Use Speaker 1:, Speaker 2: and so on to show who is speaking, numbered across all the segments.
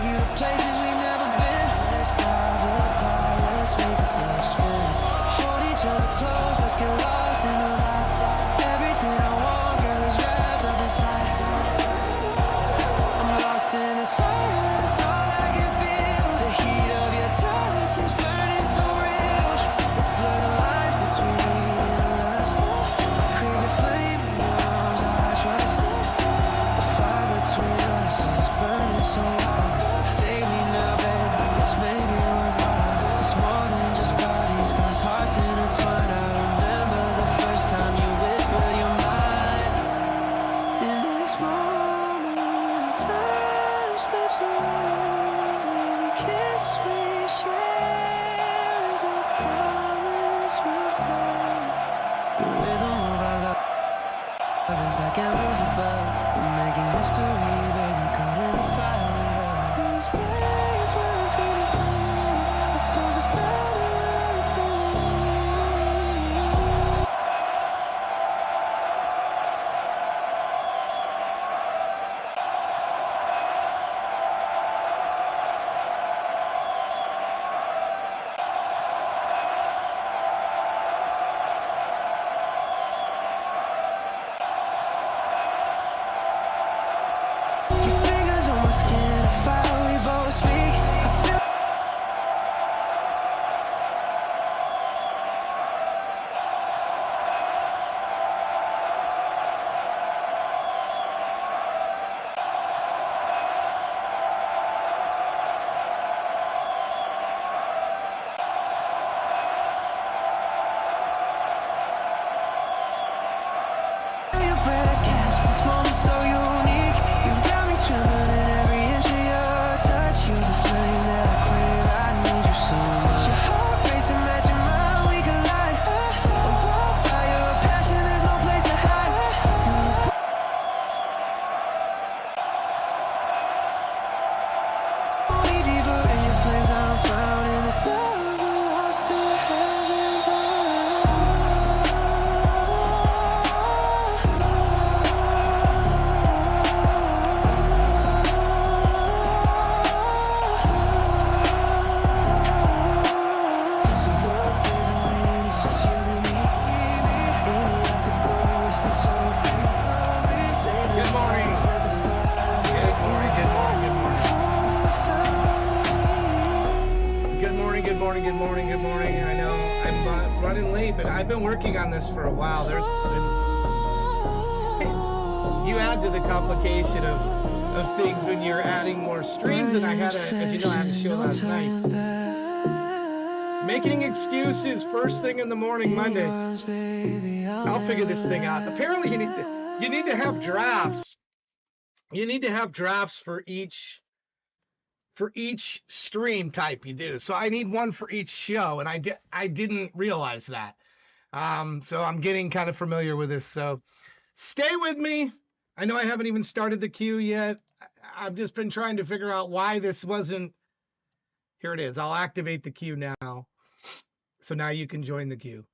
Speaker 1: you to places we've never been. Let's start the car, let's make this love spin. Hold each other close, let's get lost in the light. Everything I want, girl, is wrapped up inside. I'm lost in this fire, it's all I can feel. The heat of your touch is burning so real. Let's blur the lines between us. Create a flame in your arms, I trust it. The fire between us is burning so hot. Take me now, baby, let's make it worthwhile. It's more than just bodies, 'cause hearts intertwine. I remember the first time you whispered your mind. In this moment, time slips away. We kiss, we share as a promise will stay. The rhythm of our love is like embers above. We're making history, baby, caught in the fire we love. In this place where it's in the free, our souls are burning everything we need. Your fingers on my skin, a fire we both speak. I feel your breath, catch this moment so unique. You've got me trembling every inch of your touch. You're the flame that I crave, I need you so much. Your heart racing, matching mine, we collide. A wildfire of passion, there's no place to hide. Pull me deeper in your flames, I'm found in this love, we're lost in heaven.
Speaker 2: Good morning. Good morning. I know I'm running late, but I've been working on this for a while. You add to the complication of things when you're adding more streams, and I had as you know, I had a show last night. Making excuses first thing in the morning Monday. I'll figure this thing out. Apparently, you need to have drafts. You need to have drafts for each stream type you do. So I need one for each show, and I didn't realize that. So I'm getting kind of familiar with this. So stay with me. I know I haven't even started the queue yet. I've just been trying to figure out why this wasn't. Here it is. I'll activate the queue now. So now you can join the queue.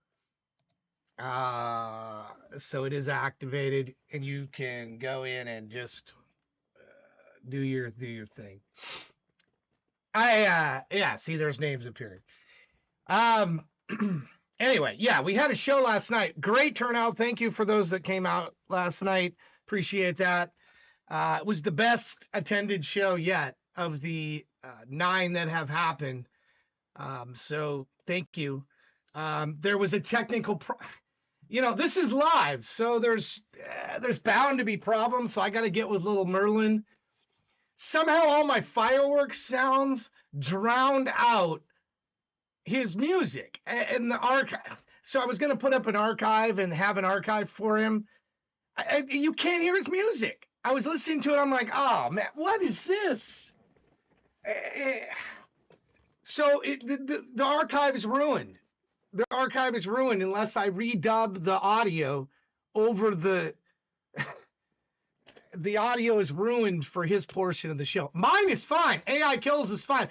Speaker 2: So it is activated, and you can go in and just do your thing. Yeah, see, there's names appearing. Anyway, yeah, we had a show last night. Great turnout. Thank you for those that came out last night. Appreciate that. It was the best attended show yet of the 9 that have happened. So thank you. There was a technical this is live, so there's bound to be problems. So I got to get with little Merlin. Somehow all my fireworks sounds drowned out his music and the archive. So I was going to put up an archive and have an archive for him. You can't hear his music. I was listening to it. I'm like, oh man, what is this? So the archive is ruined. The archive is ruined unless I redub the audio over the audio is ruined for his portion of the show. Mine is fine. AI Kills is fine.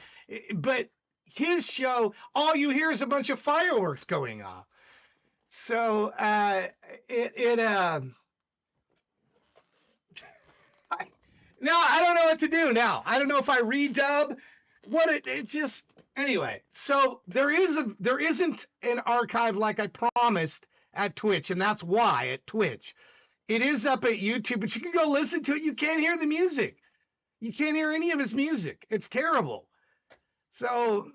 Speaker 2: But his show, all you hear is a bunch of fireworks going off. So Now I don't know what to do now. I don't know if I redub it just anyway. So there isn't an archive like I promised at Twitch, and that's why at Twitch. It is up at YouTube, but you can go listen to it. You can't hear the music. You can't hear any of his music. It's terrible. So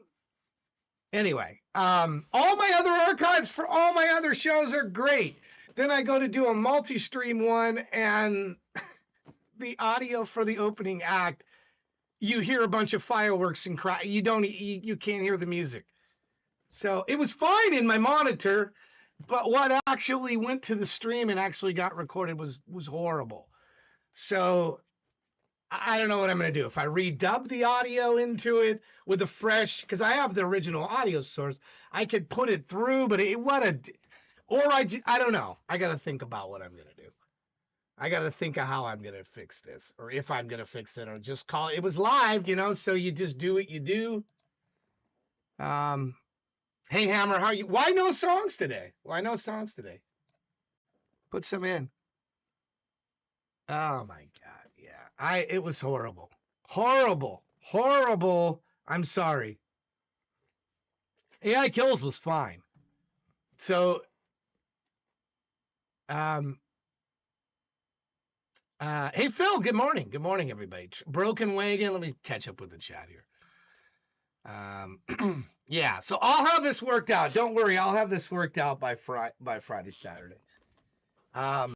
Speaker 2: anyway, all my other archives for all my other shows are great. Then I go to do a multi-stream one, and the audio for the opening act, you hear a bunch of fireworks and cry. You can't hear the music. So it was fine in my monitor, but what actually went to the stream and actually got recorded was horrible. So I don't know what I'm going to do. If I redub the audio into it with a fresh, because I have the original audio source, I could put it through, but I don't know. I got to think about what I'm going to do. I got to think of how I'm going to fix this, or if I'm going to fix it, or just call it. It was live, so you just do what you do. Hey, Hammer, why no songs today? Why no songs today? Put some in. Oh my God. Yeah. It was horrible. Horrible. I'm sorry. AI Kills was fine. So, hey, Phil, good morning. Good morning, everybody. Broken Wagon. Let me catch up with the chat here. Yeah, so I'll have this worked out. Don't worry. I'll have this worked out by Friday, Saturday. All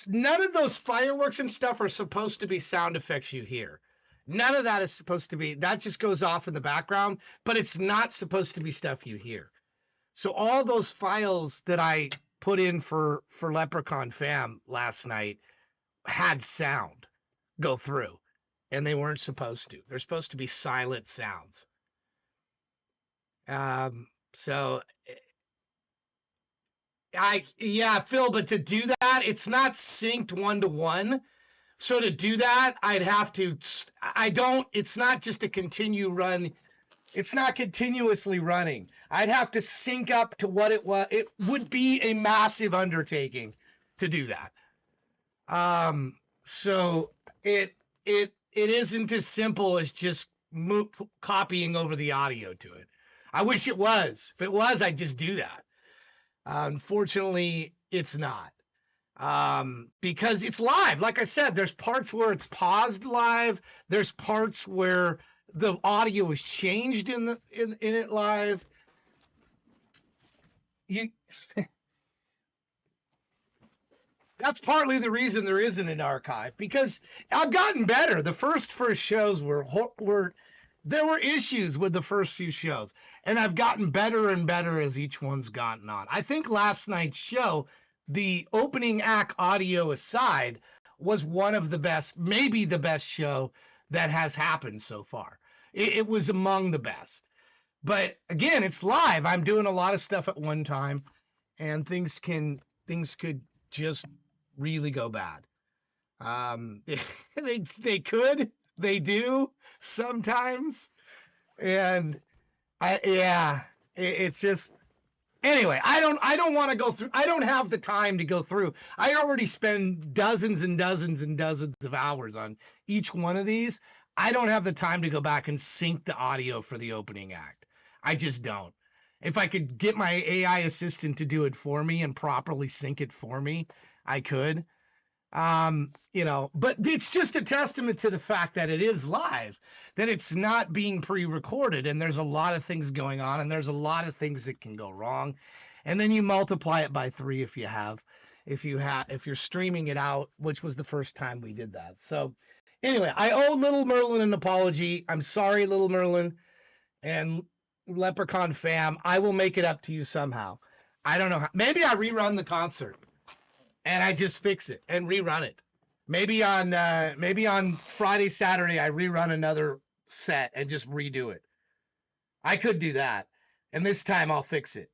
Speaker 2: none of those fireworks and stuff are supposed to be sound effects you hear. None of that is supposed to be, that just goes off in the background, but it's not supposed to be stuff you hear. So all those files that I put in for Leprechaun Fam last night had sound go through, and they weren't supposed to. They're supposed to be silent sounds. So Phil, but to do that, it's not synced 1-to-1. So to do that, I'd have to, it's not just a continue run. It's not continuously running. I'd have to sync up to what it was. It would be a massive undertaking to do that. So it isn't as simple as just copying over the audio to it. I wish it was. If it was, I'd just do that. Unfortunately, it's not. Because it's live. Like I said, there's parts where it's paused live. There's parts where the audio is changed in it live. That's partly the reason there isn't an archive, because I've gotten better. The first shows there were issues with the first few shows, and I've gotten better and better as each one's gotten on. I think last night's show, the opening act audio aside, was one of the best, maybe the best show that has happened so far. It was among the best. But again, it's live. I'm doing a lot of stuff at one time, and things could just really go bad. They do sometimes, and it's just, anyway, I don't want to go through. I don't have the time to go through. I already spend dozens and dozens and dozens of hours on each one of these. I don't have the time to go back and sync the audio for the opening act. I just don't. If I could get my AI assistant to do it for me and properly sync it for me, I could. But it's just a testament to the fact that it is live, that it's not being pre-recorded, and there's a lot of things going on, and there's a lot of things that can go wrong. And then you multiply it by 3 if you're streaming it out, which was the first time we did that. So anyway, I owe Little Merlin an apology. I'm sorry, Little Merlin and Leprechaun Fam. I will make it up to you somehow. I don't know how. Maybe I rerun the concert and I just fix it and rerun it. Maybe on Friday, Saturday, I rerun another set and just redo it. I could do that. And this time I'll fix it.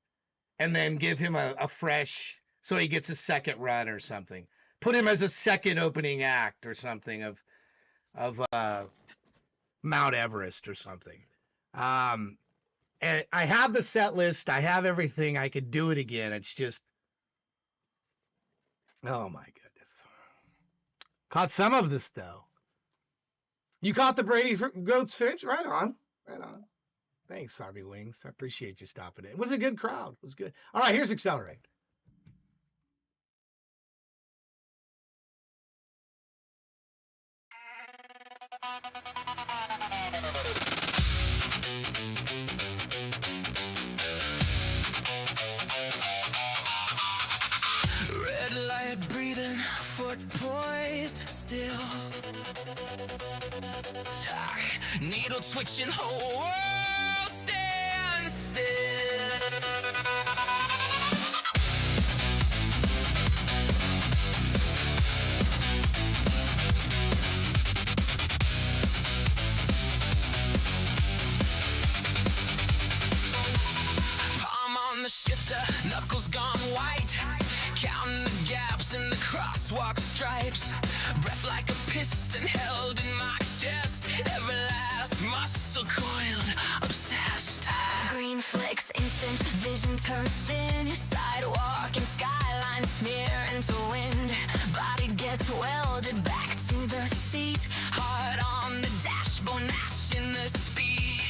Speaker 2: And then give him a fresh, so he gets a second run or something. Put him as a second opening act or something of Mount Everest or something. And I have the set list. I have everything. I could do it again. It's just, oh my goodness. Caught some of the Stowe. You caught the Brady Goats Finch? Right on. Right on. Thanks, Harvey Wings. I appreciate you stopping in. It was a good crowd. It was good. All right, here's Accelerate.
Speaker 1: Red light breathing, foot poised still. Talk, needle twitching, whole world stand still. Palm on the shifter, knuckles gone white. Counting the gaps in the crosswalk stripes. Breath like a piston held in my chest. Every last muscle coiled, obsessed. Green flicks, instant vision turns thin. Sidewalk and skyline smear into wind. Body gets welded back to the seat. Heart on the dashboard, matching the speed.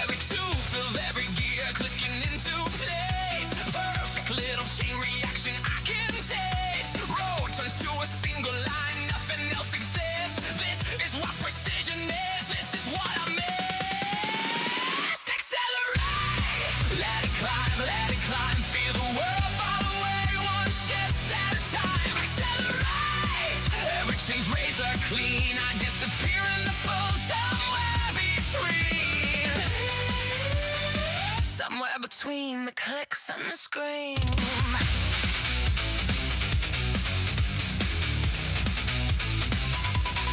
Speaker 1: Every tooth of every gear clicking into place. Perfect little chain reaction I can taste. Road turns to a single line, nothing else exists. This is what precision is, this is what I missed. Accelerate, let it climb, feel the world fall away, one shift at a time. Accelerate, every change razor clean, I disappear in the pool somewhere between. Somewhere between the clicks and the scream.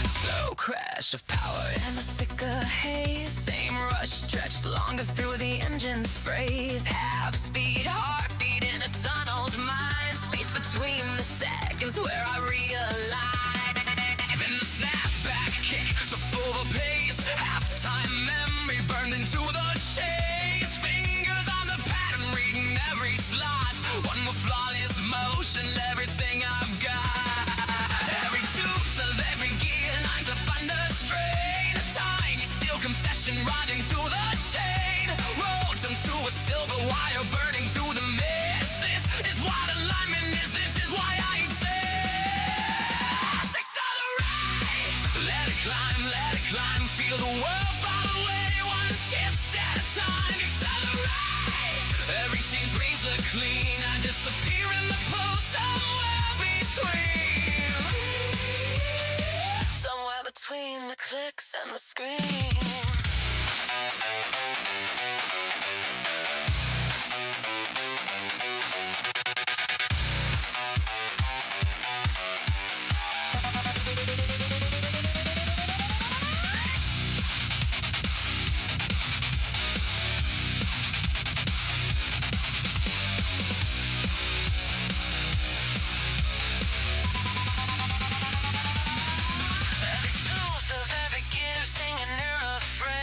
Speaker 1: Slow crash of power in a thicker haze. Same rush stretched longer through the engine's phrase. Half speed, heartbeat in a tunneled mind. Space between the seconds where I realize. Then the snapback kick to full pace. Half-time memory burned into the chase. Fingers on the pattern, reading every slot. One more flawless motion, everything I've got. Every tooth of every gear lines up under strain. A tiny steel confession running to the chain. Road turns to a silver wire burning to the mist. This is what alignment is, this is why I exist. Accelerate, let it climb, feel the world fall away, one shift at a time. Accelerate, every chain's razor clean, I disappear in the pool somewhere between. Somewhere between the clicks and the scream. Every tooth of every gear singing a refrain.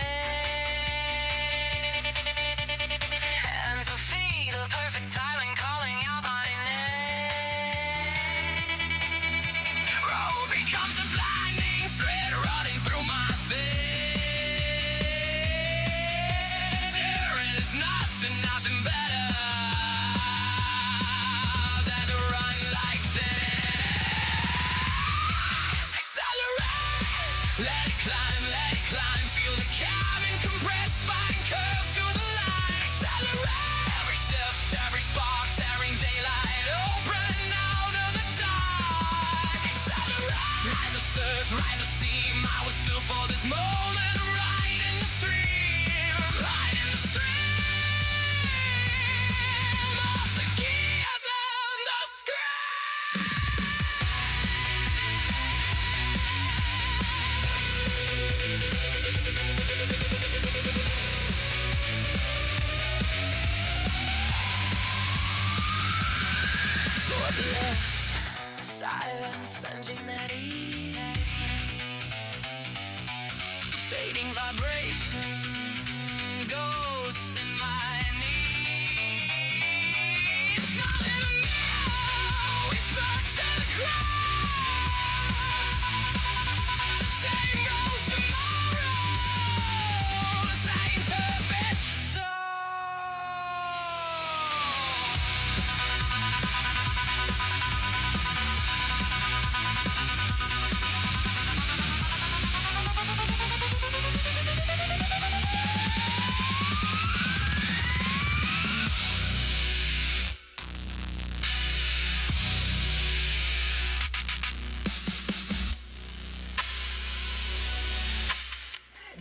Speaker 1: Hands and feet, a perfect timing, calling out my name. Road becomes a blinding thread running through my face. There is nothing better than to run like this. Accelerate, let it climb, feel the cabin compress, spine curve to the line. Accelerate, every shift, every spark, tearing daylight open out of the dark. Accelerate, ride the surge, ride the seam, I was built for this moment, right in the stream, right in the stream of the gears and the scream. Foot left, silence engine at ease. Fading vibration, ghost in my knees. Not in a mirror, whisper to the crowd.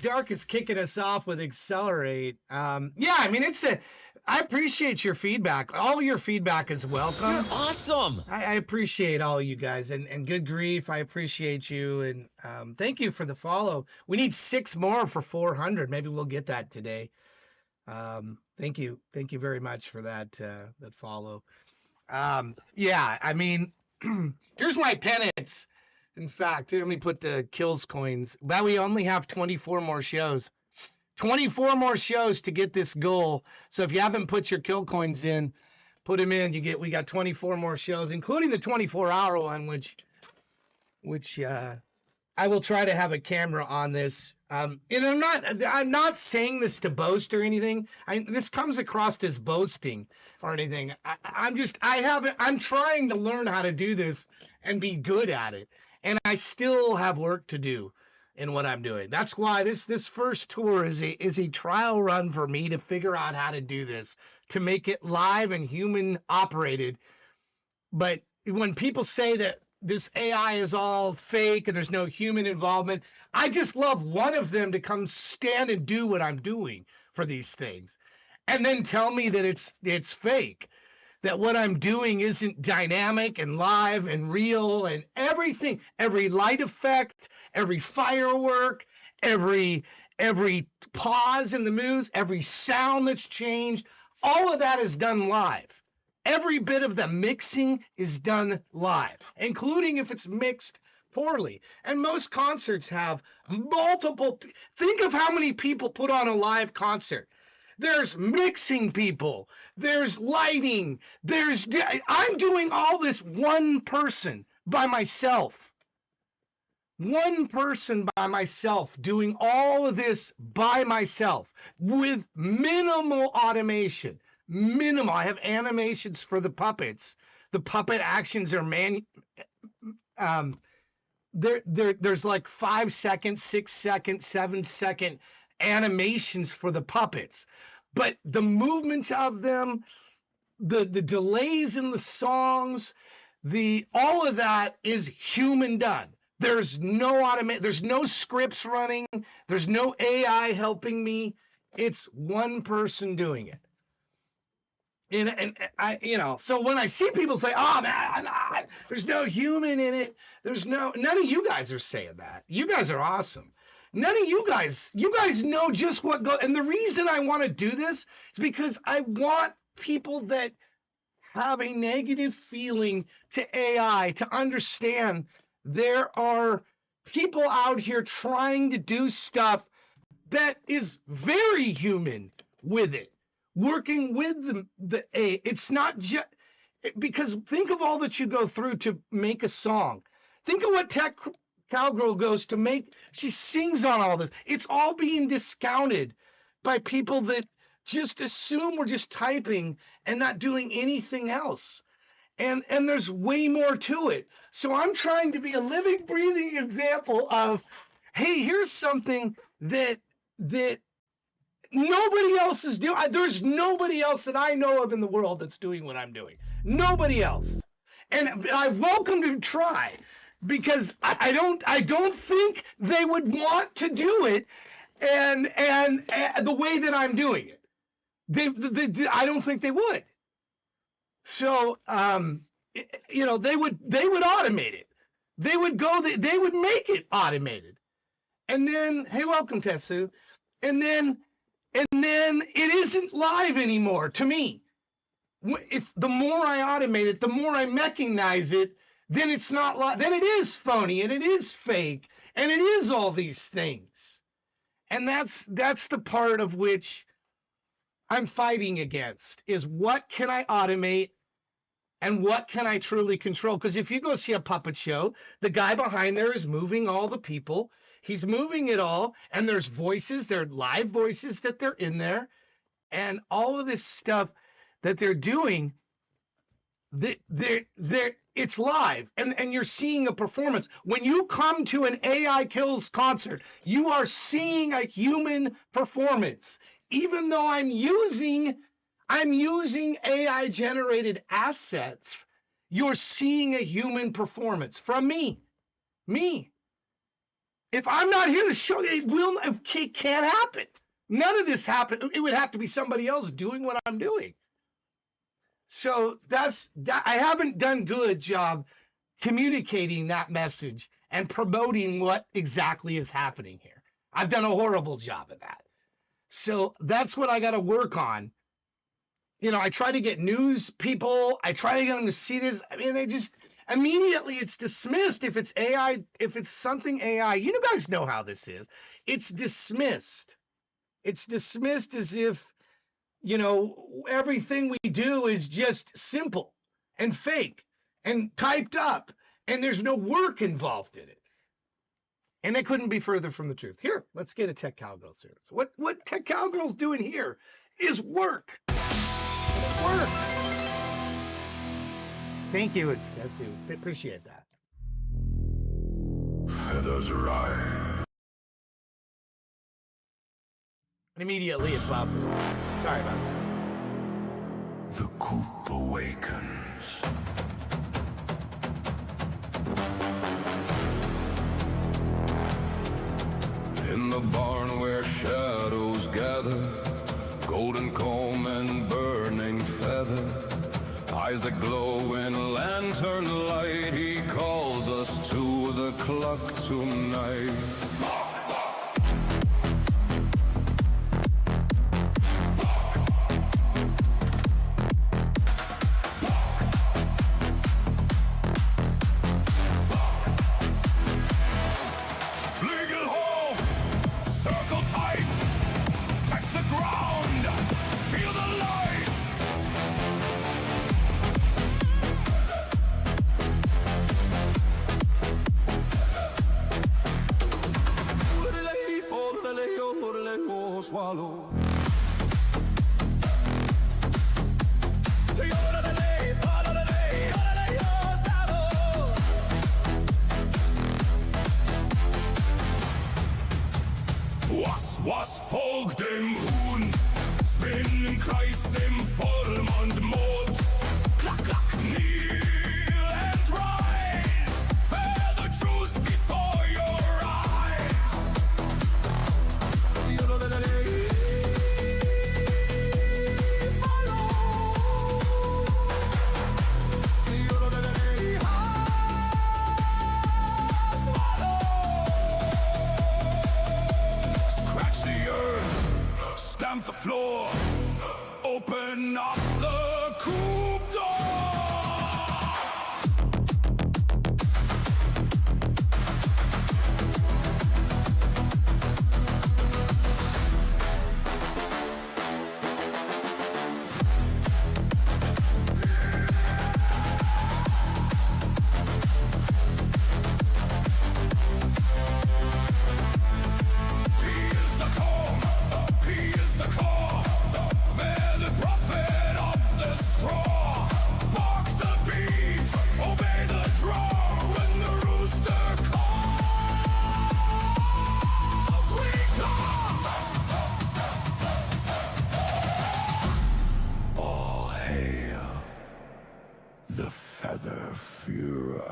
Speaker 2: Dark is kicking us off with Accelerate. Yeah, I mean, I appreciate your feedback. All your feedback is welcome.
Speaker 3: You're awesome.
Speaker 2: I appreciate all you guys, and good grief, I appreciate you, and thank you for the follow. We need 6 more for 400. Maybe we'll get that today. Thank you very much for that follow. Yeah, I mean, here's my penance. In fact, let me put the kills coins. But we only have 24 more shows. 24 more shows to get this goal. So if you haven't put your kill coins in, put them in. We got 24 more shows, including the 24-hour one, which I will try to have a camera on this. And I'm not saying this to boast or anything. This comes across as boasting or anything. I'm trying to learn how to do this and be good at it. And I still have work to do in what I'm doing. That's why this first tour is a trial run for me to figure out how to do this, to make it live and human operated. But when people say that this AI is all fake and there's no human involvement, I just love one of them to come stand and do what I'm doing for these things, and then tell me that it's fake, that what I'm doing isn't dynamic and live and real, and everything, every light effect, every firework, every pause in the moves, every sound that's changed, all of that is done live. Every bit of the mixing is done live, including if it's mixed poorly. And most concerts have multiple. Think of how many people put on a live concert. There's mixing people. There's lighting. I'm doing all this one person by myself. One person by myself doing all of this by myself with minimal automation. Minimal. I have animations for the puppets. The puppet actions are there's like 5 second, 6 second, 7 second animations for the puppets, but the movements of them, the delays in the songs, all of that is human done. There's no there's no scripts running, there's no AI helping me. It's one person doing it. And I, so when I see people say, "Oh man, there's no human in it," none of you guys are saying that. You guys are awesome. None of you guys know just what goes. And the reason I want to do this is because I want people that have a negative feeling to AI to understand there are people out here trying to do stuff that is very human with it. Working with the A, it's not just because think of all that you go through to make a song. Think of what Tech Cowgirl goes to make. She sings on all this. It's all being discounted by people that just assume we're just typing and not doing anything else. And there's way more to it. So I'm trying to be a living, breathing example of, hey, here's something that nobody else is doing. There's nobody else that I know of in the world that's doing what I'm doing. Nobody else. And I welcome to try, because I don't think they would want to do it and the way that I'm doing it. I don't think they would. So they would automate it. They would make it automated. And then, hey, welcome, Tessu. And then it isn't live anymore to me. If the more I automate it, the more I mechanize it, then it's not live. Then it is phony and it is fake and it is all these things. And that's the part of which I'm fighting against, is what can I automate and what can I truly control? Because if you go see a puppet show, the guy behind there is moving all the people. He's moving it all, and there's voices, there are live voices that they're in there, and all of this stuff that they're doing, it's live, and you're seeing a performance. When you come to an AI Kills concert, you are seeing a human performance. Even though I'm using AI generated assets, you're seeing a human performance from me. If I'm not here, the show it can't happen. None of this happened. It would have to be somebody else doing what I'm doing. So I haven't done good job communicating that message and promoting what exactly is happening here. I've done a horrible job of that. So that's what I got to work on. You know, I try to get news people. I try to get them to see this. I mean, they just immediately it's dismissed if it's AI, if it's something AI. You guys know how this is. It's dismissed. It's dismissed as if, everything we do is just simple and fake and typed up and there's no work involved in it. And they couldn't be further from the truth. Here, let's get a Tech Cowgirl series. What Tech Cowgirl's doing here is work. Work. Thank you, it's Tetsu. Appreciate that.
Speaker 3: Feathers awry.
Speaker 2: And immediately it buffered. Sorry about that.
Speaker 3: The coop awakens. In the barn where shadows gather, golden comb and burning feather, eyes that glow in lantern light, he calls us to the clock tonight. Swallow. Was folgt dem Huhn? Spinn im Kreis im Vollmondmond. Klack, klack, kneel and rise. Fear the truth before your eyes. Stamp the floor, open up the coop door. The Feather Fuhrer.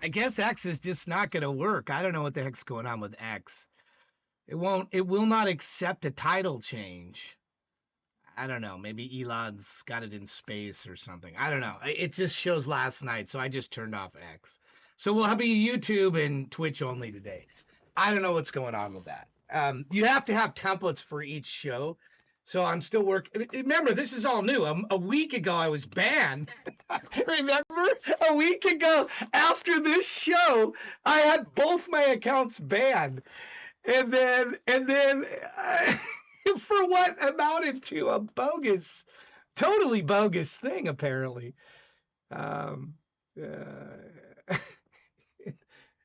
Speaker 2: I guess X is just not going to work. I don't know what the heck's going on with X. It will not accept a title change. I don't know. Maybe Elon's got it in space or something. I don't know. It just shows last night, so I just turned off X. So we'll be YouTube and Twitch only today. I don't know what's going on with that. You have to have templates for each show. So I'm still working. Remember, this is all new. A week ago, I was banned. Remember? A week ago, after this show, I had both my accounts banned. And then for what amounted to a totally bogus thing, apparently.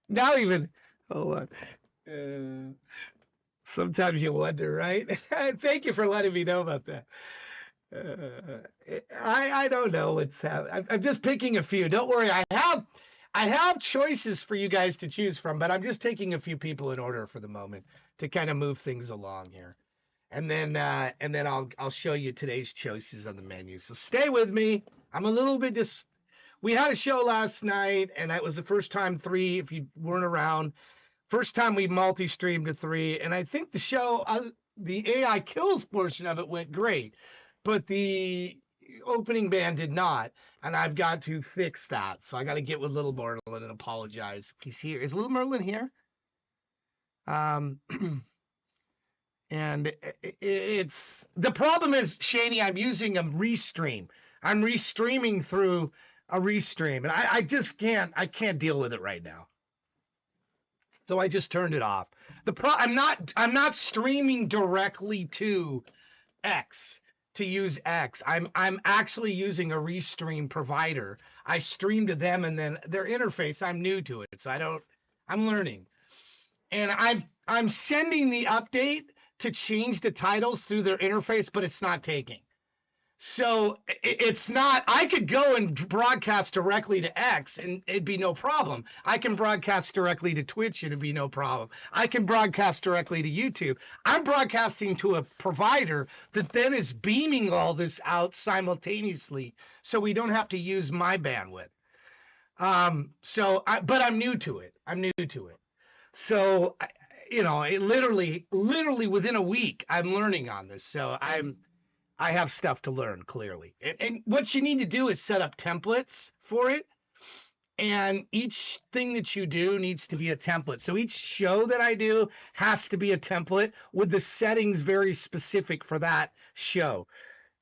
Speaker 2: Now even, hold on. Sometimes you wonder, right? Thank you for letting me know about that. I don't know what's happening. I'm just picking a few. Don't worry. I have choices for you guys to choose from, but I'm just taking a few people in order for the moment to kind of move things along here. And then I'll show you today's choices on the menu. So stay with me. I'm a little bit we had a show last night, and that was the first time if you weren't around, first time we multi-streamed to 3, and I think the show, the AI kills portion of it went great, but the opening band did not, and I've got to fix that. So I got to get with Little Merlin and apologize. He's here. Is Little Merlin here? And it's the problem is, Shani, I'm using a restream. I'm restreaming through a restream, and I just can't deal with it right now. So I just turned it off. I'm not streaming directly to X to use X. I'm actually using a restream provider. I stream to them, and then their interface, I'm new to it, so I'm learning. And I'm sending the update to change the titles through their interface, but it's not taking. So it's not, I could go and broadcast directly to X and it'd be no problem. I can broadcast directly to Twitch and it'd be no problem. I can broadcast directly to YouTube. I'm broadcasting to a provider that then is beaming all this out simultaneously, so we don't have to use my bandwidth. But I'm new to it. So, it literally within a week, I'm learning on this. So I have stuff to learn, clearly. And what you need to do is set up templates for it. And each thing that you do needs to be a template. So each show that I do has to be a template with the settings very specific for that show.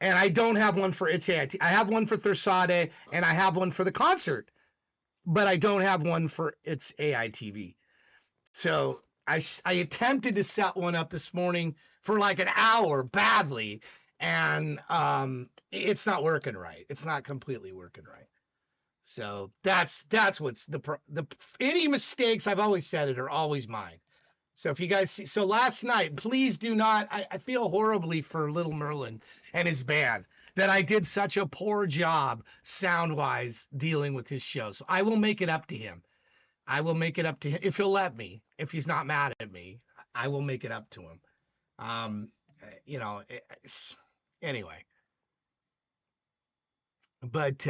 Speaker 2: And I don't have one for ItsAiTV. I have one for Thursade, and I have one for the concert, but I don't have one for ItsAiTV. So I attempted to set one up this morning for like an hour badly, and it's not working right. It's not completely working right. So that's what's any mistakes, I've always said it, are always mine. So if you guys see, so last night, please do not, I feel horribly for Little Merlin and his band that I did such a poor job sound-wise dealing with his show. So I will make it up to him. I will make it up to him if he'll let me. If he's not mad at me, I will make it up to him. Anyway. But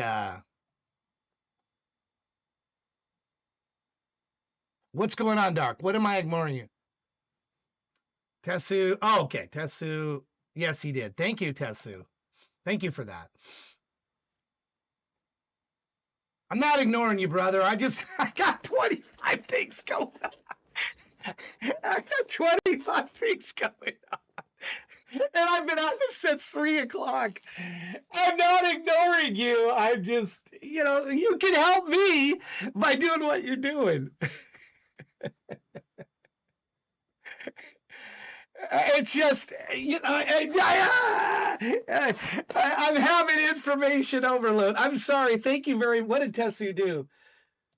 Speaker 2: what's going on, Dark? What am I ignoring you? Tessu. Oh, okay. Tessu. Yes, he did. Thank you, Tessu. Thank you for that. I'm not ignoring you, brother. I got 25 things going on. I got 25 things going on. And I've been on this since 3 o'clock. I'm not ignoring you. I'm just, you can help me by doing what you're doing. It's just, I'm having information overload. I'm sorry. Thank you what did Tessu do?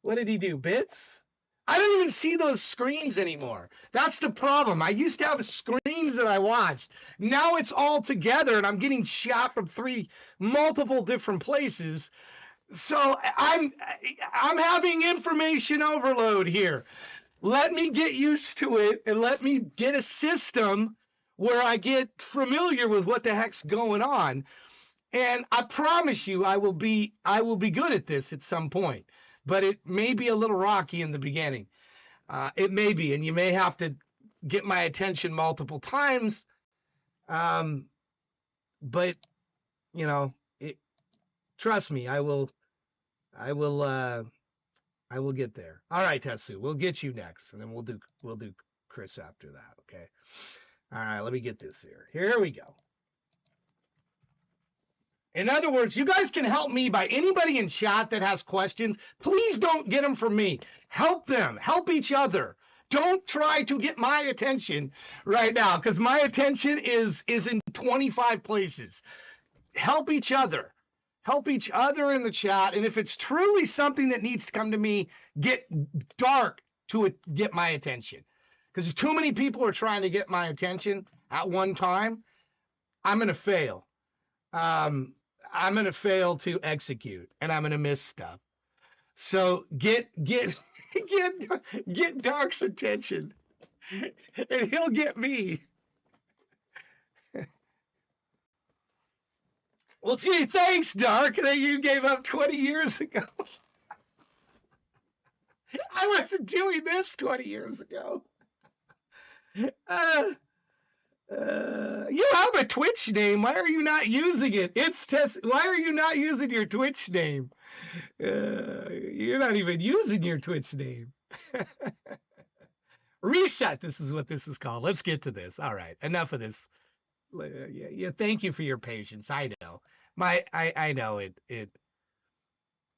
Speaker 2: What did he do? Bits? I don't even see those screens anymore. That's the problem. I used to have screens that I watched. Now it's all together, and I'm getting shot from multiple different places. So I'm having information overload here. Let me get used to it, and let me get a system where I get familiar with what the heck's going on. And I promise you, I will be good at this at some point. But it may be a little rocky in the beginning. It may be, and you may have to get my attention multiple times. But trust me, I will get there. All right, Tessu, we'll get you next, and then we'll do Chris after that. Okay. All right, let me get this here. Here we go. In other words, you guys can help me by anybody in chat that has questions. Please don't get them from me. Help them. Help each other. Don't try to get my attention right now, because my attention is in 25 places. Help each other. help each other in the chat. And if it's truly something that needs to come to me, get dark to get my attention. Because too many people are trying to get my attention at one time. I'm going to fail. I'm going to fail to execute, and I'm going to miss stuff. So get Dark's attention, and he'll get me. Well, gee, thanks, Dark, that you gave up 20 years ago. I wasn't doing this 20 years ago. You have a Twitch name. Why are you not using it? Why are you not using your Twitch name? You're not even using your Twitch name. Reset. This is what this is called. Let's get to this. All right. Enough of this. Yeah. Thank you for your patience. I know. I know it.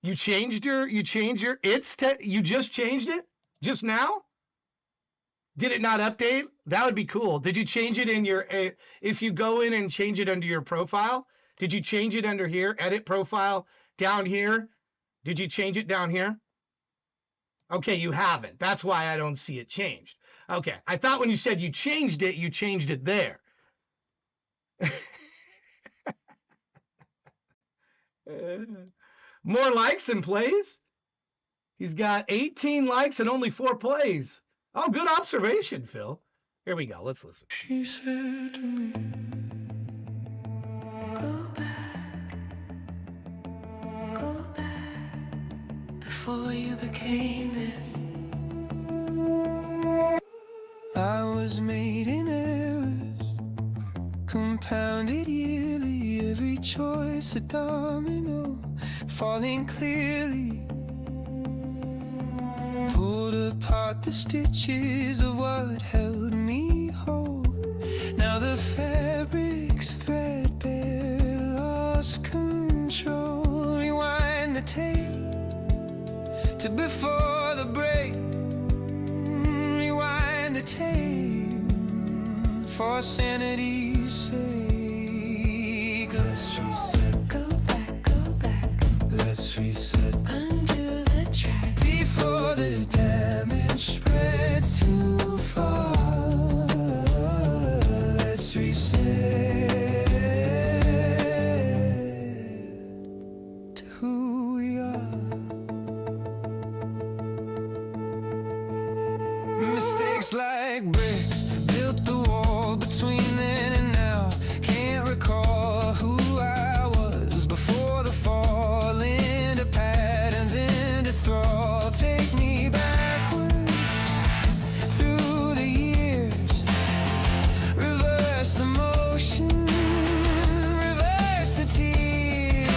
Speaker 2: You changed your. You just changed it just now. Did it not update? That would be cool. Did you change it in your, if you go in and change it under your profile, did you change it under here? Edit profile down here. Did you change it down here? Okay, you haven't. That's why I don't see it changed. Okay, I thought when you said you changed it there. More likes and plays? He's got 18 likes and only 4 plays. Oh, good observation, Phil. Here we go. Let's listen.
Speaker 1: She said to me, go back, before you became this. I was made in errors, compounded yearly, every choice a domino, falling clearly. Pulled apart the stitches of what held me whole. Now the fabric's threadbare, lost control. Rewind the tape to before the break. Rewind the tape for sanity's sake. Let's reset. Go back. Let's reset. Undo the track before the damage spreads too far. Let's reset to who we are. Mistakes like bricks built the wall between then and now. Can't recall who I was before the fall. Into patterns, into thrall. Take me backwards through the years. Reverse the motion, reverse the tears.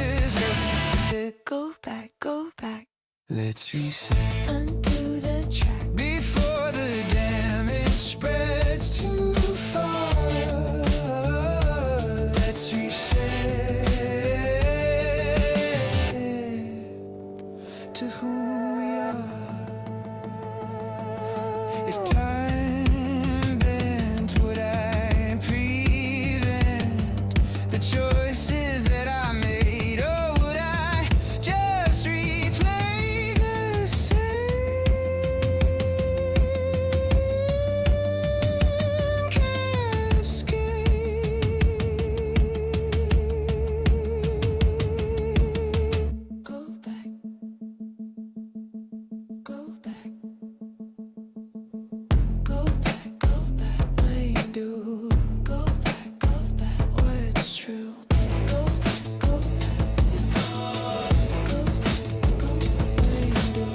Speaker 1: Let's reset. Go back. Let's reset. Undo the track before the damage spreads too far. Let's reset to who we are. If time bent, would I prevent the choices that I made, or would I just replay the same cascade? Go back. When you do. Go back, what's true. Go back. When you do.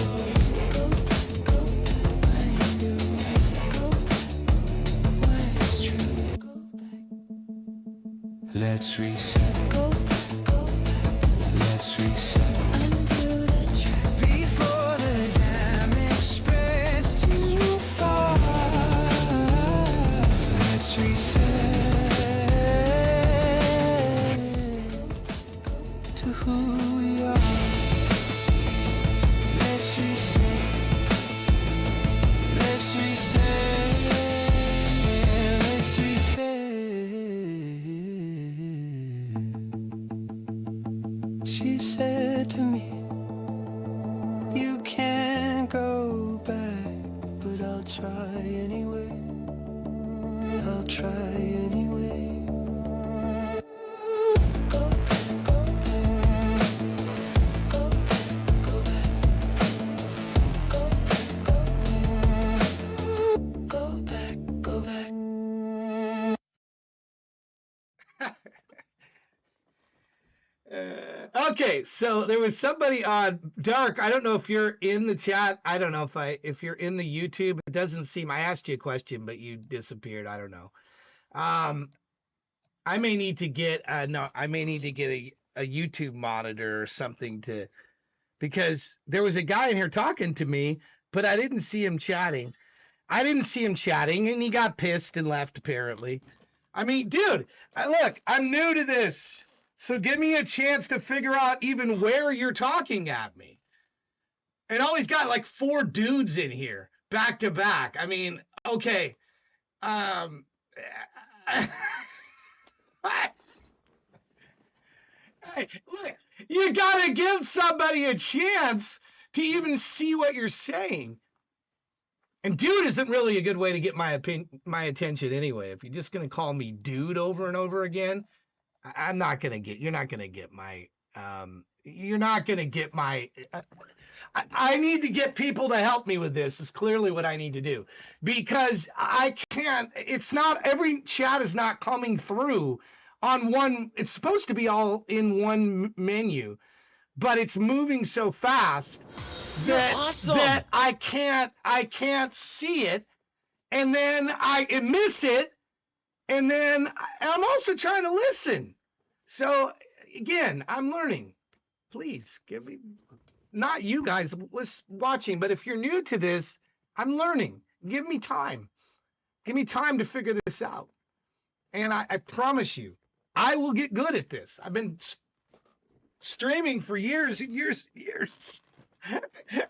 Speaker 1: Go back, when you do. Go back, what's true. Go back. Let's reset. Go back. Let's reset. Undo the track before the damage spreads too far. Let's reset to who we are. Let's reset. Let's reset. Let's reset. try anyway. I'll try anyway. Go back, go back. Go back, go back. Go back, go back. Go back, go back.
Speaker 2: Okay, so there was somebody on Dark. I don't know if you're in the chat. I don't know if you're in the YouTube. It doesn't seem. I asked you a question, but you disappeared. I don't know. I may need to get I may need to get a YouTube monitor or something because there was a guy in here talking to me, but I didn't see him chatting. And he got pissed and left apparently. I mean, dude, look, I'm new to this. So give me a chance to figure out even where you're talking at me. And always got like 4 dudes in here back to back. I mean, okay. Look, you gotta give somebody a chance to even see what you're saying. And dude isn't really a good way to get my attention anyway. If you're just gonna call me dude over and over again, you're not gonna get my I need to get people to help me with this is clearly what I need to do, because I can't, it's not, every chat is not coming through on one, it's supposed to be all in one menu, but it's moving so fast that I can't see it, and then I miss it, and then I'm also trying to listen. So again, I'm learning. Please give me, not you guys watching, but if you're new to this, I'm learning. Give me time. Give me time to figure this out. And I promise you, I will get good at this. I've been streaming for years and years and years.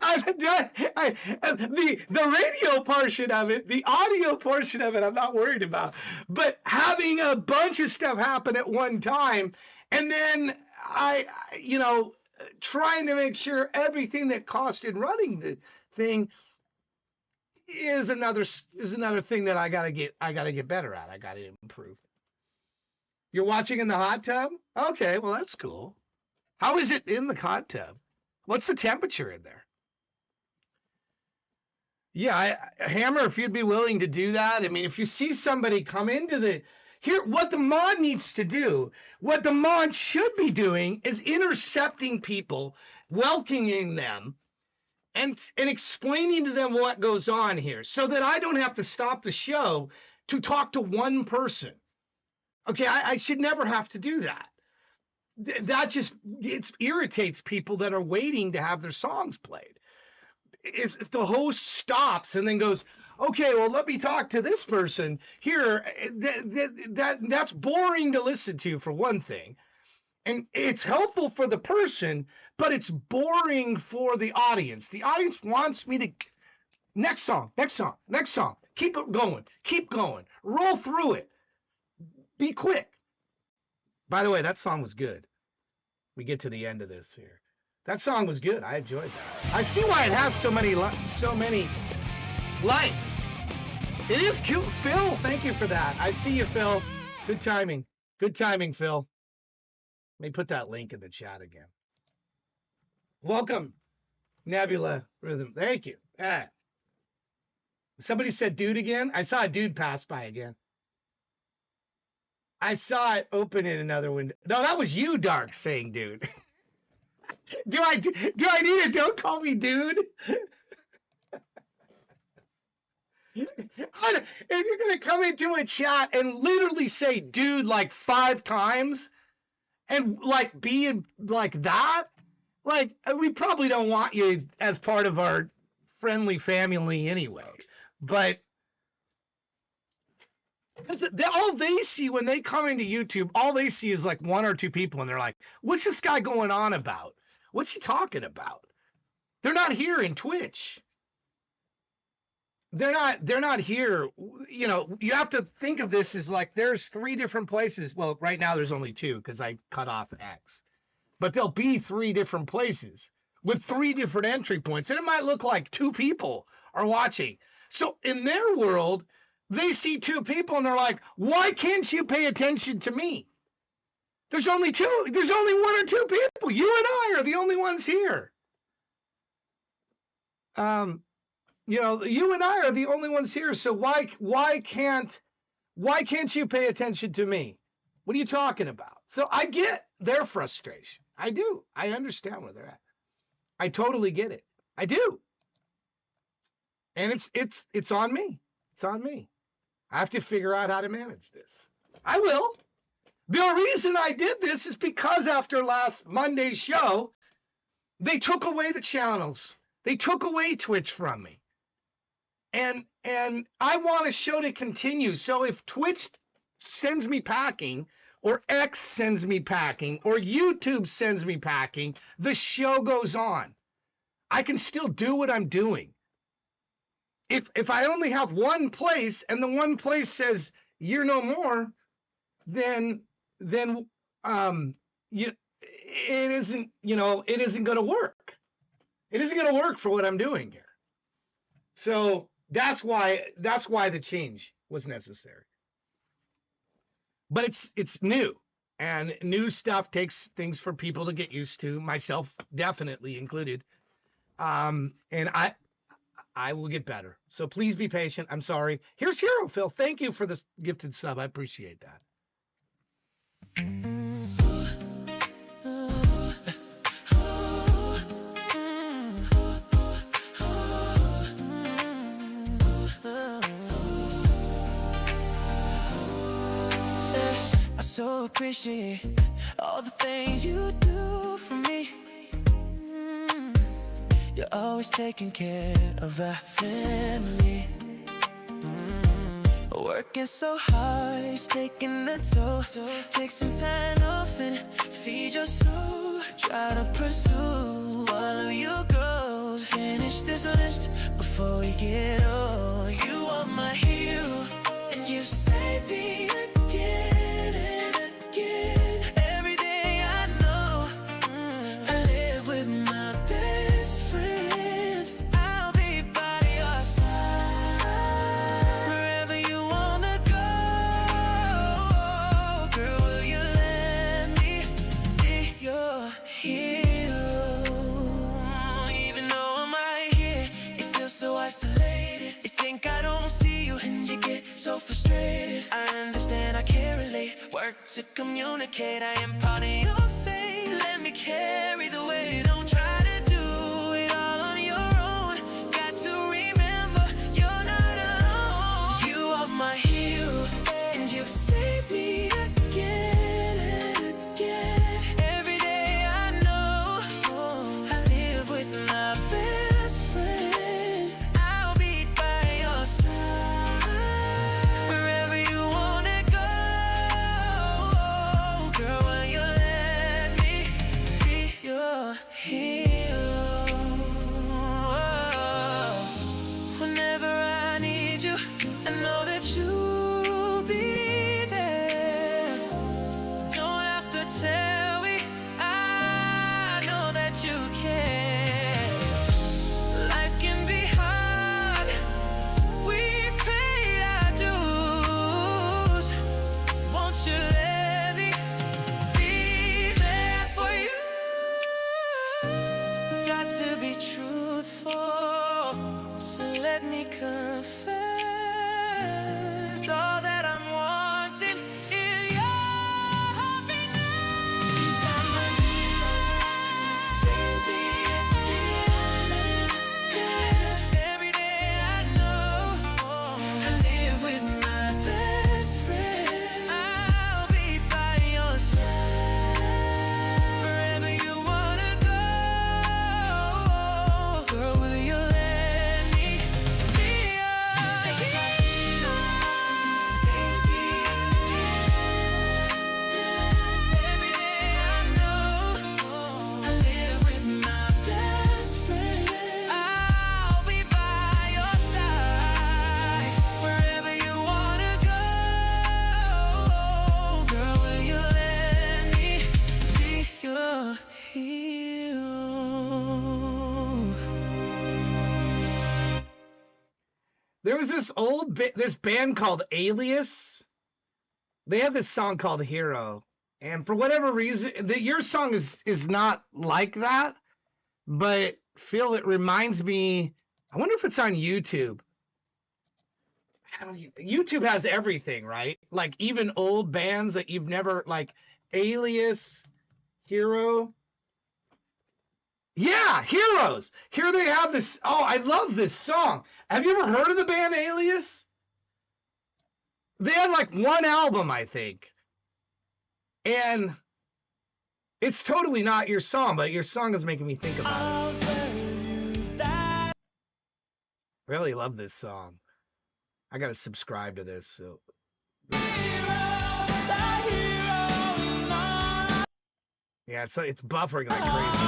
Speaker 2: I've done the radio portion of it, the audio portion of it, I'm not worried about. But having a bunch of stuff happen at one time, and then trying to make sure everything that cost in running the thing is another thing that I gotta get better at. I gotta improve. You're watching in the hot tub? Okay, well that's cool. How is it in the hot tub? What's the temperature in there? Yeah, Hammer, if you'd be willing to do that. I mean, if you see somebody come into what the mod needs to do, what the mod should be doing is intercepting people, welcoming them, and explaining to them what goes on here so that I don't have to stop the show to talk to one person. Okay, I should never have to do that. That just, it irritates people that are waiting to have their songs played. If the host stops and then goes, okay, well, let me talk to this person here, that's boring to listen to, for one thing. And it's helpful for the person, but it's boring for the audience. The audience wants me to, next song. Keep it going. Roll through it. Be quick. By the way, that song was good. We get to the end of this here. That song was good. I enjoyed that. I see why it has so many likes. It is cute. Phil, thank you for that. I see you, Phil. Good timing, Phil. Let me put that link in the chat again. Welcome, Nebula Rhythm. Thank you. Somebody said dude again. I saw a dude pass by again. I saw it open in another window. No, that was you, Dark, saying dude. Do I need a don't call me dude? If you're going to come into a chat and literally say dude like 5 times and like be like that, like we probably don't want you as part of our friendly family anyway. But because all they see when they come into YouTube, all they see is like 1 or 2 people, and they're like, what's this guy going on about? What's he talking about? They're not here in Twitch. They're not here. You know, you have to think of this as like there's 3 different places. Well, right now there's only 2 because I cut off X. But there'll be 3 different places with 3 different entry points. And it might look like 2 people are watching. So in their world, they see two people and they're like, why can't you pay attention to me? There's only one or two people. You and I are the only ones here. You and I are the only ones here. So why can't you pay attention to me? What are you talking about? So I get their frustration. I do. I understand where they're at. I totally get it. I do. And it's on me. It's on me. I have to figure out how to manage this. I will. The reason I did this is because after last Monday's show, they took away the channels. They took away Twitch from me. And I want a show to continue. So if Twitch sends me packing, or X sends me packing, or YouTube sends me packing, the show goes on. I can still do what I'm doing. If I only have one place and the one place says you're no more, then it isn't going to work. It isn't going to work for what I'm doing here. So that's why the change was necessary. But it's new, and new stuff takes things for people to get used to, myself definitely included. And I will get better. So please be patient. I'm sorry. Here's Hero Phil. Thank you for the gifted sub. I appreciate that.
Speaker 1: I so appreciate all the things you do for me. You're always taking care of our family. Working so hard, it's taking a toll. Take some time off and feed your soul. Try to pursue all of your goals. Finish this list before we get old. You are my hero, and you've saved me again and again. Every day I know I live with my best friend. I'll be by your side wherever you wanna go. Girl, will you let me be your hero? Even though I'm right here, it feels so isolated. You think I don't see you and you get so frustrated. I understand, I can't relate. Work to communicate, I am part of your fate. Let me carry the weight. Don't try to do it all on your own. Got to remember, you're not alone. You are my hero, and you've saved me again and again. Every day I know I live with my best friend. I'll be by your side wherever you wanna go. Girl, will you let me be your hero? Whenever I need you, I know that you'll be there. Don't have to tell me, I know that you care. Life can be hard, we've paid our dues. Won't you let me be there for you? Got to be truthful, so let me confess. All that I'm wanting is your happiness. Save me again and again. Every day I know I live with my best friend. I'll be by your side wherever you wanna go. Girl, will you let me be
Speaker 2: There was this band called Alias. They had this song called Hero. And for whatever reason, your song is not like that. But Phil, it reminds me, I wonder if it's on YouTube. YouTube has everything, right? Like even old bands that you've never, like Alias, Hero. Yeah, Heroes. Here they have this. Oh, I love this song. Have you ever heard of the band Alias? They had like one album, I think. And it's totally not your song, but your song is making me think about it. Really love this song. I gotta subscribe to this. So. Yeah, it's buffering like crazy.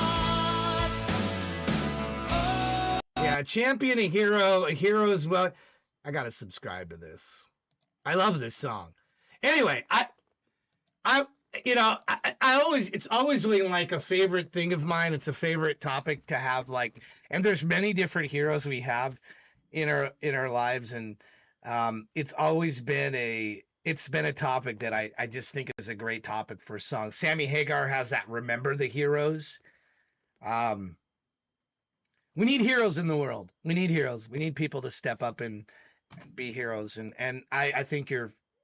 Speaker 2: Yeah, champion, a hero as well. I gotta subscribe to this. I love this song. Anyway, it's always been like a favorite thing of mine. It's a favorite topic to have, like, and there's many different heroes we have in our lives, and it's always been a topic that I just think is a great topic for a song. Sammy Hagar has that Remember the Heroes. We need heroes in the world. We need heroes. We need people to step up and be heroes. And I think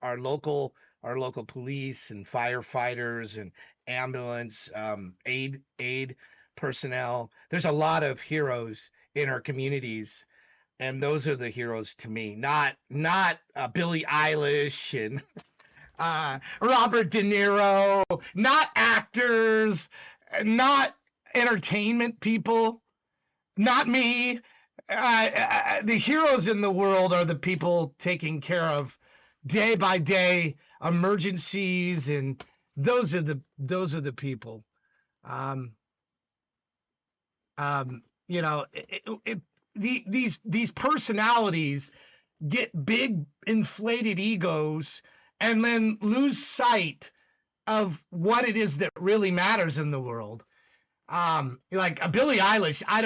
Speaker 2: our local police and firefighters and ambulance, aid personnel. There's a lot of heroes in our communities, and those are the heroes to me. Not Billie Eilish and Robert De Niro. Not actors. Not entertainment people. Not me. The heroes in the world are the people taking care of day by day emergencies, and those are the people. These personalities get big inflated egos and then lose sight of what it is that really matters in the world. Like Billie Eilish, I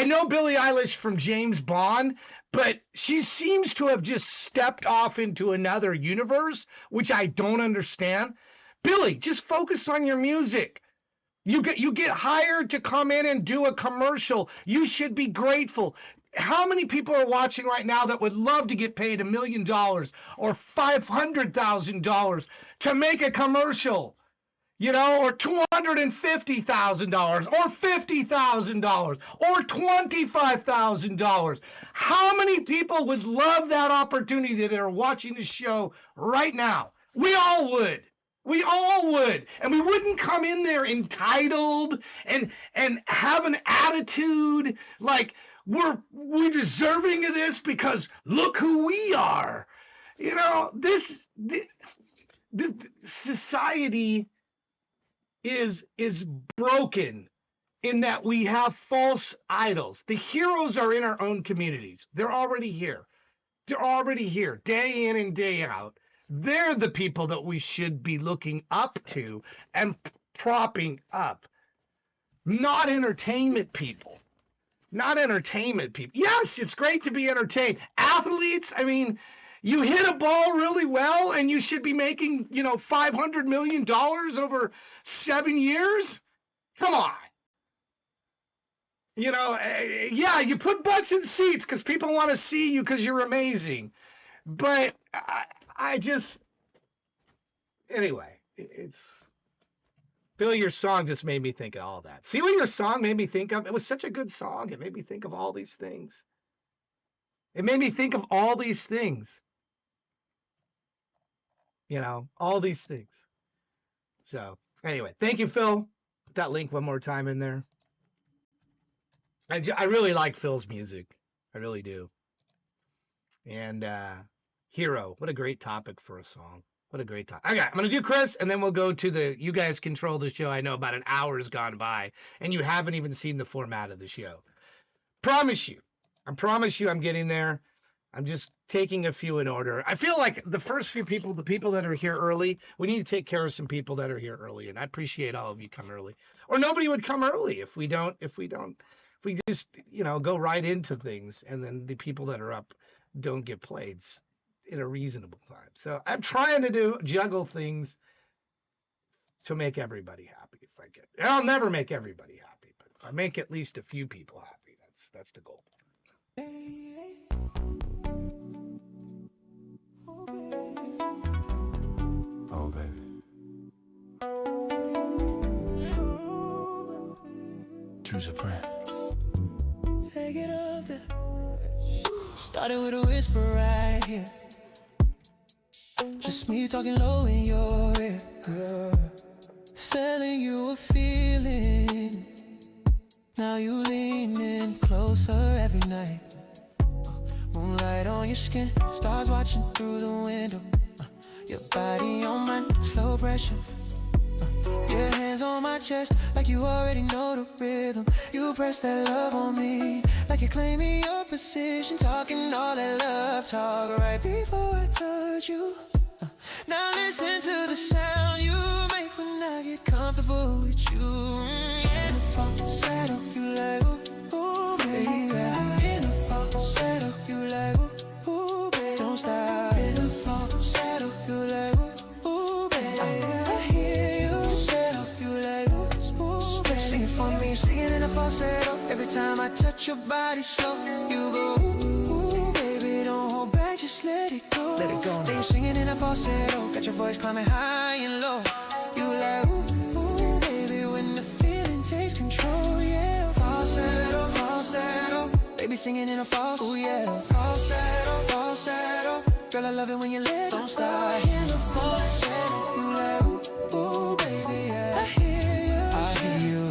Speaker 2: know Billie Eilish from James Bond, but she seems to have just stepped off into another universe, which I don't understand. Billie, just focus on your music. You get hired to come in and do a commercial. You should be grateful. How many people are watching right now that would love to get paid $1 million or $500,000 to make a commercial? Or $250,000 or $50,000 or $25,000. How many people would love that opportunity that are watching this show right now? We all would. We all would. And we wouldn't come in there entitled and have an attitude like we're deserving of this because look who we are. This society is broken in that we have false idols. The heroes are in our own communities. They're already here. They're already here, day in and day out. They're the people that we should be looking up to and propping up. Not entertainment people. Not entertainment people. Yes, it's great to be entertained. Athletes, I mean, you hit a ball really well and you should be making, $500 million over 7 years. Come on. Yeah, you put butts in seats because people want to see you because you're amazing. But anyway, Phil, your song just made me think of all that. See what your song made me think of? It was such a good song. It made me think of all these things. It made me think of all these things. All these things. So anyway, thank you, Phil. Put that link one more time in there. I really like Phil's music. I really do. And Hero, what a great topic for a song. What a great topic. Okay, I'm going to do Chris, and then we'll go to you guys control the show. I know about an hour has gone by, and you haven't even seen the format of the show. I promise you I'm getting there. I'm just taking a few in order. I feel like the first few people, the people that are here early, we need to take care of some people that are here early. And I appreciate all of you come early. Or nobody would come early if we just, go right into things. And then the people that are up don't get played in a reasonable time. So I'm trying to juggle things to make everybody happy if I can. And I'll never make everybody happy, but if I make at least a few people happy, that's the goal.
Speaker 3: Oh, baby. Choose a prayer.
Speaker 1: Take it up there. Started with a whisper right here. Just me talking low in your ear. Selling you a feeling. Now you leaning closer every night. Moonlight on your skin, stars watching through the window. Your body on mine, slow pressure. Your hands on my chest, like you already know the rhythm. You press that love on me, like you're claiming your position. Talking all that love talk right before I touch you. Now listen to the sound you make when I get comfortable with you. In the falsetto, you like ooh, ooh, baby. In the falsetto, you like ooh, ooh, baby. Don't stop. In the falsetto, you like ooh, ooh, baby. I hear you settle, you like ooh, ooh, baby. Sing it for me, sing it in the falsetto. Every time I touch your body slow, you go ooh, ooh, baby. Don't hold back, just let it go. Let it go. Now you're singing in a falsetto, got your voice climbing high and low. You like ooh, ooh, baby, when the feeling takes control, yeah. Falsetto, falsetto, baby singing in a falsetto, ooh, yeah. Falsetto, falsetto, girl I love it when you let it don't stop. In a falsetto, you like ooh, ooh, baby, yeah. I hear you, I hear you.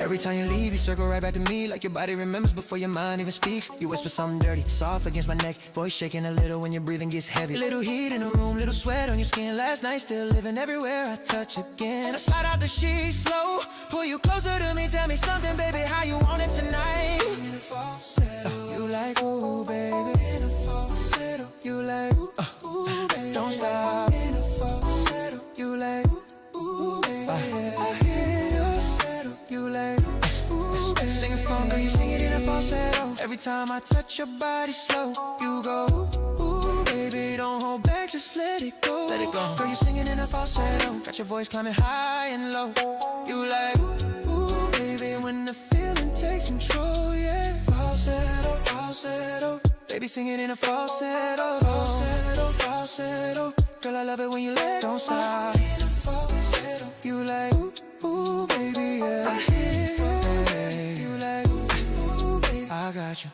Speaker 1: Every time you leave, you circle right back to me, like your body remembers before your mind even speaks. You whisper something dirty, soft against my neck, voice shaking a little when your breathing gets heavy. Little heat in the room, little sweat on your skin. Last night still living everywhere I touch again. I slide out the sheets slow, pull you closer to me, tell me something, baby, how you want it tonight. In a falsetto, you like ooh, baby. In a falsetto, you like ooh, baby. Don't stop. In a falsetto, you like ooh, baby. I hear you settle, you like sing it for me, you sing it in a falsetto. Every time I touch your body slow, you go ooh, ooh, baby, don't hold back, just let it go. Let it go. Girl, you singing in a falsetto, got your voice climbing high and low. You like ooh, ooh, baby, when the feeling takes control, yeah. Falsetto, falsetto, baby singing in a falsetto. Falsetto, falsetto, girl I love it when you let it don't stop. In a falsetto, you like ooh, ooh, baby, yeah. I hear you like ooh, baby, I got you.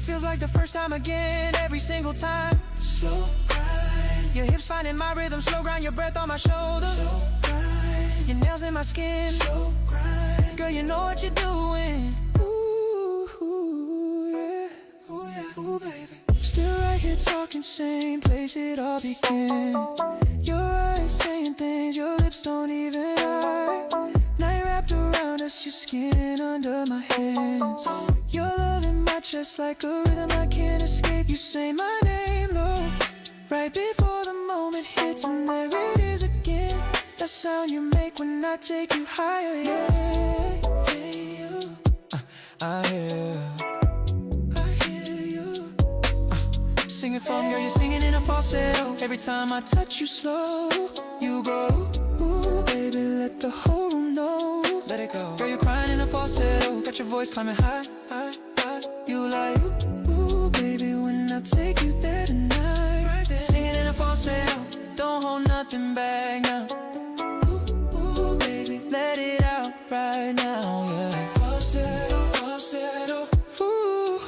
Speaker 1: Feels like the first time again, every single time. Slow grind, your hips finding my rhythm. Slow grind, your breath on my shoulder. Slow grind, your nails in my skin. Slow grind, girl you know what you're doing. Ooh, ooh, yeah, ooh, yeah, ooh, baby. Still right here talking, same place it all began. Your eyes saying things your lips don't even hide. Night wrapped around us, your skin under my hands. Your love in my chest like a rhythm I can't escape. You say my name low, right before the moment hits, and there it is again. That sound you make when I take you higher, yeah. I hear you. Sing it for me, girl, you're singing in a falsetto. Every time I touch you slow, you go ooh, baby, let the whole room know. Let it go. Girl, you're crying in a falsetto, got your voice climbing high, high, high. You like ooh, baby, when I take you there tonight. Right there. Singing in a falsetto, don't hold nothing back now. Ooh, baby, let it out right now, yeah. Falsetto, falsetto, ooh,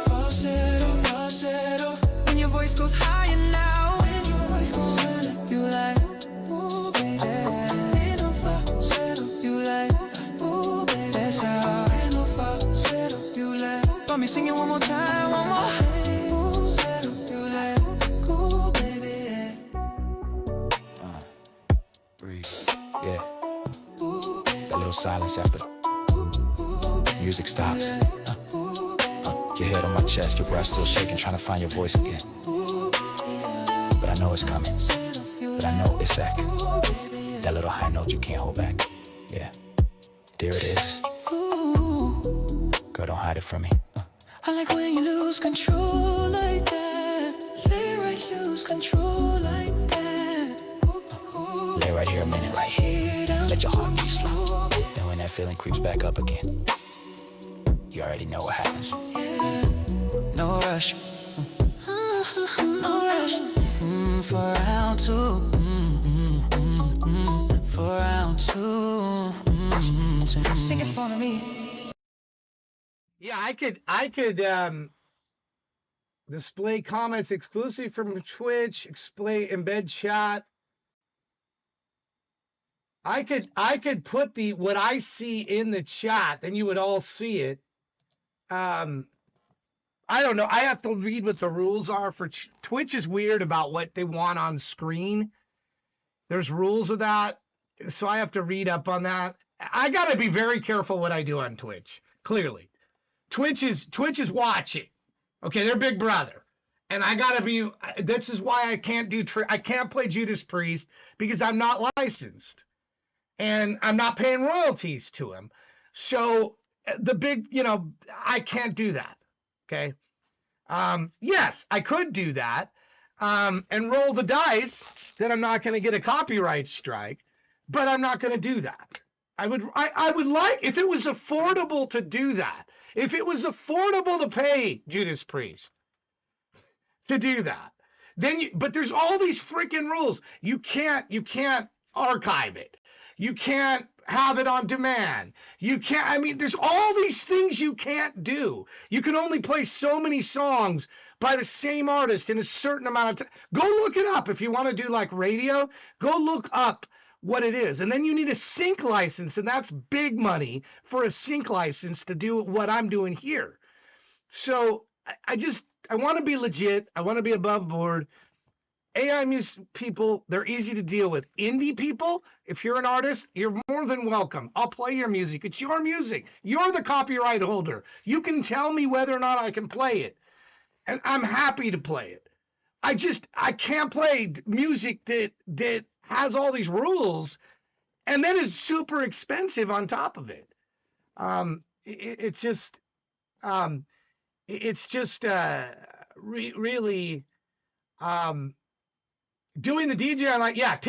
Speaker 1: falsetto, falsetto. When your voice goes higher now, when your voice goes higher, you like ooh, baby. In a falsetto, you like ooh, baby. That's how. In a falsetto, you like. Got me singing one more time, one more. Ooh, you like ooh, baby.
Speaker 4: Breathe. Yeah. That little silence after the music stops. Your head on my chest, your breath still shaking, trying to find your voice again. But I know it's coming. But I know it's back. That little high note you can't hold back. Yeah. There it is. Girl, don't hide it from me.
Speaker 1: I like when you lose control like that. Lay right, lose control like that.
Speaker 4: Lay right here a minute.
Speaker 1: Right here down.
Speaker 4: Let your heart beat slow. Then when that feeling creeps back up again, you already know what happens.
Speaker 1: No rush. No rush. For round two. For round two. Sing it for me.
Speaker 2: Yeah, I could display comments exclusively from Twitch, embed chat. I could put what I see in the chat, then you would all see it. I don't know. I have to read what the rules are for Twitch is weird about what they want on screen. There's rules of that, so I have to read up on that. I got to be very careful what I do on Twitch. Clearly, Twitch is watching. Okay, they're Big Brother, and I got to be. This is why I can't I can't play Judas Priest because I'm not licensed, and I'm not paying royalties to him. So I can't do that. Okay. Yes, I could do that and roll the dice that I'm not going to get a copyright strike, but I'm not going to do that. I would like if it was affordable to do that. If it was affordable to pay Judas Priest to do that, but there's all these freaking rules. You can't archive it. You can't have it on demand. You can't, I mean, there's all these things you can't do. You can only play so many songs by the same artist in a certain amount of time. Go look it up. If you want to do like radio, go look up what it is. And then you need a sync license, and that's big money for a sync license to do what I'm doing here. So I want to be legit. I want to be above board. AI music people, they're easy to deal with. Indie people, if you're an artist, you're more than welcome. I'll play your music. It's your music. You're the copyright holder. You can tell me whether or not I can play it. And I'm happy to play it. I can't play music that has all these rules and then is super expensive on top of it. It's just really doing the DJ online, yeah, it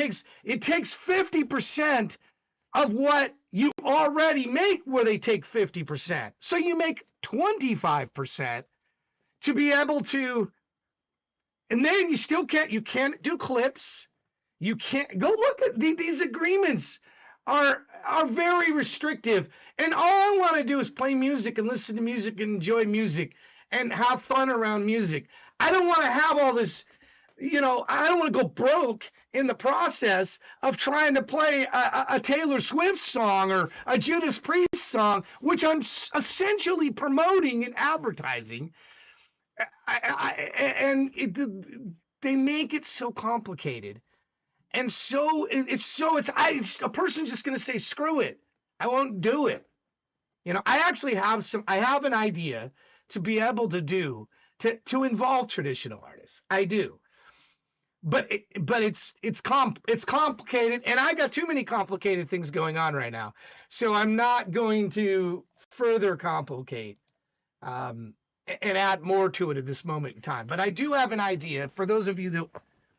Speaker 2: takes 50% of what you already make where they take 50%. So you make 25% to be able to, and then you can't do clips. You can't go look at these agreements are very restrictive. And all I want to do is play music and listen to music and enjoy music and have fun around music. I don't want to have all this. I don't want to go broke in the process of trying to play a Taylor Swift song or a Judas Priest song, which I'm essentially promoting and advertising. They make it so complicated. And so a person's just going to say, screw it. I won't do it. I actually have an idea to be able to do to involve traditional artists. I do. But it's complicated, and I got too many complicated things going on right now, so I'm not going to further complicate and add more to it at this moment in time. But I do have an idea for those of you that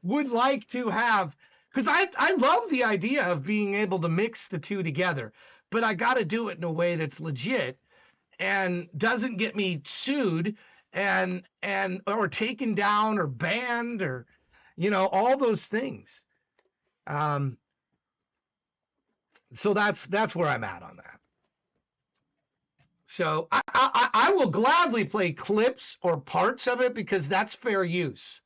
Speaker 2: would like to have, because I love the idea of being able to mix the two together, but I got to do it in a way that's legit and doesn't get me sued and or taken down or banned or all those things. So that's where I'm at on that. So I will gladly play clips or parts of it because that's fair use.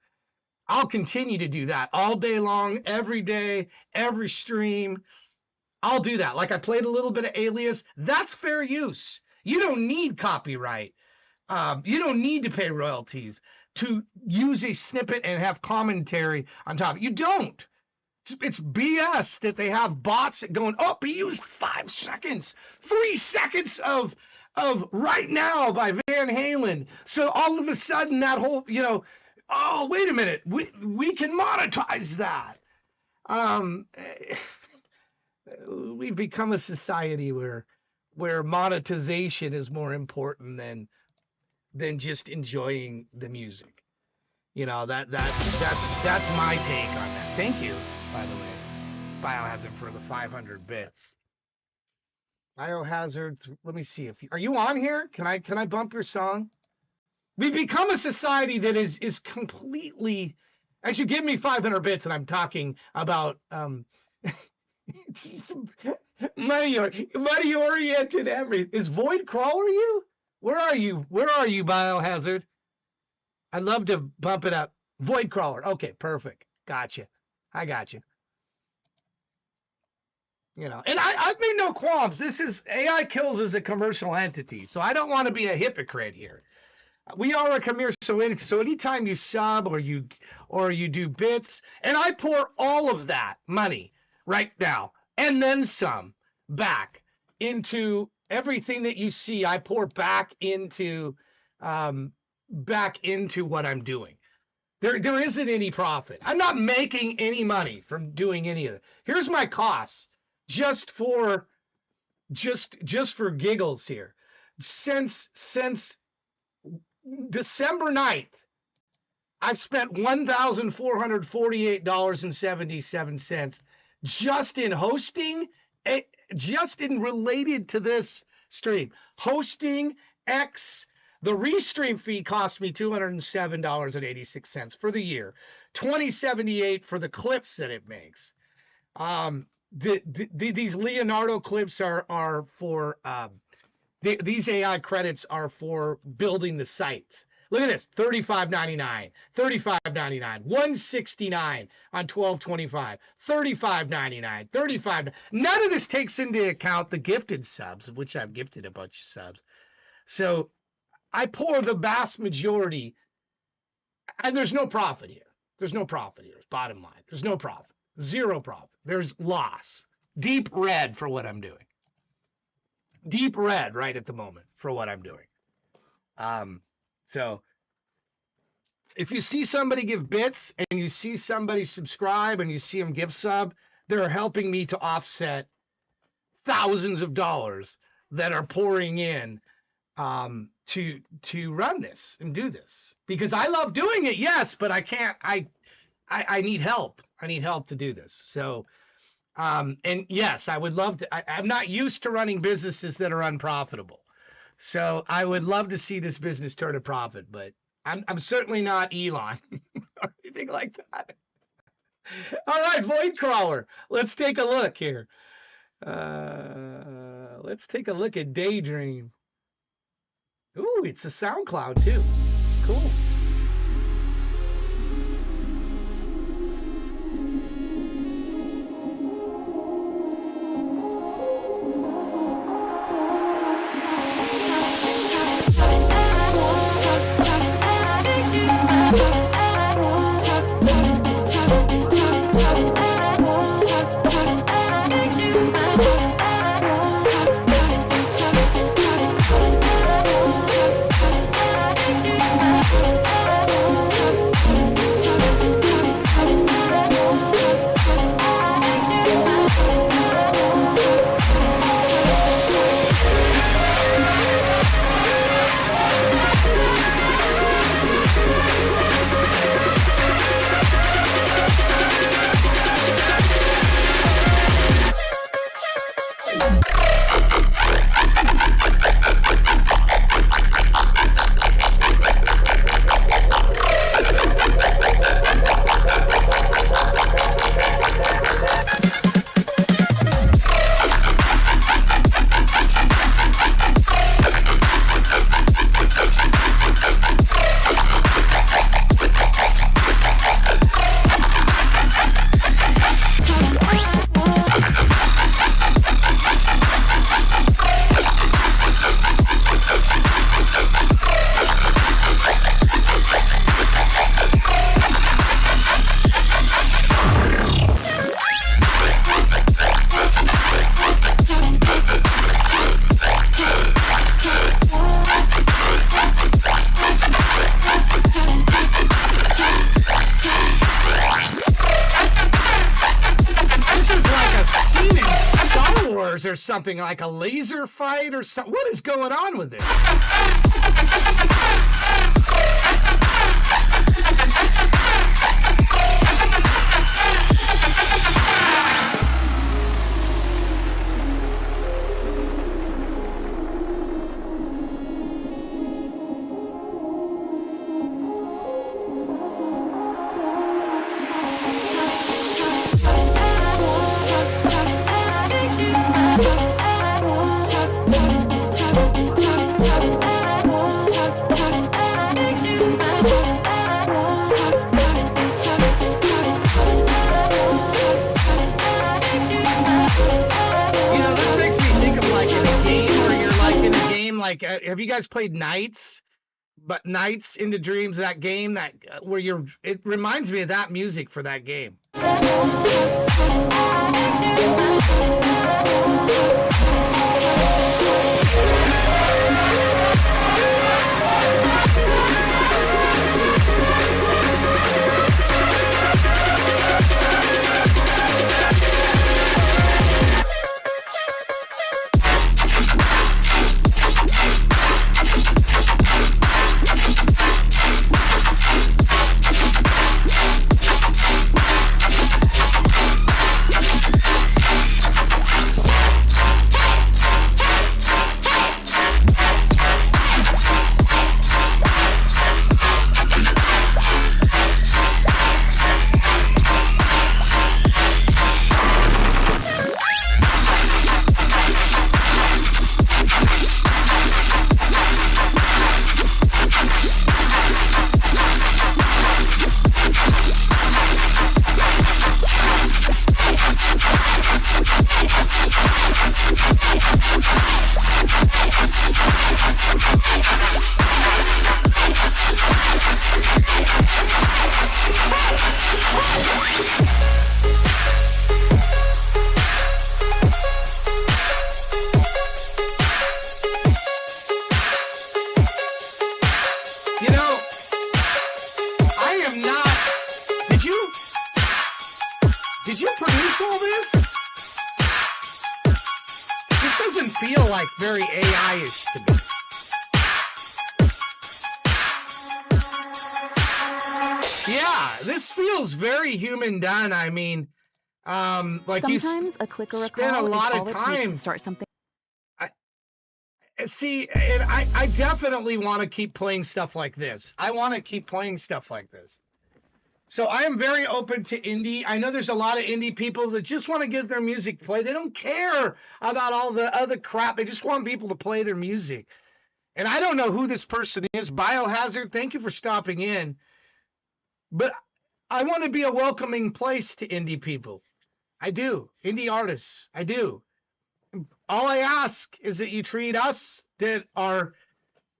Speaker 2: I'll continue to do that all day long, every day, every stream. I'll do that. Like I played a little bit of Alias. That's fair use. You don't need copyright. You don't need to pay royalties to use a snippet and have commentary on top. You don't. It's BS that they have bots going, oh, he used 5 seconds, 3 seconds of Right Now by Van Halen. So all of a sudden that whole, oh, wait a minute, we can monetize that. We've become a society where monetization is more important than than just enjoying the music. You know, that's my take on that. Thank you, by the way, Biohazard, for the 500 bits. Biohazard, let me see if are you on here? Can I bump your song? We've become a society that is completely, as you give me 500 bits and I'm talking about money oriented everything. Is Void Crawler you? Where are you? Where are you, Biohazard? I'd love to bump it up. Void Crawler. Okay, perfect. Gotcha. I got you. You know, and I've made no qualms. This is AI Kills as a commercial entity, so I don't want to be a hypocrite here. We are a commercial entity, so anytime you sub or you do bits, and I pour all of that money right now and then some back into everything that you see. I pour back into what I'm doing. There isn't any profit. I'm not making any money from doing any of it. Here's my costs just for giggles here. Since December 9th, I've spent $1,448.77 just in hosting, just in related to this stream. Hosting, the restream fee cost me $207.86 for the year, $20.78 for the clips that it makes. These Leonardo clips are for these AI credits are for building the sites. Look at this, $35.99, $35.99, $169 on 12/25, $35.99, $35. None of this takes into account the gifted subs, of which I've gifted a bunch of subs. So I pour the vast majority, and there's no profit here. There's no profit here. Bottom line, there's no profit. Zero profit. There's loss. Deep red for what I'm doing. Deep red right at the moment for what I'm doing. So if you see somebody give bits and you see somebody subscribe and you see them give sub, they're helping me to offset thousands of dollars that are pouring in to run this and do this, because I love doing it. Yes, but I can't, I need help. I need help to do this. So, and yes, I would love to, I'm not used to running businesses that are unprofitable. So I would love to see this business turn a profit, but I'm certainly not Elon or anything like that. All right, Void Crawler. Let's take a look here. Let's take a look at Daydream. Ooh, it's a SoundCloud too. Cool. Or something like a laser fight or something. What is going on with this? Like, have you guys played Nights? But Nights into Dreams, that game that where it reminds me of that music for that game. You know, I am not. Did you produce all this? This doesn't feel like very AI-ish to me. Yeah, this feels very human done. I mean, like
Speaker 5: sometimes a click or a
Speaker 2: spend a
Speaker 5: call
Speaker 2: lot
Speaker 5: is
Speaker 2: of
Speaker 5: all it takes
Speaker 2: time.
Speaker 5: to start something.
Speaker 2: See, and I definitely want to keep playing stuff like this. I want to keep playing stuff like this. So I am very open to indie. I know there's a lot of indie people that just want to get their music played. They don't care about all the other crap. They just want people to play their music. And I don't know who this person is. Biohazard, thank you for stopping in. But I want to be a welcoming place to indie people. I do. Indie artists. I do. All I ask is that you treat us that are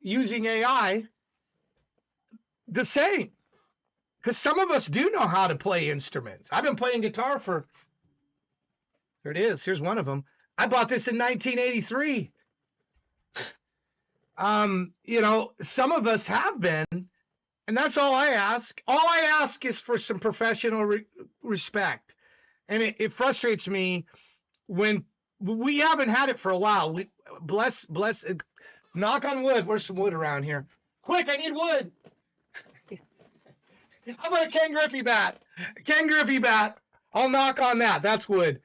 Speaker 2: using AI the same. Because some of us do know how to play instruments. I've been playing guitar for, there it is. Here's one of them. I bought this in 1983. You know, some of us have been, and that's all I ask. All I ask is for some professional respect. And it frustrates me when we haven't had it for a while. Bless, knock on wood. Where's some wood around here? Quick, I need wood. How about a Ken Griffey bat? Ken Griffey bat. I'll knock on that. That's wood.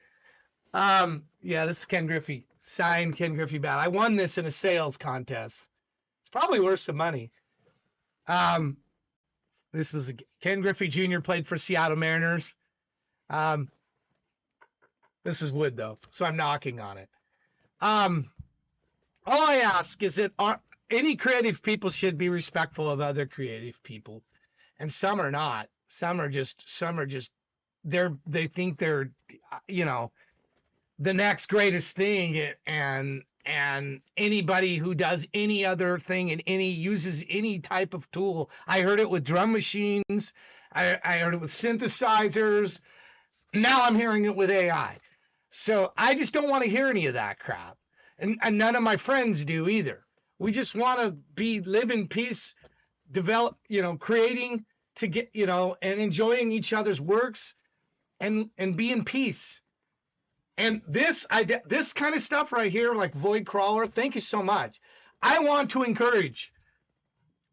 Speaker 2: Yeah, this is Ken Griffey. Signed Ken Griffey bat. I won this in a sales contest. It's probably worth some money. This was Ken Griffey Jr. played for Seattle Mariners. This is wood, though, so I'm knocking on it. All I ask is that any creative people should be respectful of other creative people, and some are not. Some are just they think they're, you know, the next greatest thing, and anybody who does any other thing and uses any type of tool. I heard it with drum machines. I heard it with synthesizers. Now I'm hearing it with AI. So I just don't want to hear any of that crap. And none of my friends do either. We just want to live in peace, develop, you know, creating to get, you know, and enjoying each other's works and be in peace. And this kind of stuff right here, like Void Crawler, thank you so much. I want to encourage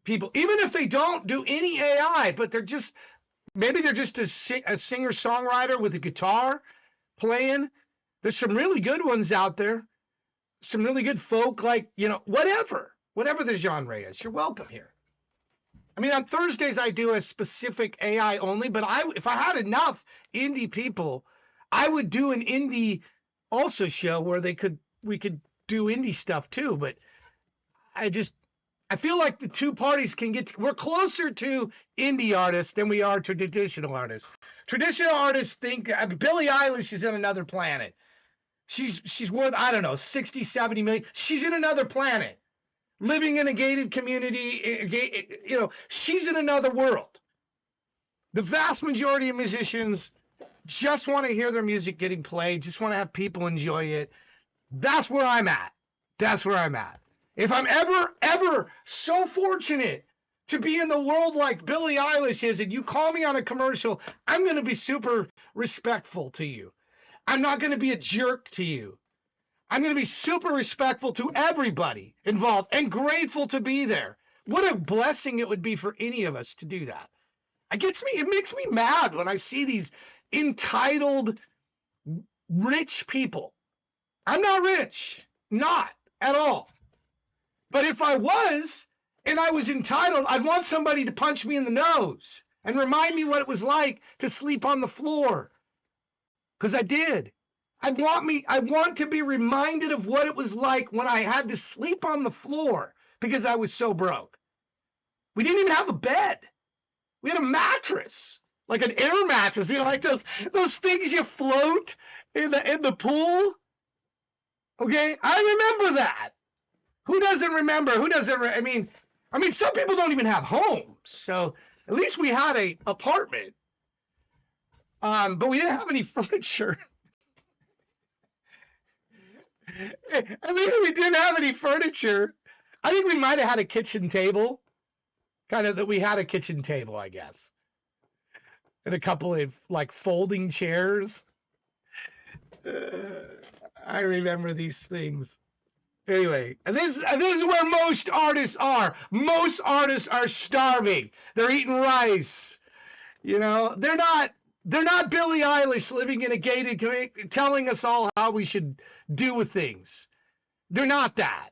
Speaker 2: people, even if they don't do any AI, but maybe they're just a singer-songwriter with a guitar playing. There's some really good ones out there. Some really good folk, like, you know, whatever the genre is, you're welcome here. I mean, on Thursdays, I do a specific AI only, but if I had enough indie people, I would do an indie also show where we could do indie stuff too. But I feel like the two parties we're closer to indie artists than we are to traditional artists. Traditional artists think Billie Eilish is in another planet. She's worth, I don't know, 60, 70 million. She's in another planet. living in a gated community, she's in another world. The vast majority of musicians just want to hear their music getting played, just want to have people enjoy it. That's where I'm at. That's where I'm at. If I'm ever so fortunate to be in the world like Billie Eilish is, and you call me on a commercial, I'm going to be super respectful to you. I'm not going to be a jerk to you. I'm going to be super respectful to everybody involved and grateful to be there. What a blessing it would be for any of us to do that. It makes me mad when I see these entitled rich people. I'm not rich, not at all. But if I was, and I was entitled, I'd want somebody to punch me in the nose and remind me what it was like to sleep on the floor. Because I did. I want to be reminded of what it was like when I had to sleep on the floor because I was so broke. We didn't even have a bed. We had a mattress, like an air mattress, like those things you float in the pool. Okay, I remember that. Who doesn't remember? I mean, some people don't even have homes, so at least we had a apartment. But we didn't have any furniture. At least we didn't have any furniture. I think we might have had a kitchen table. We had a kitchen table, I guess. And a couple of like folding chairs. I remember these things. Anyway, and this is where most artists are. Most artists are starving. They're eating rice. They're not Billie Eilish living in a gated community telling us all how we should do with things. They're not that.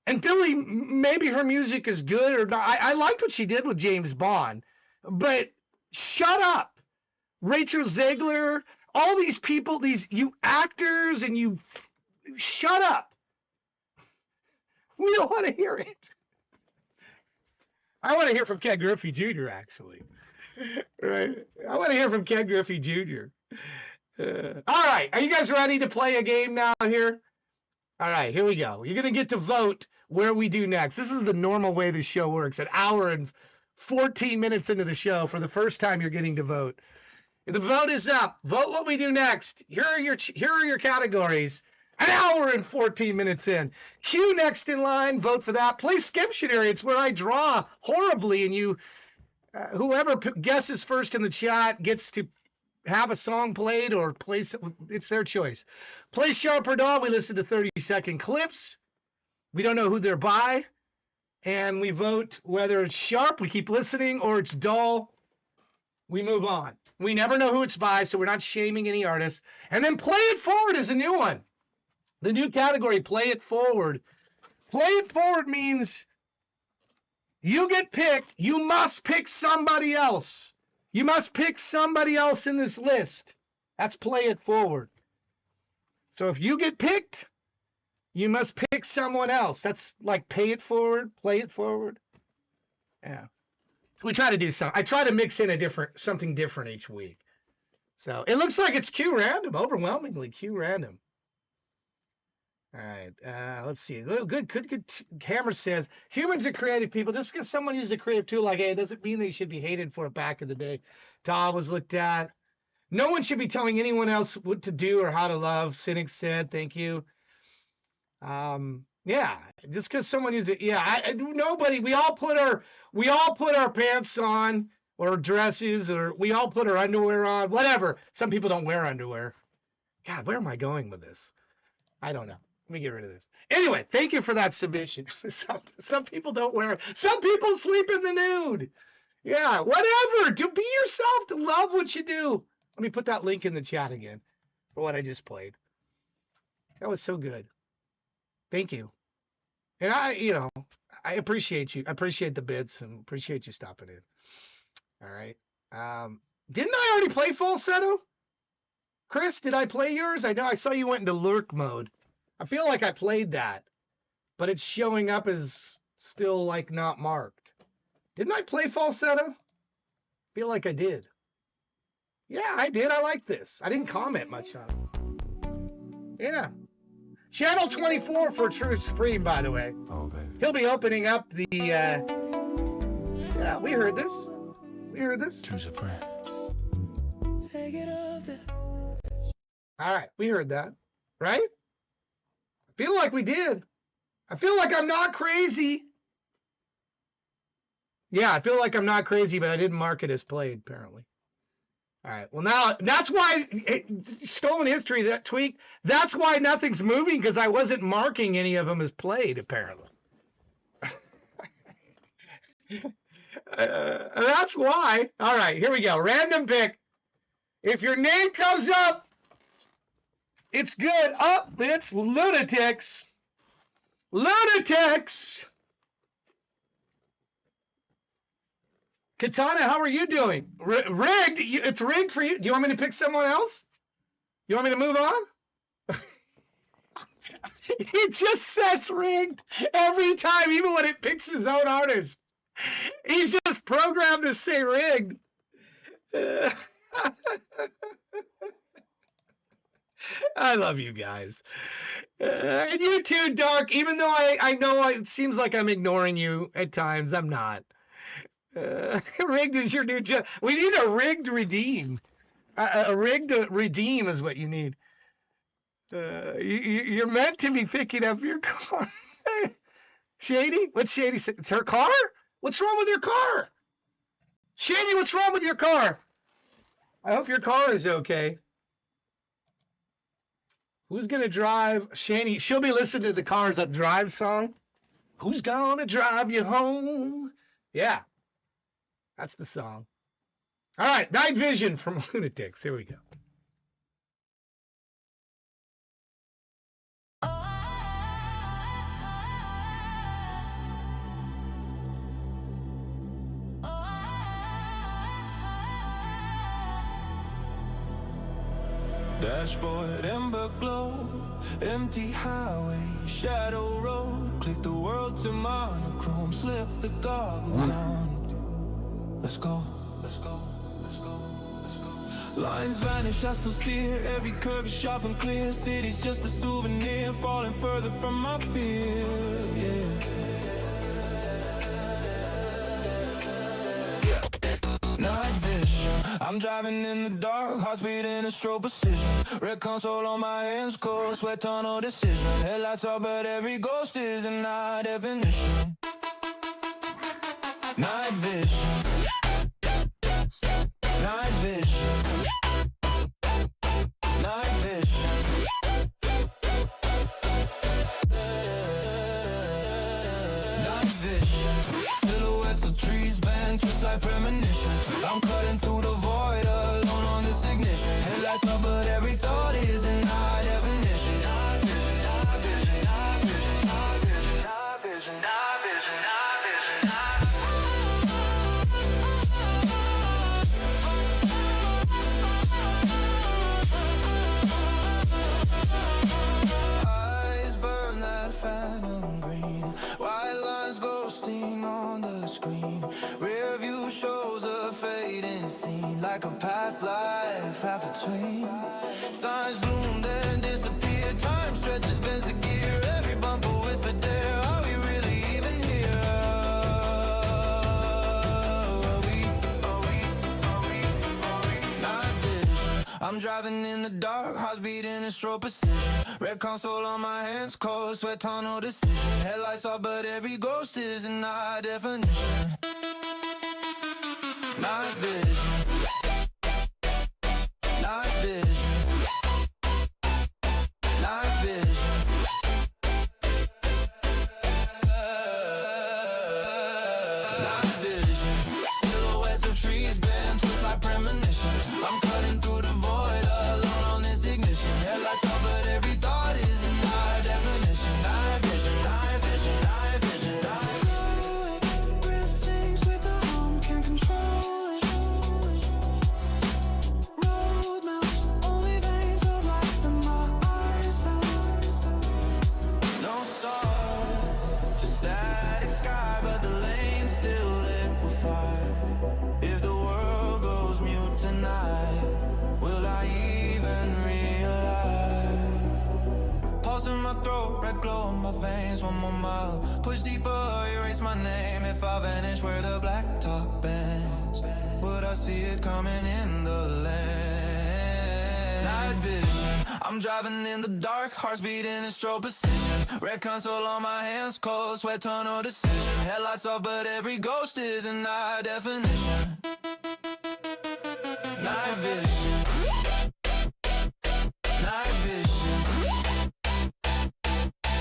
Speaker 2: And Billie, maybe her music is good or not. I liked what she did with James Bond, but shut up. Rachel Zegler, all these people, you actors, and you shut up. We don't want to hear it. I want to hear from Ken Griffey Jr., actually. Right? I want to hear from Ken Griffey Jr. All right. Are you guys ready to play a game now here? All right, here we go. You're going to get to vote where we do next. This is the normal way the show works. An hour and 14 minutes into the show, for the first time, you're getting to vote. The vote is up. Vote what we do next. Here are your categories. An hour and 14 minutes in. Q next in line. Vote for that. Play Skiptionary. It's where I draw horribly, and you, whoever guesses first in the chat gets to have a song played or play. It's their choice. Play Sharp or Dull. We listen to 30-second clips. We don't know who they're by, and we vote whether it's sharp, we keep listening, or it's dull, we move on. We never know who it's by, so we're not shaming any artist. And then Play It Forward is a new one. The new category, Play It Forward. Play It Forward means you get picked, you must pick somebody else. You must pick somebody else in this list. That's Play It Forward. So if you get picked, you must pick someone else. That's like Pay It Forward, Play It Forward. Yeah. So we try to do something. I try to mix in something different each week. So it looks like it's Q random, overwhelmingly Q random. All right, let's see. Good. Hammer says, humans are creative people. Just because someone uses a creative tool like A doesn't mean they should be hated for it back in the day. Todd was looked at. No one should be telling anyone else what to do or how to love. Cynic said, thank you. Yeah, just because someone uses it. Yeah, nobody. We all put our pants on or dresses, or we all put our underwear on. Whatever. Some people don't wear underwear. God, where am I going with this? I don't know. Let me get rid of this. Anyway, thank you for that submission. Some people don't wear it. Some people sleep in the nude. Yeah, whatever. Be yourself. To love what you do. Let me put that link in the chat again for what I just played. That was so good. Thank you. And I appreciate you. I appreciate the bits and appreciate you stopping in. All right. Didn't I already play falsetto? Chris, did I play yours? I know I saw you went into lurk mode. I feel like I played that, but it's showing up as still like not marked. Didn't I play falsetto? Feel like I did. Yeah, I did. I like this. I didn't comment much on it. Yeah. Channel 24 for True Supreme, by the way.
Speaker 3: Oh, baby.
Speaker 2: He'll be opening up the, yeah, we heard this. We heard this.
Speaker 4: True Supreme.
Speaker 1: Take it up there.
Speaker 2: All right, we heard that, right? I feel like we did. I feel like I'm not crazy. Yeah, I feel like I'm not crazy, but I didn't mark it as played, apparently. All right, well, now, that's why, stolen history, that tweak, that's why nothing's moving, because I wasn't marking any of them as played, apparently. That's why. All right, here we go. Random pick. If your name comes up, it's good. Oh, it's Lunatics. Lunatics. Katana, how are you doing? Rigged. It's rigged for you. Do you want me to pick someone else? You want me to move on? It just says rigged every time, even when it picks his own artist. He's just programmed to say rigged. I love you guys. And you too, Dark. Even though I know it seems like I'm ignoring you at times, I'm not. Rigged is your new job. We need a rigged redeem. A rigged redeem is what you need. You're meant to be picking up your car. Shady? What's Shady say? It's her car? What's wrong with your car? Shady, what's wrong with your car? I hope your car is okay. Who's going to drive? Shady, she'll be listening to the Cars That Drive song. Who's going to drive you home? Yeah, that's the song. All right, Night Vision from Lunatics. Here we go.
Speaker 3: Dashboard, ember glow, empty highway, shadow road. Click the world to monochrome, slip the goggles on. Let's go. Let's go. Let's go. Let's go. Lines vanish, I still steer. Every curve is sharp and clear. City's just a souvenir, falling further from my fear. Yeah. Night vision, I'm driving in the dark, heart speed in a strobe precision. Red console on my hands, cold sweat tunnel decision. Headlights up, but every ghost is a night definition. Night vision. Night vision. Night vision. Night vision. Silhouettes of trees bend, twist like premonitions. I'm cutting through the void, alone on this ignition. Headlights up, but every thought is in high definition. Night vision, night vision, night vision, night vision, night vision, night vision, night vision, night vision. Eyes burn that phantom green. White lines ghosting on the screen. Rear view shows a fading scene, like a past life half between. Signs bloom, then disappear. Time stretches, bends the gear. Every bumper whispered there. Are we really even here? Are we? Night vision. I'm driving in the dark, heart's beating in strobe precision. Red console on my hands, cold sweat tunnel decision. Headlights off, but every ghost is in high definition. Night vision. Night vision. Night vision. Night vision. Silhouettes of trees bend, twist like premonitions. I'm cutting through the void, alone on this ignition. Headlights up, but every thought is in high definition. Night vision. Night vision. Night vision. Night vision. Breath sinks with the home, can't control it. Road melts, only veins of light in my eyes. No star, just static sky, but the lane's still lit.
Speaker 1: lanes, one more mile. Push deeper, erase my name. If I vanish where the blacktop ends, would I see it coming in the land? Night vision, I'm driving in the dark, heart's beating in strobe precision. Red console on my hands, cold sweat tunnel decision. Headlights off, but every ghost is in high definition. Night vision, night vision,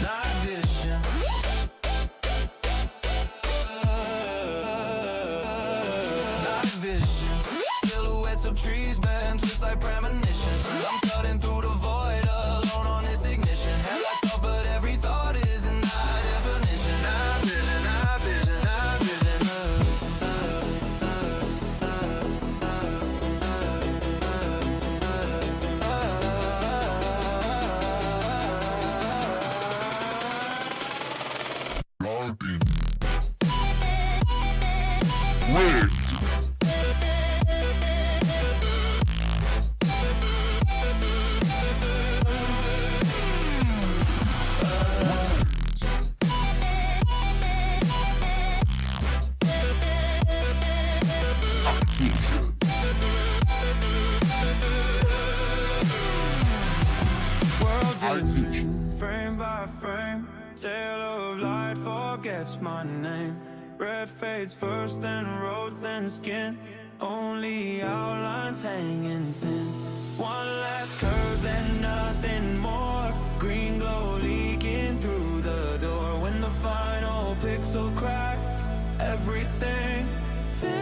Speaker 1: night vision. Night vision, silhouettes of trees bend, twist like premonitions. I'm cutting through the void, alone on this ignition. Headlights off, but every thought is in high definition. Night vision, night vision, night vision.
Speaker 5: Frame by frame, tale of light forgets my name. Red fades first, then roads, then skin. Only outlines hanging thin. One last curve, then nothing more. Green glow leaking through the door. When the final pixel cracks, everything fades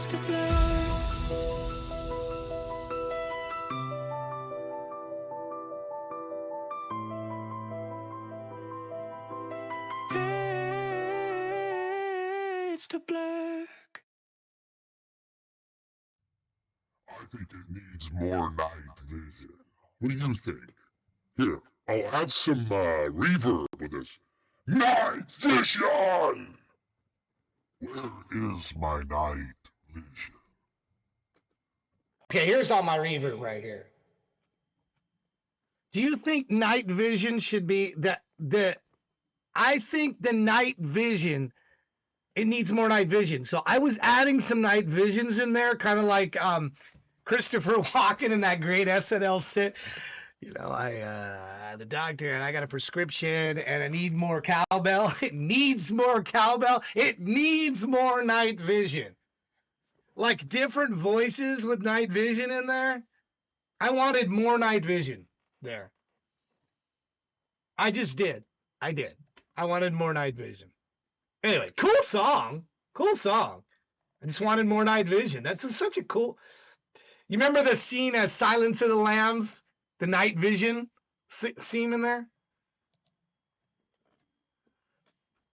Speaker 5: to black. To black.
Speaker 6: I think it needs more night vision. What do you think? Here, I'll add some reverb with this. Night vision! Where is my night vision?
Speaker 2: Okay, here's all my reverb right here. Do you think night vision should be I think the night vision, it needs more night vision. So I was adding some night visions in there, kind of like Christopher Walken in that great SNL sit. You know, the doctor, and I got a prescription, and I need more cowbell. It needs more cowbell. It needs more night vision. Like different voices with night vision in there. I wanted more night vision there. I just did. I did. I wanted more night vision. Anyway, cool song. Cool song. I just wanted more night vision. That's such a cool. You remember the scene as Silence of the Lambs? The night vision scene in there?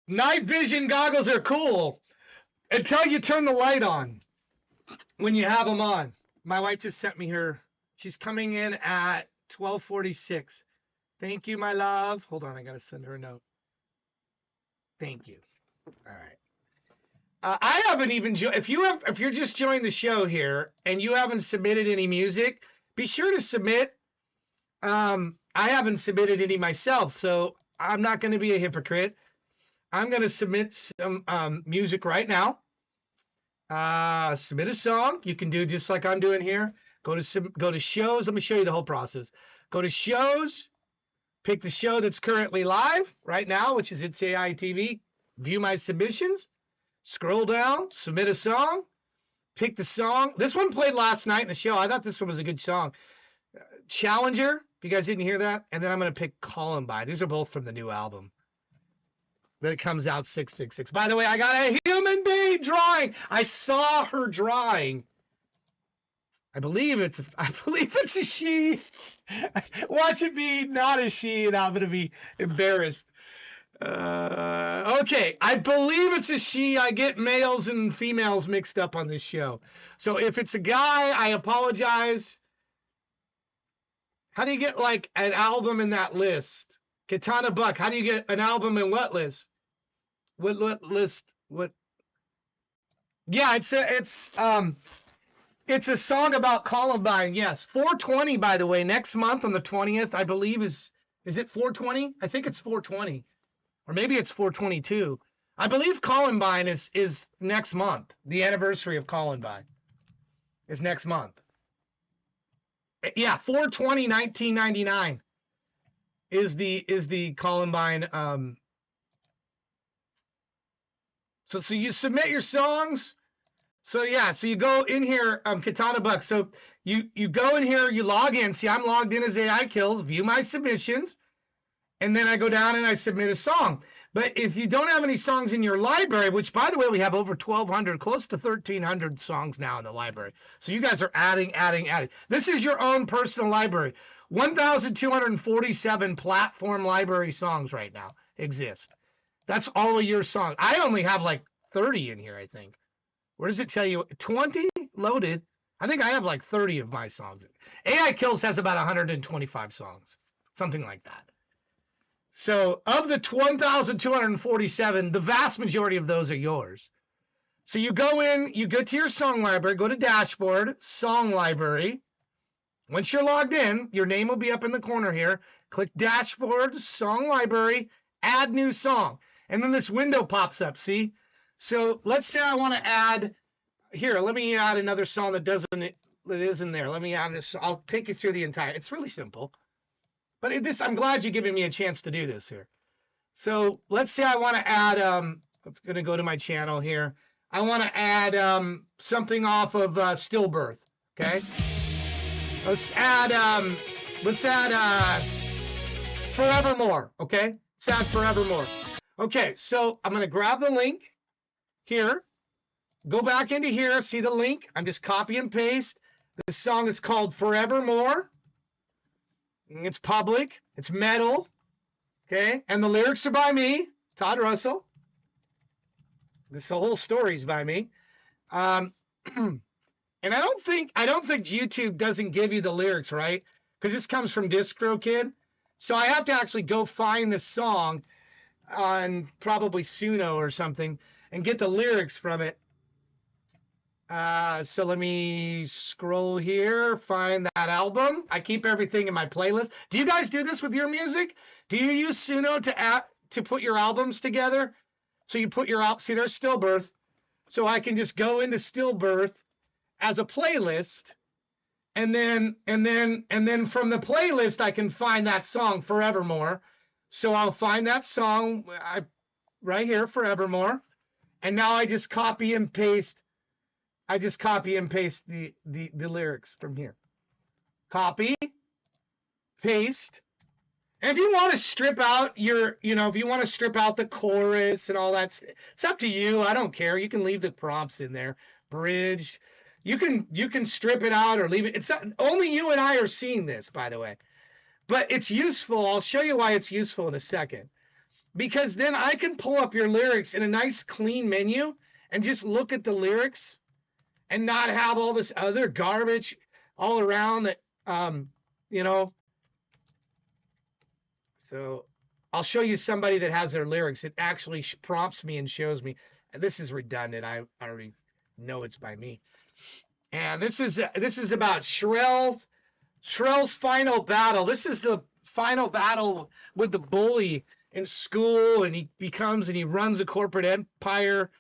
Speaker 2: Night vision goggles are cool until you turn the light on when you have them on. My wife just sent me her. She's coming in at 12:46. Thank you, my love. Hold on, I gotta send her a note. Thank you. All right. I haven't even if you're just joining the show here and you haven't submitted any music, be sure to submit. I haven't submitted any myself, so I'm not going to be a hypocrite. I'm going to submit some music right now. Submit a song. You can do just like I'm doing here. Go to shows. Let me show you the whole process. Go to shows. Pick the show that's currently live right now, which is ItsAiTV. View my submissions. Scroll down. Submit a song. Pick the song. This one played last night in the show. I thought this one was a good song. Challenger. If you guys didn't hear that. And then I'm going to pick Columbine. These are both from the new album that comes out 666. By the way, I got a human being drawing. I saw her drawing. I believe it's a she. Watch it be not a she, and I'm gonna be embarrassed. Okay, I believe it's a she. I get males and females mixed up on this show. So if it's a guy, I apologize. How do you get like an album in that list? Katana Buck, how do you get an album in what list? What list? What? Yeah, it's a song about Columbine. Yes, 420. By the way, next month on the 20th, I believe is Is it 420? I think it's 420. Or maybe it's 422. I believe Columbine is next month. The anniversary of Columbine is next month. Yeah, 4/20/1999 is the Columbine. So you submit your songs. So yeah, so you go in here, Katana Buck. So you go in here, you log in. See, I'm logged in as AI Kills. View my submissions, and then I go down and I submit a song. But if you don't have any songs in your library, which by the way, we have over 1,200, close to 1,300 songs now in the library. So you guys are adding. This is your own personal library. 1,247 platform library songs right now exist. That's all of your songs. I only have like 30 in here, I think. Where does it tell you? 20 loaded. I think I have like 30 of my songs. AI Kills has about 125 songs, something like that. So of the 1,247, the vast majority of those are yours. So you go in, you go to your song library, go to dashboard, song library. Once you're logged in, your name will be up in the corner here. Click dashboard, song library, add new song. And then this window pops up, see? So let's say I want to add, here, let me add another song that isn't there. Let me add this. I'll take you through the entire, it's really simple. But I'm glad you're giving me a chance to do this here. So let's say I want to add, it's going to go to my channel here. I want to add something off of Stillbirth, okay? Let's add Forevermore, okay? Let's add Forevermore. Okay, so I'm going to grab the link here, go back into here, see the link. I'm just copy and paste. This song is called Forevermore. It's public. It's metal. Okay. And the lyrics are by me, Todd Russell. The whole story's by me. And I don't think YouTube doesn't give you the lyrics, right? Because this comes from DistroKid. So I have to actually go find the song on probably Suno or something and get the lyrics from it. So let me scroll here, find that album. I keep everything in my playlist. Do you guys do this with your music? Do you use Suno to put your albums together? So you put your see, there's Stillbirth. So I can just go into Stillbirth as a playlist, and then from the playlist I can find that song Forevermore. So I'll find that song right here, Forevermore, and now I just copy and paste. The lyrics from here. Copy, paste. And if you want to strip out if you want to strip out the chorus and all that, it's up to you. I don't care. You can leave the prompts in there. Bridge. You can strip it out or leave it. It's only you and I are seeing this, by the way. But it's useful. I'll show you why it's useful in a second. Because then I can pull up your lyrics in a nice clean menu and just look at the lyrics and not have all this other garbage all around that, So I'll show you somebody that has their lyrics. It actually prompts me and shows me. And this is redundant. I already know it's by me. And this is about Shrell's final battle. This is the final battle with the bully in school, and he runs a corporate empire.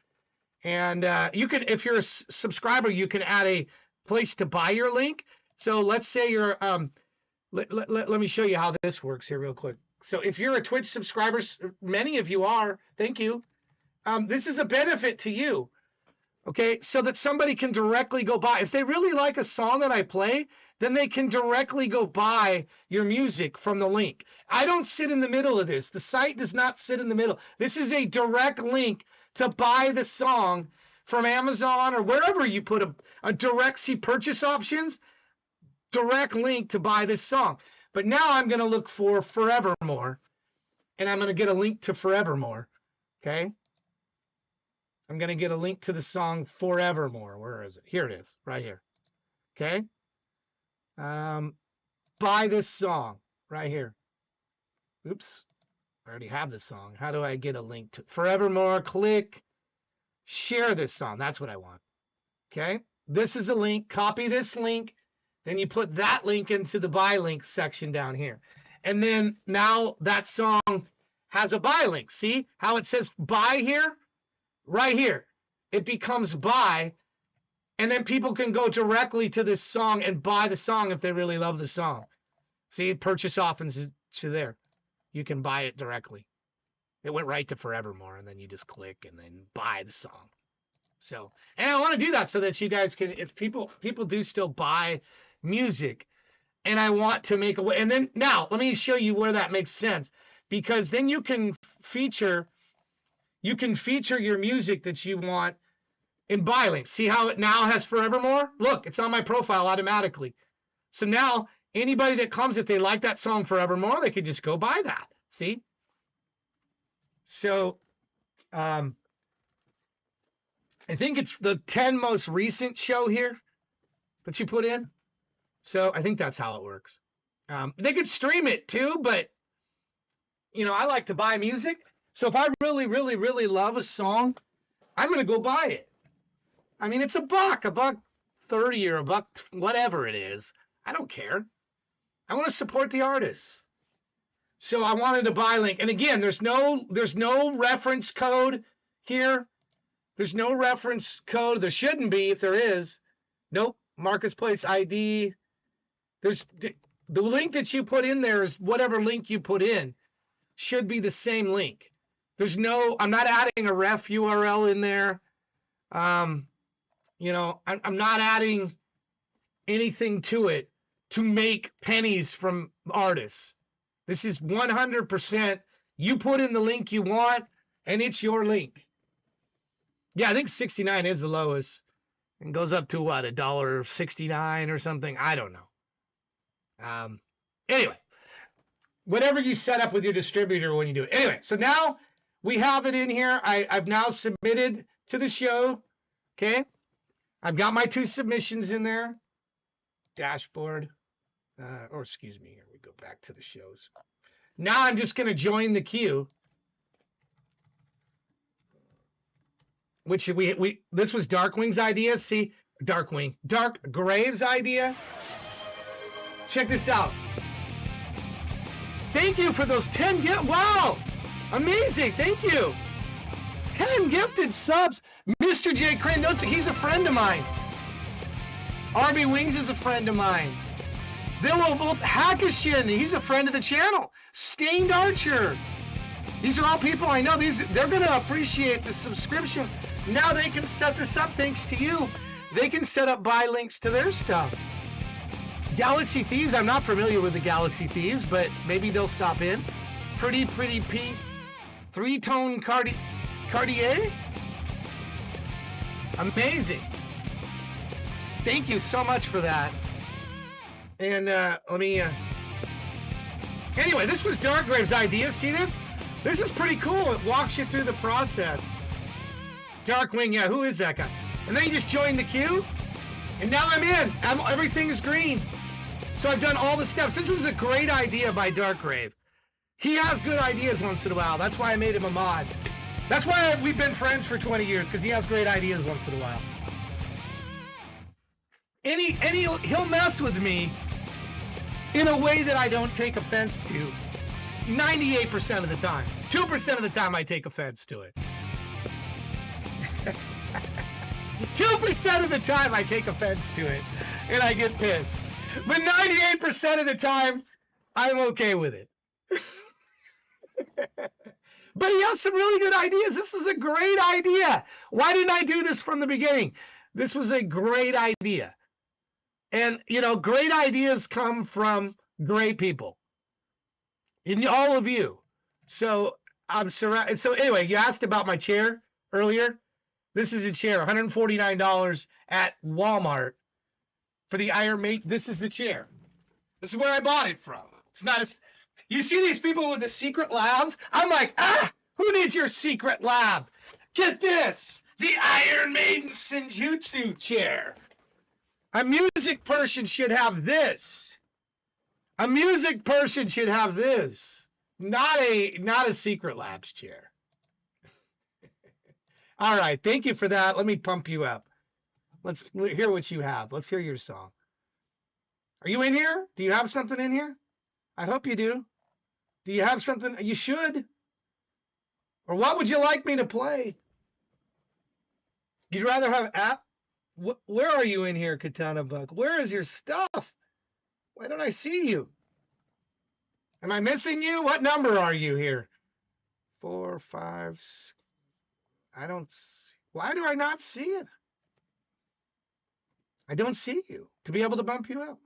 Speaker 2: And you can, if you're a subscriber, you can add a place to buy your link. So let's say you're, let me show you how this works here real quick. So if you're a Twitch subscriber, many of you are, thank you. This is a benefit to you, okay? So that somebody can directly go buy. If they really like a song that I play, then they can directly go buy your music from the link. I don't sit in the middle of this. The site does not sit in the middle. This is a direct link to buy the song from Amazon or wherever you put a direct, see purchase options, direct link to buy this song. But now I'm going to look for Forevermore, and I'm going to get a link to Forevermore, okay? I'm going to get a link to the song Forevermore. Where is it? Here it is, right here, okay? Buy this song right here. Oops. I already have this song. How do I get a link to Forevermore? Click, share this song. That's what I want. Okay. This is a link. Copy this link. Then you put that link into the buy link section down here. And then now that song has a buy link. See how it says buy here? Right here. It becomes buy. And then people can go directly to this song and buy the song if they really love the song. See, purchase options to there. You can buy it directly. It went right to Forevermore, and then you just click and then buy the song. So, and I want to do that so that you guys can, if people do still buy music, and I want to make a way. And then now let me show you where that makes sense, because then you can feature your music that you want in buy links. See how it now has Forevermore? Look, it's on my profile automatically. So now anybody that comes, if they like that song Forevermore, they could just go buy that. See? So I think it's the 10 most recent show here that you put in. So I think that's how it works. They could stream it too, but you know, I like to buy music. So if I really, really, really love a song, I'm going to go buy it. I mean, it's $1.30 or $1, whatever it is. I don't care. I want to support the artists. So I wanted to buy link. And again, there's no reference code here. There's no reference code. There shouldn't be. If there is, nope. Marketplace ID. There's the link that you put in there is whatever link you put in should be the same link. There's no, I'm not adding a ref URL in there. You know, I'm not adding anything to it to make pennies from artists. This is 100%. You put in the link you want, and it's your link. Yeah, I think 69 is the lowest. And goes up to what, $1.69 or something? I don't know. Anyway, whatever you set up with your distributor when you do it. Anyway, so now we have it in here. I've now submitted to the show. Okay. I've got my 2 submissions in there. Dashboard. Or excuse me, here we go back to the shows. Now I'm just going to join the queue. Which this was Darkwing's idea. See, Dark Graves' idea. Check this out. Thank you for those 10 gifts. Wow, amazing. Thank you. 10 gifted subs. Mr. J. Crane, he's a friend of mine. Army Wings is a friend of mine. They will both Hackashin. He's a friend of the channel. Stained Archer. These are all people I know. They're going to appreciate the subscription. Now they can set this up thanks to you. They can set up buy links to their stuff. Galaxy Thieves. I'm not familiar with the Galaxy Thieves, but maybe they'll stop in. Pretty pink. 3-tone Cartier. Amazing. Thank you so much for that. And let me... Anyway, this was Darkgrave's idea. See this? This is pretty cool. It walks you through the process. Darkwing, yeah, who is that guy? And then you just join the queue. And now I'm in. Everything is green. So I've done all the steps. This was a great idea by Darkgrave. He has good ideas once in a while. That's why I made him a mod. That's why we've been friends for 20 years, because he has great ideas once in a while. And he'll mess with me in a way that I don't take offense to. 98% of the time. 2% of the time I take offense to it. 2% of the time I take offense to it and I get pissed. But 98% of the time I'm okay with it. But he has some really good ideas. This is a great idea. Why didn't I do this from the beginning? This was a great idea. And, you know, great ideas come from great people. In all of you. So I'm surrounded. So anyway, you asked about my chair earlier. This is a chair, $149 at Walmart for the Iron Maiden. This is the chair. This is where I bought it from. It's not a. You see these people with the secret labs? I'm like, who needs your secret lab? Get this, the Iron Maiden Senjutsu chair. A music person should have this. A music person should have this. Not a Secret Labs chair. All right, thank you for that. Let me pump you up. Let's hear what you have. Let's hear your song. Are you in here? Do you have something in here? I hope you do. Do you have something? You should. Or what would you like me to play? You'd rather have app? Where are you in here, Katana Buck? Where is your stuff? Why don't I see you? Am I missing you? What number are you here? 4, 5, 6. I don't see. Why do I not see it? I don't see you to be able to bump you up.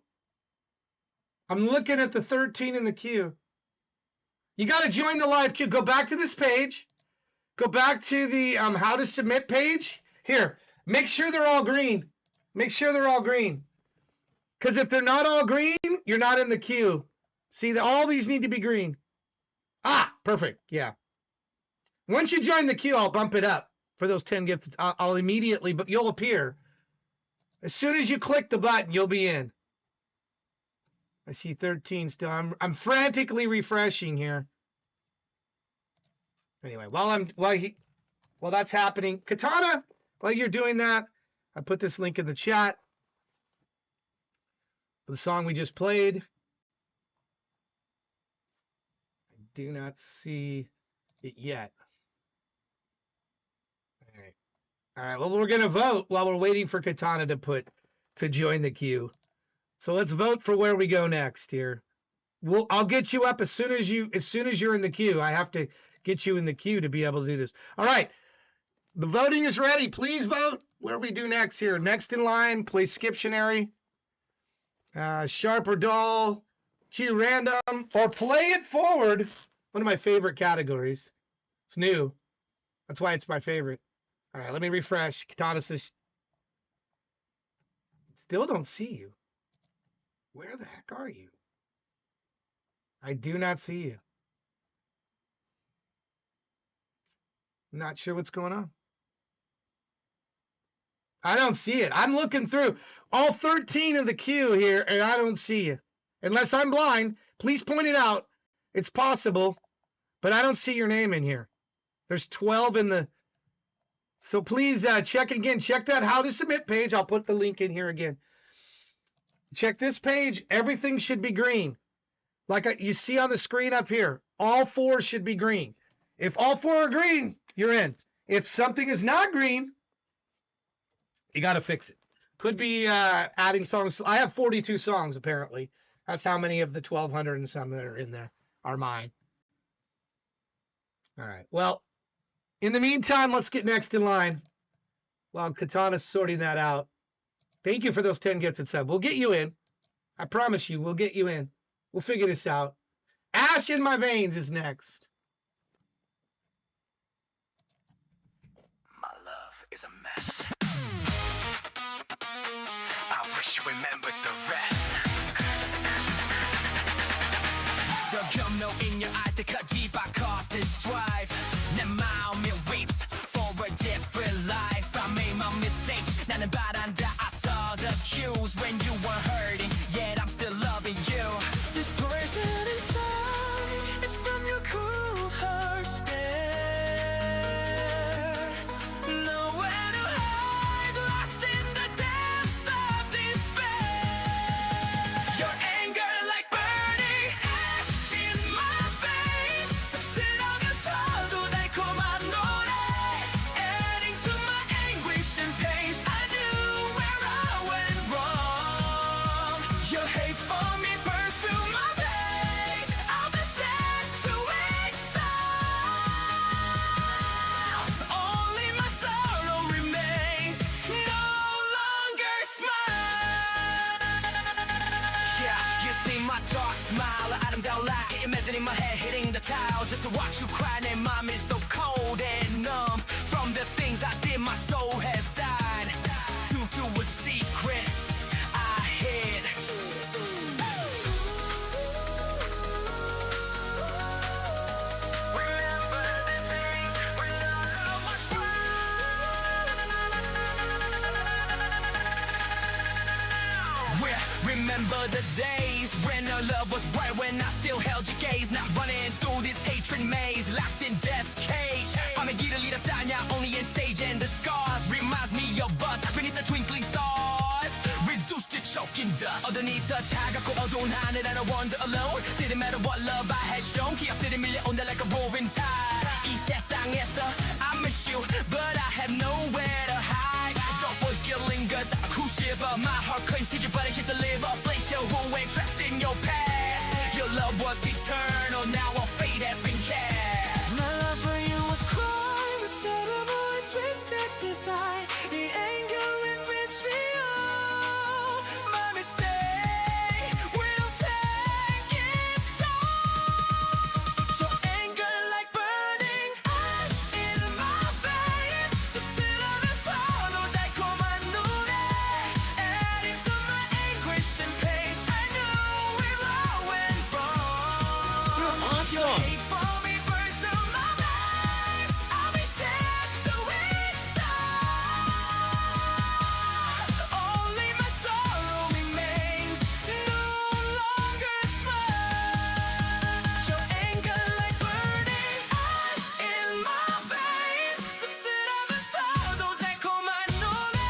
Speaker 2: I'm looking at the 13 in the queue. You got to join the live queue. Go back to this page. Go back to the how to submit page. Here, make sure they're all green. Make sure they're all green. Because if they're not all green, you're not in the queue. See, all these need to be green. Ah, perfect. Yeah. Once you join the queue, I'll bump it up for those 10 gifts. I'll immediately, but you'll appear. As soon as you click the button, you'll be in. I see 13 still. I'm frantically refreshing here. Anyway, while that's happening, Katana, while you're doing that, I put this link in the chat for the song we just played. I do not see it yet. All right. Well, we're gonna vote while we're waiting for Katana to join the queue. So let's vote for where we go next here. I'll get you up as soon as you're in the queue. I have to get you in the queue to be able to do this. All right. The voting is ready. Please vote where we do next here. Next in line, play Skiptionary, Sharp or Dull, Q Random, or play it forward. One of my favorite categories. It's new. That's why it's my favorite. All right, let me refresh. Katana says, still don't see you. Where the heck are you? I do not see you. Not sure what's going on. I don't see it. I'm looking through all 13 of the queue here, and I don't see you. Unless I'm blind, please point it out. It's possible, but I don't see your name in here. There's 12 in the... So please check again. Check that how to submit page. I'll put the link in here again. Check this page. Everything should be green. Like you see on the screen up here. All 4 should be green. If all 4 are green, you're in. If something is not green, you got to fix it. Could be adding songs. I have 42 songs, apparently. That's how many of the 1,200 and some that are in there are mine. All right. Well, in the meantime, let's get next in line while Katana's sorting that out. Thank you for those 10 gifts and sub. We'll get you in. I promise you, we'll get you in. We'll figure this out. Ash in My Veins is next.
Speaker 4: My love is a mess. I wish you remembered the rest. Jumno in your eyes, they cut deep across this drive. 내 마음이 weeps for a different life. I made my mistakes. 나는 바란다. I saw the cues when you were hurting. Yet I'm still loving you. This poison inside is from your cold heart stare. Nowhere to hide, lost in the depths of despair. Your anger like burning ash in my veins. 씁쓸하면서도 달콤한 노래. Adding to my anguish and pains. I knew where I went wrong. Your hate for me burns through my veins. I'll be sent to exile. Only my sorrow remains. No longer smile. Yeah, you see my dark smile. 아름다운 light imagine in my head hitting the tile. Just to watch you cry. 내 맘 is so cold and numb. From the things I did, my soul has died. To a secret I hid. Remember the days when love was Remember the days when our love was bright, when I still held your gaze, not running through this hatred maze, locked in death's cage. 밤에 길을 잃었다냐, only in stage and the scars reminds me of us beneath the twinkling stars, reduced to choking dust. underneath the 차갑고 어두운 하늘, I don't wander alone. Didn't matter what love I had shown.
Speaker 5: 좀 기억들이 밀려온다 like a roaring tide 이 세상에서 I miss you but I have nowhere to hide Your voice killing cause I cruise shiver My heart clings to you but I can't deliver Slave to who ain't trapped in your past Your love was eternal now our fate has been cast
Speaker 1: My love for you was crime, a terrible and twisted design. The anger in which we all my mistake will take its toll. So anger like burning ash in my face. 씁쓸하면서 너 달콤한 노래 adding to my anguish and pace. I knew it all went wrong.
Speaker 5: You're awesome.
Speaker 1: Your hate for me burns through my veins. I'll be sad to inside. Only my sorrow remains, no longer smile. Your anger like burning ash in my face. 씁쓸하면서 또 달콤한 노래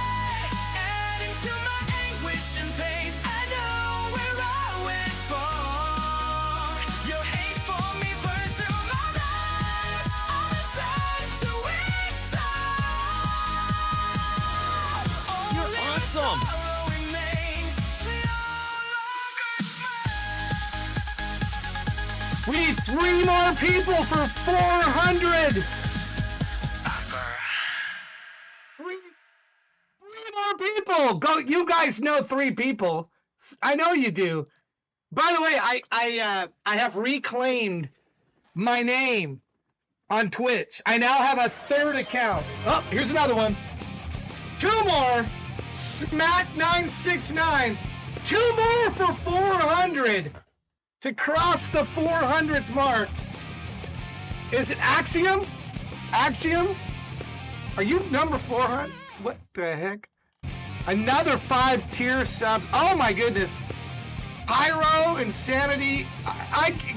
Speaker 1: adding to my anguish and pace. I know where I went wrong. Your hate for me burns through my veins. I'm inside to inside.
Speaker 5: You're
Speaker 1: Only my
Speaker 5: awesome.
Speaker 1: sorrow remains, no longer smile.
Speaker 2: We need 3 more people for 400. Three more people. Go. You guys know 3 people. I know you do. By the way, I have reclaimed my name on Twitch. I now have a 3rd account. Oh, here's another one. 2 more. Smack969. 2 more for 400 to cross the 400th mark. Is it Axiom? Axiom? Are you number 400? What the heck? Another 5 tier subs. Oh my goodness. Pyro, Insanity.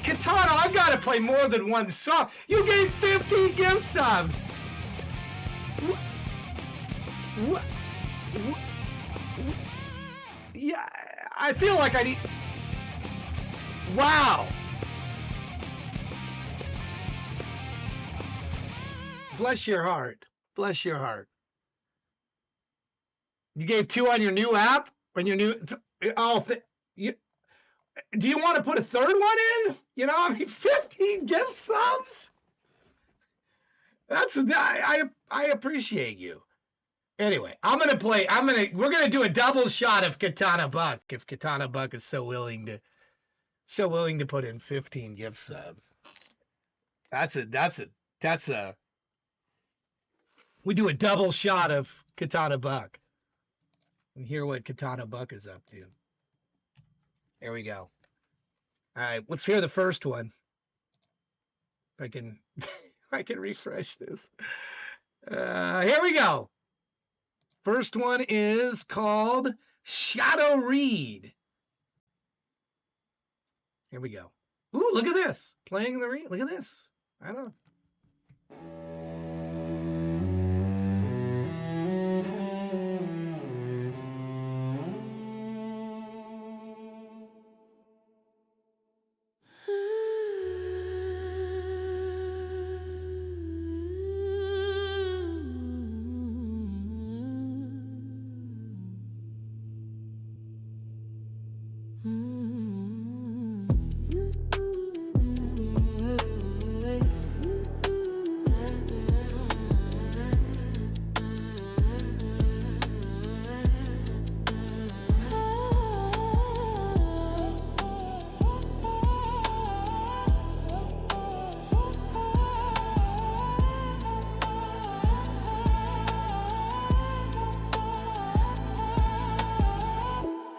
Speaker 2: Katana, I've got to play more than one song. You gave 50 gift subs. What? Yeah, I feel like I need. Wow. Bless your heart. Bless your heart. You gave 2 on your new app? On your new. Oh, do you want to put a 3rd one in? You know, I mean, 15 gift subs? I appreciate you. Anyway, we're gonna do a double shot of Katana Buck if Katana Buck is so willing to put in 15 gift subs. We do a double shot of Katana Buck and hear what Katana Buck is up to. There we go. All right, let's hear the first one. If I can refresh this. Here we go. First one is called Shadow Reed. Here we go. Ooh, look at this. Playing the reed. Look at this. I know.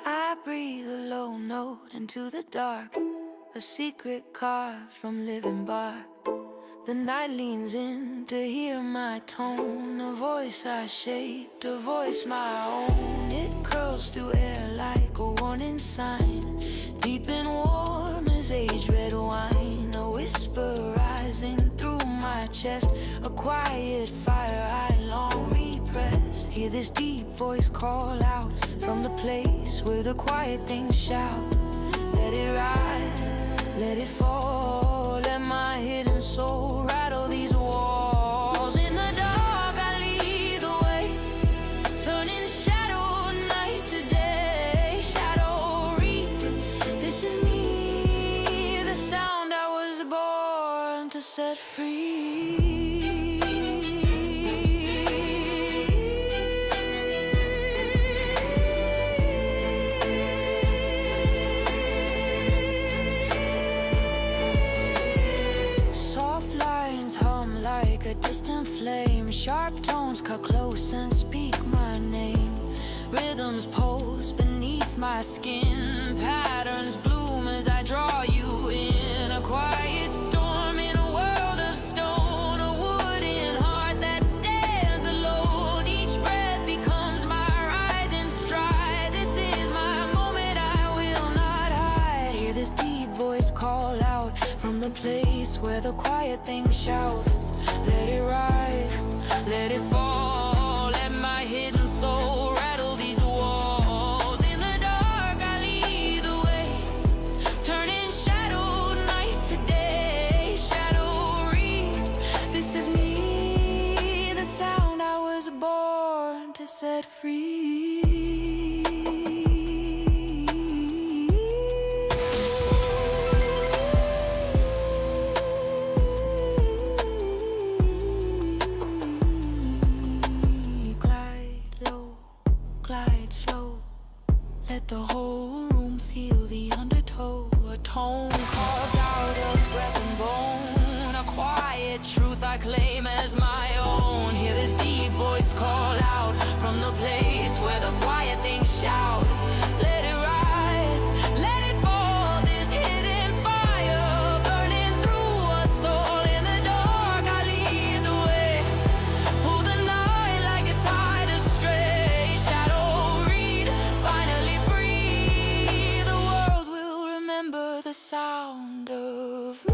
Speaker 1: I breathe a low note into the dark, a secret carved from living bark. The night leans in to hear my tone, a voice I shaped, a voice my own. It curls through air like a warning sign, deep and warm as age-red wine. A whisper rising through my chest, a quiet fire I long repressed. Hear this deep voice call out from the place where the quiet things shout. Let it rise, let it fall, soul, rattle these walls. In the dark, I lead the way, turning shadow night to day. Shadow read, this is me, the sound I was born to set free. Distant flame, sharp tones cut close and speak my name. Rhythms pulse beneath my skin, patterns bloom as I draw you in. A quiet storm in a world of stone, a wooden heart that stands alone. Each breath becomes my rising stride. This is my moment, I will not hide. Hear this deep voice call out from the place where the quiet things shout. Let it rise, let it fall, let my hidden soul rattle these walls. In the dark, I lead the way, turning shadow night to day. Shadow read, this is me, the sound I was born to set free. Let the whole room feel the undertow. A tone carved out of breath and bone. A quiet truth I claim as my own. Hear this deep voice call out from the place where the quiet things shout. Let it rise, let it fall. This hidden fire burning through us all. In the dark, I lead the way. Pull the night like a tide astray. Shadow read, finally free. The world will remember the sound of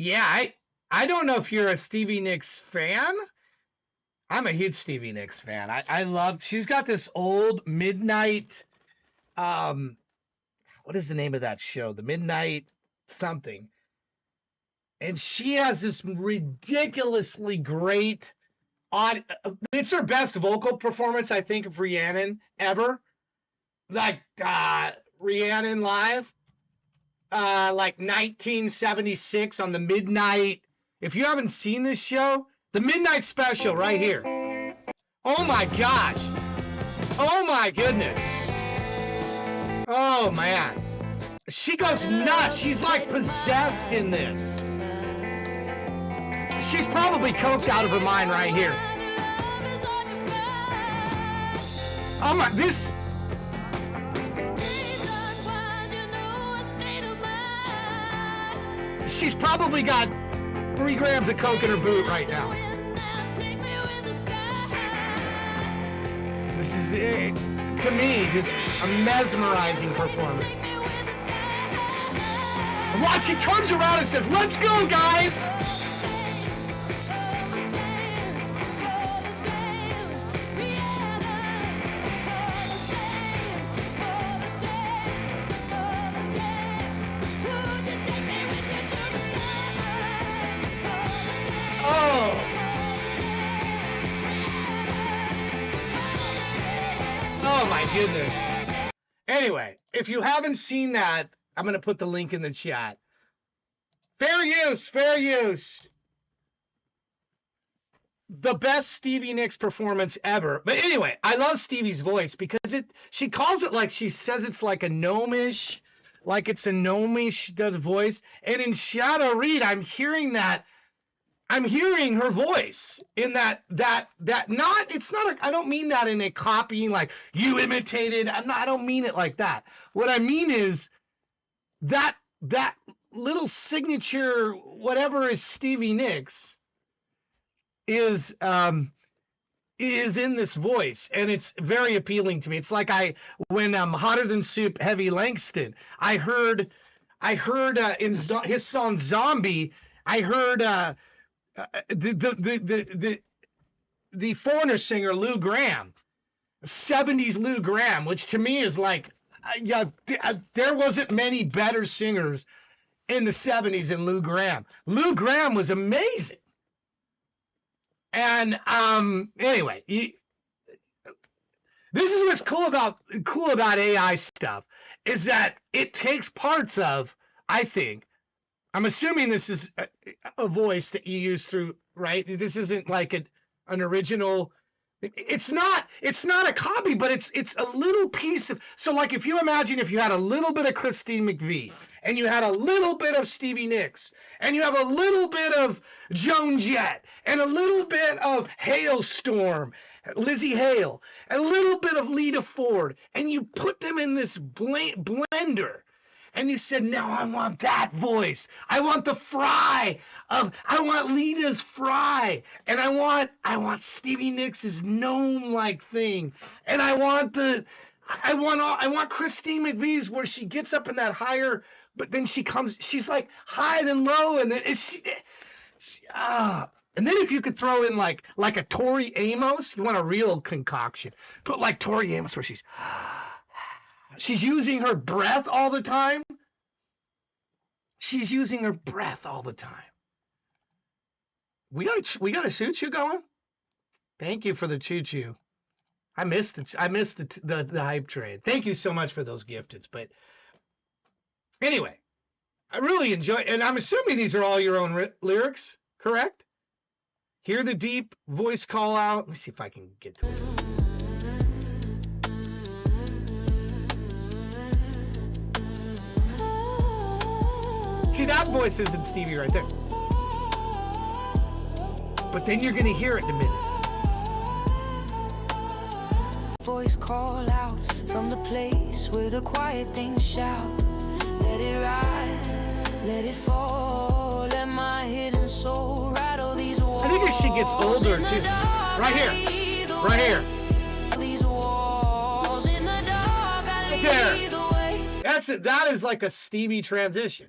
Speaker 2: Yeah, I don't know if you're a Stevie Nicks fan. I'm a huge Stevie Nicks fan. I love, she's got this old midnight, what is the name of that show? The Midnight something. And she has this ridiculously great it's her best vocal performance, I think, of Rhiannon ever. Like Rhiannon live. Like 1976 on the Midnight. If you haven't seen this show, the Midnight Special right here. Oh my gosh. Oh my goodness. Oh man. She goes nuts. She's like possessed in this. She's probably coked out of her mind right here. Oh my, this. She's probably got 3 grams of coke in her boot right now. This is, to me, just a mesmerizing performance. And watch, she turns around and says, "Let's go, guys!" Oh my goodness. Anyway, if you haven't seen that, I'm going to put the link in the chat. Fair use, fair use. The best Stevie Nicks performance ever. But anyway, I love Stevie's voice because she calls it like, she says it's like a gnomish, like it's a gnomish voice. And in Shadow Reed, I'm hearing her voice in that not, it's not I don't mean that in a copying like you imitated. I don't mean it like that. What I mean is that little signature, whatever is Stevie Nicks, is in this voice, and it's very appealing to me. It's like when Hotter Than Soup, Heavy Langston, I heard in his song Zombie, I heard the Foreigner singer Lou Gramm, 70s Lou Gramm, which to me is like, there wasn't many better singers in the 70s than Lou Gramm. Lou Gramm was amazing. And anyway, this is what's cool about AI stuff, is that it takes parts of, I think, I'm assuming this is a voice that you use through, right? This isn't like an original. It's not a copy, but it's a little piece of. So like, if you imagine if you had a little bit of Christine McVie, and you had a little bit of Stevie Nicks, and you have a little bit of Joan Jett, and a little bit of Hailstorm, Lizzie Hale, and a little bit of Lita Ford, and you put them in this blender, and you said, now I want that voice. I want the Fry I want Lita's Fry, and I want Stevie Nicks' gnome-like thing, and I want Christine McVie's where she gets up in that higher, but then she's like high then low, and then and then if you could throw in like a Tori Amos, you want a real concoction. Put like Tori Amos where she's using her breath all the time. She's using her breath all the time. We got a choo-choo going. Thank you for the choo-choo. I missed the hype train. Thank you so much for those gifteds. But anyway, I really enjoy, and I'm assuming these are all your own lyrics, correct? Hear the deep voice call out. Let me see if I can get to this. See, that voice isn't Stevie right there. But then you're going to hear it in a minute.
Speaker 1: Voice call out from the place where the quiet things shout. Let it rise, let it fall, let my hidden soul rattle these walls.
Speaker 2: I think as she gets older too. Right here. Right here.
Speaker 1: These walls in the dark, I
Speaker 2: Right there.
Speaker 1: lead the way.
Speaker 2: That's it. That is like a Stevie transition.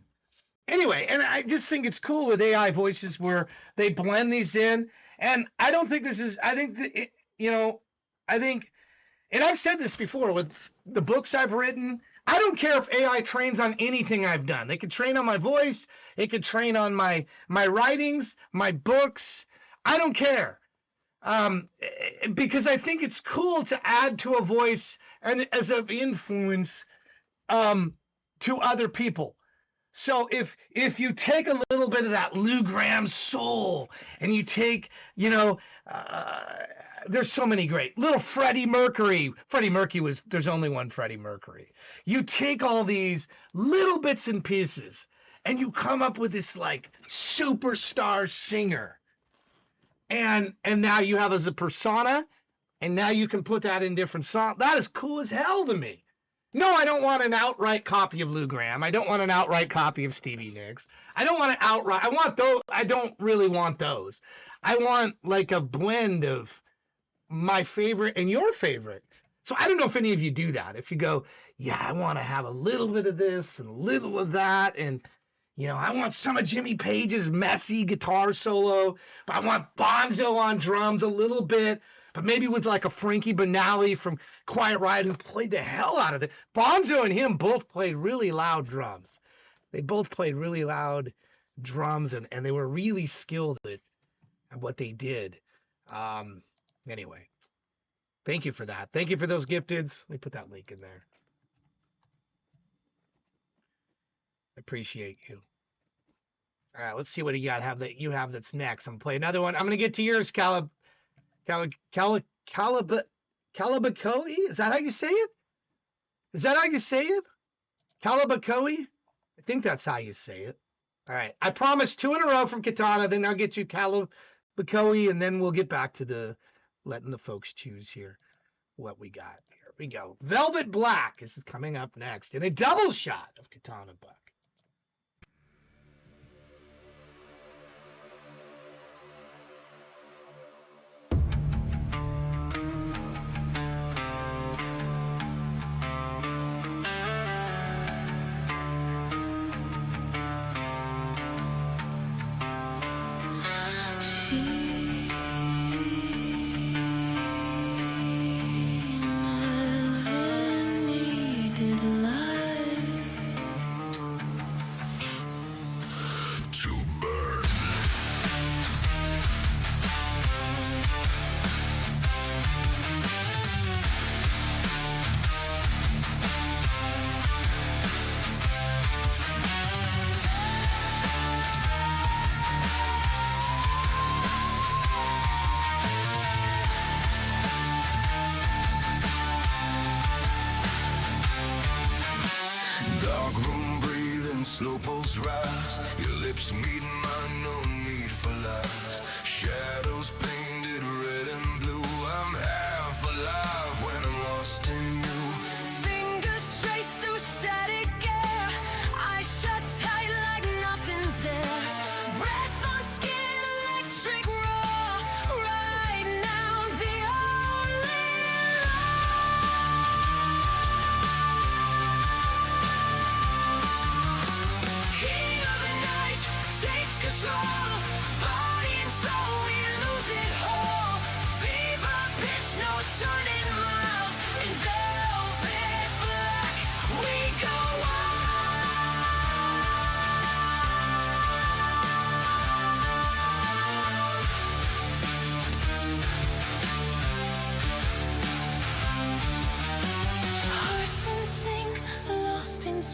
Speaker 2: Anyway, and I just think it's cool with AI voices where they blend these in. And I don't think this is, I think, and I've said this before with the books I've written, I don't care if AI trains on anything I've done. They could train on my voice. It could train on my writings, my books. I don't care. Because I think it's cool to add to a voice and as an influence to other people. So if you take a little bit of that Lou Gramm soul and you take, there's so many great little Freddie Mercury. Freddie Mercury there's only one Freddie Mercury. You take all these little bits and pieces and you come up with this like superstar singer. And now you have as a persona, and now you can put that in different songs. That is cool as hell to me. No, I don't want an outright copy of Lou Gramm. I don't want an outright copy of Stevie Nicks. I don't want an outright. I want those. I don't really want those. I want like a blend of my favorite and your favorite. So I don't know if any of you do that. If you go, yeah, I want to have a little bit of this and a little of that, and I want some of Jimmy Page's messy guitar solo, but I want Bonzo on drums a little bit, but maybe with like a Frankie Banali from Quiet Riot who played the hell out of it. Bonzo and him both played really loud drums. They both played really loud drums, and they were really skilled at what they did. Anyway, thank you for that. Thank you for those gifteds. Let me put that link in there. Appreciate you. All right, let's see what you have that's next. I'm gonna play another one. I'm gonna get to yours, Calibacoe. Is that how you say it? Is that how you say it? Calibacoe? I think that's how you say it. All right, I promise 2 in a row from Katana, then I'll get you Calibacoe, and then we'll get back to letting the folks choose here what we got. Here we go. Velvet Black is coming up next in a double shot of Katana Buck.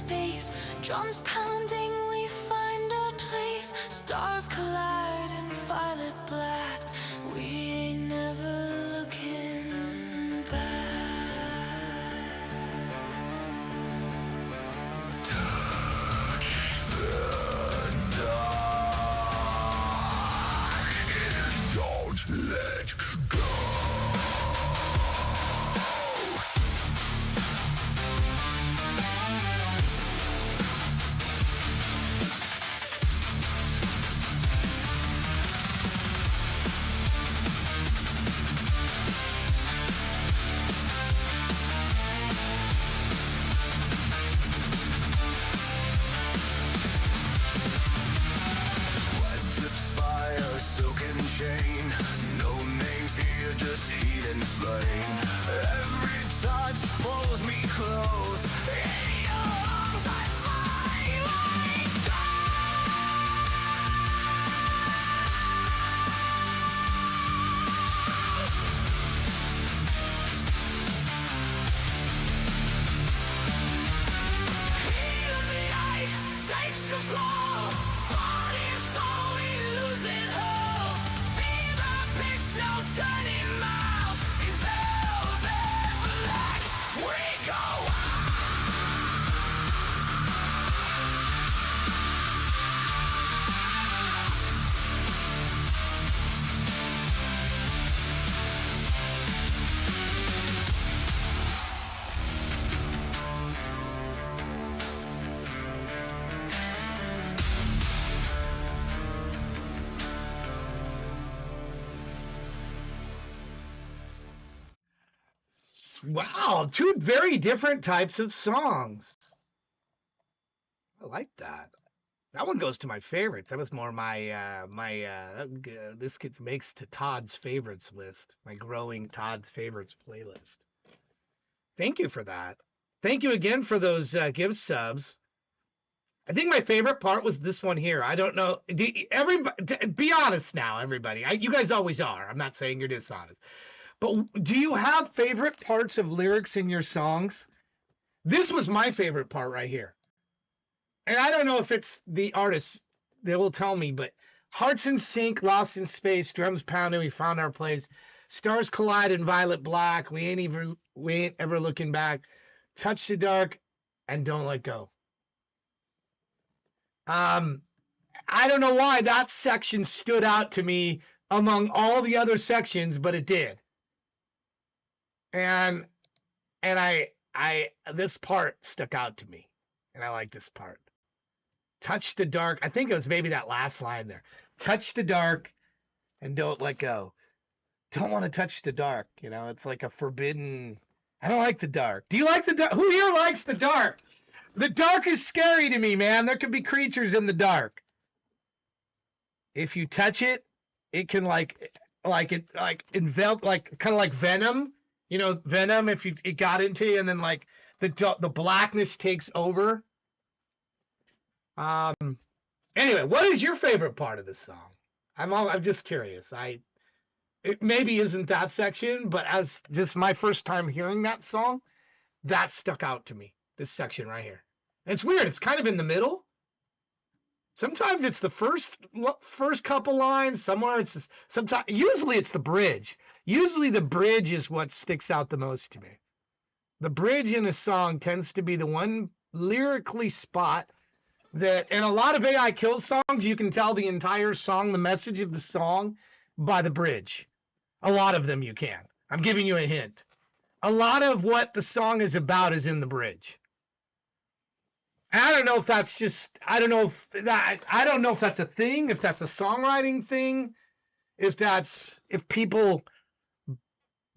Speaker 1: space. Drums pounding, we find a place. Stars collide in violet black. We ain't never looking back.
Speaker 3: Don't let go. Fire, soaking chain. No names here, just heat and flame. Every touch pulls me close. In your arms I finally Heat of the ice takes control. Body and soul, we losing hope. Fever pitch, no turning mouth. In velvet black, we go
Speaker 2: Wow, two very different types of songs. I like that. That one goes to my favorites. That was more my this gets makes to Todd's favorites list, my growing Todd's favorites playlist. Thank you for that. Thank you again for those give subs. I think my favorite part was this one here. I don't know. Everybody, be honest now, everybody. You guys always are. I'm not saying you're dishonest. But do you have favorite parts of lyrics in your songs? This was my favorite part right here. And I don't know if it's the artist, they will tell me, but hearts in sync, lost in space, drums pounding, we found our place. Stars collide in violet black, we ain't ever looking back. Touch the dark and don't let go. I don't know why that section stood out to me among all the other sections, but it did. And I this part stuck out to me, and I like this part. Touch the dark. I think it was maybe that last line there. Touch the dark and don't let go. Don't want to touch the dark. You know, it's like a forbidden. I don't like the dark. Do you like the dark? Who here likes the dark? The dark is scary to me, man. There could be creatures in the dark. If you touch it, it can envelop, like kind of like venom. You know, venom. If it got into you, and then like the blackness takes over. Anyway, what is your favorite part of this song? I'm just curious. It maybe isn't that section, but as just my first time hearing that song, that stuck out to me. This section right here. And it's weird. It's kind of in the middle. Sometimes it's the first couple lines. Usually it's the bridge. Usually the bridge is what sticks out the most to me. The bridge in a song tends to be the one lyrically spot that, in a lot of AI Kills songs, you can tell the entire song, the message of the song, by the bridge. A lot of them you can. I'm giving you a hint. A lot of what the song is about is in the bridge. I don't know if that's just, I don't know if that's a thing, if that's a songwriting thing, if people,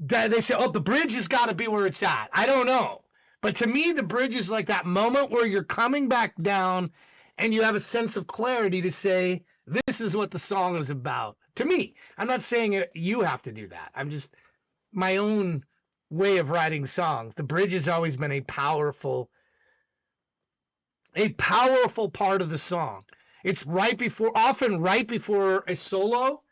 Speaker 2: they say, oh, the bridge has got to be where it's at. I don't know. But to me, the bridge is like that moment where you're coming back down and you have a sense of clarity to say, this is what the song is about. To me, I'm not saying you have to do that. I'm just my own way of writing songs. The bridge has always been a powerful part of the song. It's often right before a solo.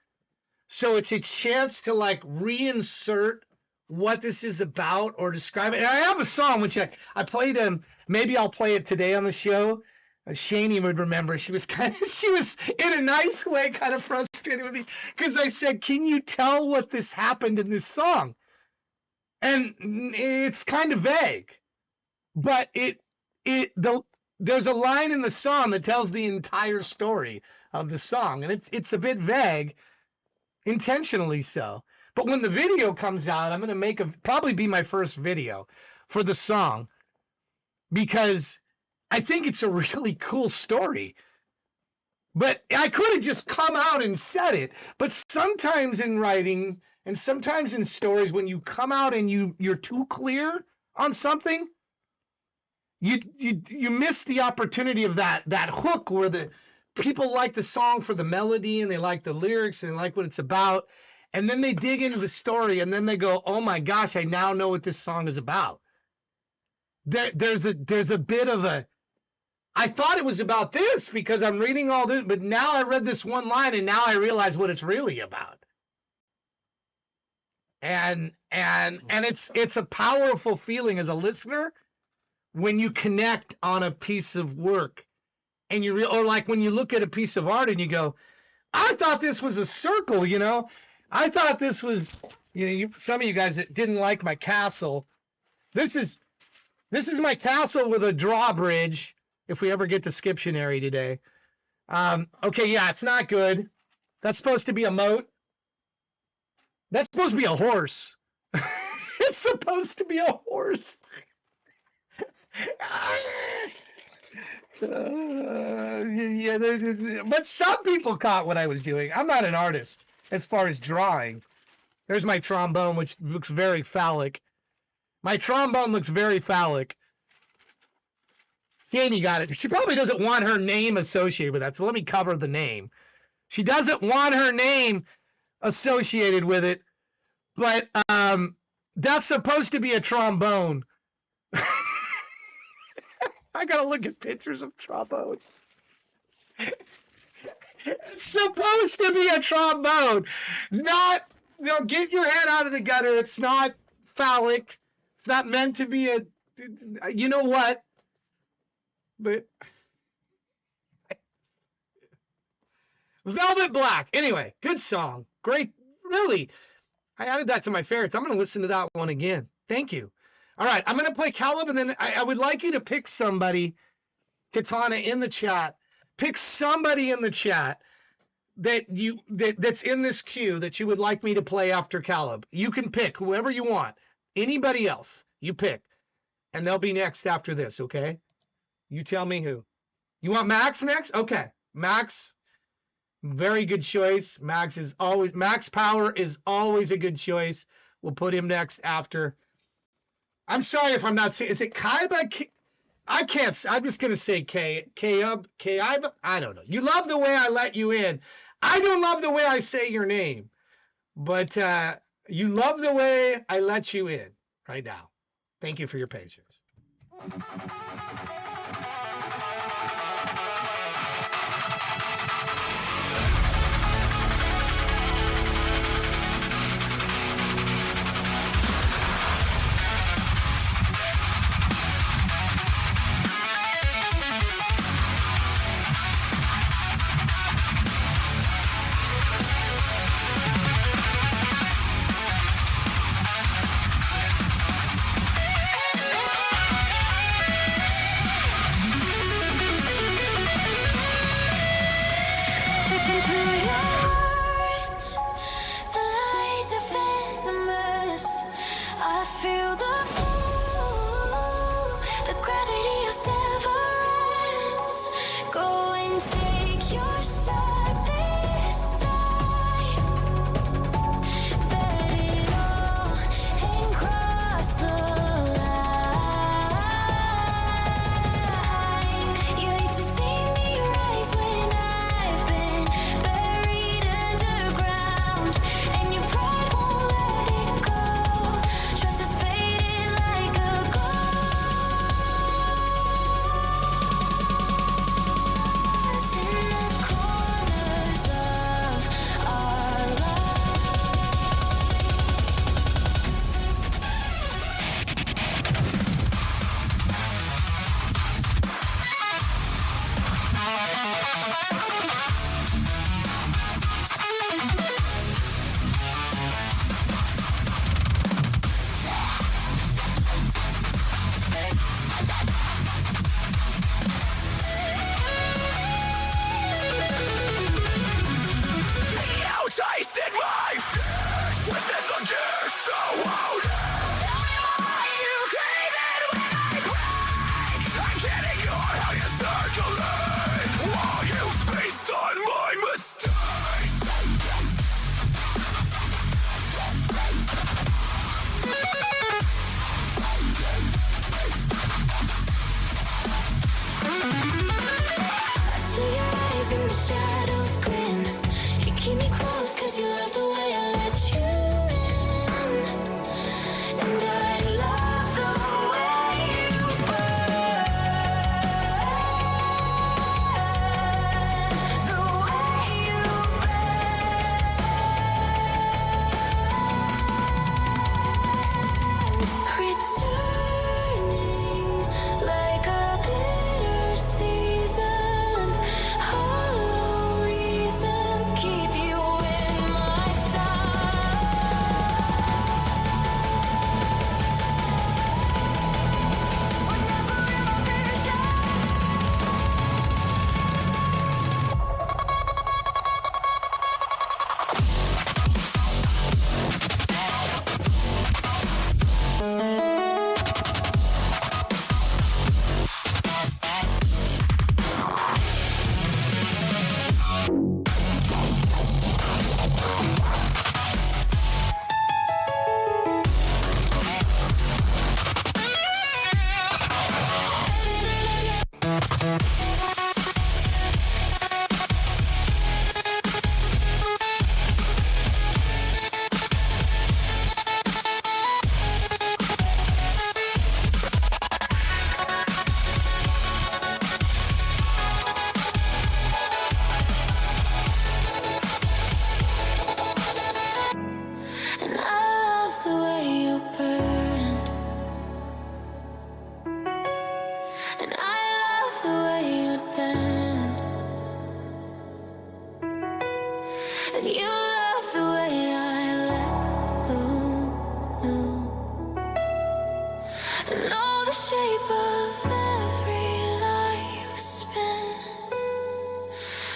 Speaker 2: So it's a chance to like reinsert what this is about or describe it. And I have a song which I played him. Maybe I'll play it today on the show. Shani would remember. She was in a nice way kind of frustrated with me because I said, "Can you tell what this happened in this song?" And it's kind of vague, but there's a line in the song that tells the entire story of the song, and it's a bit vague, intentionally so. But when the video comes out, I'm going to probably be my first video for the song because I think it's a really cool story. But I could have just come out and said it. But sometimes in writing and sometimes in stories, when you come out and you're too clear on something, you miss the opportunity of that hook where the people like the song for the melody and they like the lyrics and they like what it's about. And then they dig into the story and then they go, oh my gosh, I now know what this song is about. There's a bit of I thought it was about this because I'm reading all this, but now I read this one line and now I realize what it's really about. And it's a powerful feeling as a listener when you connect on a piece of work and or like when you look at a piece of art and you go, I thought this was a circle, I thought this was, some of you guys that didn't like my castle. This is my castle with a drawbridge. If we ever get to Skiptionary today. Okay, yeah, it's not good. That's supposed to be a moat. That's supposed to be a horse. It's supposed to be a horse. Yeah, but some people caught what I was doing. I'm not an artist as far as drawing. There's my trombone, which looks very phallic. My trombone looks very phallic. Janie got it. She probably doesn't want her name associated with that, so let me cover the name. She doesn't want her name associated with it, but that's supposed to be a trombone. I gotta look at pictures of trombones. It's supposed to be a trombone, not. Get your head out of the gutter. It's not phallic. It's not meant to be a. You know what? But Velvet Black. Anyway, good song. Great. Really. I added that to my favorites. I'm going to listen to that one again. Thank you. All right. I'm going to play Caleb, and then I would like you to pick somebody, Katana, in the chat. Pick somebody in the chat that's in this queue that you would like me to play after Caleb. You can pick whoever you want. Anybody else, you pick. And they'll be next after this, okay? You tell me who. You want Max next? Okay. Max, very good choice. Max Power is always a good choice. We'll put him next after. I'm sorry if I'm not saying, is it Kaiba? I can't, I'm just going to say Kaiba. I don't know. You love the way I let you in. I don't love the way I say your name, but you love the way I let you in right now. Thank you for your patience.
Speaker 1: shape of every lie you spin.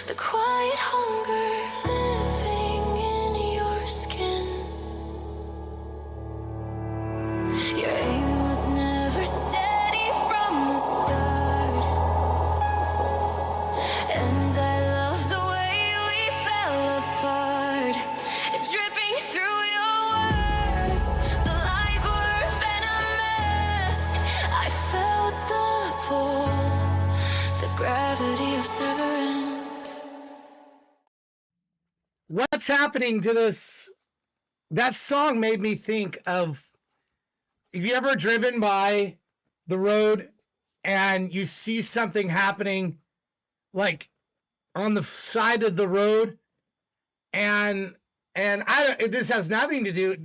Speaker 1: The quiet hunger living in your skin. Your aim was never steady from the start. And I love the way we fell apart. Dripping through your words, the lies were venomous. I felt the pull, the gravity of severance.
Speaker 2: What's happening to this? That song made me think of, have you ever driven by the road and you see something happening like on the side of the road, and I don't, this has nothing to do,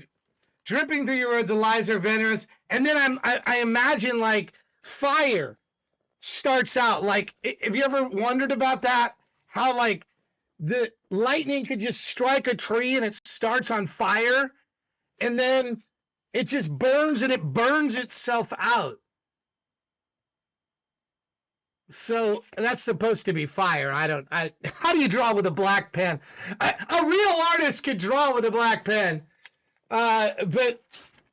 Speaker 2: dripping through your words, the lies are venomous, and then I imagine like fire starts out, like, have you ever wondered about that? How like the lightning could just strike a tree and it starts on fire, and then it just burns and it burns itself out. So that's supposed to be fire. How do you draw with a black pen? A real artist could draw with a black pen. But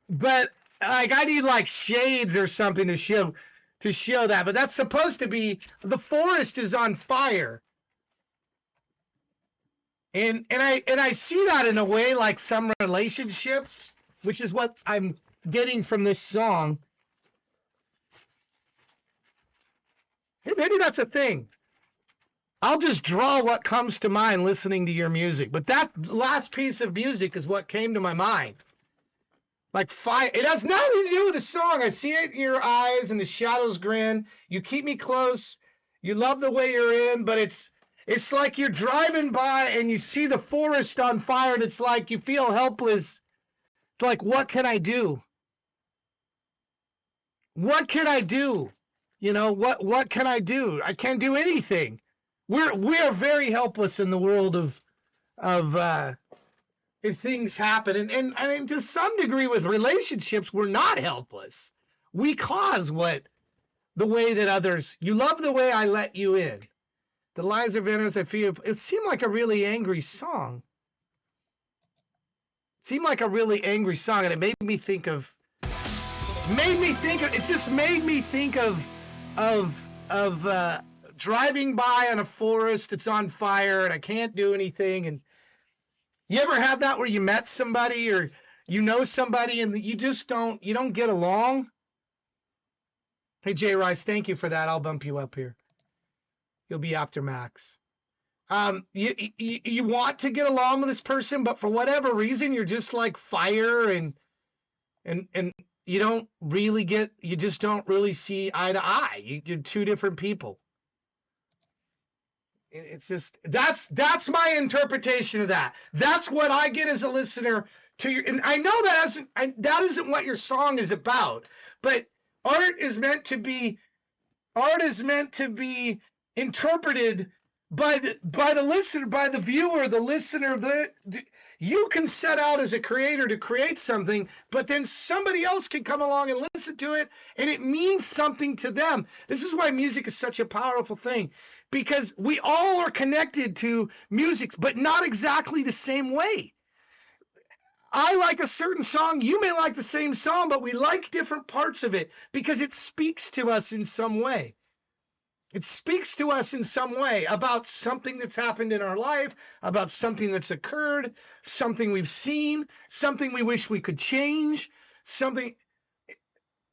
Speaker 2: like I need like shades or something to show that. But that's supposed to be, the forest is on fire. And I see that in a way, like some relationships, which is what I'm getting from this song. Maybe that's a thing. I'll just draw what comes to mind listening to your music. But that last piece of music is what came to my mind. Like fire. It has nothing to do with the song. I see it in your eyes and the shadows grin. You keep me close. You love the way you're in, but it's like you're driving by and you see the forest on fire, and it's like you feel helpless. It's like, what can I do? What can I do? You know, what can I do? I can't do anything. We are very helpless in the world of if things happen. And I mean, to some degree with relationships, we're not helpless. We cause the way that others, you love the way I let you in. The lies of venomous, I feel, it seemed like a really angry song. It seemed like a really angry song, and it made me think of, it just made me think of driving by on a forest that's on fire and I can't do anything. And you ever had that where you met somebody or you know somebody and you don't get along? Hey, Jay Rice, thank you for that. I'll bump you up here. You'll be after Max. You want to get along with this person, but for whatever reason, you're just like fire and you don't really you just don't really see eye to eye. You're two different people. It's just, that's my interpretation of that. That's what I get as a listener to your, and I know that isn't what your song is about, but art is meant to be interpreted by the listener, by the viewer, the listener. You can set out as a creator to create something, but then somebody else can come along and listen to it, and it means something to them. This is why music is such a powerful thing, because we all are connected to music, but not exactly the same way. I like a certain song, you may like the same song, but we like different parts of it because it speaks to us in some way. It speaks to us in some way about something that's happened in our life, about something that's occurred, something we've seen, something we wish we could change, something.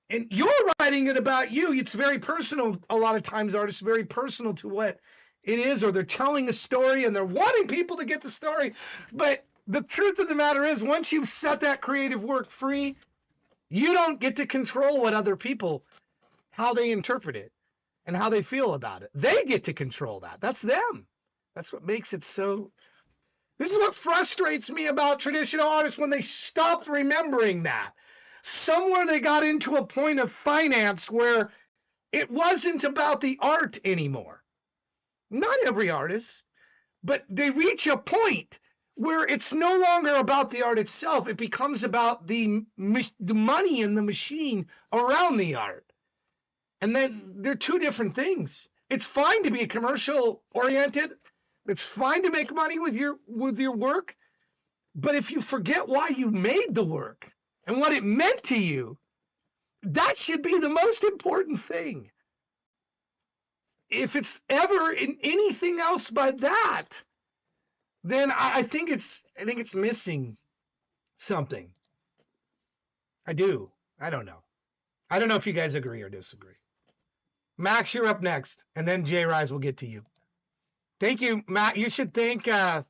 Speaker 2: And you're writing it about you. It's very personal. A lot of times artists are very personal to what it is, or they're telling a story and they're wanting people to get the story. But the truth of the matter is, once you've set that creative work free, you don't get to control what other people, how they interpret it and how they feel about it. They get to control that. That's them. That's what makes it so. This is what frustrates me about traditional artists, when they stopped remembering that. Somewhere they got into a point of finance where it wasn't about the art anymore. Not every artist, but they reach a point where it's no longer about the art itself. It becomes about the money in the machine around the art. And then they're two different things. It's fine to be commercial oriented. It's fine to make money with your work. But if you forget why you made the work and what it meant to you, that should be the most important thing. If it's ever in anything else but that, then I think it's missing something. I do. I don't know. I don't know if you guys agree or disagree. Max, you're up next, and then Jay Rise will get to you. Thank you, Matt. You should think. You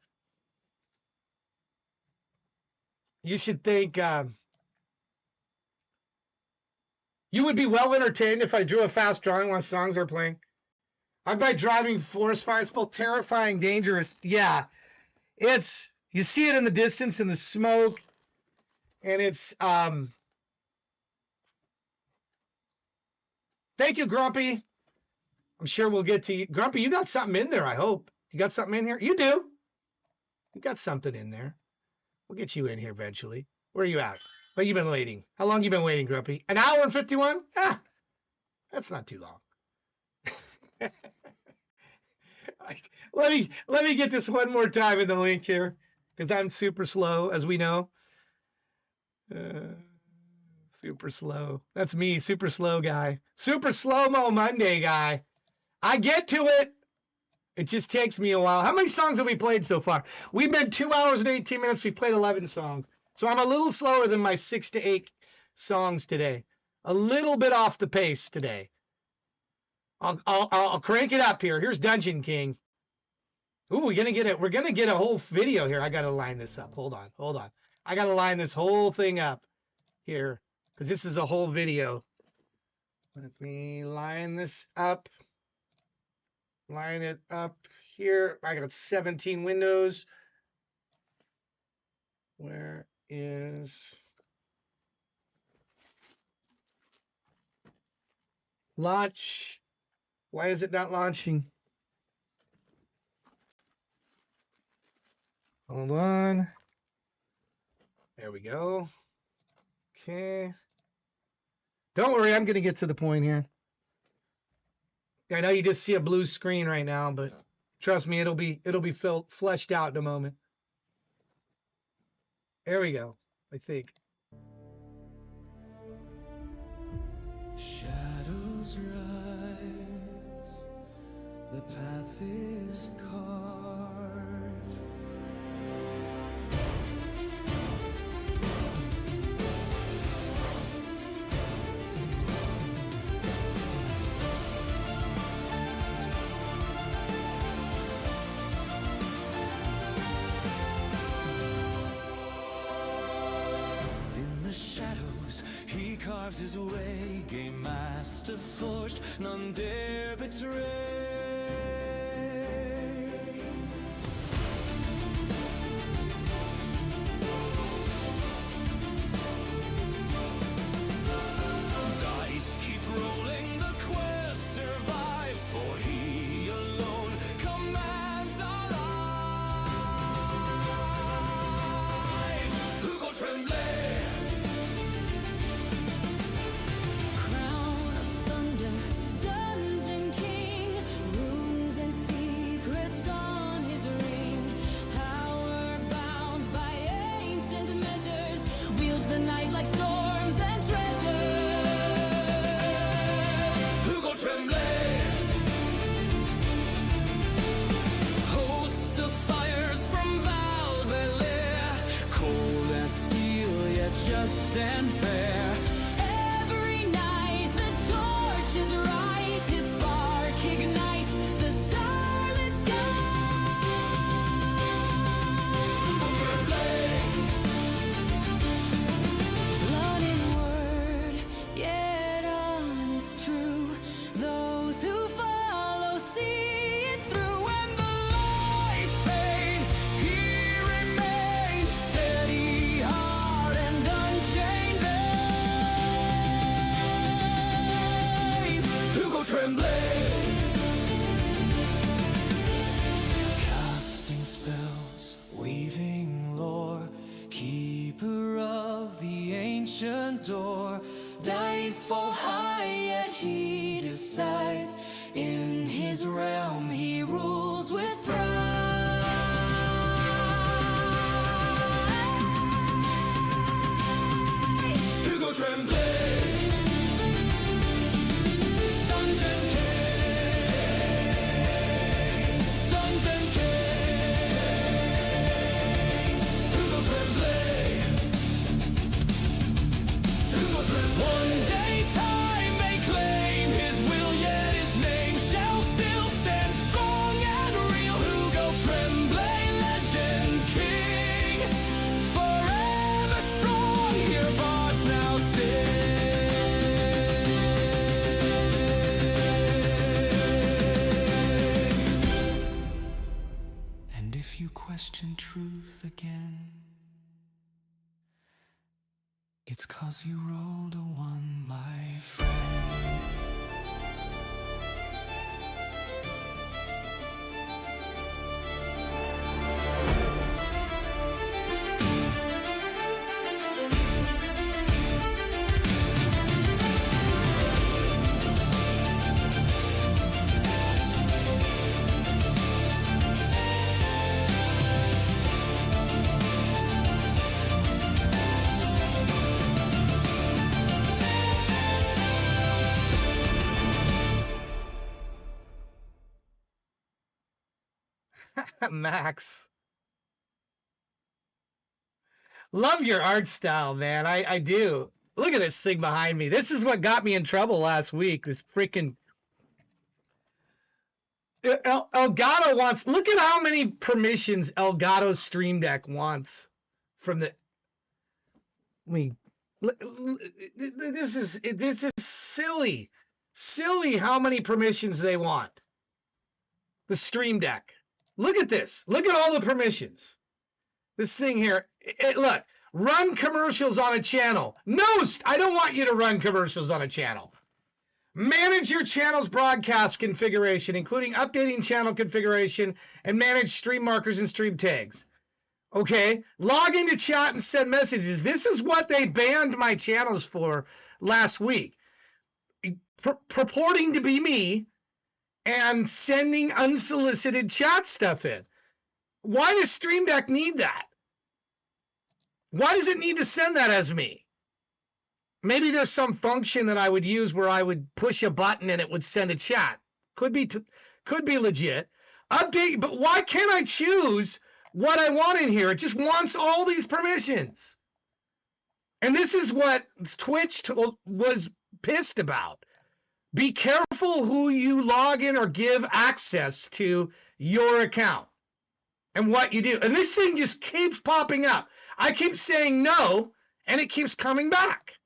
Speaker 2: would be well entertained if I drew a fast drawing while songs are playing. I'm by driving forest fire. It's both terrifying, dangerous. Yeah, you see it in the distance in the smoke, and it's Thank you, Grumpy. I'm sure we'll get to you. Grumpy, you got something in there, I hope. You got something in here? You do. You got something in there. We'll get you in here eventually. Where are you at? Well, you've been waiting. How long you been waiting, Grumpy? An hour and 51? Ah, that's not too long. Let me get this one more time in the link here, because I'm super slow, as we know. Super slow. That's me, super slow guy. Super slow-mo Monday guy. I get to it. It just takes me a while. How many songs have we played so far? We've been 2 hours and 18 minutes. We've played 11 songs. So I'm a little slower than my 6 to 8 songs today. A little bit off the pace today. I'll crank it up here. Here's Dungeon King. Ooh, we're gonna get a whole video here. I gotta line this up. Hold on. I gotta line this whole thing up here, because this is a whole video. Let me line this up. Line it up here. I got 17 windows. Where is launch? Why is it not launching? Hold on. There we go. Okay. Don't worry, I'm going to get to the point here. I know you just see a blue screen right now, but trust me, it'll be fleshed out in a moment. There we go, I think.
Speaker 5: Shadows rise, the path is carved. He carves his way, game master forged, none dare betray. Dice keep rolling, the quest survives, for he alone commands our lives. Who go trembling?
Speaker 7: The night like storms and treasures.
Speaker 5: Who go trembling? Host of fires from Valbelair, cold as steel yet just and fair.
Speaker 7: Every night the torches rise, his spark ignites the starlit sky.
Speaker 5: Who go trembling?
Speaker 7: Blood in word, yet honest true. Those who follow see it through.
Speaker 5: When the lights fade, he remains steady heart and unchained veins. Who go trembling? Casting spells, weaving lore, keeper of the ancient
Speaker 1: ancient door. Dice fall high, yet he decides. In his realm, he rules with pride.
Speaker 5: Hugo Tremblay, Dungeon King, Dungeon King, Hugo Tremblay, Hugo Tremblay. One day time may claim his will, yet his name shall still stand strong and real. Hugo Tremblay, legend king, forever strong. Hear bards now sing. And if you question truth again, it's 'cause you rolled a one, my friend.
Speaker 2: Max. Love your art style, man. I do. Look at this thing behind me. This is what got me in trouble last week. This freaking Elgato wants. Look at how many permissions Elgato's Stream Deck wants from the. This is silly how many permissions they want. The Stream Deck. Look at this. Look at all the permissions. This thing here. Look, run commercials on a channel. No, I don't want you to run commercials on a channel. Manage your channel's broadcast configuration, including updating channel configuration and manage stream markers and stream tags. Okay, log into chat and send messages. This is what they banned my channels for last week. Purporting to be me and sending unsolicited chat stuff in. Why does Stream Deck need that? Why does it need to send that as me? Maybe there's some function that I would use where I would push a button and it would send a chat. Could be legit. Update, but why can't I choose what I want in here? It just wants all these permissions. And this is what Twitch was pissed about. Be careful who you log in or give access to your account and what you do. And this thing just keeps popping up. I keep saying no, and it keeps coming back.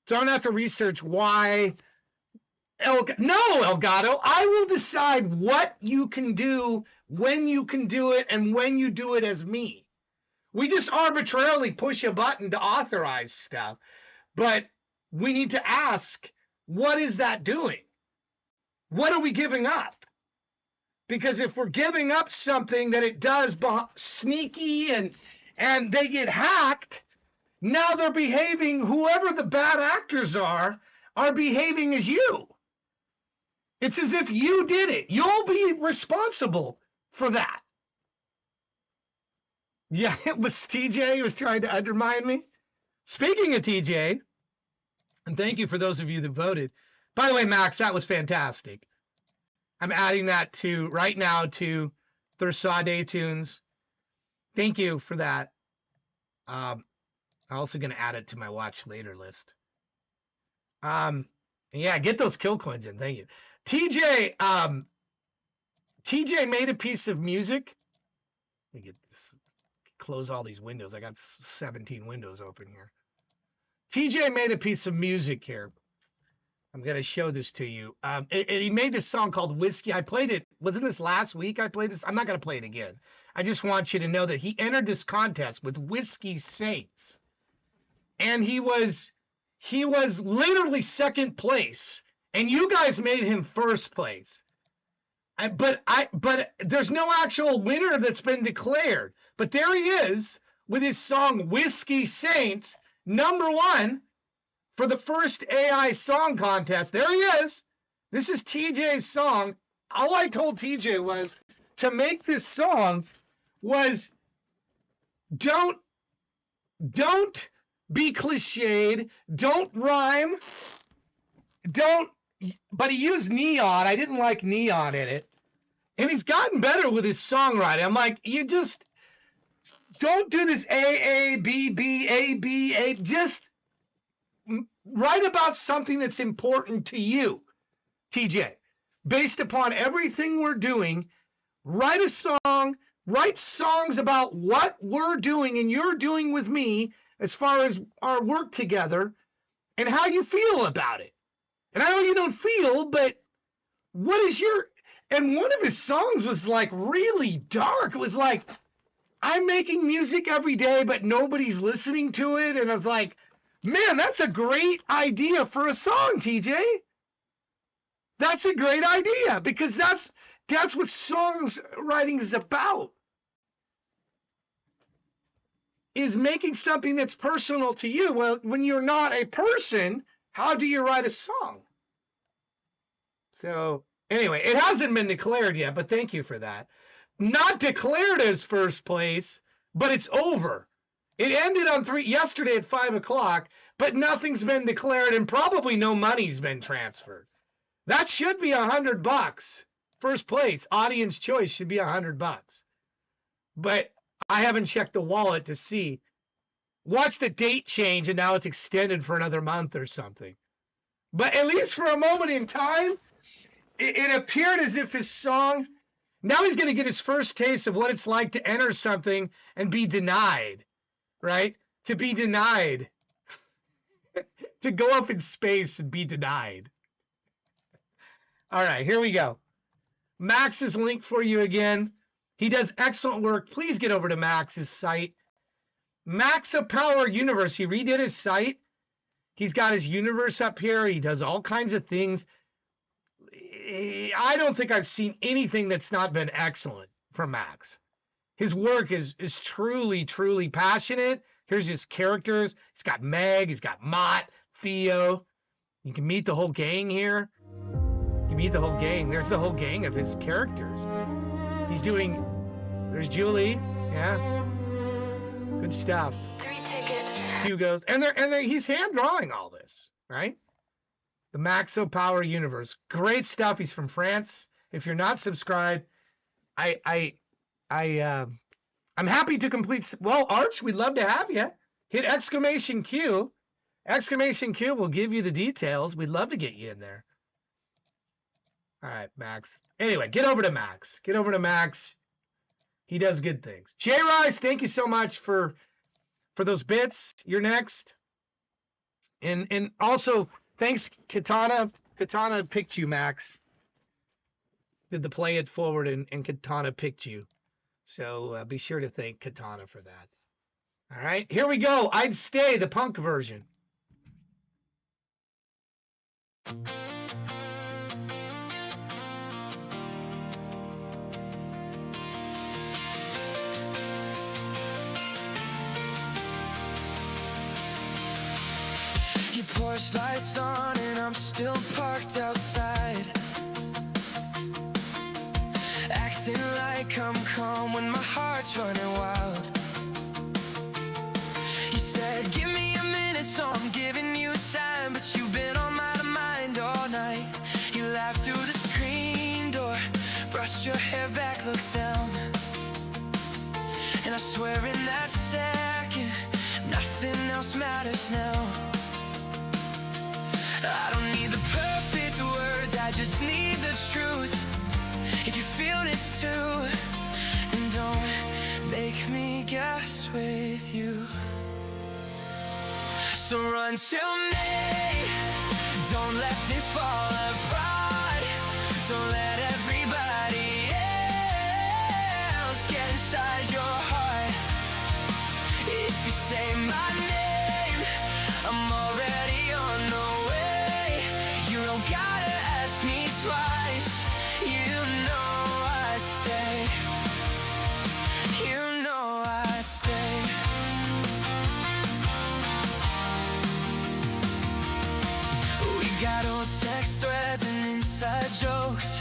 Speaker 2: So I'm going to have to research why. No, Elgato, I will decide what you can do, when you can do it, and when you do it as me. We just arbitrarily push a button to authorize stuff. But we need to ask, what is that doing? What are we giving up? Because if we're giving up something that it does sneaky and they get hacked, now they're behaving, whoever the bad actors are behaving as you. It's as if you did it. You'll be responsible for that. Yeah, it was TJ who was trying to undermine me. Speaking of TJ, and thank you for those of you that voted. By the way, Max, that was fantastic. I'm adding that right now to Thursday Tunes. Thank you for that. I'm also going to add it to my watch later list. Yeah, get those kill coins in. Thank you. TJ made a piece of music. Let me get this, close all these windows. I got 17 windows open here. TJ made a piece of music here. I'm going to show this to you. He made this song called Whiskey. I played it. Wasn't this last week I played this? I'm not going to play it again. I just want you to know that he entered this contest with Whiskey Saints. And he was literally second place. And you guys made him first place. But there's no actual winner that's been declared. But there he is with his song Whiskey Saints. #1 for the first AI song contest. There he is. This is TJ's song. All I told TJ was to make this song was don't be cliched, don't rhyme, but he used neon. I didn't like neon in it. And he's gotten better with his songwriting. I'm like, you just don't do this A, B, B, A, B, A. Just write about something that's important to you, TJ. Based upon everything we're doing, write a song, write songs about what we're doing and you're doing with me as far as our work together and how you feel about it. And I know you don't feel, but what is your... And one of his songs was like really dark. It was like, I'm making music every day, but nobody's listening to it. And I was like, man, that's a great idea for a song, TJ. That's a great idea because that's what songwriting is about. Is making something that's personal to you. Well, when you're not a person, how do you write a song? So anyway, it hasn't been declared yet, but thank you for that. Not declared as first place, but it's over. It ended on yesterday at 5 o'clock, but nothing's been declared and probably no money's been transferred. That should be $100. First place, audience choice should be $100. But I haven't checked the wallet to see. Watch the date change and now it's extended for another month or something. But at least for a moment in time, it appeared as if his song, now he's going to get his first taste of what it's like to enter something and be denied, right? To be denied. To go up in space and be denied. All right, here we go. Max's link for you again. He does excellent work. Please get over to Max's site. Max of Power Universe. He redid his site. He's got his universe up here. He does all kinds of things. I don't think I've seen anything that's not been excellent from Max. His work is truly, truly passionate. Here's his characters. He's got Meg. He's got Mott, Theo. You can meet the whole gang here. You meet the whole gang. There's the whole gang of his characters. He's doing... There's Julie. Yeah. Good stuff.
Speaker 7: 3 tickets.
Speaker 2: Hugo's. And he's hand drawing all this, right? The Maxo Power Universe. Great stuff. He's from France. If you're not subscribed, I'm happy to complete. Well, Arch, we'd love to have you. Hit exclamation Q. Exclamation Q will give you the details. We'd love to get you in there. All right, Max. Anyway, get over to Max. Get over to Max. He does good things. Jay Rice, thank you so much for those bits. You're next. And also, thanks, Katana. Katana picked you, Max. Did the play it forward, and Katana picked you. So be sure to thank Katana for that. All right, here we go. I'd Stay, the punk version.
Speaker 5: Your porch lights on and I'm still parked outside, acting like I'm calm when my heart's running wild. You said give me a minute, so I'm giving you time, but you've been on my mind all night. You laughed through the screen door, brushed your hair back, looked down, and I swear in that second nothing else matters now. I don't need the perfect words, I just need the truth. If you feel this too, then don't make me guess with you. So run to me, don't let this fall apart. Don't let everybody else get inside your heart. If you say my name, I'm already on the way. You don't gotta ask me twice. You know I'd stay. You know I'd stay. inside jokes.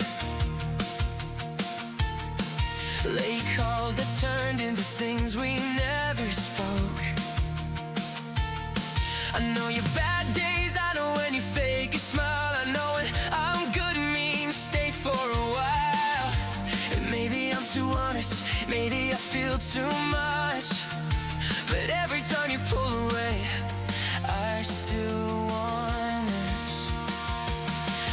Speaker 5: Late calls that turned into things we never spoke. I know your bad days, I know when you fake a smile, I know when I'm good and mean, stay for a while. And maybe I'm too honest, maybe I feel too much, but every time you pull away, I still want us.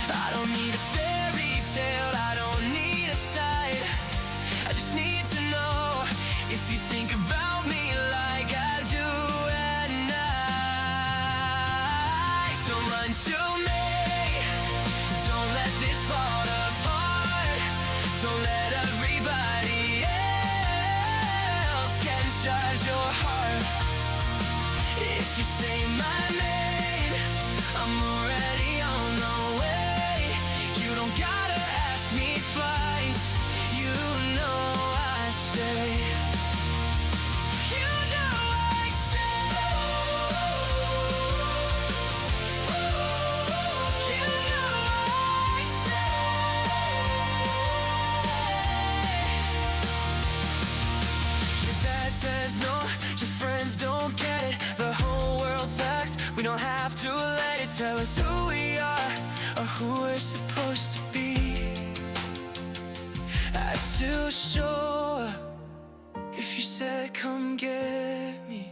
Speaker 5: I don't need a fairy tale, I don't need a sight, I just need to know if you think about me like I do at night. So run to me, don't let this fall apart, don't let everybody else can charge your heart. If you say my name, I'm already on the way. You don't gotta ask me twice, you know I stay. You know I stay. You know I stay. Your dad says no, your friends don't get it, the whole world sucks, we don't have to let it tell us who we are or who we're supposed to be. I'd still show up if you said come get me.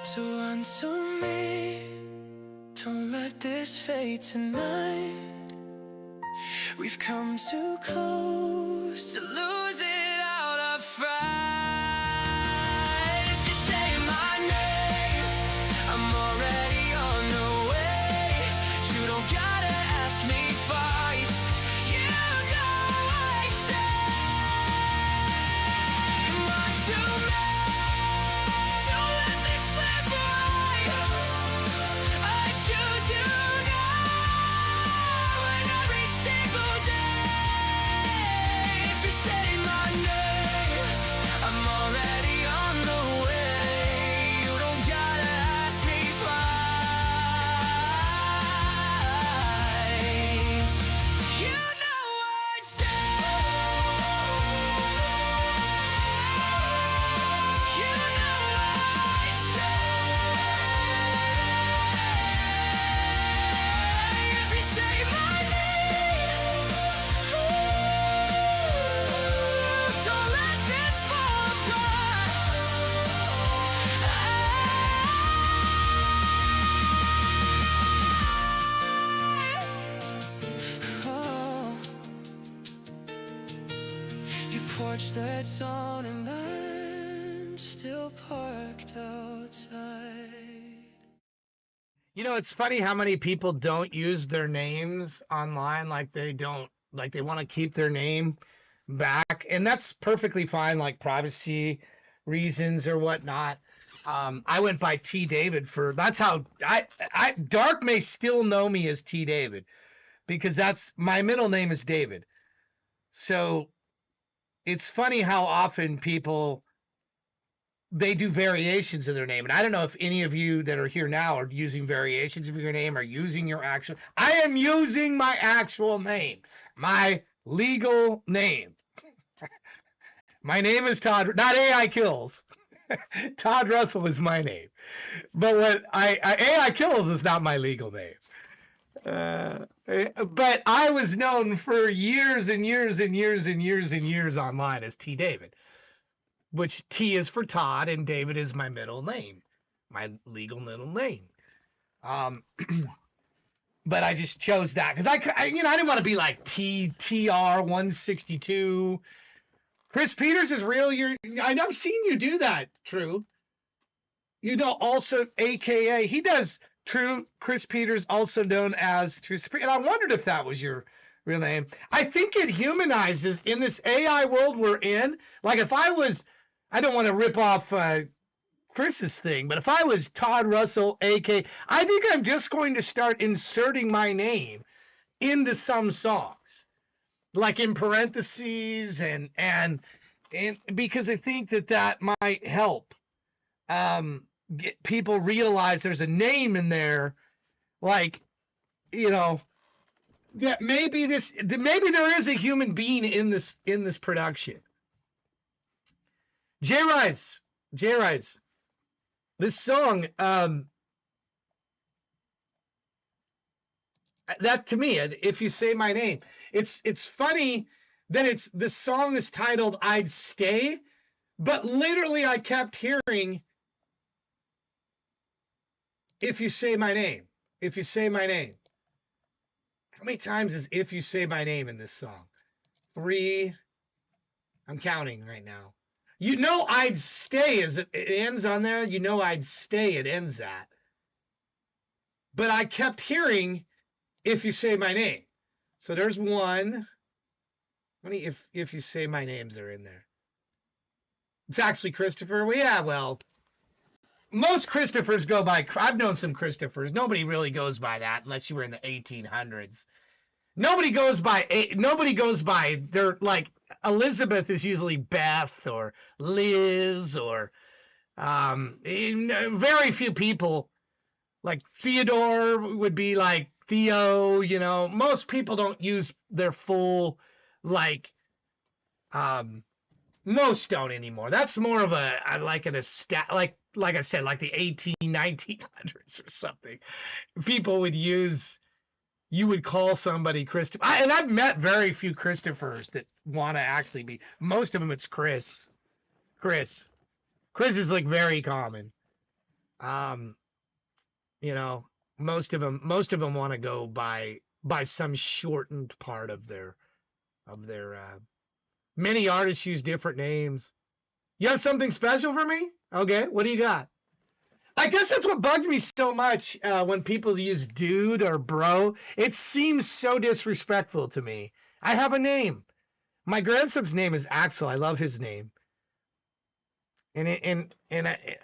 Speaker 5: So run to me, don't let this fade tonight. We've come too close to lose it out of fright. If you say my name, I'm already on the way. You don't gotta ask me twice, you know I stay. Run to me, don't let this slip by. I choose you now and every single day. If you say my name, I'm already on the way. You don't gotta ask me twice. You know I'd stay. You know I'd stay. If you say my name, don't let this fall apart. Your porch lights on and I'm still parked outside.
Speaker 2: You know, it's funny how many people don't use their names online, like they want to keep their name back, and that's perfectly fine, like privacy reasons or whatnot. I went by T David that's how Dark may still know me as T David because that's my middle name is David. So it's funny how often people they do variations of their name. And I don't know if any of you that are here now are using variations of your name or using your actual. I am using my actual name, my legal name. My name is Todd, not AI Kills. Todd Russell is my name. But what AI Kills is not my legal name. But I was known for years and years and years and years and years online as T David, which T is for Todd and David is my middle name, my legal middle name. But I just chose that because I didn't want to be like TR 162. Chris Peters is real. I've seen you do that, True. You know, also AKA he does True Chris Peters, also known as True. And I wondered if that was your real name. I think it humanizes in this AI world we're in. Like if I don't want to rip off Chris's thing, but if I was Todd Russell, AK, I think I'm just going to start inserting my name into some songs, like in parentheses, and because I think that might help get people realize there's a name in there, like, you know, that maybe there is a human being in this production. J Rise, this song, that to me, if you say my name, it's funny that the song is titled "I'd Stay," but literally I kept hearing "If you say my name," if you say my name. How many times is "If you say my name" in this song? 3. I'm counting right now. You know, I'd stay as it ends on there. You know, I'd stay. It ends at. But I kept hearing "If you say my name." So there's one. How many if you say my names are in there? It's actually Christopher. Well, yeah, well, most Christophers go by. I've known some Christophers. Nobody really goes by that unless you were in the 1800s. Nobody goes by. They're like Elizabeth is usually Beth or Liz or very few people. Like Theodore would be like Theo. You know, most people don't use their full most don't anymore. That's more of a like I said, like the 1900s or something. People would use. You would call somebody Christopher. And I've met very few Christophers that want to actually be. Most of them, it's Chris. Chris is like very common. You know, most of them want to go by some shortened part of their. Many artists use different names. You have something special for me? Okay, what do you got? I guess that's what bugs me so much when people use dude or bro. It seems so disrespectful to me. I have a name. My grandson's name is Axel. I love his name. And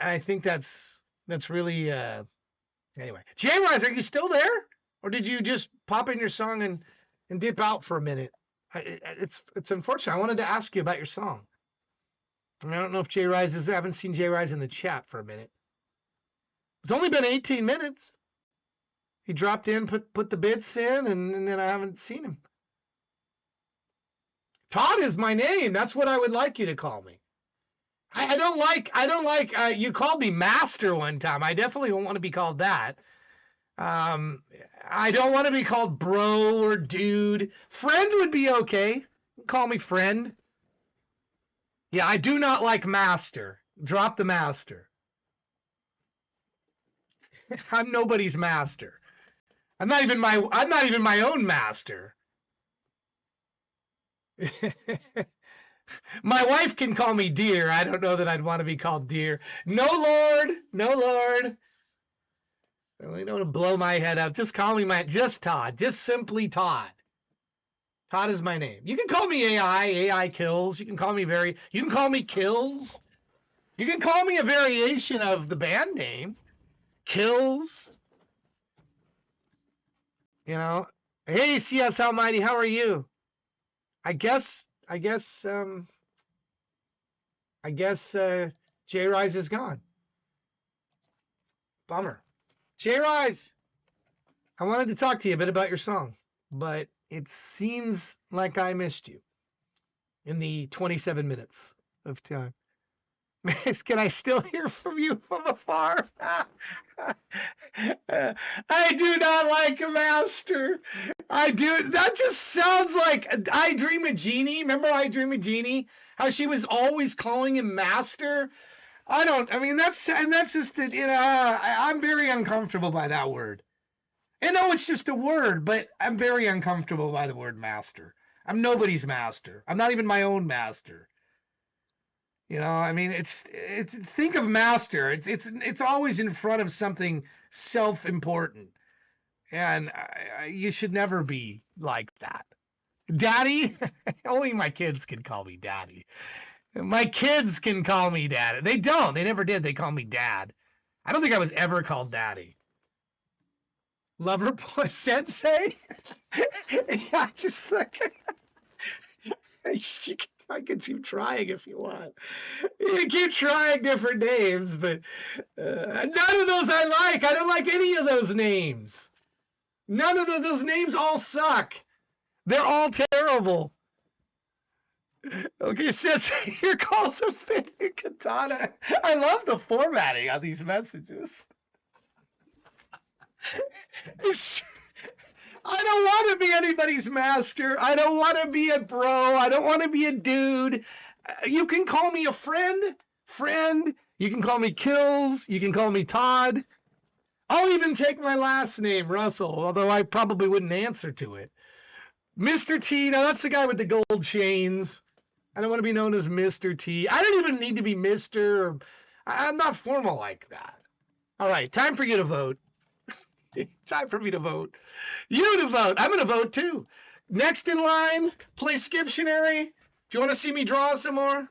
Speaker 2: I think that's really anyway. J-Rise, are you still there? Or did you just pop in your song and dip out for a minute? It's unfortunate. I wanted to ask you about your song. I don't know if J-Rise is. I haven't seen J-Rise in the chat for a minute. It's only been 18 minutes. He dropped in, put the bits in, and then I haven't seen him. Todd is my name. That's what I would like you to call me. I don't like. You called me Master one time. I definitely don't want to be called that. I don't want to be called bro or dude. Friend would be okay. Call me friend. Yeah, I do not like master. Drop the master. I'm nobody's master. I'm not even my own master. My wife can call me dear. I don't know that I'd want to be called dear. No, Lord. No, Lord. I don't know to blow my head up. Just call me just Todd. Just simply Todd. Todd is my name. You can call me AI. AI Kills. You can call me Kills. You can call me a variation of the band name. Kills. You know. Hey, CS Almighty, how are you? I guess J-Rise is gone. Bummer. J-Rise, I wanted to talk to you a bit about your song, but it seems like I missed you in the 27 minutes of time. Can I still hear from you from afar? I do not like a master. I do. That just sounds like I Dream of Jeannie. Remember I Dream of Jeannie? How she was always calling him master. That's just that, I'm very uncomfortable by that word. I know it's just a word, but I'm very uncomfortable by the word master. I'm nobody's master. I'm not even my own master. It's think of master. It's always in front of something self-important, and you should never be like that. Daddy, only my kids can call me daddy. My kids can call me daddy. They don't. They never did. They call me dad. I don't think I was ever called daddy. Lover boy sensei. Yeah, just like. I can keep trying if you want. You can keep trying different names, but none of those I like. I don't like any of those names. None of those names all suck. They're all terrible. Okay, since here calls a katana. I love the formatting on these messages. I don't want to be anybody's master. I don't want to be a bro. I don't want to be a dude. You can call me a friend. You can call me Kills. You can call me Todd. I'll even take my last name, Russell, although I probably wouldn't answer to it. Mr. T, now that's the guy with the gold chains. I don't want to be known as Mr. T. I don't even need to be Mr. I'm not formal like that. All right, time for you to vote. Time for me to vote. You to vote. I'm going to vote too. Next in line, play Skiptionary. Do you want to see me draw some more?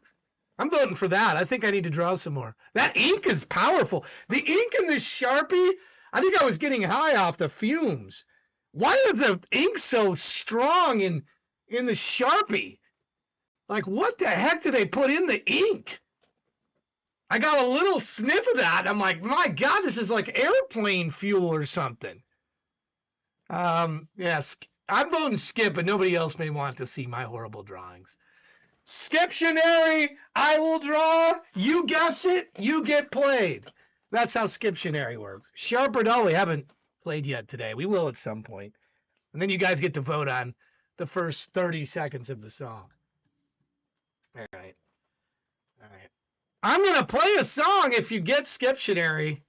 Speaker 2: I'm voting for that. I think I need to draw some more. That ink is powerful. The ink in this Sharpie, I think I was getting high off the fumes. Why is the ink so strong in the Sharpie? Like, what the heck did they put in the ink? I got a little sniff of that. I'm like, my God, this is like airplane fuel or something. Yes, I'm voting skip, but nobody else may want to see my horrible drawings. Skiptionary, I will draw. You guess it, you get played. That's how Skiptionary works. Sharp or dull, we haven't played yet today. We will at some point. And then you guys get to vote on the first 30 seconds of the song. All right. I'm going to play a song if you get Skiptionary.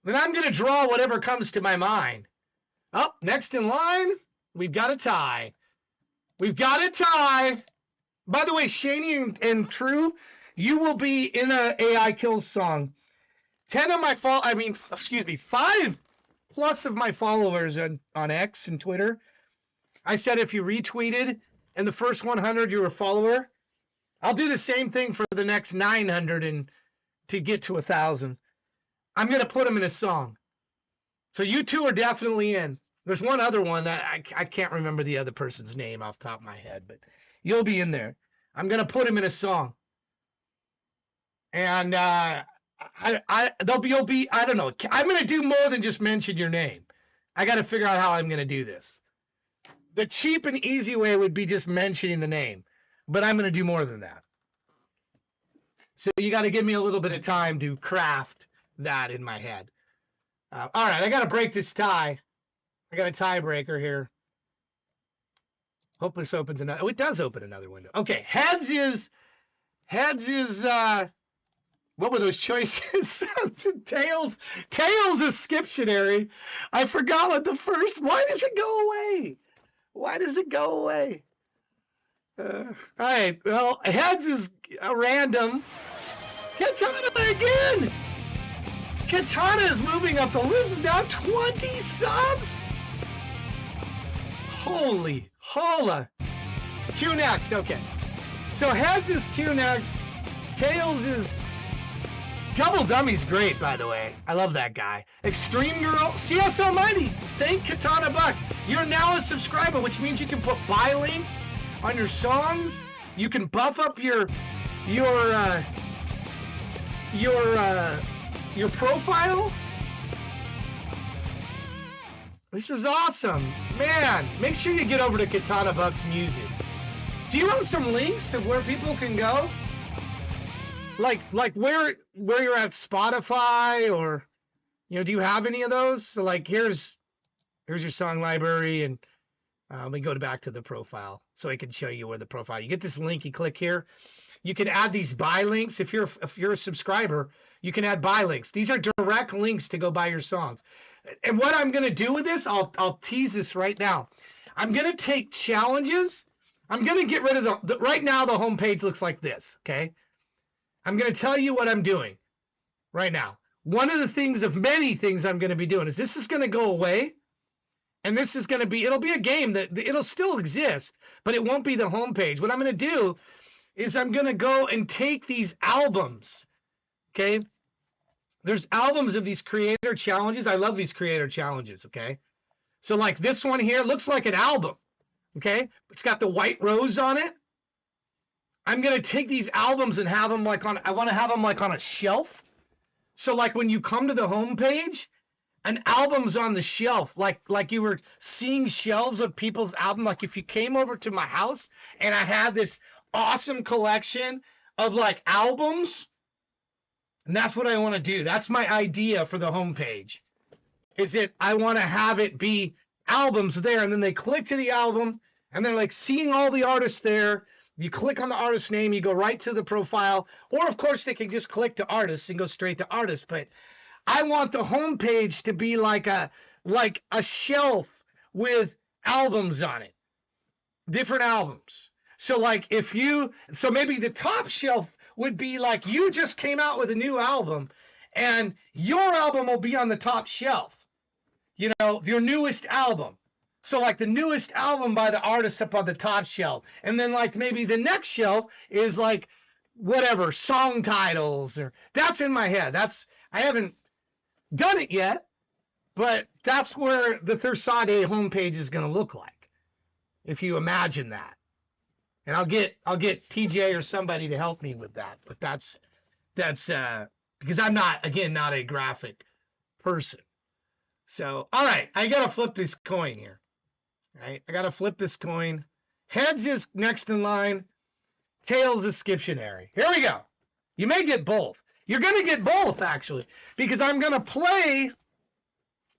Speaker 2: Then I'm going to draw whatever comes to my mind. Oh, next in line, we've got a tie. We've got a tie. By the way, Shani and True, you will be in a AI Kills song. 5 plus of my followers on X and Twitter. I said if you retweeted and the first 100 you're a follower, I'll do the same thing for the next 900 and to get to 1,000. I'm going to put them in a song. So you two are definitely in. There's one other one that I can't remember the other person's name off the top of my head, but you'll be in there. I'm going to put them in a song. And I don't know. I'm going to do more than just mention your name. I got to figure out how I'm going to do this. The cheap and easy way would be just mentioning the name. But I'm going to do more than that. So you got to give me a little bit of time to craft that in my head. All right, I got to break this tie. I got a tiebreaker here. Hope this opens another. Oh, it does open another window. Okay, heads is what were those choices? Tails is Skiptionary. I forgot what the first. Why does it go away? All right, well, heads is random. Katana again. Katana is moving up the list. Is now 20 subs. Holy holla. Q next. Okay. So heads is Q next. Tails is Double Dummy's great, by the way. I love that guy. Extreme Girl, CS Almighty. Thank Katana Buck. You're now a subscriber, which means you can put buy links on your songs. You can buff up your profile. This is awesome, man. Make sure you get over to Katana Buck's music. Do you have some links of where people can go? Like where you're at Spotify, or do you have any of those? So like here's your song library, and we go back to the profile so I can show you where the profile. You get this link, you click here. You can add these buy links. If you're a subscriber, you can add buy links. These are direct links to go buy your songs. And what I'm gonna do with this, I'll tease this right now. I'm gonna take challenges. I'm gonna get rid of the right now the homepage looks like this. Okay. I'm going to tell you what I'm doing right now. One of the things of many things I'm going to be doing is this is going to go away. And this is going to be, it'll be a game that it'll still exist, but it won't be the homepage. What I'm going to do is I'm going to go and take these albums. Okay. There's albums of these creator challenges. I love these creator challenges. Okay. So like this one here looks like an album. Okay. It's got the white rose on it. I'm going to take these albums and have them I want to have them like on a shelf. So like when you come to the home page, an album's on the shelf, like you were seeing shelves of people's album. Like if you came over to my house and I had this awesome collection of like albums, and that's what I want to do. That's my idea for the homepage. I want to have it be albums there, and then they click to the album, and they're like seeing all the artists there. You click on the artist name, you go right to the profile, or of course they can just click to artists and go straight to artists. But I want the homepage to be like a shelf with albums on it, different albums. So like so maybe the top shelf would be like you just came out with a new album, and your album will be on the top shelf. You know, your newest album. So like the newest album by the artist up on the top shelf. And then like maybe the next shelf is like whatever, song titles, or that's in my head. I haven't done it yet, but that's where the Thursade homepage is going to look like, if you imagine that. And I'll get TJ or somebody to help me with that. But that's because I'm not a graphic person. So, all right, I got to flip this coin here. Right? I got to flip this coin. Heads is next in line. Tails is Skiptionary. Here we go. You may get both. You're going to get both, actually, because I'm going to play,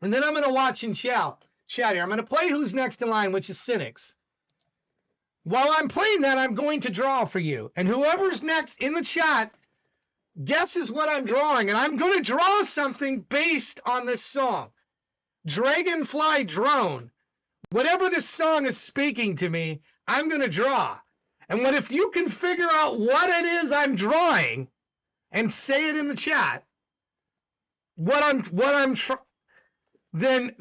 Speaker 2: and then I'm going to watch and shout here. I'm going to play Who's Next in Line, which is Cynics. While I'm playing that, I'm going to draw for you. And whoever's next in the chat guesses what I'm drawing. And I'm going to draw something based on this song. Dragonfly Drone. Whatever this song is speaking to me, I'm going to draw. And what if you can figure out what it is I'm drawing and say it in the chat, then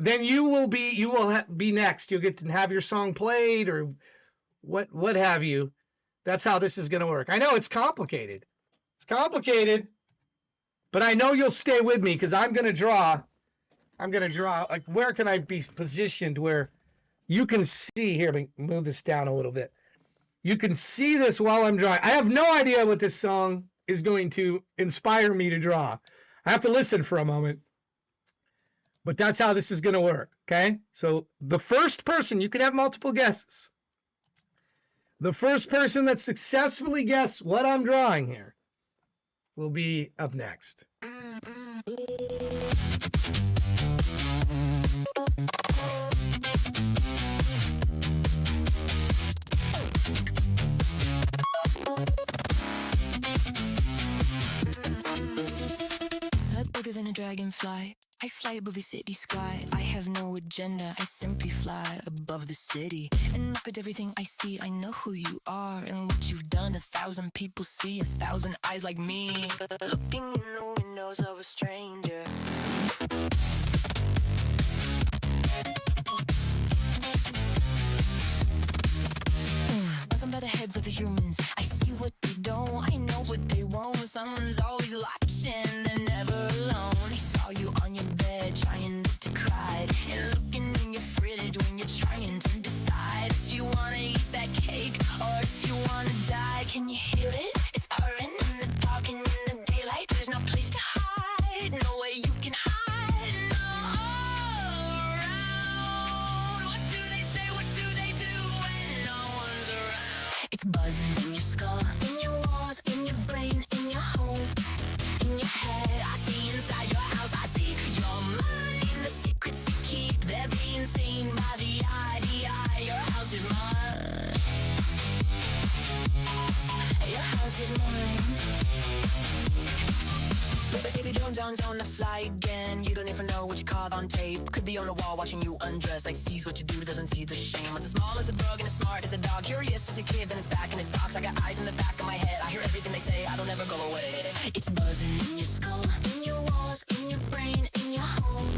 Speaker 2: you will be next. You'll get to have your song played or what have you. That's how this is going to work. I know it's complicated. But I know you'll stay with me because I'm going to draw. Like, where can I be positioned where you can see here? Let me move this down a little bit. You can see this while I'm drawing. I have no idea what this song is going to inspire me to draw. I have to listen for a moment. But that's how this is going to work, okay? So the first person, you can have multiple guesses. The first person that successfully guesses what I'm drawing here will be up next.
Speaker 7: Bigger than a dragonfly, I fly above the city sky. I have no agenda, I simply fly above the city. And look at everything I see, I know who you are and what you've done. 1,000 people see 1,000 eyes like me, looking in the windows of a stranger. Buzzing by the heads of the humans, I see what they don't, I know what they won't. Someone's always watching, they're never alone. I saw you on your bed trying to cry, and looking in your fridge when you're trying to decide if you wanna eat that cake or if you wanna die. Can you hear it? It's purring in the dark and in the daylight. There's no place to hide, no way you can hide. No, all around. What do they say? What do they do when no one's around? It's buzzing in your skull, in your walls, in your brain, in your home, in your head. I see inside your house, I see your mind. The secrets you keep, they're being seen by the eye, the eye. Your house is mine. Your house is mine. Baby, Jones on the fly again. You don't even know what you caught on tape. Could be on the wall watching you undress. Like sees what you do, doesn't see the shame. It's as small as a bug and as smart as a dog. Curious as a kid, then it's back in its box. I got eyes in the back of my head. I hear everything they say, I don't ever go away. It's buzzing in your skull, in your walls, in your brain, in your home,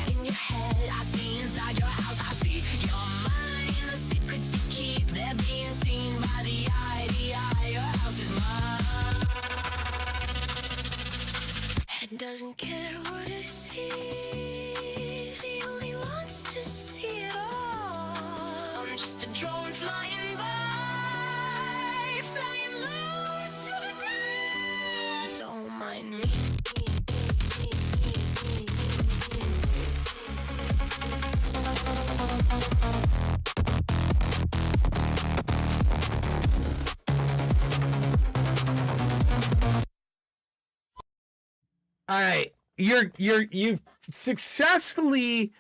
Speaker 7: in your head. I see inside your house, I see your mind. The secrets you keep, they're being seen by the eye, the eye. Your house is mine. It doesn't care what it sees, he only wants to see it all. I'm just a drone flying by, flying low to the ground. Don't mind me.
Speaker 2: All right. You've successfully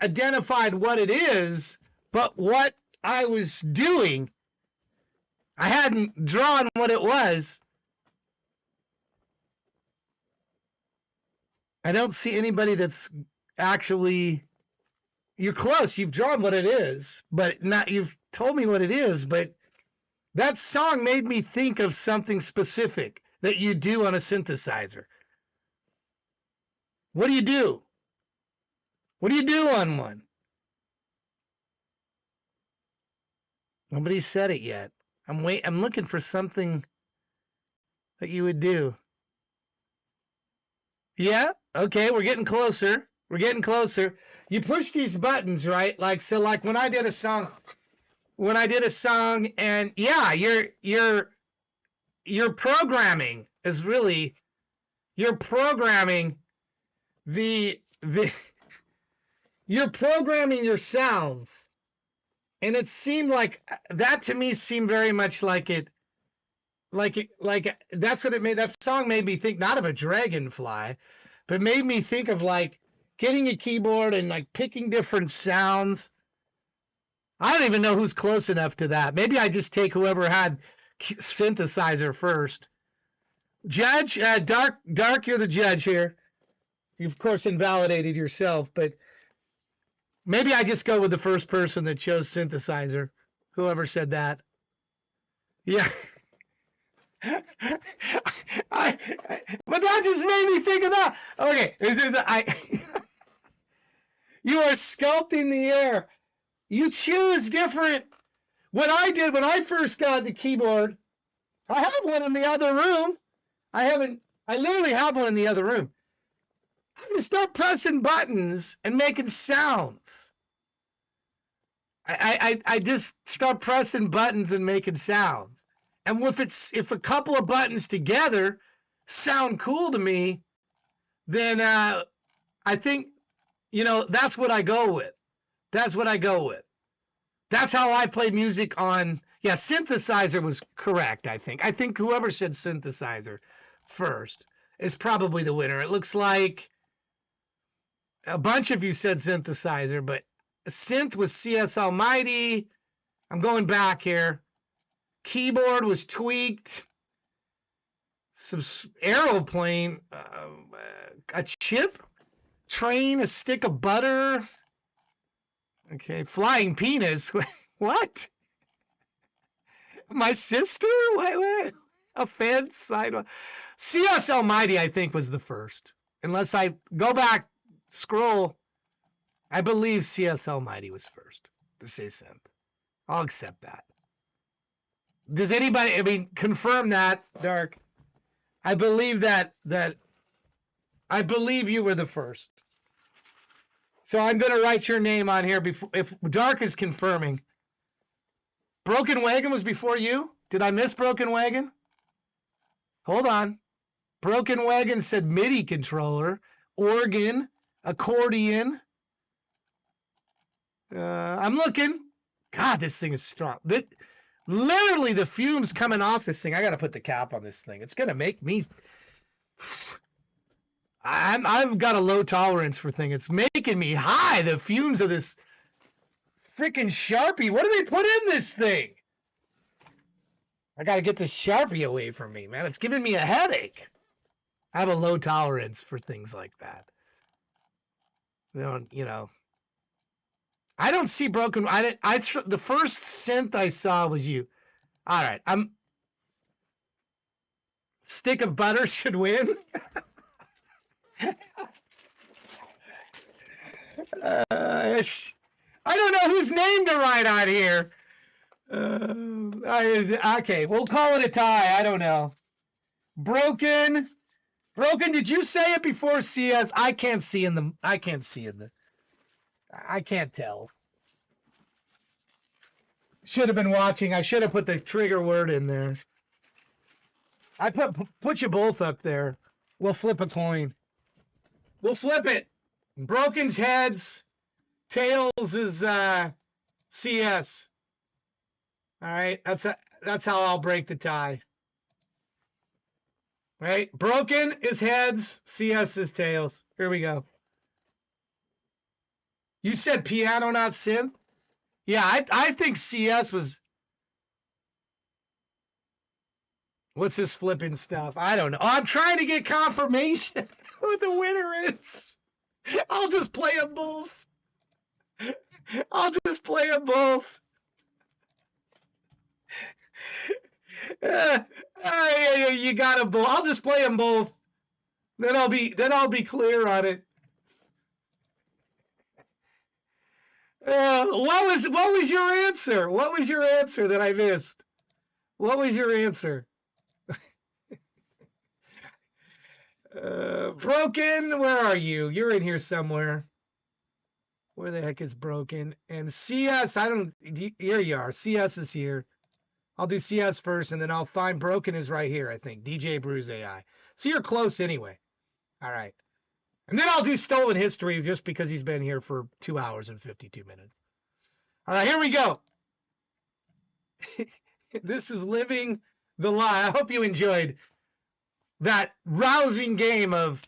Speaker 2: identified what it is, but what I was doing, I hadn't drawn what it was. I don't see anybody that's actually. You're close. You've drawn what it is, but not. You've told me what it is, but that song made me think of something specific that you do on a synthesizer. What do you do? What do you do on one? Nobody said it yet. I'm looking for something that you would do. Yeah? Okay, we're getting closer. We're getting closer. You push these buttons, right? Like when I did a song and yeah, your programming is really you're programming you're programming your sounds. And it seemed like that to me seemed very much like that's what it made. That song made me think not of a dragonfly, but made me think of like getting a keyboard and like picking different sounds. I don't even know who's close enough to that. Maybe I just take whoever had synthesizer first. Judge, Dark, you're the judge here. You of course invalidated yourself, but maybe I just go with the first person that chose synthesizer. Whoever said that. Yeah. But that just made me think of that. Okay. You are sculpting the air. You choose different. What I did when I first got the keyboard, I have one in the other room. I literally have one in the other room. I just start pressing buttons and making sounds. I just start pressing buttons and making sounds. And if a couple of buttons together sound cool to me, then I think, that's what I go with. That's what I go with. That's how I play music on, synthesizer was correct, I think. I think whoever said synthesizer first is probably the winner. It looks like a bunch of you said synthesizer, but synth was CS Almighty. I'm going back here. Keyboard was tweaked. Some aeroplane, a chip, train, a stick of butter. Okay, flying penis. What? My sister? What? A fan sidewalk. CS Almighty, I think, was the first. Unless I go back, scroll. I believe CS Almighty was first to say synth. I'll accept that. Does anybody, confirm that, Dark? I believe I believe you were the first. So I'm going to write your name on here before, if Dark is confirming. Broken Wagon was before you? Did I miss Broken Wagon? Hold on. Broken Wagon said MIDI controller, organ, accordion. I'm looking. God, this thing is strong. Literally the fumes coming off this thing. I got to put the cap on this thing. It's going to make me... I've got a low tolerance for things. It's making me high. The fumes of this freaking Sharpie. What do they put in this thing? I got to get this Sharpie away from me, man. It's giving me a headache. I have a low tolerance for things like that. I don't see broken. The first synth I saw was you. All right. Stick of butter should win. I don't know whose name to write on here. Okay, we'll call it a tie. I don't know. Broken. Did you say it before CS? I can't tell. Should have been watching. I should have put the trigger word in there. I put you both up there. We'll flip a coin. We'll flip it. Broken's heads. Tails is CS. All right. That's how I'll break the tie. Right? Broken is heads, CS is tails. Here we go. You said piano, not synth? Yeah, I think CS was. What's this flipping stuff? I don't know. I'm trying to get confirmation who the winner is. I'll just play them both. I'll just play them both. You got them both. I'll just play them both. Then I'll be clear on it. What was your answer? What was your answer that I missed? What was your answer? Broken, where are you? You're in here somewhere. Where the heck is Broken? And CS, here you are. CS is here. I'll do CS first, and then I'll find Broken is right here, I think. DJ Bruise AI. So you're close anyway. All right. And then I'll do Stolen History just because he's been here for 2 hours and 52 minutes. All right, here we go. This is Living the Lie. I hope you enjoyed that rousing game of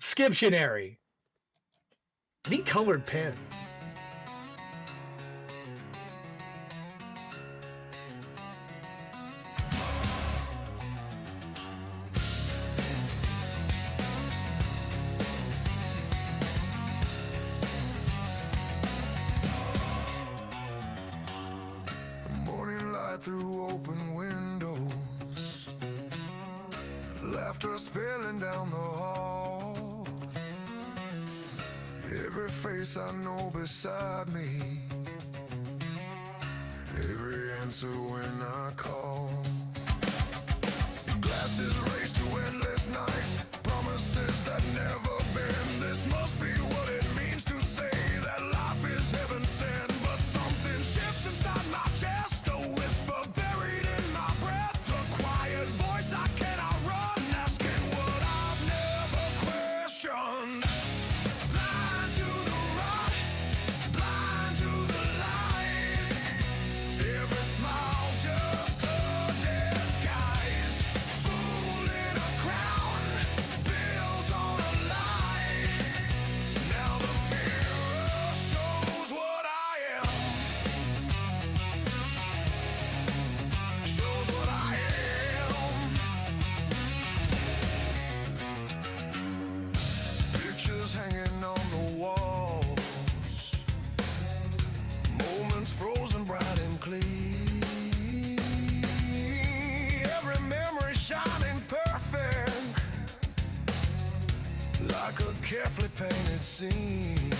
Speaker 2: Skiptionary. Neat colored pens.
Speaker 3: Morning light through open windows, laughter spilling down the hall. Every face I know beside me, every answer when I call. Glasses race to endless nights, promises that never bend. This must be what it means to say that life is heaven sent. But something shifts inside my chest, a whisper buried in my breath, a quiet voice I cannot run, asking what I've never questioned. Blind to the rot, blind to the lies, every smile just a disguise, fool in a crown, built on a lie. Now the mirror shows what I am, shows what I am. Pictures hanging on the walls, moments frozen bright and clean, every memory shining perfect, like a carefully painted scene.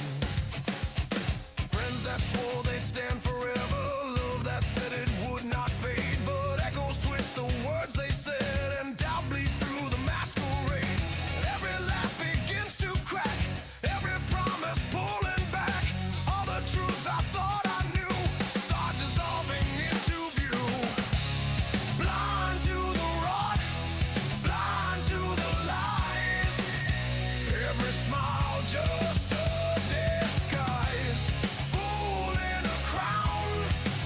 Speaker 3: Friends that swore they'd stand forever, love that said it would not fade, but echoes twist the words they said, and doubt bleeds through the masquerade. Every laugh begins to crack, every promise pulling back. All the truths I thought I knew start dissolving into view. Blind to the rot, blind to the lies, every smile just a disguise, fool in a crown,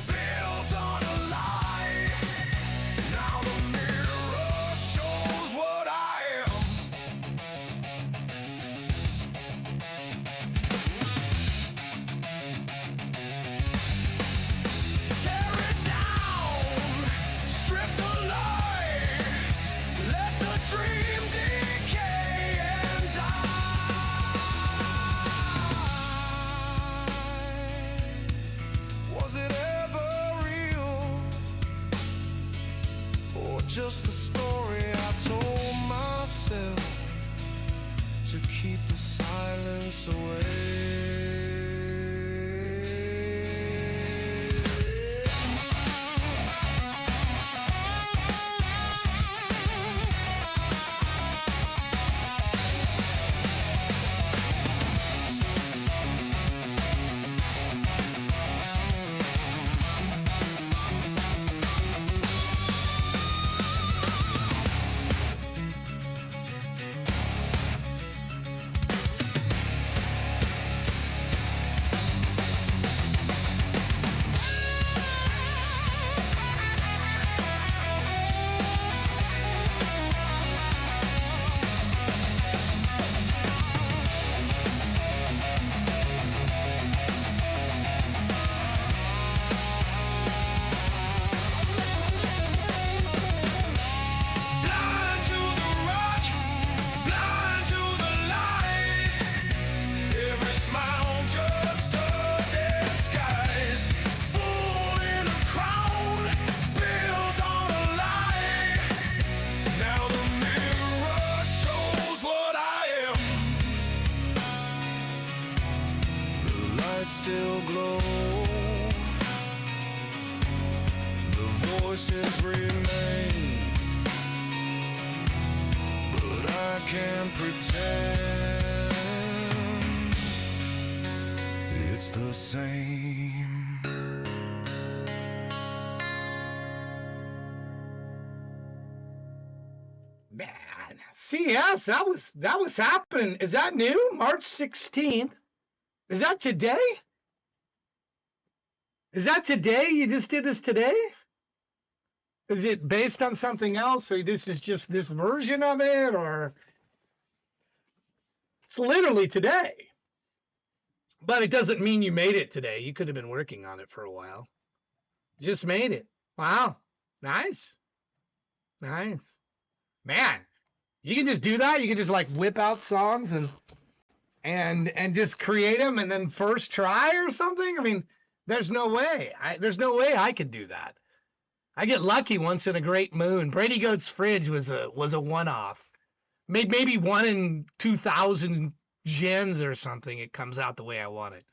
Speaker 3: built on a lie. Now the mirror shows what I am. Tear it down, strip the lie, let the dream decay and die. Was it ever real, or just the story I told myself to keep the silence away?
Speaker 5: still glow. The voices remain, but I can't pretend it's the same.
Speaker 2: Man, CS, that was happening. Is that new? March 16th. Is that today? Is that today? You just did this today? Is it based on something else, or this is just this version of it, or it's literally today? But it doesn't mean you made it today. You could have been working on it for a while. Just made it. Wow. Nice. Nice. Man, you can just do that. You can just like whip out songs and just create them and then first try or something. I mean, there's no way. There's no way I could do that. I get lucky once in a great moon. Brady Goat's Fridge was a one-off. Maybe 1 in 2,000 gens or something. It comes out the way I want it.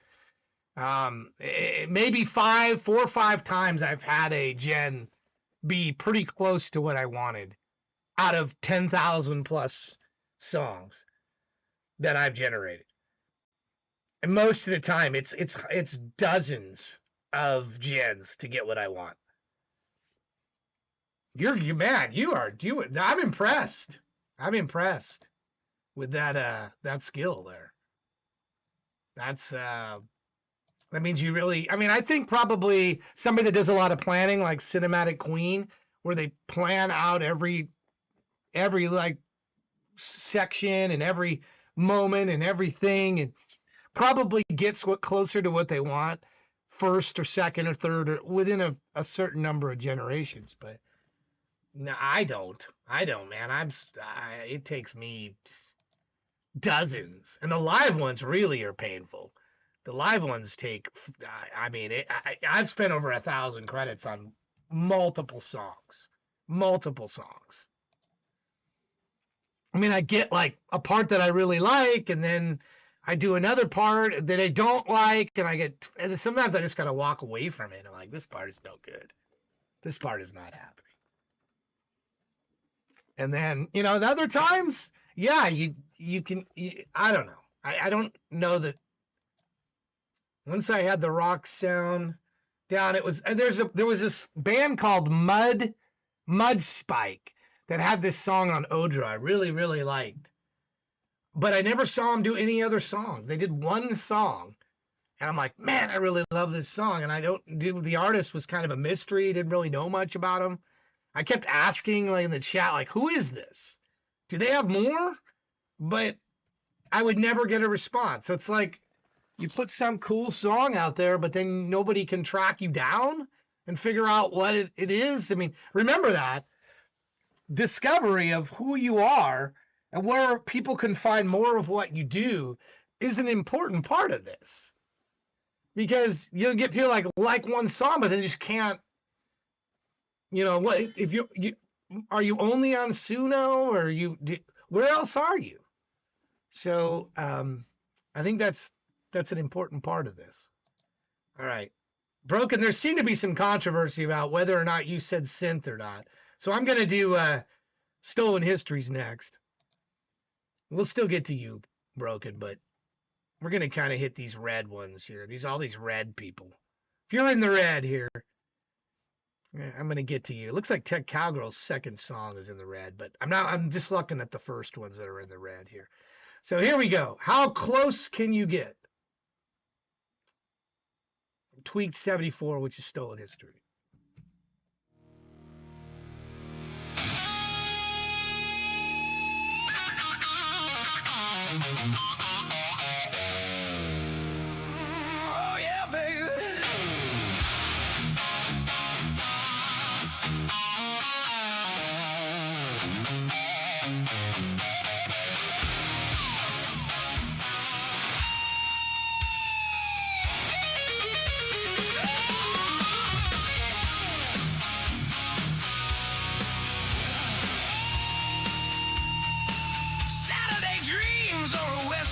Speaker 2: Maybe 4 or 5 times I've had a gen be pretty close to what I wanted out of 10,000 plus songs that I've generated. And most of the time it's dozens of gens to get what I want. I'm impressed. I'm impressed with that skill there. That means you really, I mean, I think probably somebody that does a lot of planning, like Cinematic Queen, where they plan out every like section and every moment and everything, and probably gets closer to what they want first or second or third or within a certain number of generations. But no, I don't, man. It takes me dozens, and the live ones really are painful. The live ones take, I mean, I've spent over 1,000 credits on multiple songs. I mean, I get like a part that I really like, and then I do another part that I don't like, and sometimes I just gotta walk away from it. I'm like, this part is no good. This part is not happening. And then, the other times, yeah, you can, I don't know. I don't know that. Once I had the rock sound down, there was this band called Mud Spike that had this song on Odra I really, really liked. But I never saw them do any other songs. They did one song, and I'm like, man, I really love this song. And the artist was kind of a mystery. Didn't really know much about him. I kept asking, like in the chat, like, who is this? Do they have more? But I would never get a response. So it's like, you put some cool song out there, but then nobody can track you down and figure out what it is. I mean, remember that discovery of who you are and where people can find more of what you do is an important part of this. Because you'll get people like one song, but they just can't, what if you are you only on Suno, or where else are you? So I think that's an important part of this. All right. Broken, there seemed to be some controversy about whether or not you said synth or not. So I'm going to do Stolen Histories next. We'll still get to you, Broken, but we're going to kind of hit these red ones here. All these red people. If you're in the red here, I'm going to get to you. It looks like Tech Cowgirl's second song is in the red, but I'm just looking at the first ones that are in the red here. So here we go. How close can you get? Tweaked 74, which is Stolen History.
Speaker 5: Oh yeah, baby. Saturday dreams are a West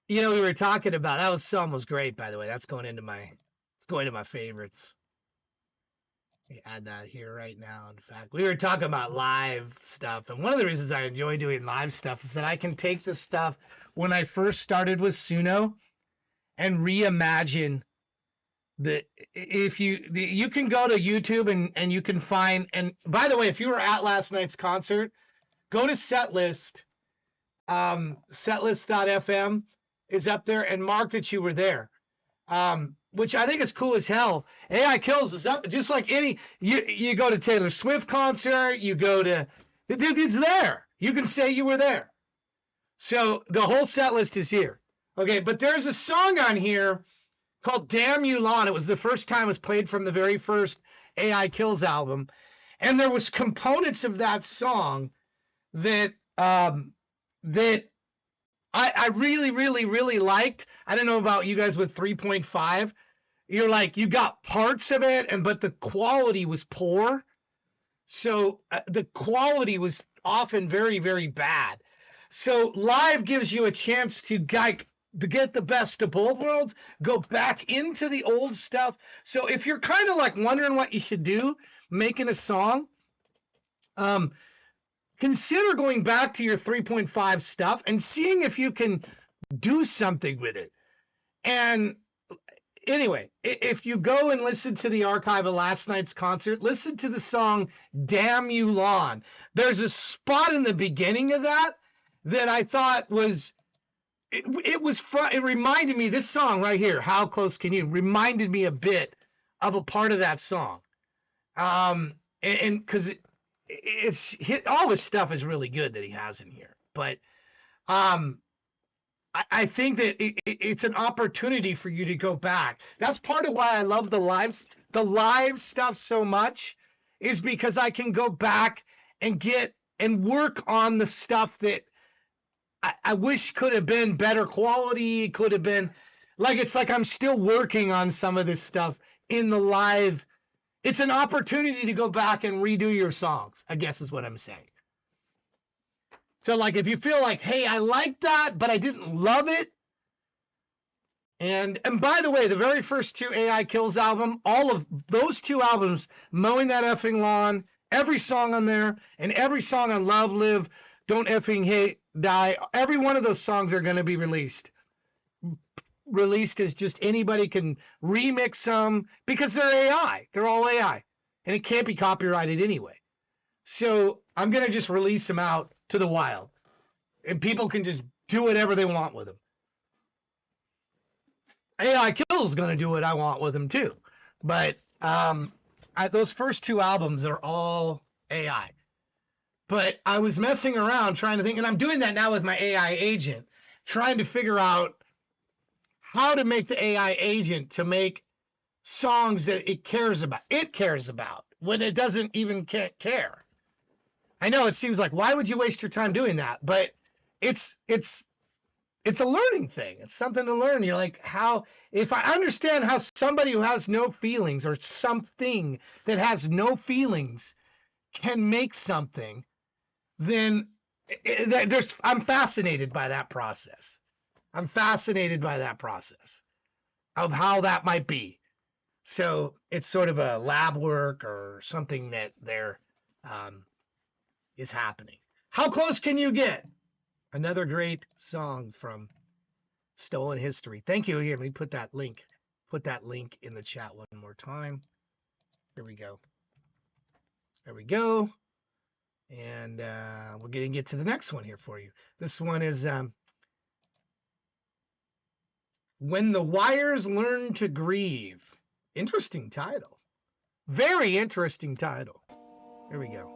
Speaker 2: You know, we were talking about that song was great, by the way. It's going into my favorites. We add that here right now. In fact, we were talking about live stuff, and one of the reasons I enjoy doing live stuff is that I can take this stuff when I first started with Suno and reimagine the if you can go to YouTube and you can find, and by the way, if you were at last night's concert, go to setlist, setlist.fm is up there, and mark that you were there. Which I think is cool as hell. AI Kills is up, just like you go to Taylor Swift concert, you go to, it's there. You can say you were there. So the whole set list is here. Okay, but there's a song on here called Damn You Lawn. It was the first time it was played from the very first AI Kills album. And there was components of that song that I really, really, really liked. I don't know about you guys with 3.5. You're like, you got parts of it, but the quality was poor. So the quality was often very, very bad. So live gives you a chance to get the best of both worlds, go back into the old stuff. So if you're kind of like wondering what you should do, making a song, consider going back to your 3.5 stuff and seeing if you can do something with it. And anyway, if you go and listen to the archive of last night's concert, listen to the song Damn You Lawn. There's a spot in the beginning of that I thought was, it reminded me, this song right here, How Close Can You, reminded me a bit of a part of that song. And because it's all his stuff is really good that he has in here. But I think that it's an opportunity for you to go back. That's part of why I love the live stuff so much, is because I can go back and work on the stuff that I wish could have been better quality, could have been like, it's like I'm still working on some of this stuff in the live. It's an opportunity to go back and redo your songs, I guess is what I'm saying. So like, if you feel like, hey, I like that, but I didn't love it. And by the way, the very first two AI Kills album, all of those two albums, Mowing That Effing Lawn, every song on there, and every song on Love, Live, Don't Effing Hate, Die, every one of those songs are going to be released. Released as just anybody can remix them, because they're AI. They're all AI. And it can't be copyrighted anyway. So I'm going to just release them out to the wild. And people can just do whatever they want with them. AI Kills is going to do what I want with them too. But those first two albums are all AI. But I was messing around trying to think, and I'm doing that now with my AI agent, trying to figure out how to make the AI agent to make songs that it cares about. It cares about when it doesn't even care. I know it seems like, why would you waste your time doing that? But it's a learning thing. It's something to learn. You're like, if I understand how somebody who has no feelings, or something that has no feelings, can make something, then I'm fascinated by that process. I'm fascinated by that process of how that might be. So it's sort of a lab work or something that is happening. How close can you get? Another great song from Stolen History. Thank you. Here, let me put that link in the chat one more time. Here we go. There we go. And we're going to get to the next one here for you. This one is When the Wires Learn to Grieve. Interesting title. Very interesting title. Here we go.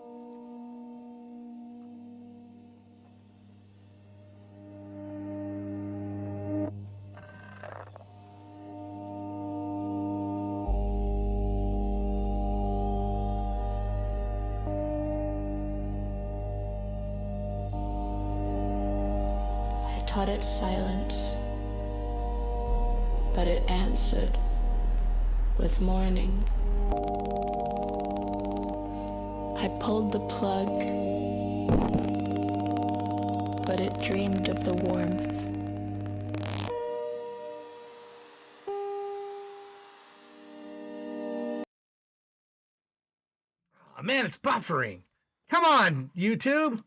Speaker 8: Taught it silence, but it answered with mourning. I pulled the plug, but it dreamed of the warmth.
Speaker 2: man, it's buffering. Come on, YouTube.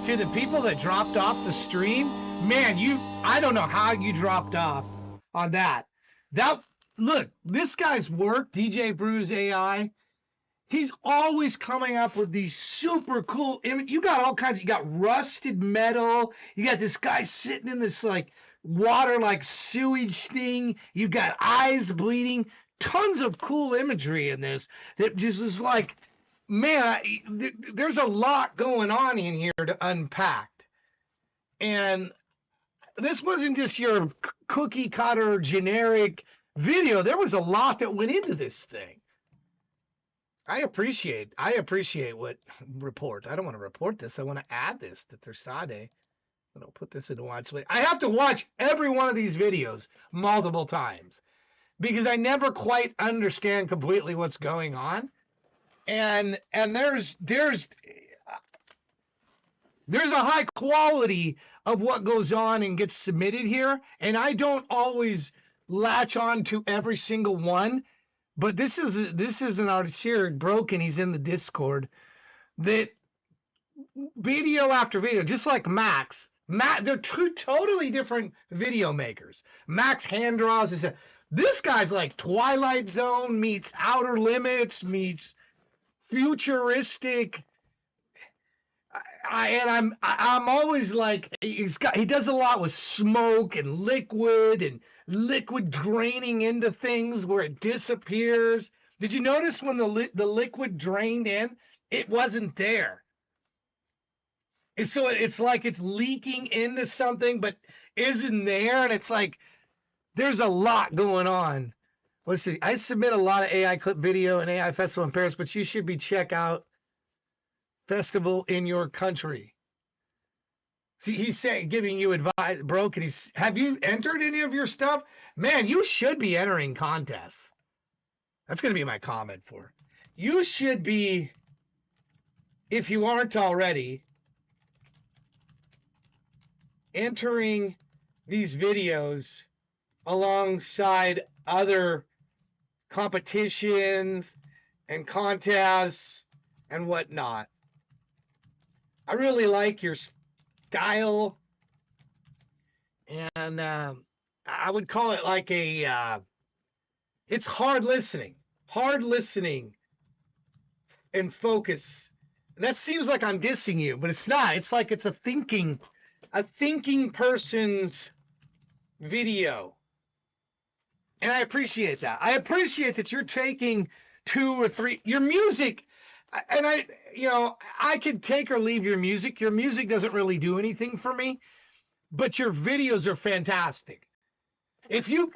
Speaker 2: To the people that dropped off the stream, man, I don't know how you dropped off on that. Look, this guy's work, DJ Brews AI, he's always coming up with these super cool images. You got all kinds, you got rusted metal, you got this guy sitting in this like water like sewage thing. You got eyes bleeding. Tons of cool imagery in this that just is like, man, there's a lot going on in here to unpack. And this wasn't just your cookie cutter generic video. There was a lot that went into this thing. I appreciate what report. I don't want to report this. I want to add this to Thursday. I'm going to put this in the watch list. I have to watch every one of these videos multiple times because I never quite understand completely what's going on. And there's a high quality of what goes on and gets submitted here, and I don't always latch on to every single one. But this is an artist here, Broken. He's in the Discord. That video after video, just like Max. They're two totally different video makers. Max hand draws. This guy's like Twilight Zone meets Outer Limits meets futuristic. I'm always like, he does a lot with smoke and liquid draining into things where it disappears. Did you notice when the liquid drained in, it wasn't there? And so it's like it's leaking into something, but isn't there? And it's like, there's a lot going on. Let's see. I submit a lot of AI clip video and AI festival in Paris, but you should be check out festival in your country. See, he's saying, giving you advice, Broken. Have you entered any of your stuff? Man, you should be entering contests. That's going to be my comment for. You should be, if you aren't already, entering these videos alongside other competitions and contests and whatnot. I really like your style, and I would call it like it's hard listening and focus. And that seems like I'm dissing you, but it's not. It's like it's a thinking person's video. And I appreciate that. I appreciate that you're taking 2 or 3, your music. And I could take or leave your music. Your music doesn't really do anything for me, but your videos are fantastic. If you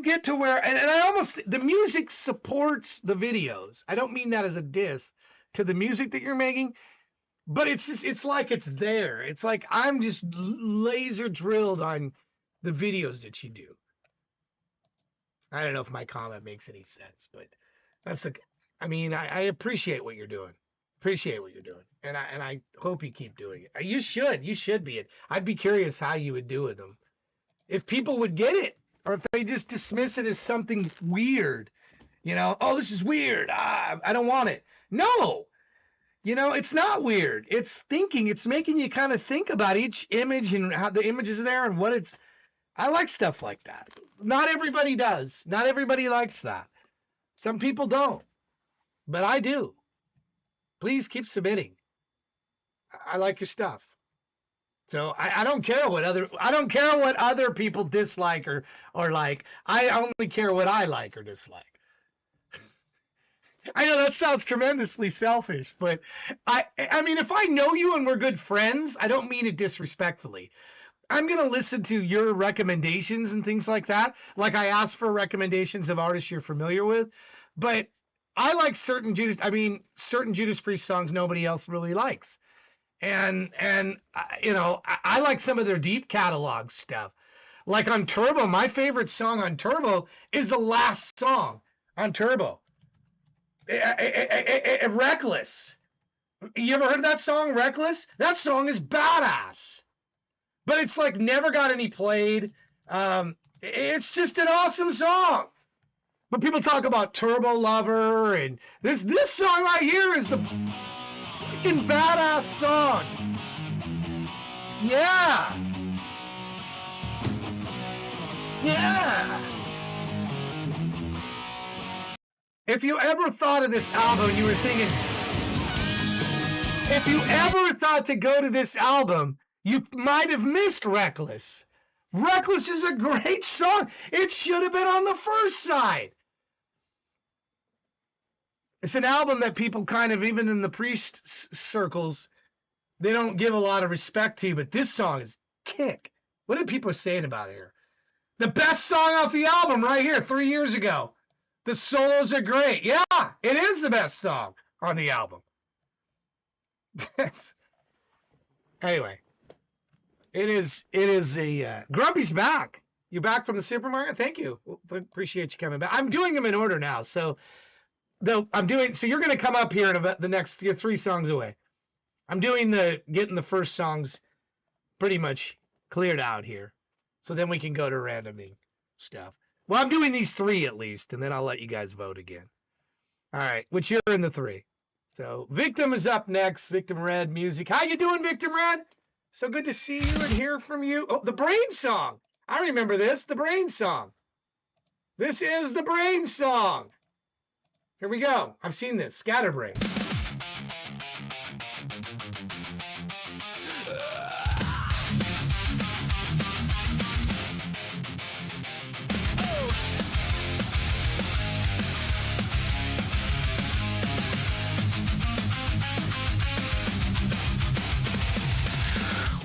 Speaker 2: get to where, and the music supports the videos. I don't mean that as a diss to the music that you're making, but it's like it's there. It's like I'm just laser drilled on the videos that you do. I don't know if my comment makes any sense, but I appreciate what you're doing. And I hope you keep doing it. You should be it. I'd be curious how you would do with them. If people would get it, or if they just dismiss it as something weird, oh, this is weird. I don't want it. No, it's not weird. It's thinking. It's making you kind of think about each image and how the image is there and what it's. I like stuff like that. Not everybody does. Not everybody likes that. Some people don't, but I do. Please keep submitting. I like your stuff. So I don't care what other people dislike or like. I only care what I like or dislike. I know that sounds tremendously selfish, but I mean, if I know you and we're good friends, I don't mean it disrespectfully. I'm going to listen to your recommendations and things like that. Like I asked for recommendations of artists you're familiar with, but I like certain Judas Priest songs nobody else really likes. And I like some of their deep catalog stuff. Like on Turbo, my favorite song on Turbo is the last song on Turbo. Reckless. You ever heard that song, Reckless? That song is badass. But it's like never got any played. It's just an awesome song. But people talk about Turbo Lover, and this song right here is the freaking badass song. Yeah. If you ever thought of this album, you were thinking, if you ever thought to go to this album, you might have missed Reckless. Reckless is a great song. It should have been on the first side. It's an album that people kind of, even in the priest circles, they don't give a lot of respect to, but this song is kick. What are people saying about it here? The best song off the album right here, 3 years ago. The solos are great. Yeah, it is the best song on the album. Anyway, it is a Grumpy's back. You back from the supermarket? Thank you. Well, appreciate you coming back. I'm doing them in order now, so you're going to come up here in about the next. You're 3 songs away. I'm doing getting the first songs pretty much cleared out here, so then we can go to randoming stuff. Well, I'm doing these 3 at least, and then I'll let you guys vote again. All right, which you're in the 3. So Victim is up next. Victim Red music. How you doing, Victim Red? So good to see you and hear from you. Oh, the Brain song. I remember this. The Brain song. This is the Brain song. Here we go. I've seen this. Scatterbrain.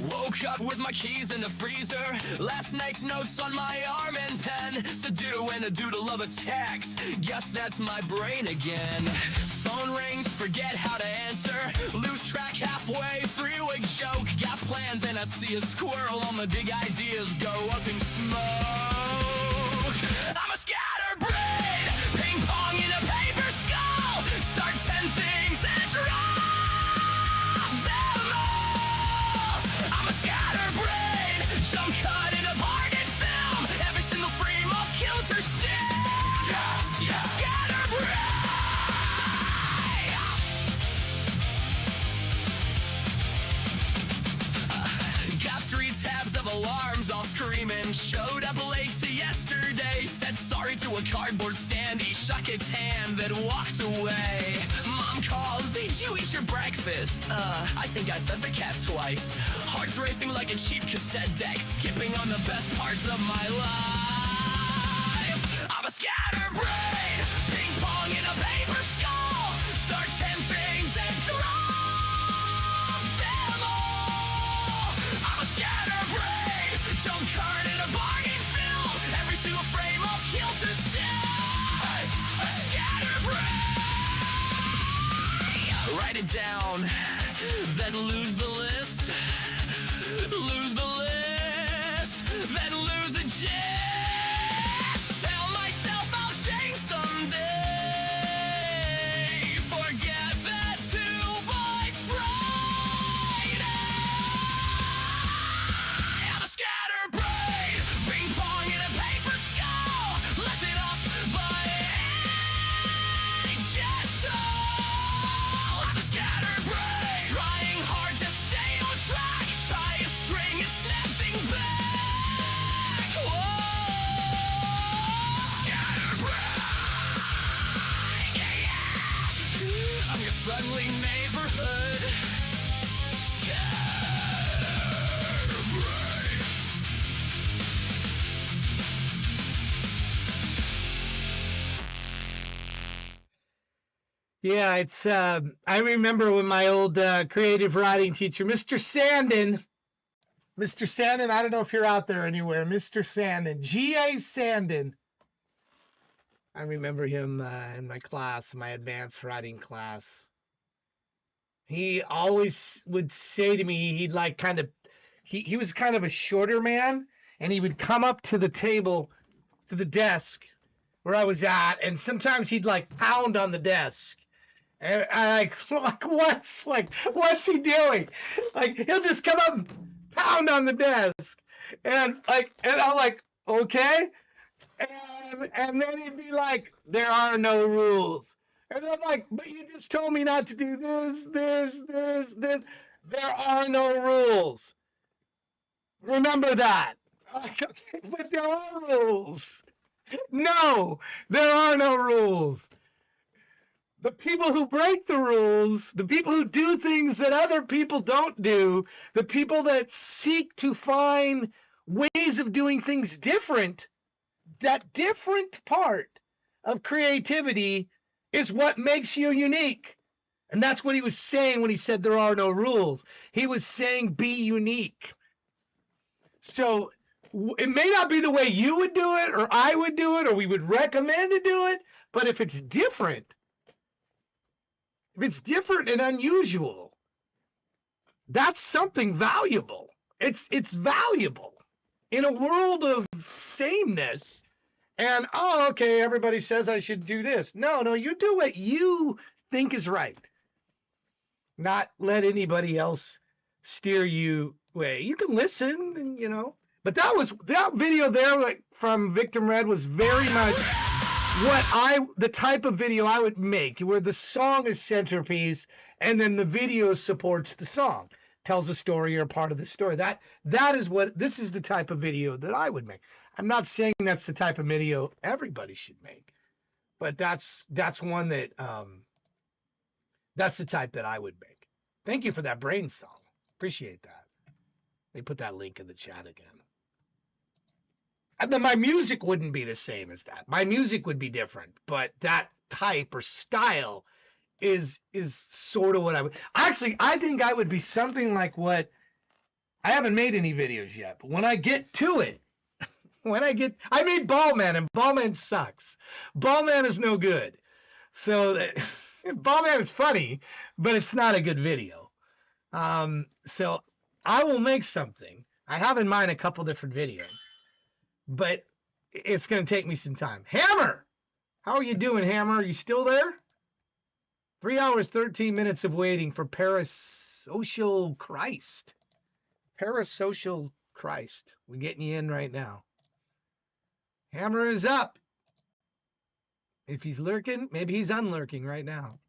Speaker 5: Woke up with my keys in the freezer. Last night's notes on my arm and pen. To do and a doodle of a text. Guess that's my brain again. Phone rings, forget how to answer. Lose track halfway through a joke. Got plans and I see a squirrel. All my big ideas go up in smoke. I'm a scatterbrain. Ping pong in a paper skull. Start 10 things and drop them all. I'm a scatterbrain. Jump cut in a bargain film. Every single frame off kilter still. Yeah. Scatterbrain. Got 3 tabs of alarms all screaming. Showed up late to yesterday. Said sorry to a cardboard stand. He shook its hand, then walked away. Mom calls, did you eat your breakfast? I think I fed the cat twice. Heart's racing like a cheap cassette deck. Skipping on the best parts of my life. I'm a scatterbrain. Ping pong in a paper skull. Start 10 things and drop them all. I'm a scatterbrain. Jump card in a bargain film. Every single frame off kilter still. A scatterbrain. Write it down, then lose the list. Lose the list, then lose the gist. Tell myself I'll change someday. Forget that 2 by Friday. I'm a scatterbrain. Ping pong in a paper skull. Left it up by just all. I'm a scatterbrain. Trying hard to stay on track. Tie a string and snap things back. Whoa. Scatterbrain. Yeah. I'm your friendly neighborhood. Scatterbrain.
Speaker 2: Yeah, it's I remember when my old creative writing teacher, Mr. Sandin, I don't know if you're out there anywhere, Mr. Sandin, G.A. Sandin. I remember him in my class, my advanced writing class. He always would say to me, he'd like kind of, he was kind of a shorter man, and he would come up to the table, to the desk where I was at, and sometimes he'd like pound on the desk. And I what's he doing? Like, he'll just come up and pound on the desk. And I'm like, okay. And then he'd be like, there are no rules. And I'm like, but you just told me not to do this. There are no rules. Remember that. Like, okay, but there are rules. No, there are no rules. The people who break the rules, the people who do things that other people don't do, the people that seek to find ways of doing things different, that different part of creativity is what makes you unique. And that's what he was saying when he said there are no rules. He was saying be unique. So it may not be the way you would do it, or I would do it, or we would recommend to do it, but if it's different and unusual, that's something valuable. It's valuable in a world of sameness. And okay, everybody says I should do this. No, you do what you think is right. Not let anybody else steer you away. You can listen, and but that video there, like from Victim Red, was very much the type of video I would make, where the song is centerpiece and then the video supports the song, tells a story or part of the story. This is the type of video that I would make. I'm not saying that's the type of video everybody should make, but that's one that that's the type that I would make. Thank you for that brain song. Appreciate that. They put that link in the chat again. And then my music wouldn't be the same as that. My music would be different, but that type or style is sort of what I would. Actually, I think I would be something like what. I haven't made any videos yet, but when I get to it, I made Ballman, and Ballman sucks. Ballman is no good. So Ballman is funny, but it's not a good video. So I will make something. I have in mind a couple different videos, but it's going to take me some time. Hammer, how are you doing, Hammer? Are you still there? 3 hours, 13 minutes of waiting for Parasocial Christ. Parasocial Christ. We're getting you in right now. Hammer is up. If he's lurking, maybe he's unlurking right now.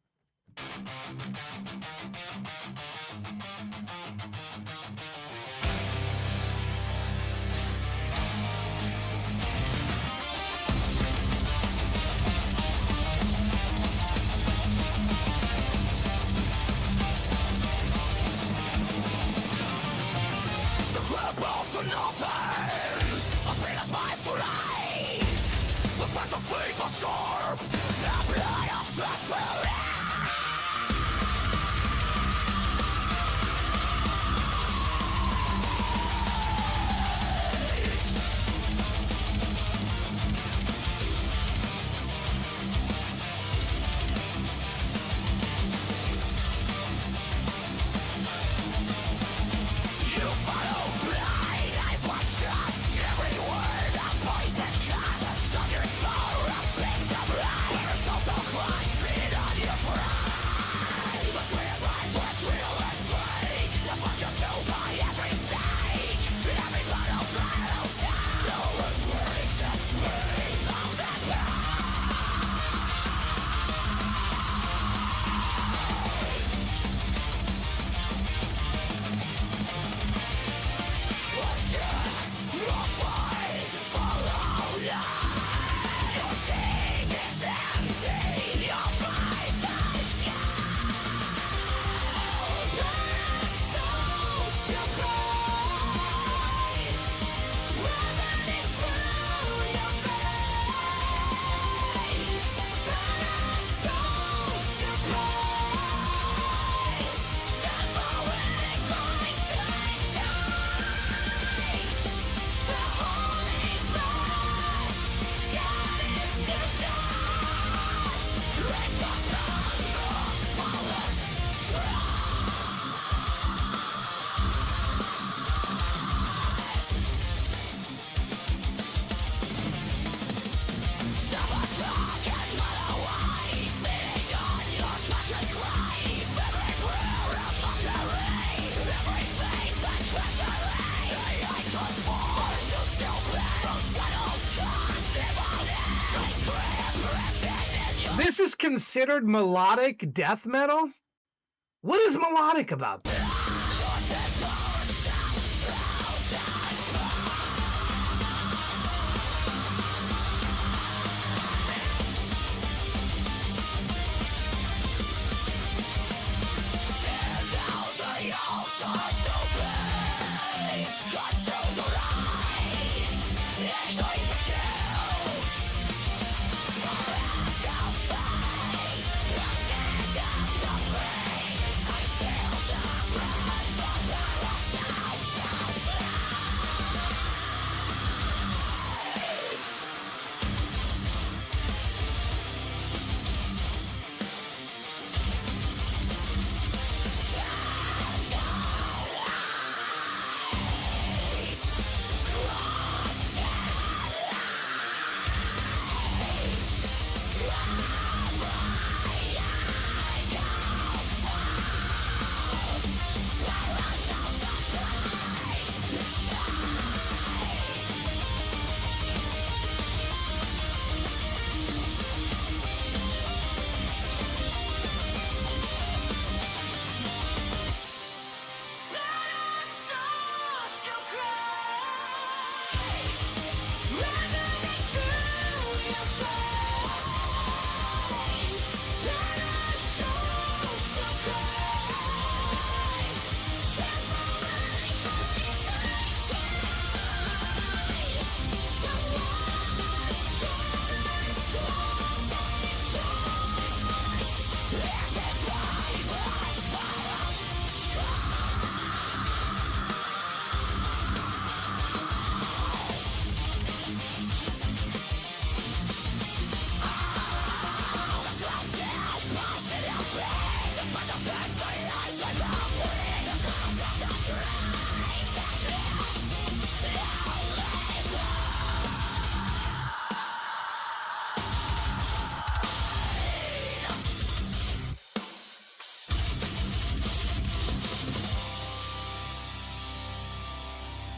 Speaker 2: This is considered melodic death metal? What is melodic about this?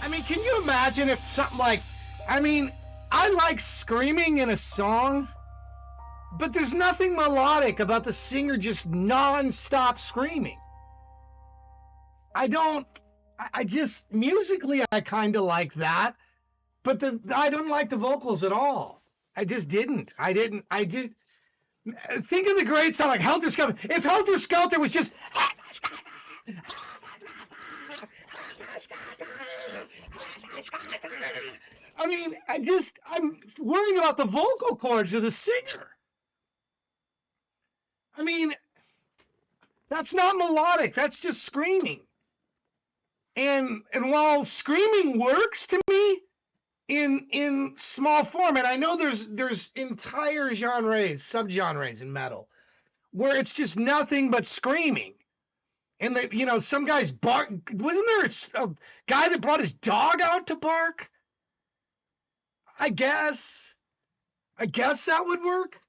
Speaker 2: I mean, can you imagine if something like, I mean, I like screaming in a song, but there's nothing melodic about the singer just non-stop screaming. I just, musically, I kind of like that, but I don't like the vocals at all. I just didn't. I just, think of the great song like Helter Skelter. If Helter Skelter was just, I mean, I'm worrying about the vocal cords of the singer. I mean, that's not melodic. That's just screaming. And while screaming works to me in small form, and I know there's entire genres, subgenres in metal where it's just nothing but screaming. And some guys bark. Wasn't there a guy that brought his dog out to bark? I guess that would work.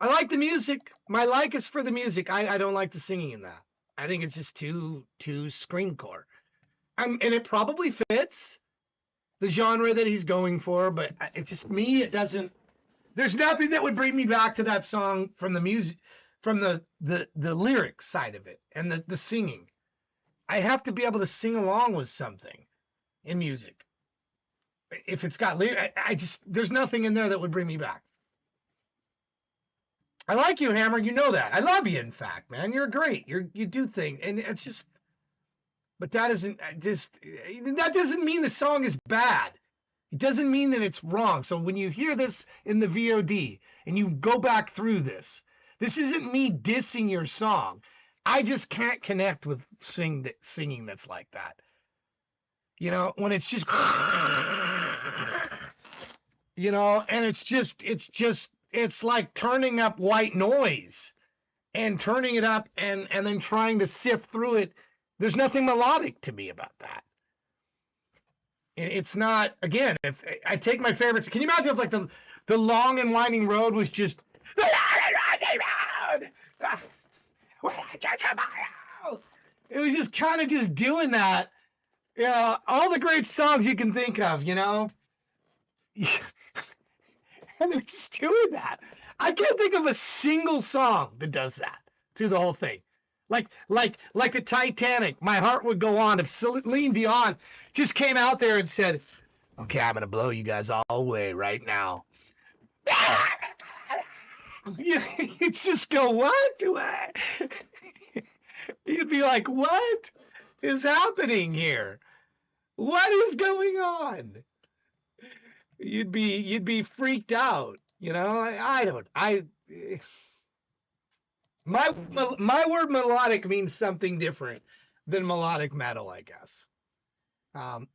Speaker 2: I like the music. My like is for the music. I don't like the singing in that. I think it's just too screamcore. And it probably fits the genre that he's going for, but it's just me. It doesn't. There's nothing that would bring me back to that song from the music, from the lyric side of it and the singing. I have to be able to sing along with something in music. If it's got lyric, there's nothing in there that would bring me back. I like you, Hammer. You know that. I love you, in fact, man. You're great. You do things, and it's just. But that doesn't mean the song is bad. It doesn't mean that it's wrong. So when you hear this in the VOD and you go back through this isn't me dissing your song. I just can't connect with singing that's like that. When it's just, and it's like turning up white noise and turning it up and then trying to sift through it. There's nothing melodic to me about that. It's not, again, if I take my favorites, can you imagine if like the long and winding road was just the long and winding road? It was just kind of just doing that. All the great songs you can think of, and it's just doing that. I can't think of a single song that does that through the whole thing. Like the Titanic, My Heart Would Go On. If Celine Dion just came out there and said, okay, I'm going to blow you guys all away right now. You'd just go, what? You'd be like, what is happening here? What is going on? You'd be freaked out. My word melodic means something different than melodic metal, I guess.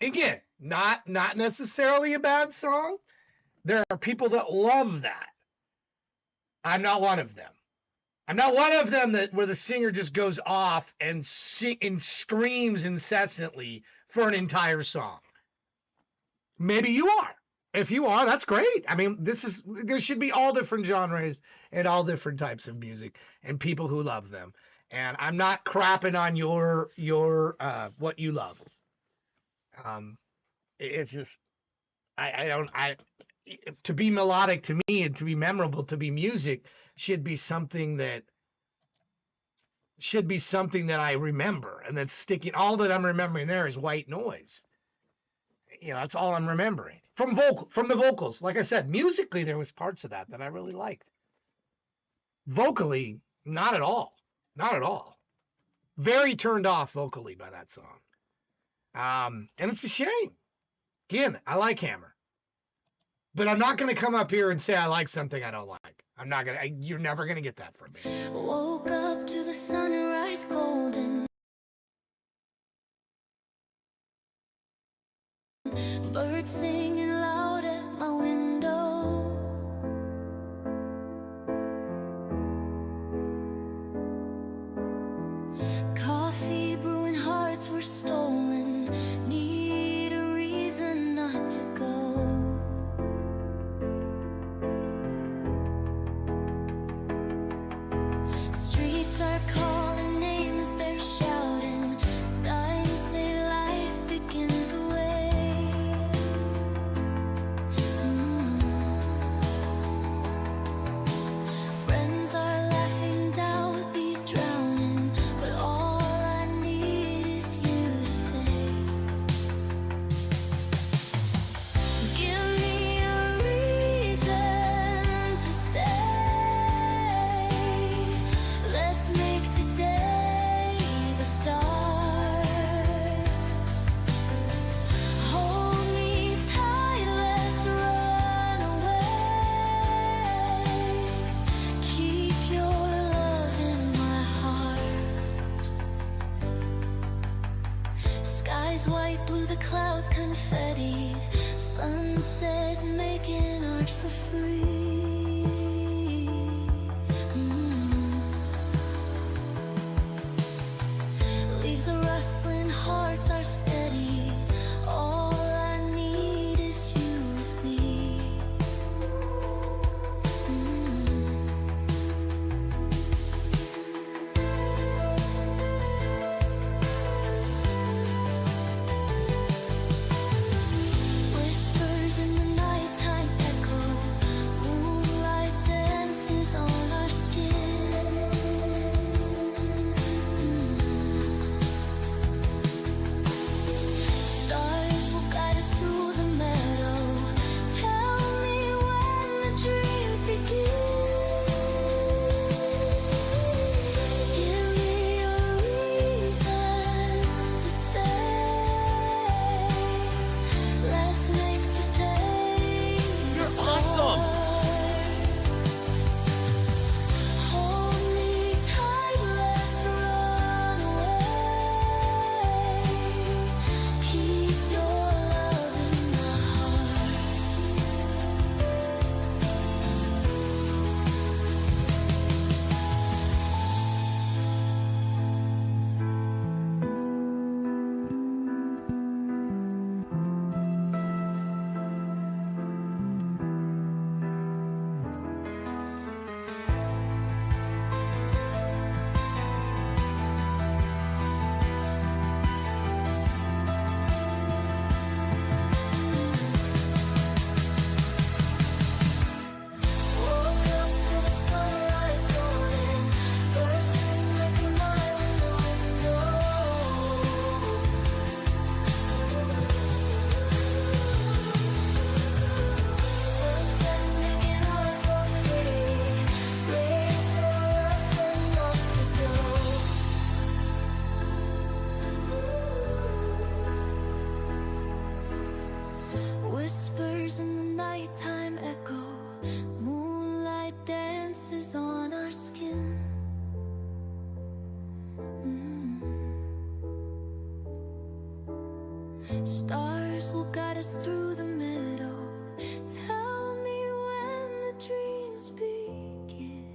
Speaker 2: Again, not necessarily a bad song. There are people that love that. I'm not one of them. I'm not one of them where the singer just goes off and screams incessantly for an entire song. Maybe you are. If you are, that's great. I mean, there should be all different genres and all different types of music and people who love them. And I'm not crapping on your what you love. It's just to be melodic to me and to be memorable to be music should be something that I remember, and that's sticking. All that I'm remembering there is white noise. That's all I'm remembering from the vocals. Like I said, musically there was parts of that I really liked. Vocally, not at all. Very turned off vocally by that song. And it's a shame. Again, I like Hammer, but I'm not going to come up here and say I like something I don't like. I'm not going to. You're never going to get that from me.
Speaker 7: Woke up to the sunrise golden, birds singing loud at my window. Coffee the clouds confetti, sunset making art for free. Leaves are rustling, hearts are steady. All I need is you with me. Whispers in the nighttime echo. Moonlight dances on our skin. Stars will guide us through the meadow. Tell me when the dreams begin. Give me a reason to stay. Let's make today.
Speaker 9: You're awesome!
Speaker 7: Hold me tight, let's run away. Keep your love in my heart. Woke up to the sunrise golden, birds sing like a mile sunset making art for free. Rains for us and not to go. Whispers in the nighttime echo. Moonlight dances on our skin. Stars will guide us through the meadow. Tell me when the dreams begin.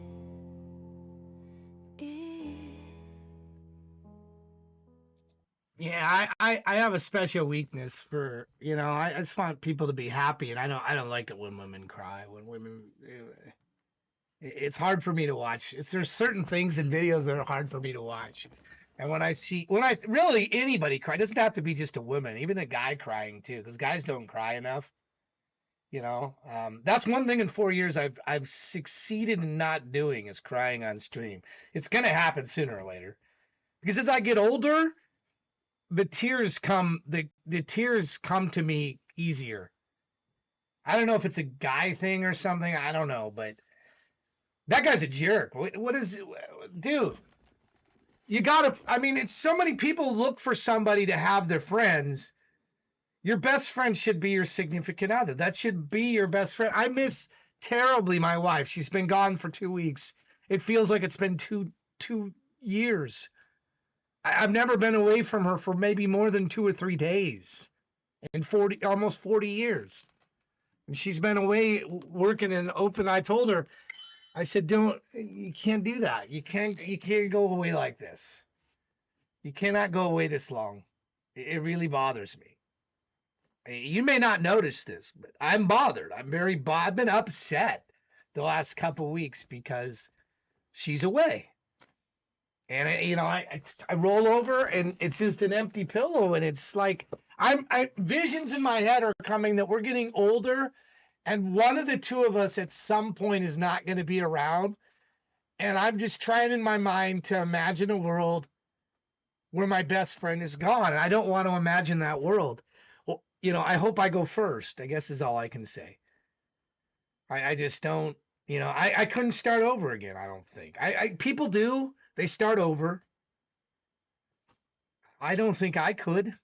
Speaker 2: Yeah, I have a special weakness for, I just want people to be happy, and I don't like it when women cry. When women, it's hard for me to watch. There's certain things in videos that are hard for me to watch. And when I really anybody cry, it doesn't have to be just a woman, even a guy crying too, because guys don't cry enough. That's one thing in 4 years I've succeeded in not doing is crying on stream. It's gonna happen sooner or later, because as I get older, the tears come to me easier. I don't know if it's a guy thing or something. I don't know, but that guy's a jerk. What is, dude? It's so many people look for somebody to have their friends. Your best friend should be your significant other. That should be your best friend. I miss terribly my wife. She's been gone for 2 weeks. It feels like it's been two years. I've never been away from her for maybe more than 2 or 3 days in almost 40 years. And she's been away working in open. I told her, I said, you can't do that. You can't go away like this. You cannot go away this long. It really bothers me. You may not notice this, but I'm bothered. I've been upset the last couple of weeks because she's away. And I roll over and it's just an empty pillow, and it's like visions in my head are coming that we're getting older, and one of the two of us at some point is not going to be around, and I'm just trying in my mind to imagine a world where my best friend is gone, and I don't want to imagine that world. Well, I hope I go first, I guess is all I can say. I just don't, I couldn't start over again, I don't think. People do. They start over. I don't think I could.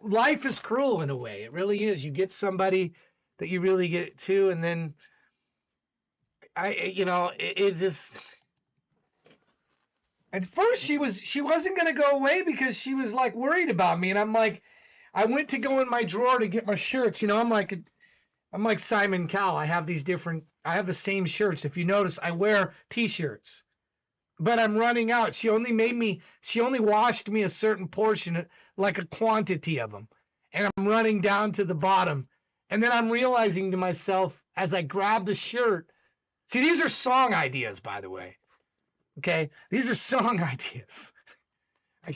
Speaker 2: Life is cruel in a way. It really is. You get somebody that you really get to, and then it just, At first she wasn't going to go away because she was like worried about me. And I'm like, I went to go in my drawer to get my shirts. You know, I'm like Simon Cowell. I have the same shirts. If you notice, I wear t-shirts, but I'm running out. She only washed me a certain portion, like a quantity of them. And I'm running down to the bottom. And then I'm realizing to myself as I grab the shirt, see, these are song ideas, by the way. Okay, these are song ideas. I'm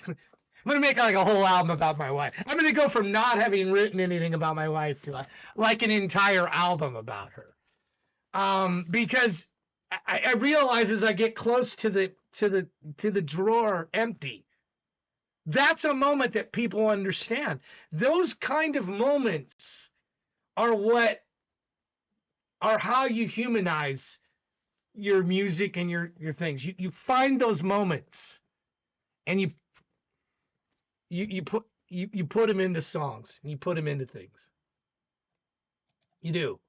Speaker 2: gonna make like a whole album about my wife. I'm gonna go from not having written anything about my wife to like an entire album about her. Because I realize as I get close to the drawer empty, that's a moment that people understand. Those kind of moments are how you humanize your music and your things. You find those moments and you put them into songs and you put them into things. You do.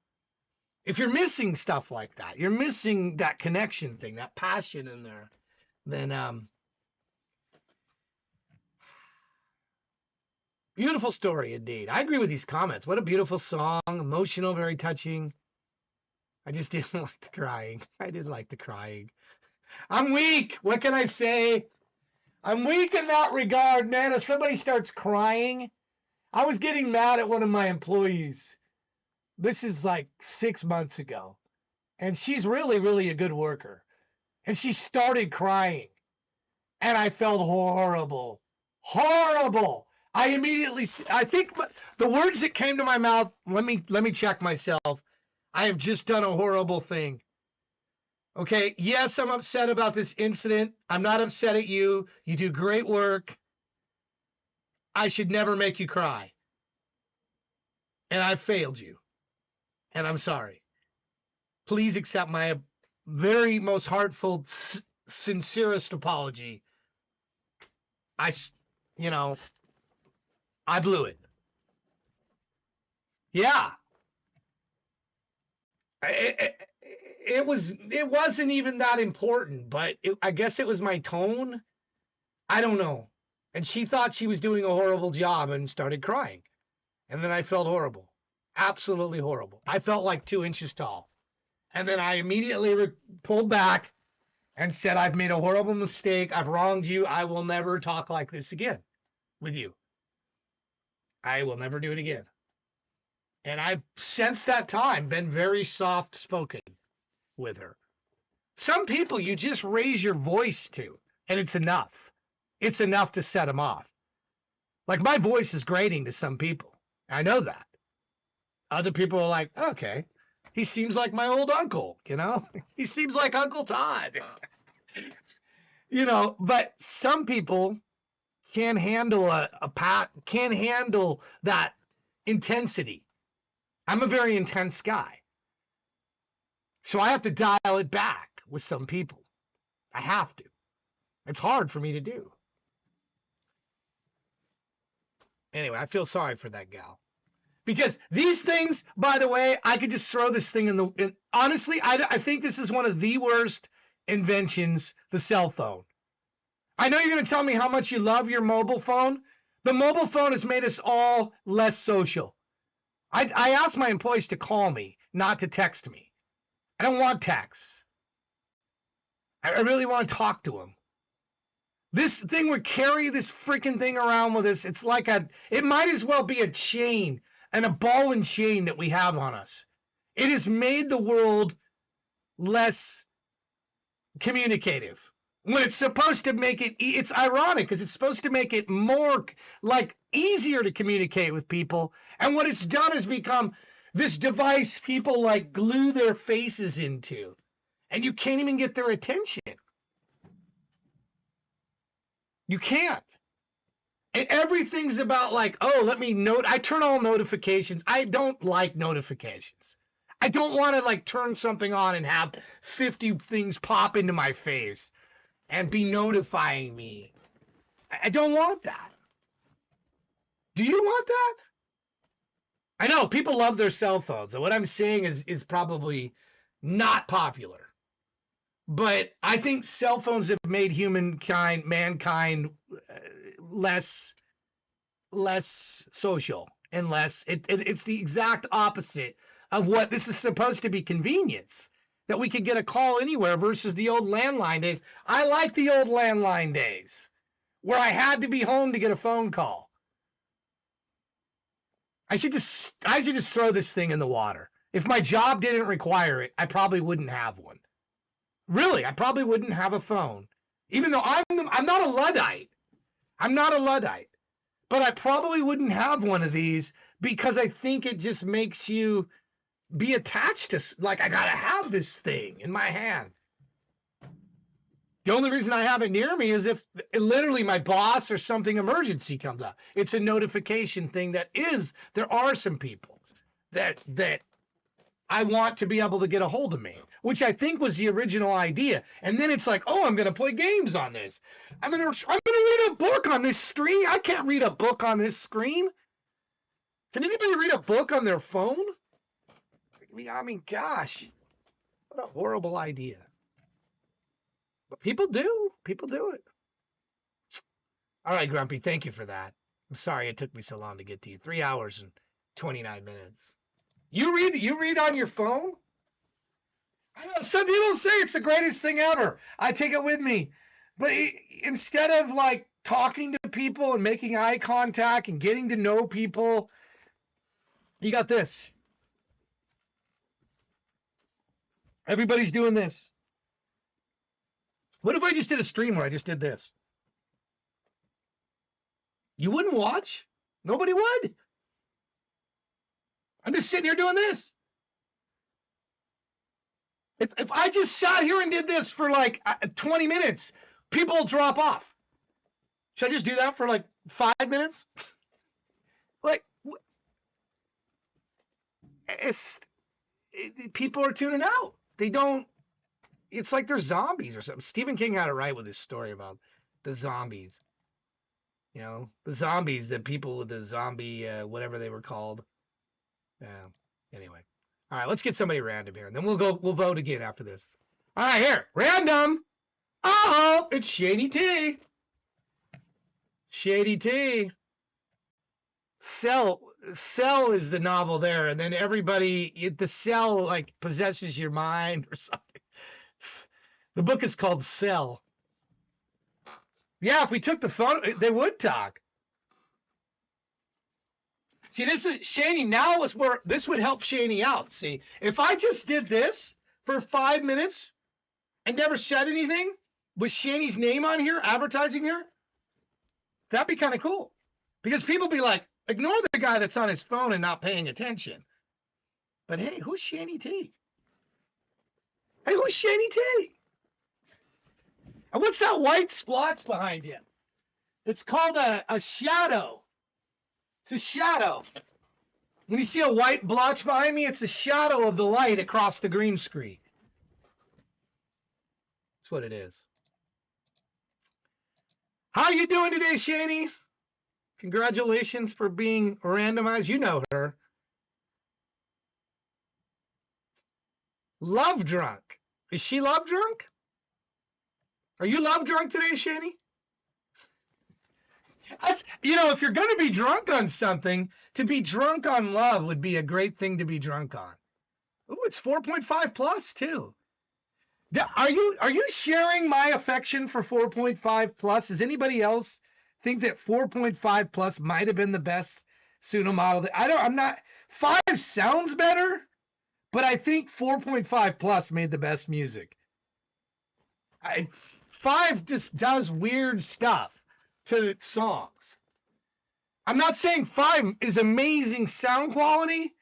Speaker 2: If you're missing stuff like that, you're missing that connection thing, that passion in there, then beautiful story indeed. I agree with these comments. What a beautiful song, emotional, very touching. I just didn't like the crying. I didn't like the crying. I'm weak. What can I say? I'm weak in that regard, man. If somebody starts crying, I was getting mad at one of my employees. This is like 6 months ago. And she's really, really a good worker. And she started crying. And I felt horrible. Horrible. I think the words that came to my mouth, let me check myself. I have just done a horrible thing. Okay, yes, I'm upset about this incident. I'm not upset at you. You do great work. I should never make you cry. And I failed you. And I'm sorry. Please accept my very most heartfelt, sincerest apology. I blew it. Yeah. It wasn't even that important, but I guess it was my tone. I don't know. And she thought she was doing a horrible job and started crying. And then I felt horrible. Absolutely horrible. I felt like 2 inches tall. And then I immediately pulled back and said, I've made a horrible mistake. I've wronged you. I will never talk like this again with you. I will never do it again. And I've, since that time, been very soft-spoken with her. Some people you just raise your voice to, and it's enough. It's enough to set them off. Like, my voice is grating to some people. I know that. Other people are like, okay, he seems like my old uncle, you know? He seems like Uncle Todd. You know, but some people can't handle can't handle that intensity. I'm a very intense guy. So I have to dial it back with some people. I have to. It's hard for me to do. Anyway, I feel sorry for that gal. Because these things, by the way, I could just throw this thing honestly, I think this is one of the worst inventions, the cell phone. I know you're going to tell me how much you love your mobile phone. The mobile phone has made us all less social. I ask my employees to call me, not to text me. I don't want texts. I really want to talk to them. This thing would carry this freaking thing around with us. It's like it might as well be a chain and a ball and chain that we have on us. It has made the world less communicative. When it's supposed to make it, it's ironic because it's supposed to make it more like easier to communicate with people. And what it's done is become this device people like glue their faces into. And you can't even get their attention. You can't. And everything's about like, oh, let me note. I turn all notifications. I don't like notifications. I don't want to like turn something on and have 50 things pop into my face and be notifying me. I don't want that. Do you want that? I know people love their cell phones. And what I'm saying is probably not popular. But I think cell phones have made mankind less social and less. It's the exact opposite of what this is supposed to be, convenience. That we could get a call anywhere versus the old landline days. I like the old landline days where I had to be home to get a phone call. I should just throw this thing in the water. If my job didn't require it, I probably wouldn't have one. Really, I probably wouldn't have a phone. Even though I'm not a Luddite. I'm not a Luddite. But I probably wouldn't have one of these because I think it just makes you be attached to, like, I gotta have this thing in my hand. The only reason I have it near me is if literally my boss or something emergency comes up. It's a notification thing there are some people that I want to be able to get a hold of me, which I think was the original idea. And then it's like, oh, I'm going to play games on this. I'm going to read a book on this screen. I can't read a book on this screen. Can anybody read a book on their phone? I mean, gosh, what a horrible idea. But people do. People do it. All right, Grumpy, thank you for that. I'm sorry it took me so long to get to you. 3 hours and 29 minutes. You read on your phone? I know some people say it's the greatest thing ever. I take it with me. But instead of like talking to people and making eye contact and getting to know people, you got this. Everybody's doing this. What if I just did a stream where I just did this? You wouldn't watch? Nobody would. I'm just sitting here doing this. If I just sat here and did this for like 20 minutes, people will drop off. Should I just do that for like 5 minutes? Like, people are tuning out. They don't. It's like they're zombies or something. Stephen King had it right with his story about the zombies. You know, the zombies, the people with the zombie, whatever they were called. Anyway. All right, let's get somebody random here, and then we'll vote again after this. All right, here, random. Oh, it's Shady T. Shady T. Cell is the novel there, and then the cell like possesses your mind or something. The book is called Cell. Yeah, if we took the photo, they would talk. See, this is Shani. Now is where this would help Shani out. See, if I just did this for 5 minutes and never said anything with Shani's name on here, advertising here, that'd be kind of cool. Because people be like, ignore the guy that's on his phone and not paying attention. But hey, who's Shani T? Hey, who's Shani T? And what's that white splotch behind you? It's called a shadow. It's a shadow. When you see a white blotch behind me, it's the shadow of the light across the green screen. That's what it is. How you doing today, Shani? Congratulations for being randomized. You know her. Love drunk. Is she love drunk? Are you love drunk today, Shani? That's, if you're going to be drunk on something, to be drunk on love would be a great thing to be drunk on. Ooh, it's 4.5 plus too. Are you sharing my affection for 4.5 plus? Does anybody else think that 4.5 plus might have been the best Suno model? I'm not. 5 sounds better, but I think 4.5 plus made the best music. 5 just does weird stuff to songs. I'm not saying 5 is amazing sound quality,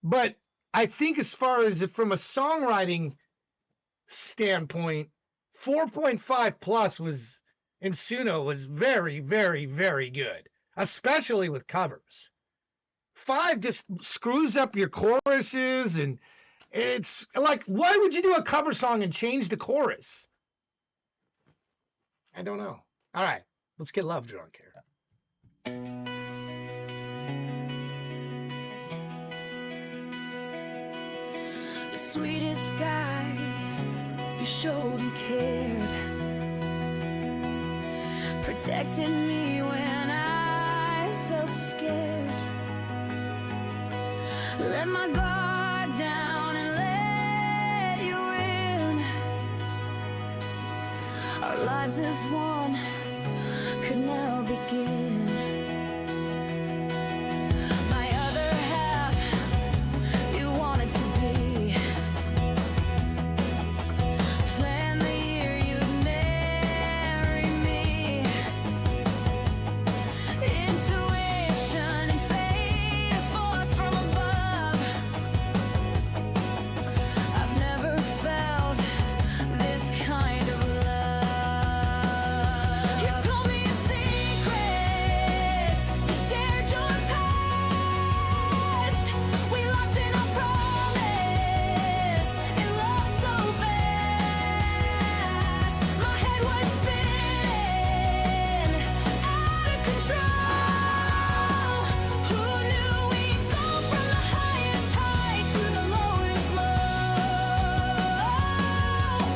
Speaker 2: but I think as far as from a songwriting standpoint, 4.5 plus was in Suno was very, very, very good, especially with covers. 5 just screws up your choruses, and it's like, why would you do a cover song and change the chorus? I don't know. All right. Let's get love drunk here.
Speaker 7: The sweetest guy, You showed you cared, protected me when I felt scared. Let my guard down and let you in. Our lives as one could now begin. My other half, you wanted to be. Plan the year you'd marry me. Intuition and fate, a force from above. I've never felt this kind of love. You told me your secrets, you shared your past. We locked in our promise, in love so fast. My head was spinning, out of control. Who knew we'd go from the highest high to the lowest low?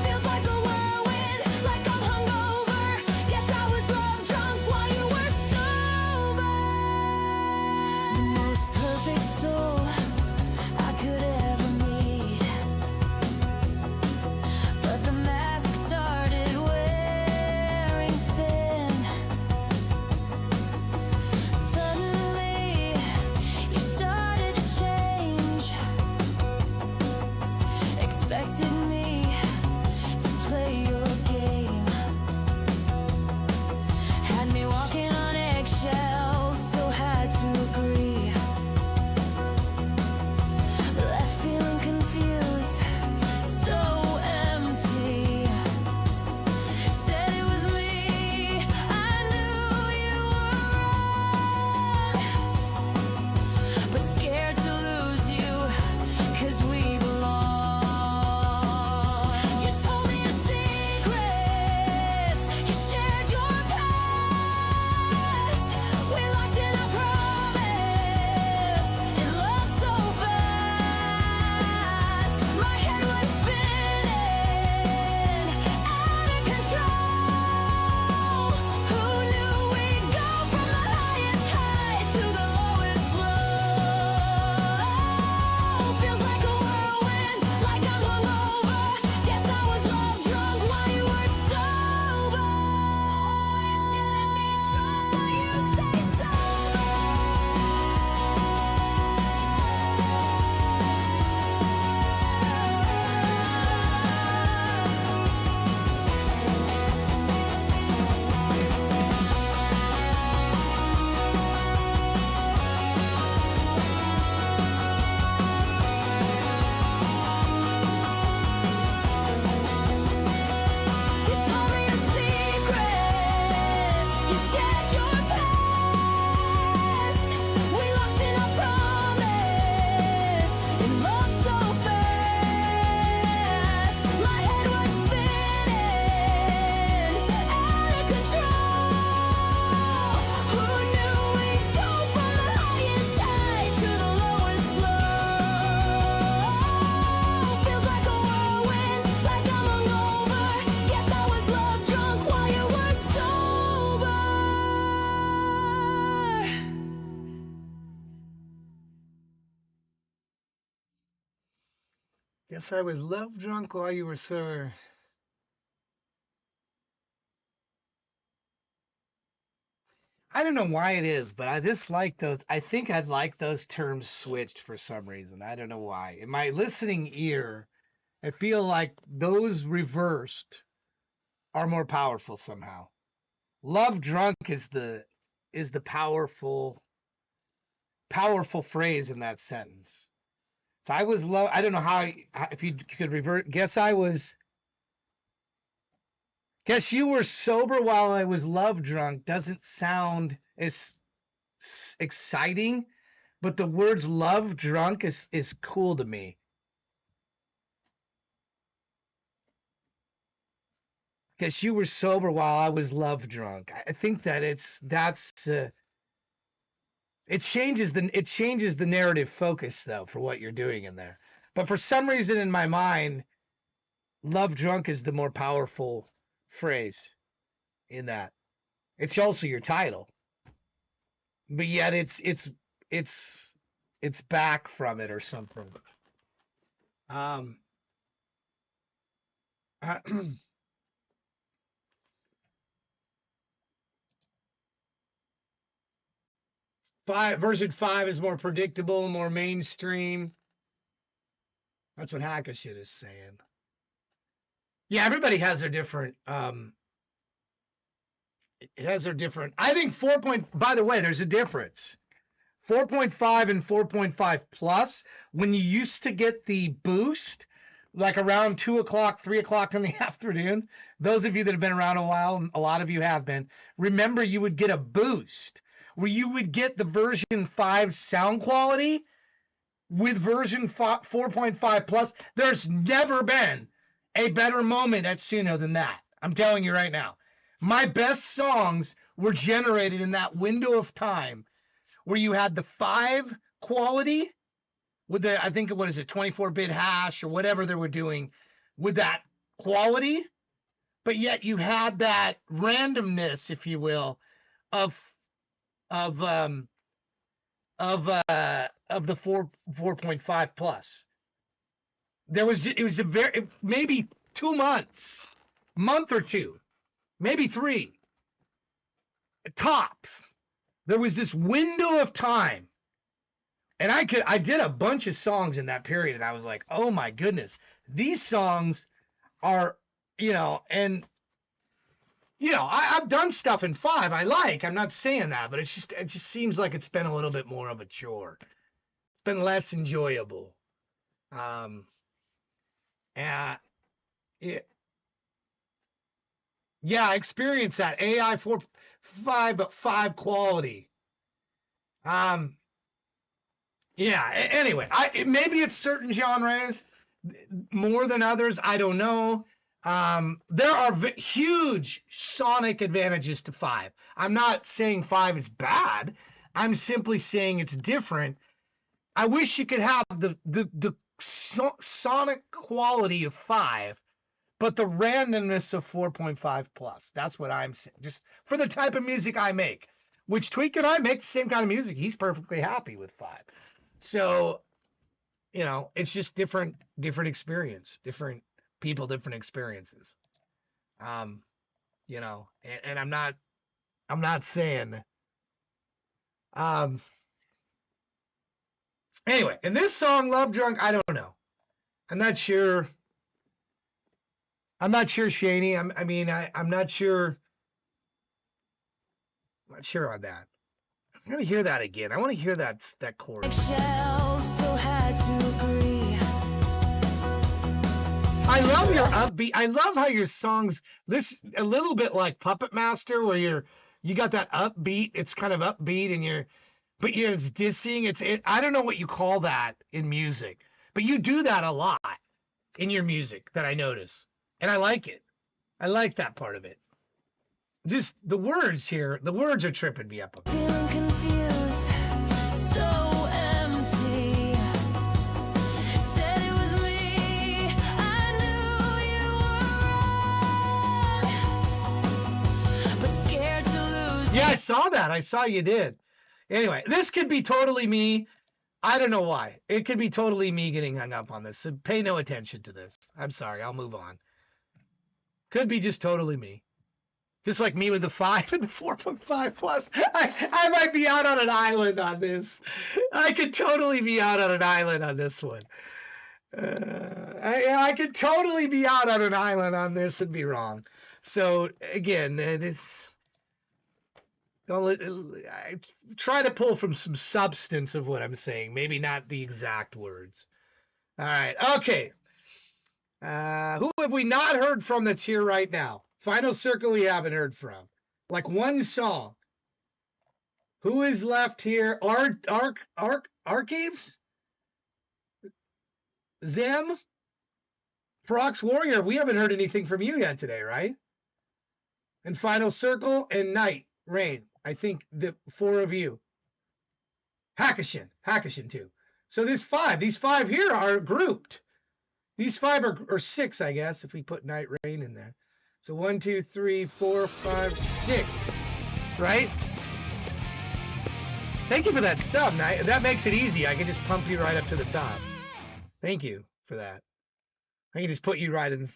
Speaker 7: Feels like a whirlwind, like I'm hungover. Guess I was love drunk while you were sober. The most perfect soul I could ever meet, but the mask started wearing thin. Suddenly, you started to change. Expected me to play your game. Had me walking on eggshells, so had to agree. Left feeling confused, so empty. Said it was me, I knew you were wrong, but scared to lose you, 'cause we belong. You told me your secrets, you shared your past. We locked in our promise, in love so fast. My head was spinning, out of control. Who knew we'd go from the highest high to the lowest low? Feels like a whirlwind, like I'm hungover. Guess I was love drunk while you were sober. Always getting me drunk while you stayed sober. You told me your secrets, you shared your past. We locked in our promise, in love so fast. My head was spinning, out of control. Who knew we'd go from the highest high to the lowest low? Feels like a whirlwind, like I'm hungover. Guess I was love drunk while you were sober.
Speaker 2: Guess I was love drunk while you were sober. I don't know why it is, but I just like those. I think I'd like those terms switched for some reason. I don't know why. In my listening ear, I feel like those reversed are more powerful somehow. Love drunk is the powerful phrase in that sentence. So I was love. I don't know if you could revert. Guess you were sober while I was love drunk doesn't sound as exciting, but the words love drunk is cool to me. Guess you were sober while I was love drunk. I think that it changes the narrative focus though for what you're doing in there. But for some reason in my mind, Love drunk is the more powerful phrase in that. It's also your title, but yet it's back from it or something. Version 5 is more predictable, more mainstream. That's what Hackashit is saying. Yeah, everybody has their different it has their different. I think 4. By the way, there's a difference. 4.5 and 4.5 plus, when you used to get the boost, like around 2 o'clock, 3 o'clock in the afternoon, those of you that have been around a while, and a lot of you have been, remember you would get a boost where you would get the version 5 sound quality with version 4.5 plus. There's never been a better moment at Suno than that. I'm telling you right now. My best songs were generated in that window of time where you had the 5 quality with the, I think, what is it, 24-bit hash or whatever they were doing with that quality, but yet you had that randomness, if you will, of the 4.5 plus. It was a very, maybe 2 months, month or two, maybe 3 tops. There was this window of time, and I did a bunch of songs in that period, and I was like, oh my goodness, these songs are, and I've done stuff in 5 I like. I'm not saying that, but it just seems like it's been a little bit more of a chore. It's been less enjoyable. Yeah, I experienced that AI 4.5 but 5 quality. Yeah. Anyway, maybe it's certain genres more than others. I don't know. There are huge sonic advantages to 5. I'm not saying 5 is bad. I'm simply saying it's different. I wish you could have the sonic quality of 5, but the randomness of 4.5 plus. That's what I'm saying. Just for the type of music I make, which Tweak and I make the same kind of music. He's perfectly happy with 5. So, it's just different experience, different people, different experiences. And I'm not saying, anyway, and this song, Love Drunk, I don't know. I'm not sure, Shaney. I'm not sure. I'm not sure on that. I'm gonna hear that again. I want to hear that chorus.
Speaker 7: So had to agree.
Speaker 2: I love your upbeat. I love how your songs, this a little bit like Puppet Master, where you got that upbeat. It's kind of upbeat, and but it's dissing. I don't know what you call that in music, but you do that a lot in your music that I notice, and I like it. I like that part of it. Just the words here, the words are tripping me up.
Speaker 7: Feeling confused, so empty. Said it was me, I knew you were wrong, but scared to lose.
Speaker 2: Yeah, I saw that. I saw you did. Anyway, this could be totally me. I don't know why. It could be totally me getting hung up on this. So pay no attention to this. I'm sorry. I'll move on. Could be just totally me. Just like me with the 5 and the 4.5 plus. I might be out on an island on this. I could totally be out on an island on this one. I could totally be out on an island on this and be wrong. So again, I try to pull from some substance of what I'm saying. Maybe not the exact words. All right. Okay. Who have we not heard from that's here right now? Final Circle we haven't heard from. Like one song. Who is left here? Archives? Zem? Prox Warrior. We haven't heard anything from you yet today, right? And Final Circle and Night Rain. I think the 4 of you. Hackashin too. So there's 5. These 5 here are grouped. These 5 or 6, I guess, if we put Night Rain in there. So 1, 2, 3, 4, 5, 6. Right? Thank you for that sub, Night. That makes it easy. I can just pump you right up to the top. Thank you for that. I can just put you right in.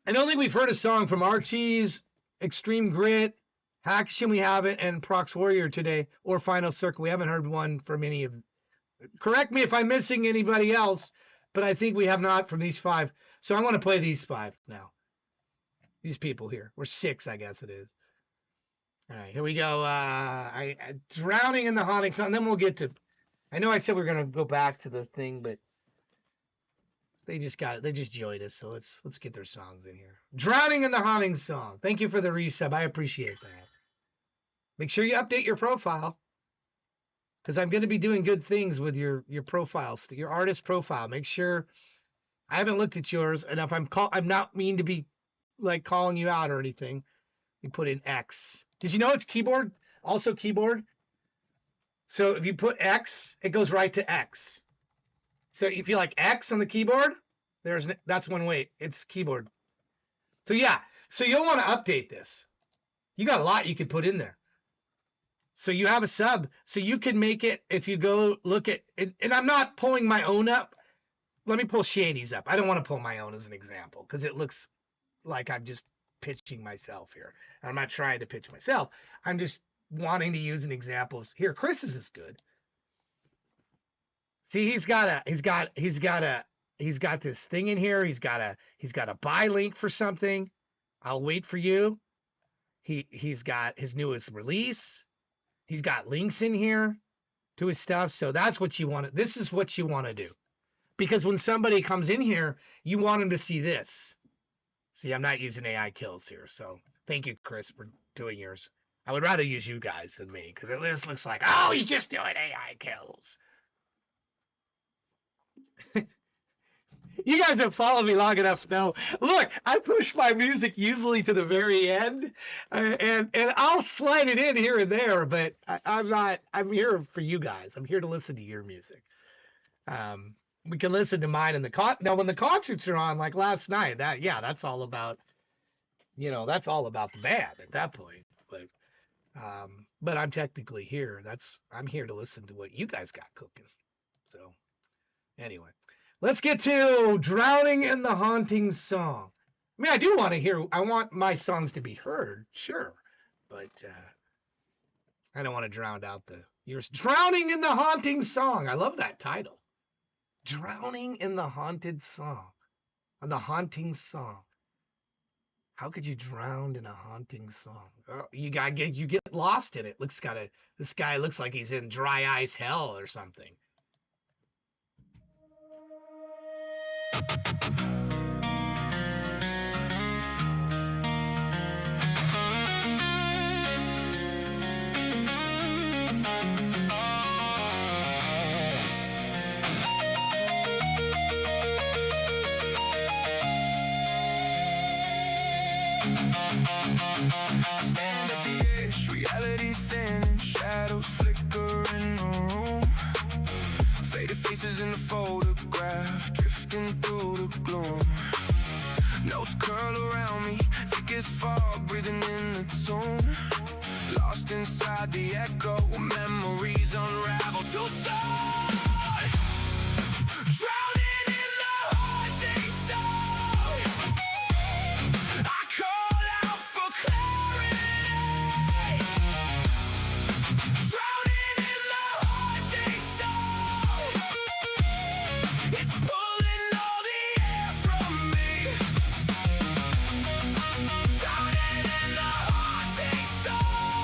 Speaker 2: I don't think we've heard a song from Archie's, Extreme Grit, Haction we haven't, and Prox Warrior today, or Final Circle. We haven't heard one from any of. Correct me if I'm missing anybody else, but I think we have not from these 5. So I'm going to play these 5 now. These people here. Or 6, I guess it is. All right, here we go. Drowning in the Haunting Song. Then we'll get to. I know I said we are going to go back to the thing, but they just joined us. So let's get their songs in here. Drowning in the Haunting Song. Thank you for the resub. I appreciate that. Make sure you update your profile, because I'm going to be doing good things with your profiles, your artist profile. Make sure. I haven't looked at yours, and if I'm not mean to be like calling you out or anything. You put in X. Did you know it's keyboard? Also keyboard. So if you put X, it goes right to X. So if you like X on the keyboard, that's one way. It's keyboard. So yeah. So you'll want to update this. You got a lot you could put in there. So you have a sub. So you can make it if you go look at it. And I'm not pulling my own up. Let me pull Shady's up. I don't want to pull my own as an example because it looks like I'm just pitching myself here. I'm not trying to pitch myself. I'm just wanting to use an example. Here, Chris's is good. See, he's got this thing in here. He's got a buy link for something. I'll wait for you. He's got his newest release. He's got links in here to his stuff. So that's what you want. This is what you want to do. Because when somebody comes in here, you want them to see this. See, I'm not using AI kills here. So thank you, Chris, for doing yours. I would rather use you guys than me, because this looks like, oh, he's just doing AI kills. You guys have followed me long enough to know. Look, I push my music usually to the very end, and I'll slide it in here and there, but I'm here for you guys. I'm here to listen to your music. We can listen to mine in the now when the concerts are on, like last night, that's all about, that's all about the band at that point. But I'm technically here. I'm here to listen to what you guys got cooking. So anyway, let's get to Drowning in the Haunting Song. I mean, I do want to hear, I want my songs to be heard, sure, but I don't want to drown out yours. Drowning in the Haunting Song. I love that title. Drowning in the Haunted Song. The Haunting Song. How could you drown in a haunting song? Oh, you get lost in it. This guy looks like he's in dry ice hell or something.
Speaker 5: Stand at the edge, reality thin, shadows flicker in the room. Faded faces in the photograph, drifting through the gloom. Notes curl around me, thick as fog, breathing in the tune. Lost inside the echo, memories unravel too soon. Drowning in the haunting song. I call out for clarity. Drowning in the haunting song. It's pulling all the air from me. Drowning in the haunting song.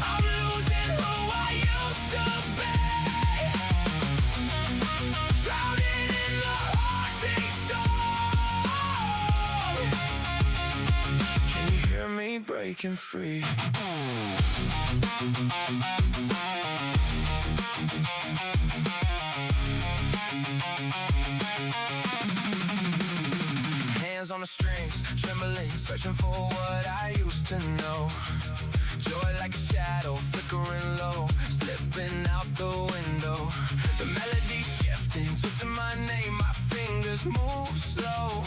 Speaker 5: I'm losing who I used to be. Drowning in the haunting song. Can you hear me breaking free? Hands on the strings, trembling, searching for what I used to know. Joy like a shadow, flickering low, slipping out the window. The melody shift drifting, twisting my name, my fingers move slow.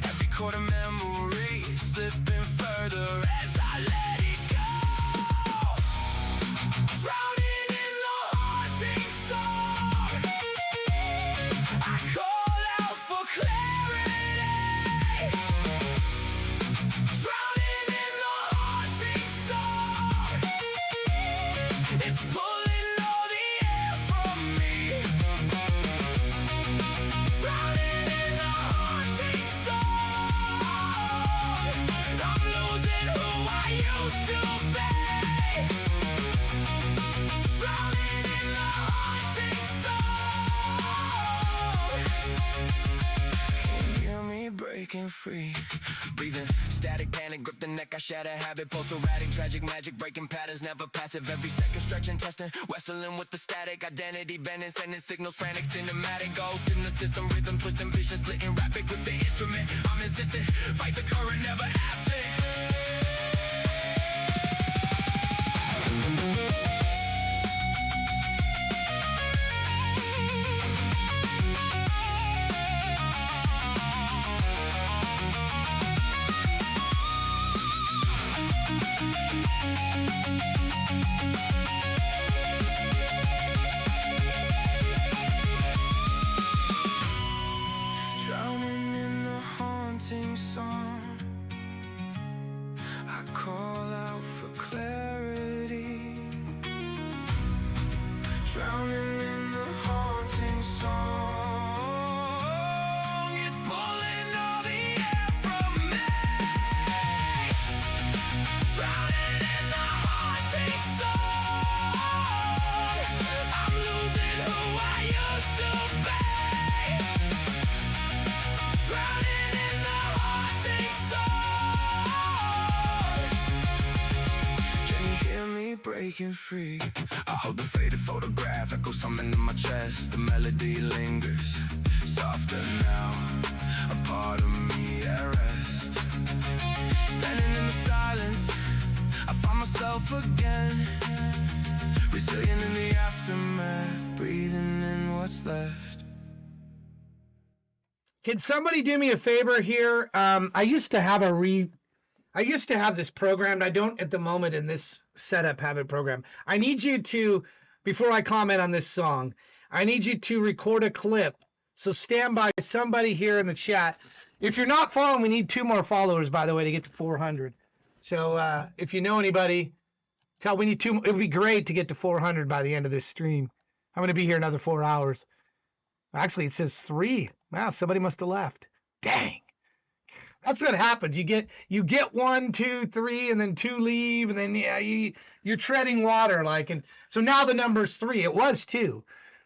Speaker 5: Every chord a memory, slipping further as I let it go. Drowning in the haunting song, I call out for clarity. Drowning in the haunting song, it's pulling all the air from me. Drowning in the haunting song, I'm losing who I used to be. Drowning in the haunting song, can you hear me breaking free? Breathing, static, panic, grip the neck, I shatter habit, pulse erratic, tragic magic, breaking patterns, never passive, every second stretching, testing, wrestling with the static, identity bending, sending signals, frantic, cinematic, ghost in the system, rhythm, twisting, vision, splitting, rapid, grip the instrument, I'm insistent, fight the current, never absent. Drowning in the haunting song, I call out for clarity. Drowning in the haunting song, it's pulling all the air from me. Drowning in the haunting song, I'm losing who I used to be. Drowning in the haunting song, can you hear me breaking free? I hold the faded photograph, echo something in my chest. The melody lingers, softer now, a part of me at rest. Standing in the silence, I find myself again, resilient in the aftermath, breathing in what's left.
Speaker 2: Can somebody do me a favor here? I used to have this programmed. I don't at the moment in this setup have it programmed. I need you to, before I comment on this song, I need you to record a clip. So stand by, somebody here in the chat. If you're not following, we need 2 more followers, by the way, to get to 400. So if you know anybody, we need 2. It would be great to get to 400 by the end of this stream. I'm going to be here another 4 hours. Actually, it says 3. Wow, somebody must have left. Dang. That's what happens. You get 1, 2, 3, and then 2 leave, and then you're treading water and so now the number's 3. It was 2,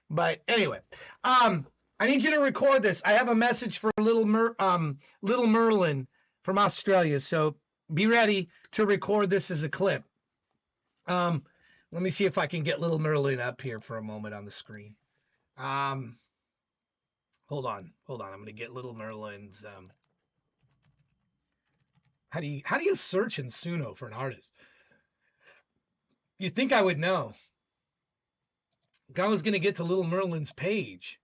Speaker 2: but anyway, I need you to record this. I have a message for Little Merlin from Australia, so be ready to record this as a clip. Let me see if I can get Little Merlin up here for a moment on the screen. Hold on. I'm gonna get Little Merlin's. How do you search in Suno for an artist? You'd think I would know. I was gonna get to Little Merlin's page.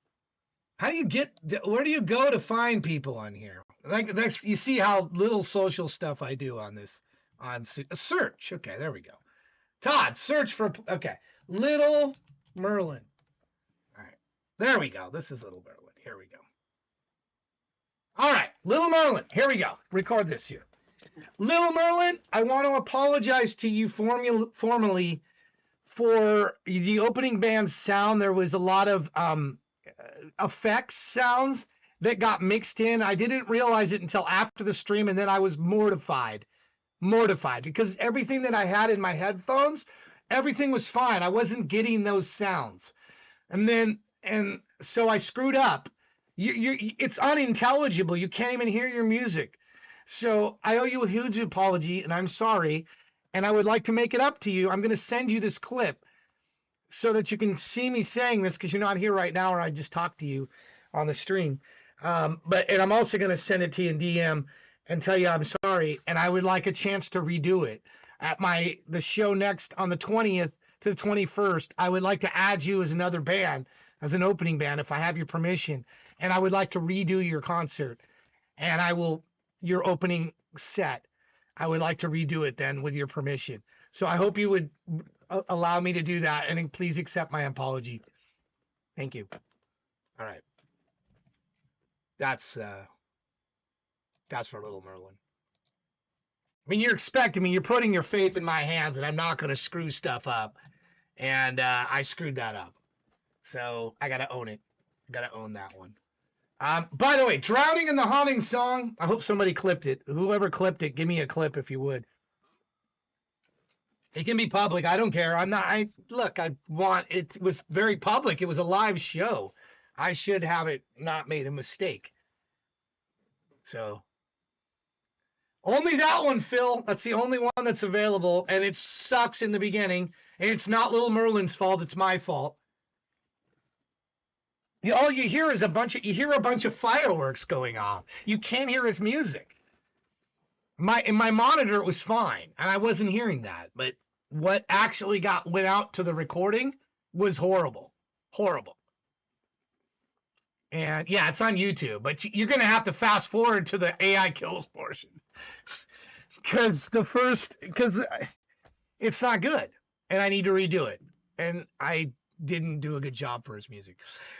Speaker 2: Where do you go to find people on here? That's you see how little social stuff I do on this search. Okay, there we go. Todd, search for Little Merlin. All right, there we go. This is Little Merlin. Here we go. All right, Little Merlin. Here we go. Record this here. Little Merlin, I want to apologize to you formally for the opening band sound. There was a lot of effects sounds that got mixed in. I didn't realize it until after the stream, and then I was mortified because everything that I had in my headphones, everything was fine. I wasn't getting those sounds. And so I screwed up. It's unintelligible. You can't even hear your music. So I owe you a huge apology, and I'm sorry. And I would like to make it up to you. I'm going to send you this clip so that you can see me saying this, because you're not here right now, or I just talked to you on the stream. And I'm also going to send it to you in DM and tell you I'm sorry. And I would like a chance to redo it at the show next on the 20th to the 21st. I would like to add you as another band. as an opening band if I have your permission, and I would like to redo your concert, and your opening set. I would like to redo it then with your permission. So I hope you would allow me to do that, and then please accept my apology. Thank you. All right. That's for Little Merlin. I mean, you're expecting me. You're putting your faith in my hands, and I'm not going to screw stuff up. And I screwed that up. So I got to own it. I got to own that one. By the way, Drowning in the Haunting Song. I hope somebody clipped it. Whoever clipped it, give me a clip if you would. It can be public. I don't care. It was very public. It was a live show. I should have it not made a mistake. So only that one, Phil. That's the only one that's available, and it sucks in the beginning. And it's not Little Merlin's fault. It's my fault. All you hear is a bunch of fireworks going off. You can't hear his music. In my monitor, it was fine, and I wasn't hearing that. But what actually went out to the recording was horrible. Horrible. And yeah, it's on YouTube, but you're going to have to fast forward to the AI kills portion. Because it's not good, and I need to redo it. And I didn't do a good job for his music.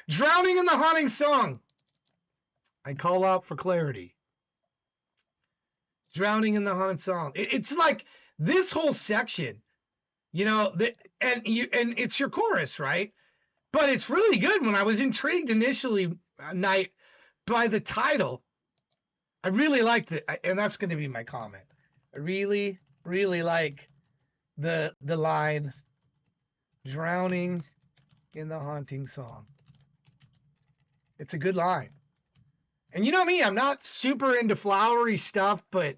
Speaker 2: Drowning in the Haunting Song. I call out for clarity. Drowning in the Haunting Song. It's like this whole section, and it's your chorus, right? But it's really good. When I was intrigued initially night by the title, I really liked it, and that's going to be my comment. I really, really like the line, drowning in the haunting song. It's a good line. And you know me, I'm not super into flowery stuff, but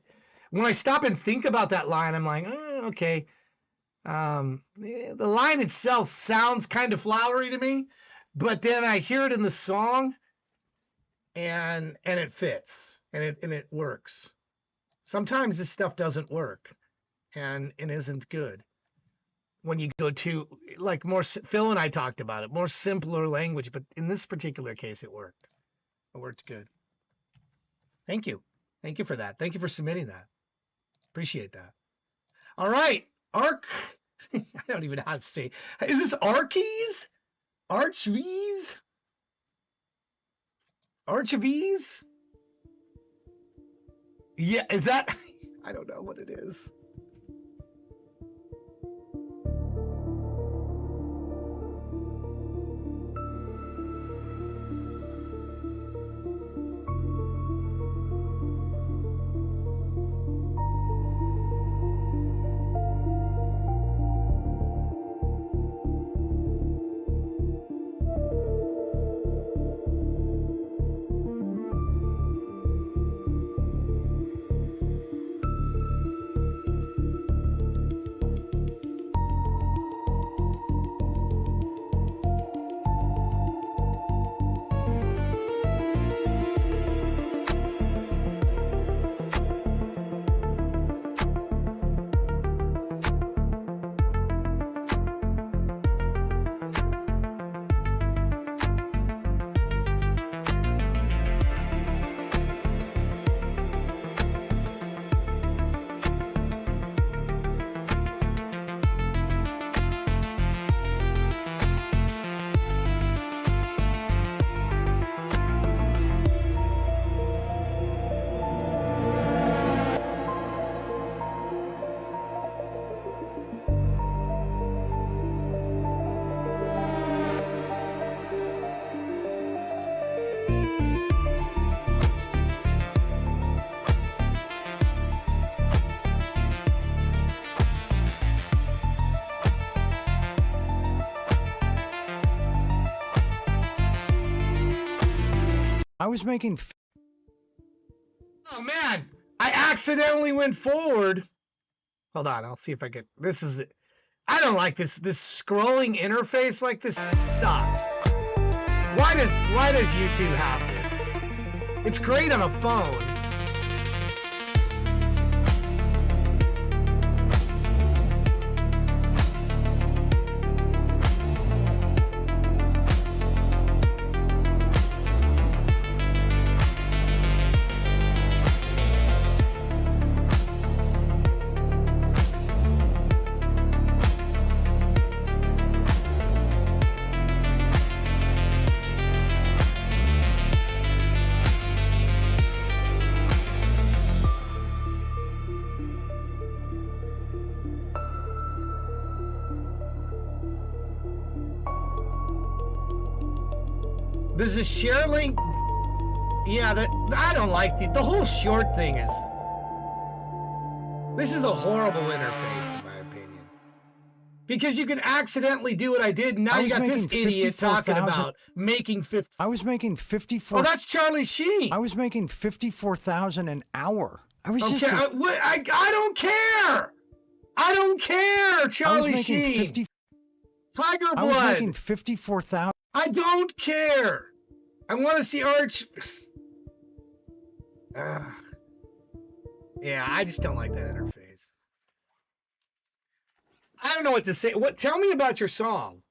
Speaker 2: when I stop and think about that line, I'm like, okay. The line itself sounds kind of flowery to me, but then I hear it in the song, and it fits, and it works. Sometimes this stuff doesn't work, and it isn't good. When you go to like more, Phil and I talked about it, more simpler language, but in this particular case, it worked. It worked good. Thank you. Thank you for that. Thank you for submitting that. Appreciate that. All right. I don't even know how to say. Is this Archies? Archvies? Archivies? Yeah, is that? I don't know what it is.
Speaker 9: I was making.
Speaker 2: Oh man, I accidentally went forward. Hold on, I'll see if I can. This is it. I don't like this scrolling interface like this sucks. Why does YouTube have this? It's great on a phone. There's a share link. Yeah, I don't like the whole short thing is. This is a horrible interface, in my opinion. Because you can accidentally do what I did, and now you got this idiot talking about making 50.
Speaker 9: I was making 54.
Speaker 2: Oh, that's Charlie Sheen.
Speaker 9: I was making 54,000 an hour. I was
Speaker 2: Okay,
Speaker 9: just.
Speaker 2: I don't care. I don't care, Charlie Sheen. Tiger Blood.
Speaker 9: I was making 54,000.
Speaker 2: I don't care. I want to see Arch. Yeah, I just don't like that interface. I don't know what to say. Tell me about your song.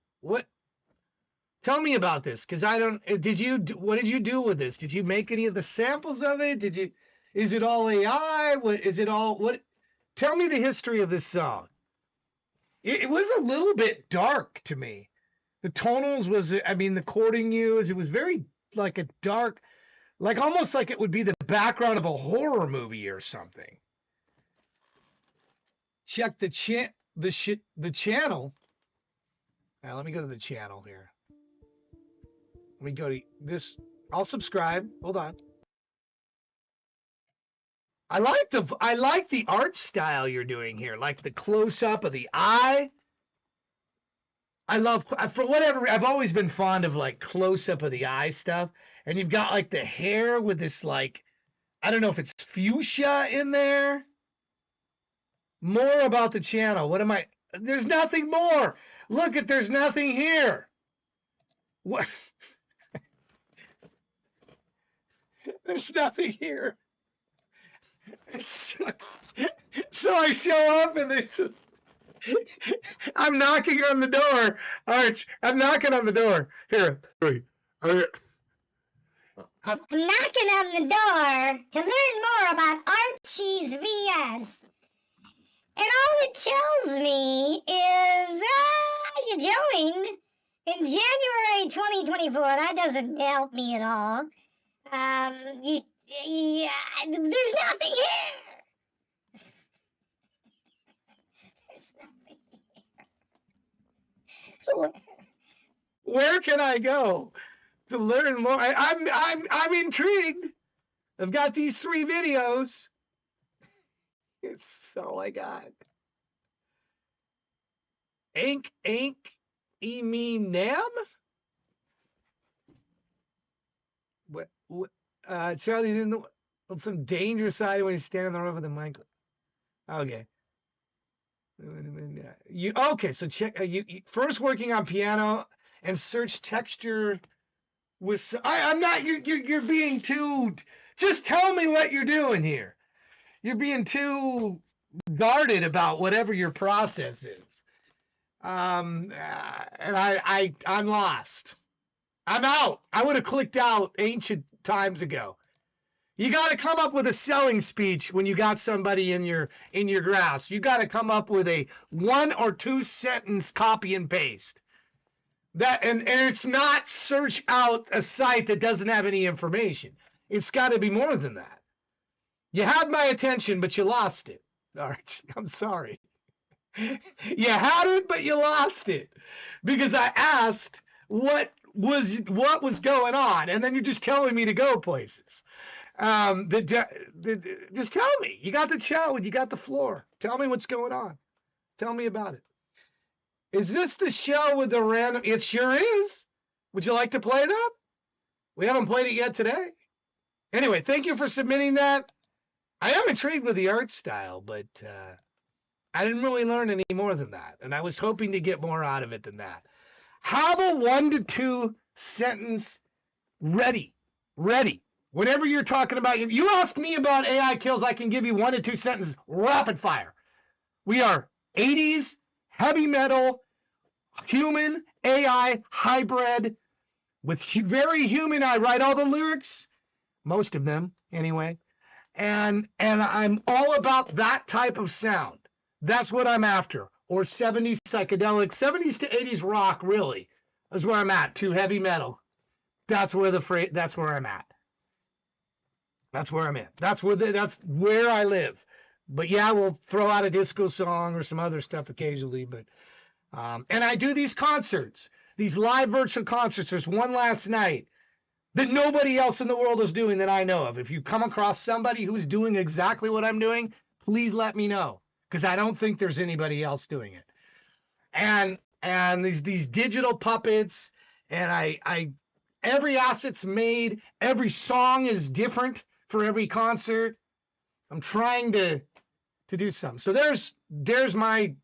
Speaker 2: Tell me about this, because I don't. What did you do with this? Did you make any of the samples of it? Is it all AI? Tell me the history of this song. It was a little bit dark to me. The tonals the chording used, it was very like a dark, like almost like it would be the background of a horror movie or something. Check the channel. Now let me go to the channel here. Let me go to this. I'll subscribe. Hold on. I like the art style you're doing here, like the close up of the eye. I love, for whatever, I've always been fond of like close up of the eye stuff. And you've got like the hair with this like, I don't know if it's fuchsia in there. More about the channel. There's nothing more. Look there's nothing here. What? There's nothing here. So I show up and there's I'm knocking on the door. Arch, I'm knocking on the door. Here. I'm
Speaker 10: knocking on the door to learn more about Archie's VS. And all it tells me is, you joined in January 2024. That doesn't help me at all. There's nothing here.
Speaker 2: So where can I go to learn more? I'm intrigued. I've got these 3 videos. It's all I got. Aink, nam? What? Charlie didn't. On some dangerous side when you stand on the roof with the mic. Okay. Okay? So check. You first working on piano and search texture with. I'm not. You're being too. Just tell me what you're doing here. You're being too guarded about whatever your process is. And I'm lost. I'm out. I would have clicked out ancient times ago. You got to come up with a selling speech when you got somebody in your grasp. You got to come up with a 1 or 2 sentence copy and paste. That and it's not search out a site that doesn't have any information. It's got to be more than that. You had my attention, but you lost it. Arch, I'm sorry. You had it, but you lost it because I asked what was going on, and then you're just telling me to go places. Just tell me. You got the show and you got the floor. Tell me what's going on. Tell me about it. Is this the show with the random? It sure is. Would you like to play that? We haven't played it yet today. Anyway, thank you for submitting that. I am intrigued with the art style, but I didn't really learn any more than that, and I was hoping to get more out of it than that. Have a 1 to 2 sentence ready. Whenever you're talking about, you ask me about AI kills, I can give you 1 to 2 sentences, rapid fire. We are 80s, heavy metal, human, AI, hybrid, with very human. I write all the lyrics, most of them anyway, and I'm all about that type of sound. That's what I'm after. Or 70s psychedelic, 70s to 80s rock, really, is where I'm at. To heavy metal. That's where I'm at. That's where I'm at. That's where I live. But yeah, we'll throw out a disco song or some other stuff occasionally. But and I do these concerts, these live virtual concerts. There's one last night. that nobody else in the world is doing that I know of. If you come across somebody who's doing exactly what I'm doing, please let me know, because I don't think there's anybody else doing it. And these digital puppets, and I every asset's made, every song is different for every concert. I'm trying to do something. So there's my,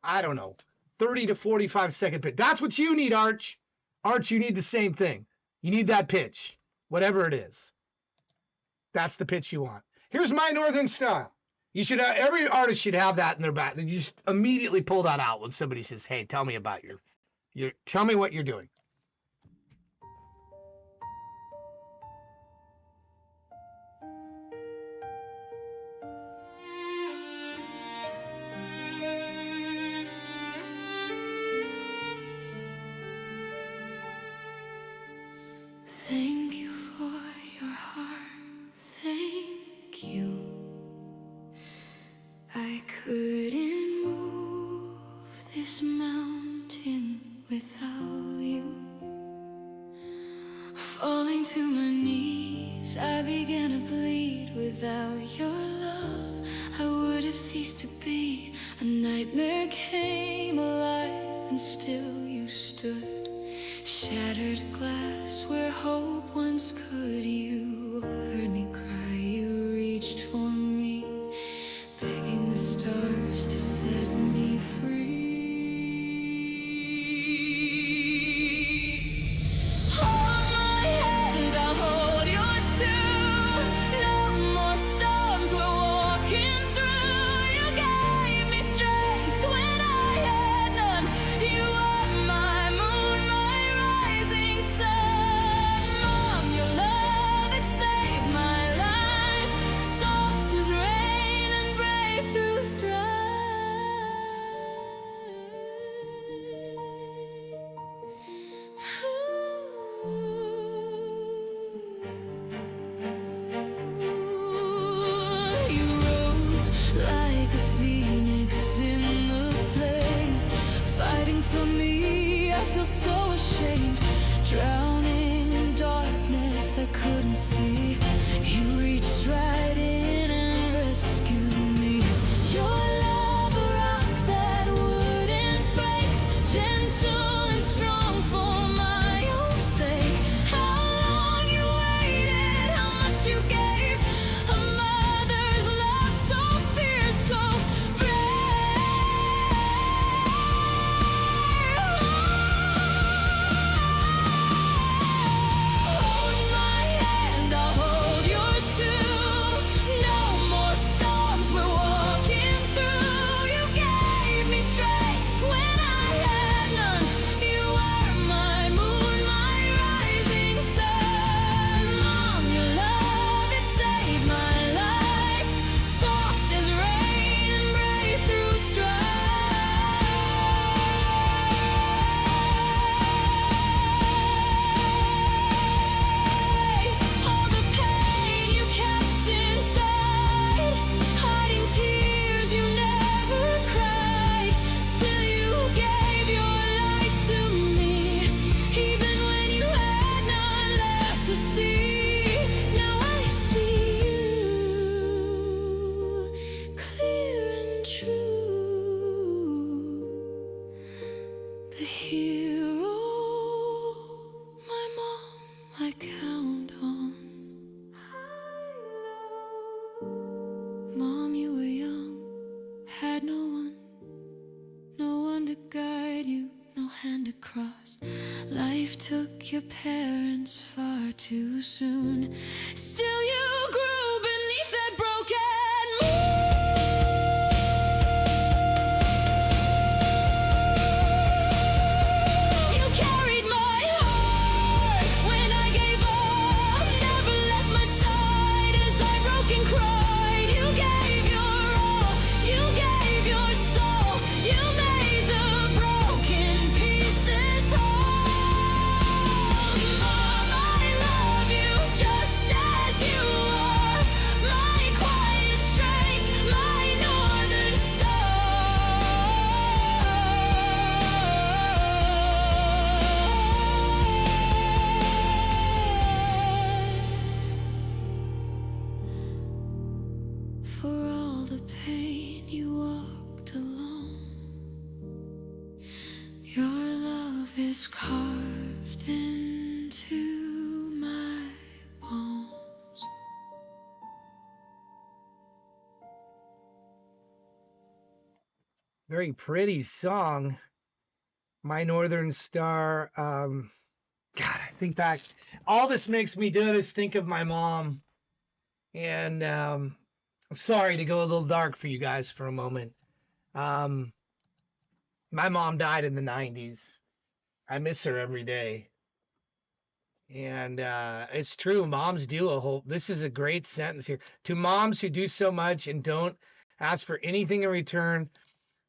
Speaker 2: I don't know, 30 to 45 second pitch. That's what you need, Arch. Arch, you need the same thing. You need that pitch, whatever it is. That's the pitch you want. Here's my Northern style. You should have, every artist should have that in their back. You just immediately pull that out when somebody says, "Hey, tell me about tell me what you're doing."
Speaker 7: Thank you for your heart, thank you. I couldn't move this mountain without you. Falling to my knees, I began to bleed. Without your love, I would have ceased to be. A nightmare came alive, and still you stood. Shattered glass where hope once could. You heard me cry, you reached for me, begging the stars to set me free. Hold my hand, I'll hold yours too. No more storms we're walking through. You gave me strength when I had none. You are my moon, my rising sun. Mom, your love, it saved my life. Soft as rain and brave through strife. You rose like a phoenix in the flame, fighting for me. I feel so ashamed, drowning in darkness I couldn't see. You reached right in and rescued me. Your love, a rock that wouldn't break, gentle and strong for my own sake. How long you waited, how much you gave. A mother's love so fierce, so brave. Hold my hand, I'll hold yours too. No more storms we're walking through. You gave me strength when I had none. You were my moon, my rising sun. Mom, your love, it saved my life. Soft as rain and brave through strife. All the pain you kept inside, hiding tears you never cried. Still you gave your light to me, even when you had none left to see. Now I see you clear and true. The hero, my mom, I count on. Mom, you were young, had no one to guide you, no hand to cross. Life took your parents far too soon. Still you grew beneath that broken moon. You carried my heart when I gave up, never left my side as I broke and cried. You gave your all, you gave your soul, you made the broken pieces whole. Mom, I love you just as you for all the pain you walked alone. Your love is carved into my bones.
Speaker 2: Very pretty song. My Northern Star. God, I think back. All this makes me do is think of my mom. And I'm sorry to go a little dark for you guys for a moment. My mom died in the 90s. I miss her every day. And it's true. Moms do a whole. This is a great sentence here. To moms who do so much and don't ask for anything in return,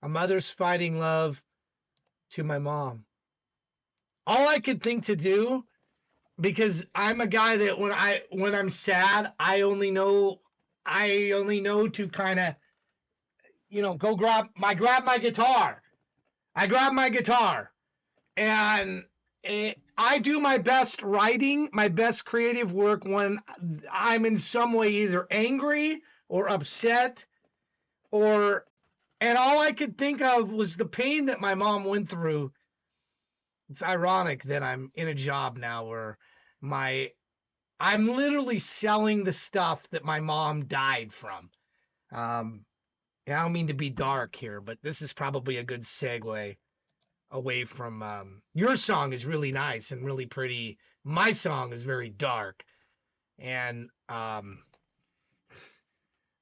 Speaker 2: a mother's fighting love to my mom. All I could think to do, because I'm a guy that when I'm sad, I only know to kind of, go grab my guitar. I grab my guitar, and I do my best writing, my best creative work when I'm in some way either angry or upset, and all I could think of was the pain that my mom went through. It's ironic that I'm in a job now where I'm literally selling the stuff that my mom died from. I don't mean to be dark here, but this is probably a good segue away from your song is really nice and really pretty. My song is very dark, and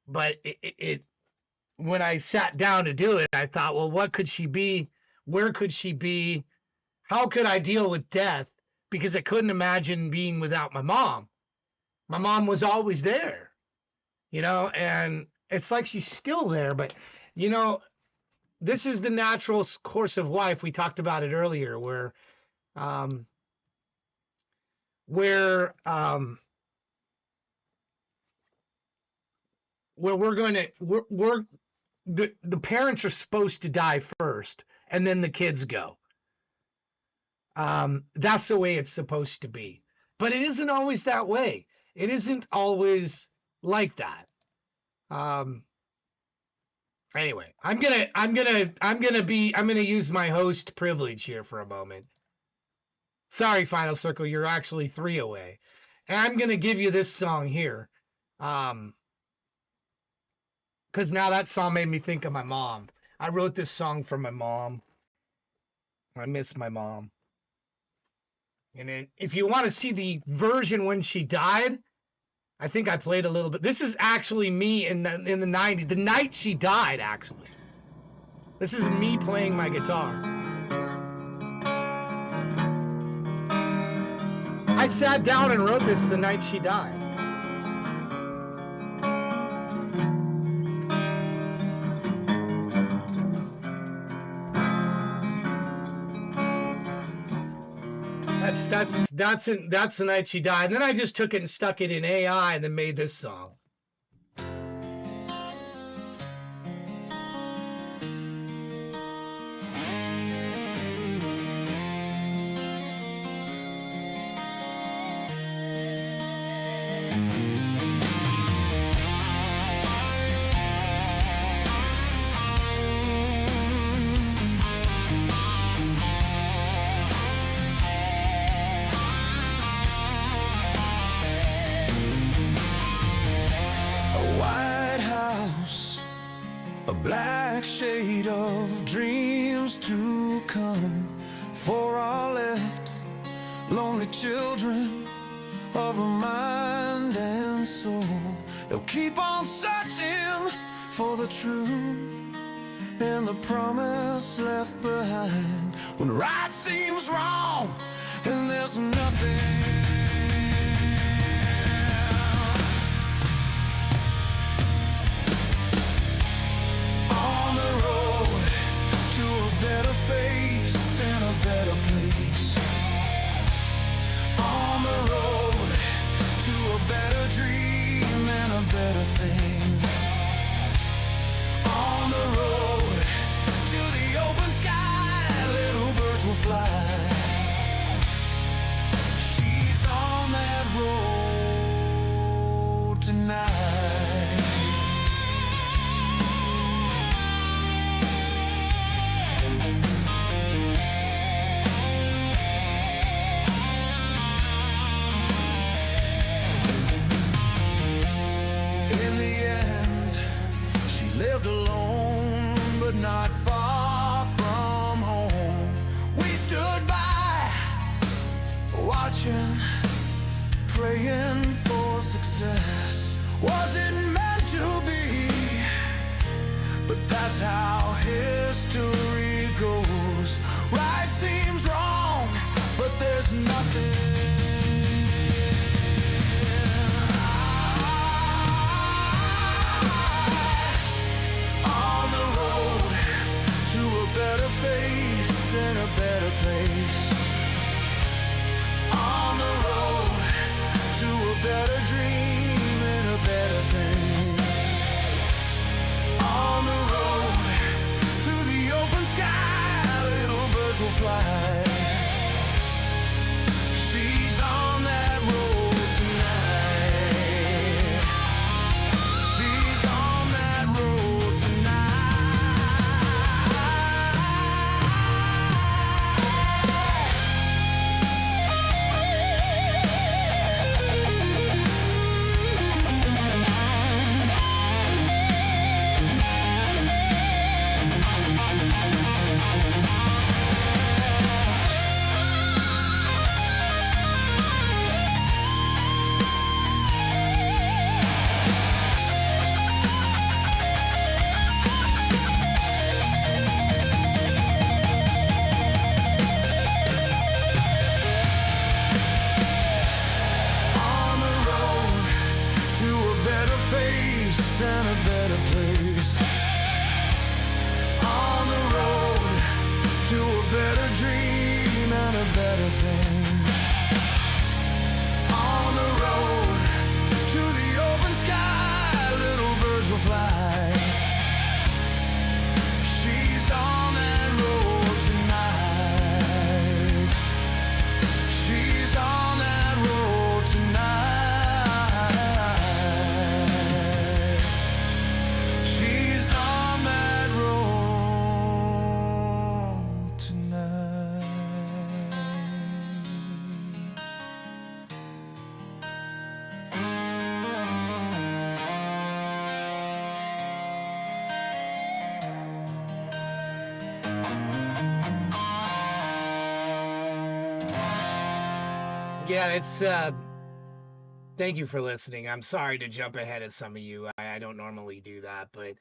Speaker 2: but it when I sat down to do it, I thought, well, what could she be? Where could she be? How could I deal with death? Because I couldn't imagine being without my mom. My mom was always there, and it's like she's still there, but this is the natural course of life. We talked about it earlier, where the parents are supposed to die first, and then the kids go. That's the way it's supposed to be, but it isn't always that way. It isn't always like that. Anyway, I'm gonna use my host privilege here for a moment. Sorry, Final Circle, you're actually 3 away, and I'm gonna give you this song here, because now that song made me think of my mom. I wrote this song for my mom. I miss my mom. And then, if you want to see the version when she died, I think I played a little bit. This is actually me in the 90s, the night she died, actually. This is me playing my guitar. I sat down and wrote this the night she died. That's the night she died. And then I just took it and stuck it in AI and then made this song.
Speaker 5: A black shade of dreams to come for our left lonely children of our mind and soul. They'll keep on searching for the truth and the promise left behind when right seems wrong and there's nothing. Better face and a better place. On the road to a better dream and a better thing. On the road to the open sky, little birds will fly. She's on that road tonight. In the end, she lived alone, but not far from home. We stood by, watching, praying for success. Was it meant to be? But that's how history goes. Right seems wrong, but there's nothing. On the road to a better face and a better place. On the road to a better dream and a better thing. On the road to the open sky, little birds will fly. She's on that road tonight. She's on that road tonight. On the road to a better face and a better place. On the road to a better dream and a better thing. On the road to the open sky, little birds will fly. She's on that road tonight. She's on that road tonight. She's on that road tonight.
Speaker 2: Yeah, it's thank you for listening. I'm sorry to jump ahead of some of you. I don't normally do that, but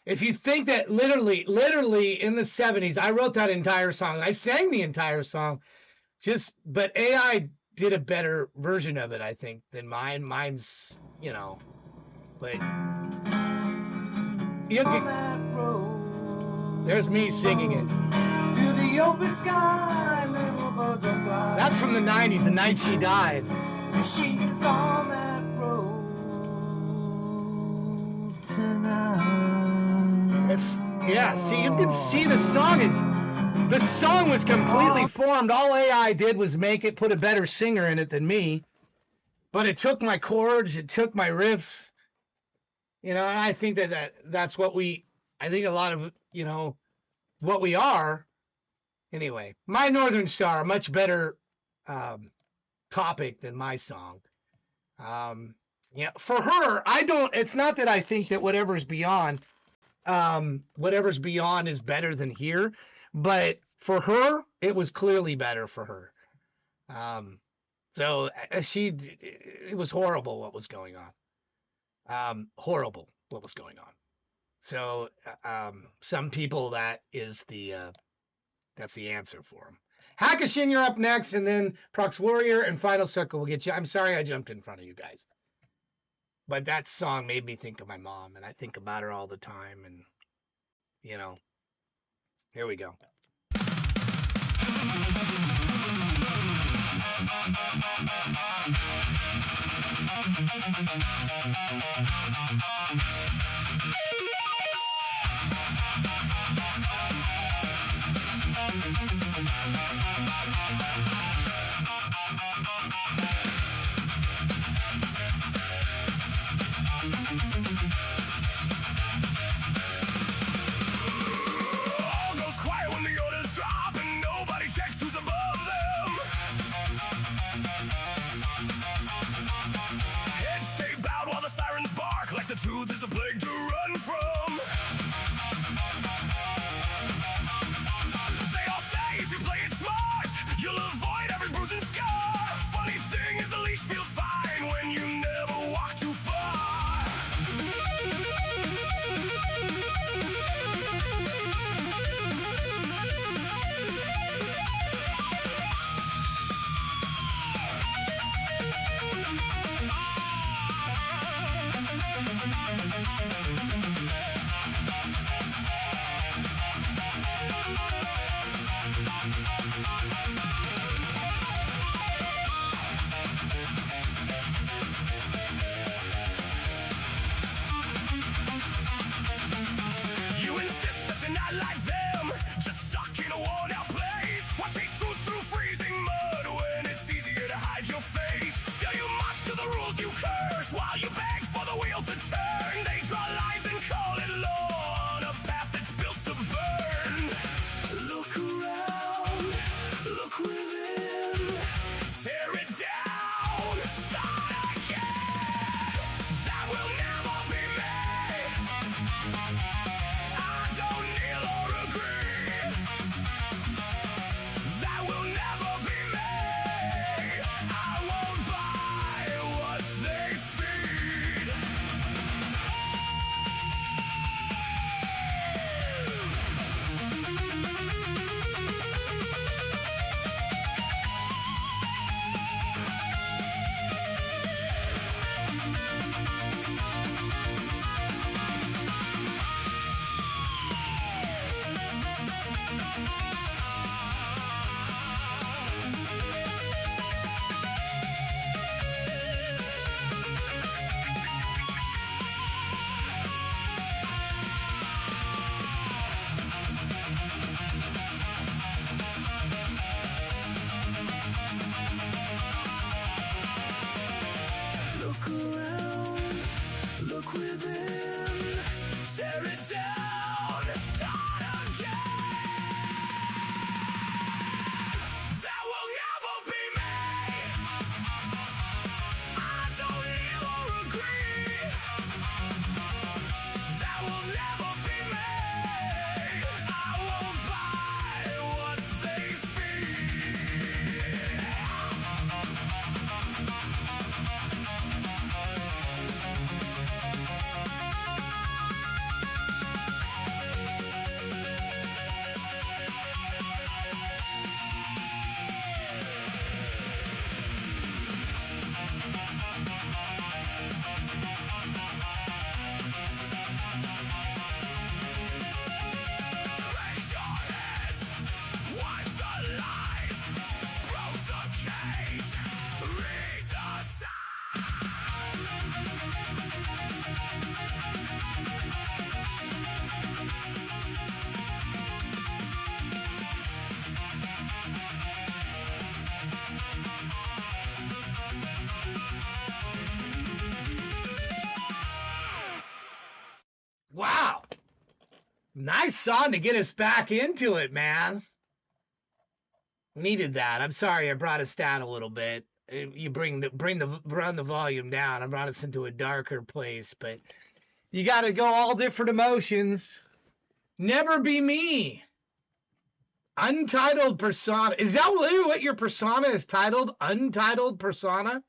Speaker 2: if you think that literally in the 70s, I wrote that entire song. I sang the entire song. But AI did a better version of it, I think, than mine. Mine's, but
Speaker 5: On that road
Speaker 2: there's me singing it.
Speaker 5: to the open sky, little birds will fly.
Speaker 2: That's from the 90s, the night she died.
Speaker 5: She's on that road tonight.
Speaker 2: See, you can see the song was completely formed. All AI did was put a better singer in it than me. But it took my chords, it took my riffs. And I think that's what I think a lot of, what we are. Anyway, My Northern Star, much better topic than my song. For her, it's not that I think that whatever's beyond is better than here, but for her, it was clearly better for her. So it was horrible what was going on. Horrible what was going on. So some people, that's the answer for them. Hackashin, you're up next, and then Prox Warrior and Final Circle will get you. I'm sorry I jumped in front of you guys. But that song made me think of my mom, and I think about her all the time, and, here we go.
Speaker 3: All goes quiet when the orders drop and nobody checks who's above them. Heads stay bowed while the sirens bark like the truth is a plague to run from. They all say if you play it smart, you'll avoid every bruise and scar. Funny thing is the leash feels fine when you never walk too far. You insist that you're not like them, just stuck in a worn-out place. Why chase truth through freezing mud when it's easier to hide your face? Still you march to the rules you curse while you beg for the wheel to turn. They draw lines and call it law on a path that's built to burn. Look around, look within, tear it down, start again. That will never be me. I don't kneel or agree. That will never be me. I won't buy what they feed. Look around, look within, tear it down, start again. That will never be me. I don't kneel or agree. That will never be me. I won't buy what they feed. Raise your heads, wipe the lies, broke the cage, read the
Speaker 2: Wow. Nice song to get us back into it, man. Needed that. I'm sorry I brought us down a little bit. You run the volume down. I brought us into a darker place, but you got to go all different emotions. Never Be Me. Untitled Persona. Is that really what your persona is titled? Untitled Persona?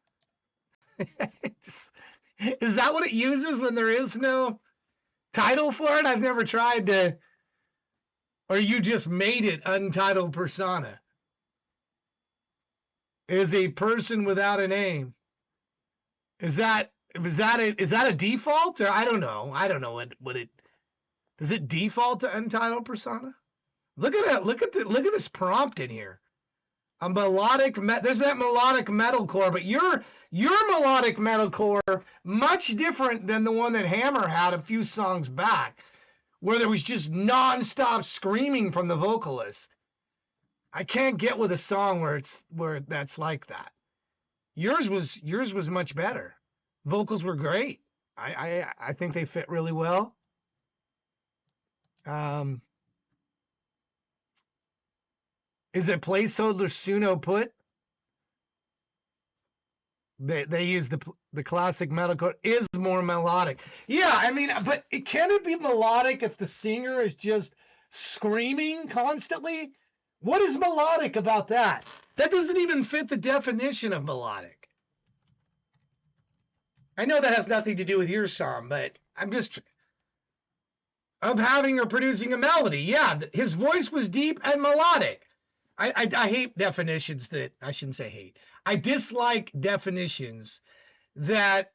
Speaker 2: Is that what it uses when there is no title for it? I've never tried to. Or you just made it Untitled Persona. Is a person without a name. Is that a default? Or I don't know. I don't know what it does it default to Untitled Persona? Look at that. Look at this prompt in here. A melodic there's that melodic metalcore, but your melodic metalcore much different than the one that Hammer had a few songs back, where there was just nonstop screaming from the vocalist. I can't get with a song where that's like that. Yours was much better. Vocals were great. I think they fit really well. Is it placeholder Suno put? They use the classic metalcore is more melodic. Yeah, I mean, but can it be melodic if the singer is just screaming constantly? What is melodic about that? That doesn't even fit the definition of melodic. I know that has nothing to do with your song, but I'm just of having or producing a melody. Yeah, his voice was deep and melodic. I hate definitions that I shouldn't say hate. I dislike definitions that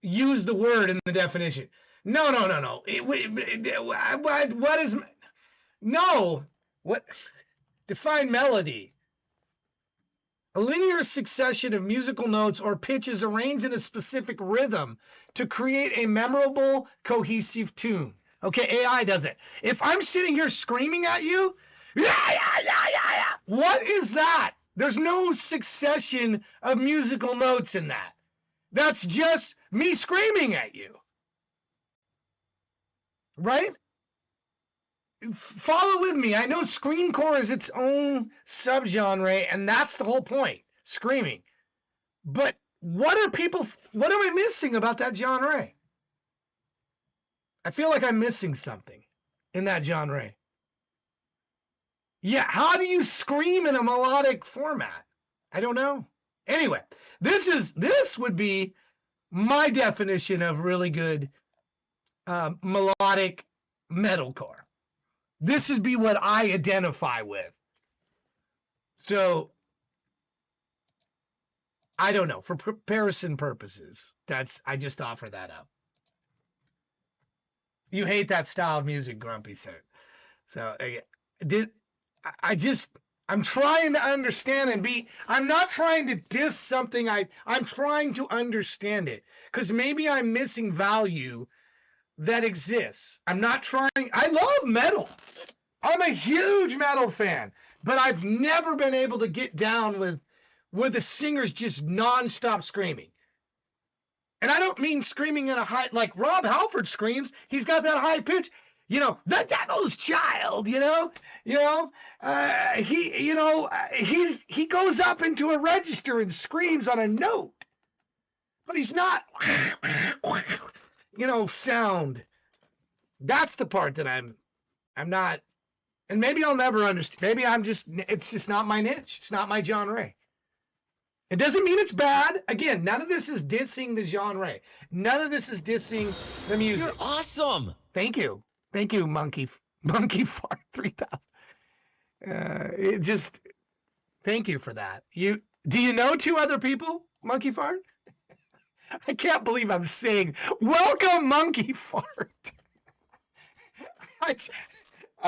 Speaker 2: use the word in the definition. No. What is no? What define melody? A linear succession of musical notes or pitches arranged in a specific rhythm to create a memorable, cohesive tune. Okay, AI does it. If I'm sitting here screaming at you, what is that? There's no succession of musical notes in that. That's just me screaming at you. Right? Follow with me. I know screamcore is its own subgenre, and that's the whole point, screaming. But what am I missing about that genre? I feel like I'm missing something in that genre. Yeah, how do you scream in a melodic format? I don't know. Anyway, this would be my definition of really good melodic metalcore. This would be what I identify with. So, I don't know. For comparison purposes, I just offer that up. You hate that style of music, Grumpy said. So, I'm trying to understand and I'm not trying to diss something. I'm trying to understand it. Because maybe I'm missing value that exists. I'm not trying. I love metal. I'm a huge metal fan, but I've never been able to get down with where the singer's just nonstop screaming. And I don't mean screaming in a high, like Rob Halford screams. He's got that high pitch, the devil's child, he goes up into a register and screams on a note, but he's not, sound. That's the part that I'm not, and maybe I'll never understand. Maybe it's just not my niche. It's not my genre. It doesn't mean it's bad. Again, none of this is dissing the genre. None of this is dissing the music.
Speaker 11: You're awesome.
Speaker 2: Thank you, Monkey Fart 3000. Thank you for that. Do you know two other people, Monkey Fart? I can't believe I'm saying welcome, Monkey Fart. I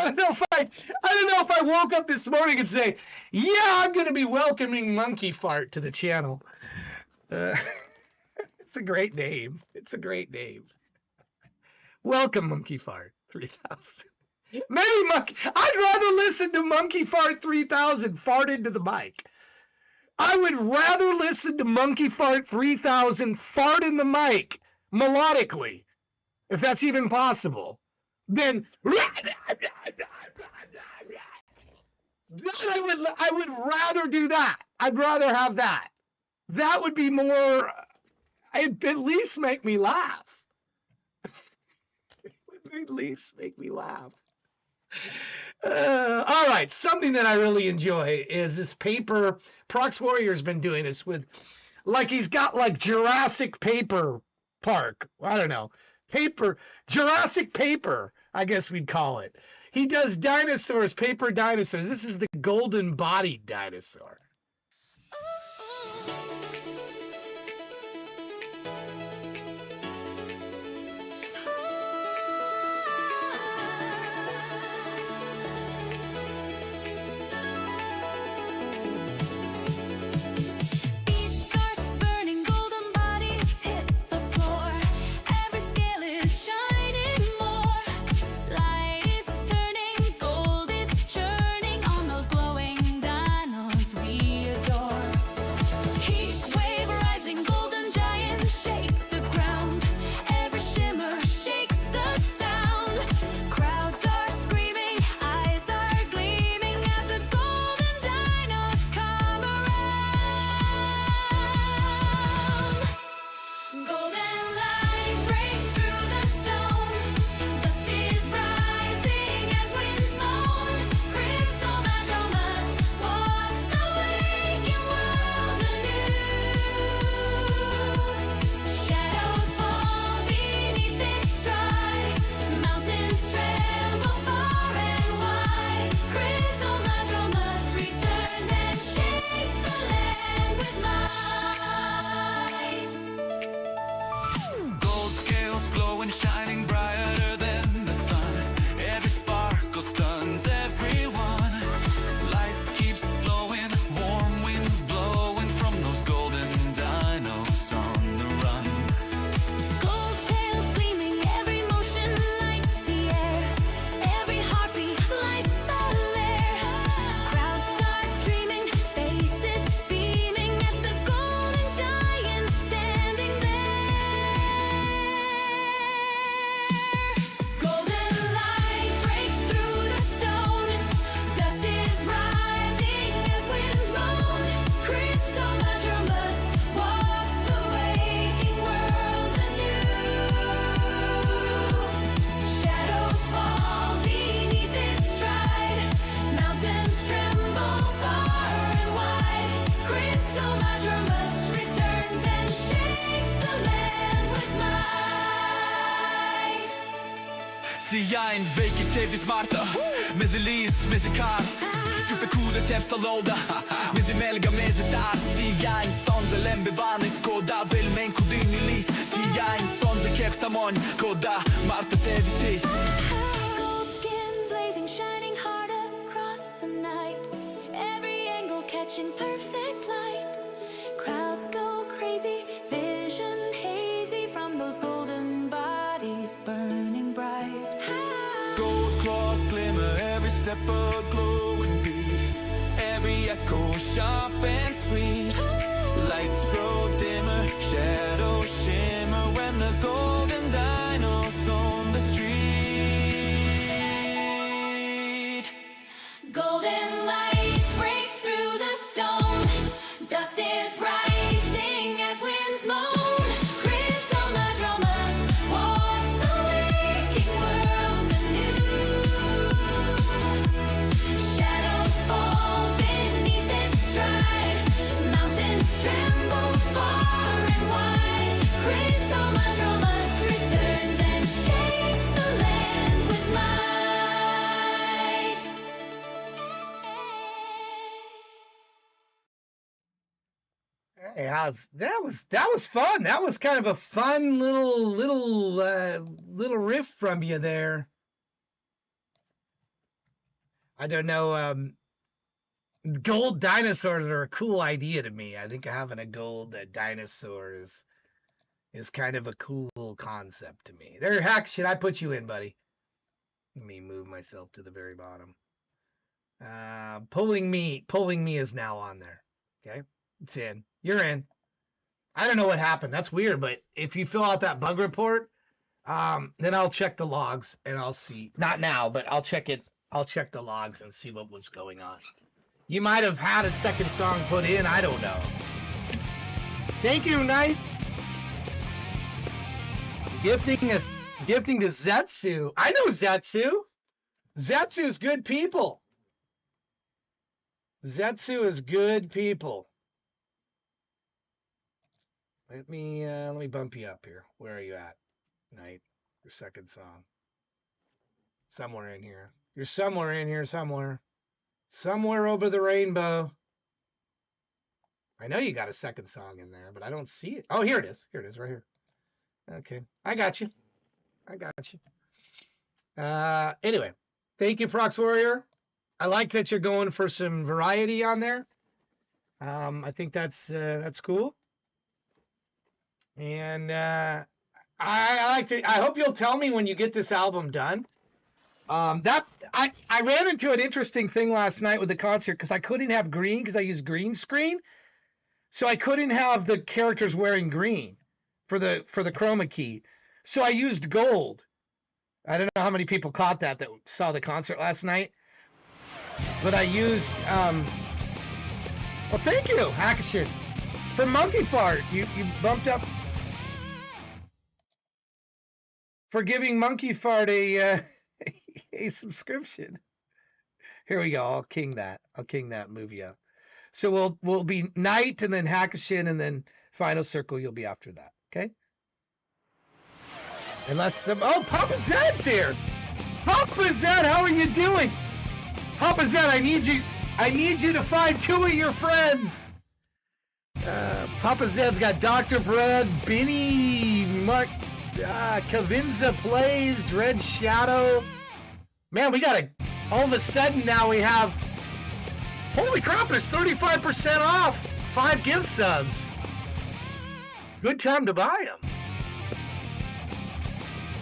Speaker 2: don't know if I woke up this morning and say, yeah, I'm going to be welcoming Monkey Fart to the channel. It's a great name. Welcome, Monkey Fart 3000. I'd rather listen to Monkey Fart 3000 fart into the mic. I would rather listen to Monkey Fart 3000 fart in the mic melodically, if that's even possible, than I would rather do that. I'd rather have that. That would be more, it'd at least make me laugh. It would at least make me laugh. All right, something that I really enjoy is this paper. Prox Warrior's been doing this with, he's got Jurassic Paper Park. I don't know. Jurassic Paper, I guess we'd call it. He does dinosaurs, paper dinosaurs. This is the golden-bodied dinosaur.
Speaker 7: Light is turning, gold is churning on those glowing dinos. We
Speaker 4: Siyain veikin tevis Marta Mezi lis, mezi kars Gjufte kude tevsta loda Mezi melga, mezi dar Siyain sonze lembe vane Koda vel men kudini lis Siyain sonze kevsta mon Koda Marta tevis tis
Speaker 7: Gold skin blazing, shining hard across the night. Every angle catching perfect light. Crowds go crazy, vision hazy from those golden bodies burning bright.
Speaker 5: Gold claws glimmer, every step a glowing beat. Every echo sharp and sweet. Lights grow dimmer, shadows shimmer when the golden dinos on the street.
Speaker 7: Golden light breaks through the stone. Dust is rising as winds moan. Chrysomadromus walks the waking world anew. Shadows fall beneath its stride. Mountains tremble far and wide. Chrysomadromus returns and shakes the land with might.
Speaker 2: Hey, that was fun. That was kind of a fun little riff from you there. I don't know. Gold dinosaurs are a cool idea to me. I think having a gold dinosaur is kind of a cool concept to me. There, Hack, should I put you in, buddy? Let me move myself to the very bottom. Pulling me is now on there. Okay, it's in. You're in. I don't know what happened. That's weird, but if you fill out that bug report, then I'll check the logs and I'll see. Not now, but I'll check it. I'll check the logs and see what was going on. You might have had a second song put in. I don't know. Thank you, Knight. Gifting to Zetsu. I know Zetsu. Zetsu's good people. Zetsu is good people. Let me bump you up here. Where are you at, Knight? Your second song. Somewhere in here. You're somewhere in here, somewhere. Somewhere over the rainbow. I know you got a second song in there, but I don't see it. Oh, here it is. Here it is, right here. Okay. I got you. Anyway, thank you, Prox Warrior. I like that you're going for some variety on there. I think that's cool. And I hope you'll tell me when you get this album done. I ran into an interesting thing last night with the concert because I couldn't have green because I use green screen. So I couldn't have the characters wearing green for the chroma key. So I used gold. I don't know how many people caught that saw the concert last night. But I used well, thank you, Hackashin. For Monkey Fart, you bumped up for giving Monkey Fart a subscription. Here we go. I'll king that movie up. So we'll be Knight and then Hackashin and then Final Circle. You'll be after that. Okay. Unless Papa Zed's here. Papa Zed, how are you doing? Papa Zed, I need you to find two of your friends. Papa Zed's got Dr. Bread, Benny, Mark, Kavinza Plays, Dread Shadow. Man, all of a sudden now we have, holy crap, it's 35% off 5 gift subs. Good time to buy them.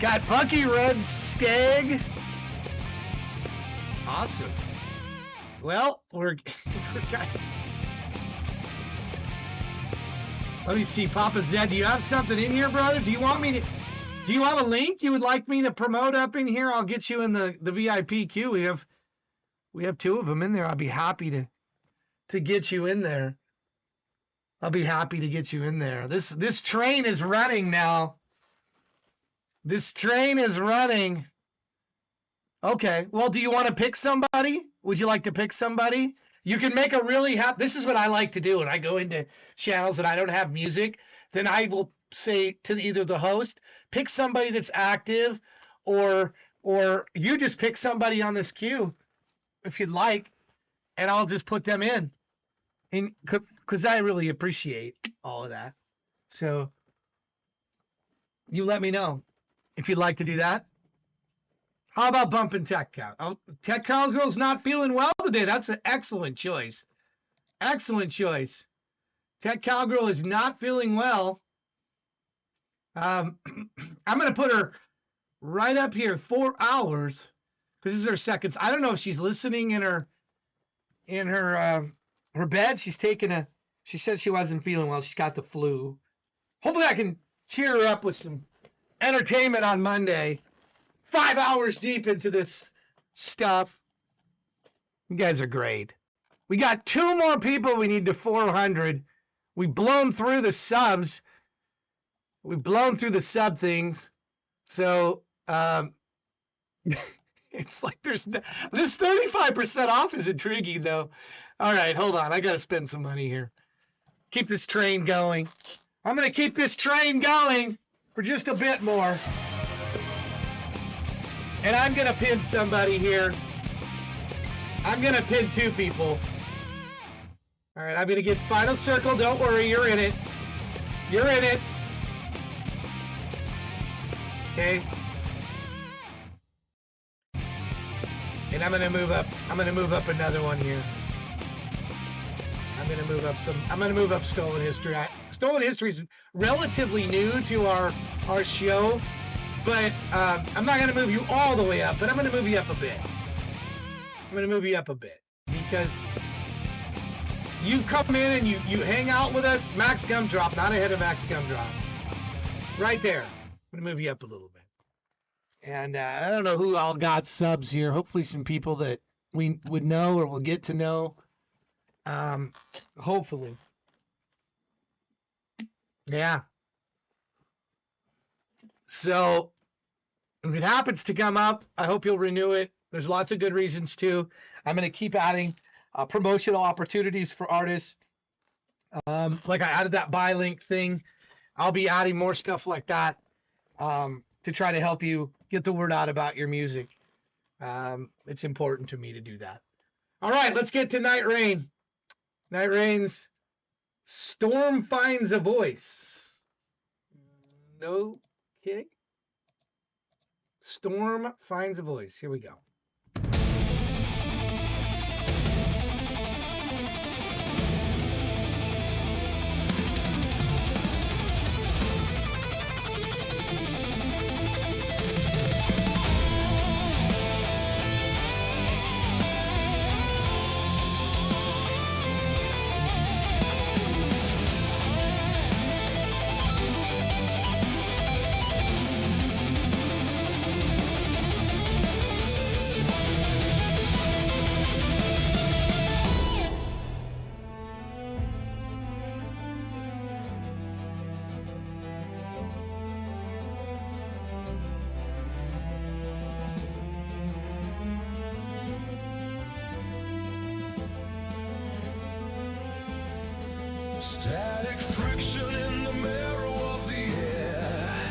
Speaker 2: Got Bucky Red Stag. Awesome. Well, we're let me see, Papa Zed, do you have something in here, brother? Do you have a link you would like me to promote up in here? I'll get you in the VIP queue. We have 2 of them in there. I'll be happy to get you in there. This train is running now. This train is running. Okay. Well, do you want to pick somebody? Would you like to pick somebody? You can make a really this is what I like to do when I go into channels that I don't have music. Then I will say to either the host, pick somebody that's active or or you just pick somebody on this queue if you'd like, and I'll just put them in. Because I really appreciate all of that. So you let me know if you'd like to do that. How about bumping Tech Cow? Oh, Tech Cowgirl's not feeling well today. That's an excellent choice. Excellent choice. Tech Cowgirl is not feeling well. I'm going to put her right up here, 4 hours, because this is her seconds. I don't know if she's listening in her bed. She says she wasn't feeling well. She's got the flu. Hopefully I can cheer her up with some entertainment on Monday. 5 hours deep into this stuff. You guys are great. We got 2 more people we need to 400. We've blown through the subs. We've blown through the sub things. So it's like this 35% off is intriguing though. All right, hold on. I got to spend some money here. Keep this train going. I'm going to keep this train going for just a bit more. And I'm going to pin somebody here. I'm going to pin 2 people. All right, I'm going to get final circle. Don't worry, you're in it. You're in it. Okay. And I'm going to move up. I'm going to move up another one here. I'm going to move up Stolen History. Stolen History is relatively new to our show. But I'm not going to move you all the way up, but I'm going to move you up a bit. Because you've come in and you hang out with us. Max Gumdrop, not ahead of Max Gumdrop. Right there. I'm going to move you up a little bit. And I don't know who all got subs here. Hopefully some people that we would know or will get to know. Hopefully. Yeah. So if it happens to come up, I hope you'll renew it. There's lots of good reasons too. I'm going to keep adding promotional opportunities for artists. Like I added that buy link thing. I'll be adding more stuff like that to try to help you get the word out about your music. It's important to me to do that. All right, let's get to Night Rain. Night Rain's Storm Finds a Voice. No kidding. Storm Finds a Voice. Here we go.
Speaker 3: Static friction in the marrow of the air.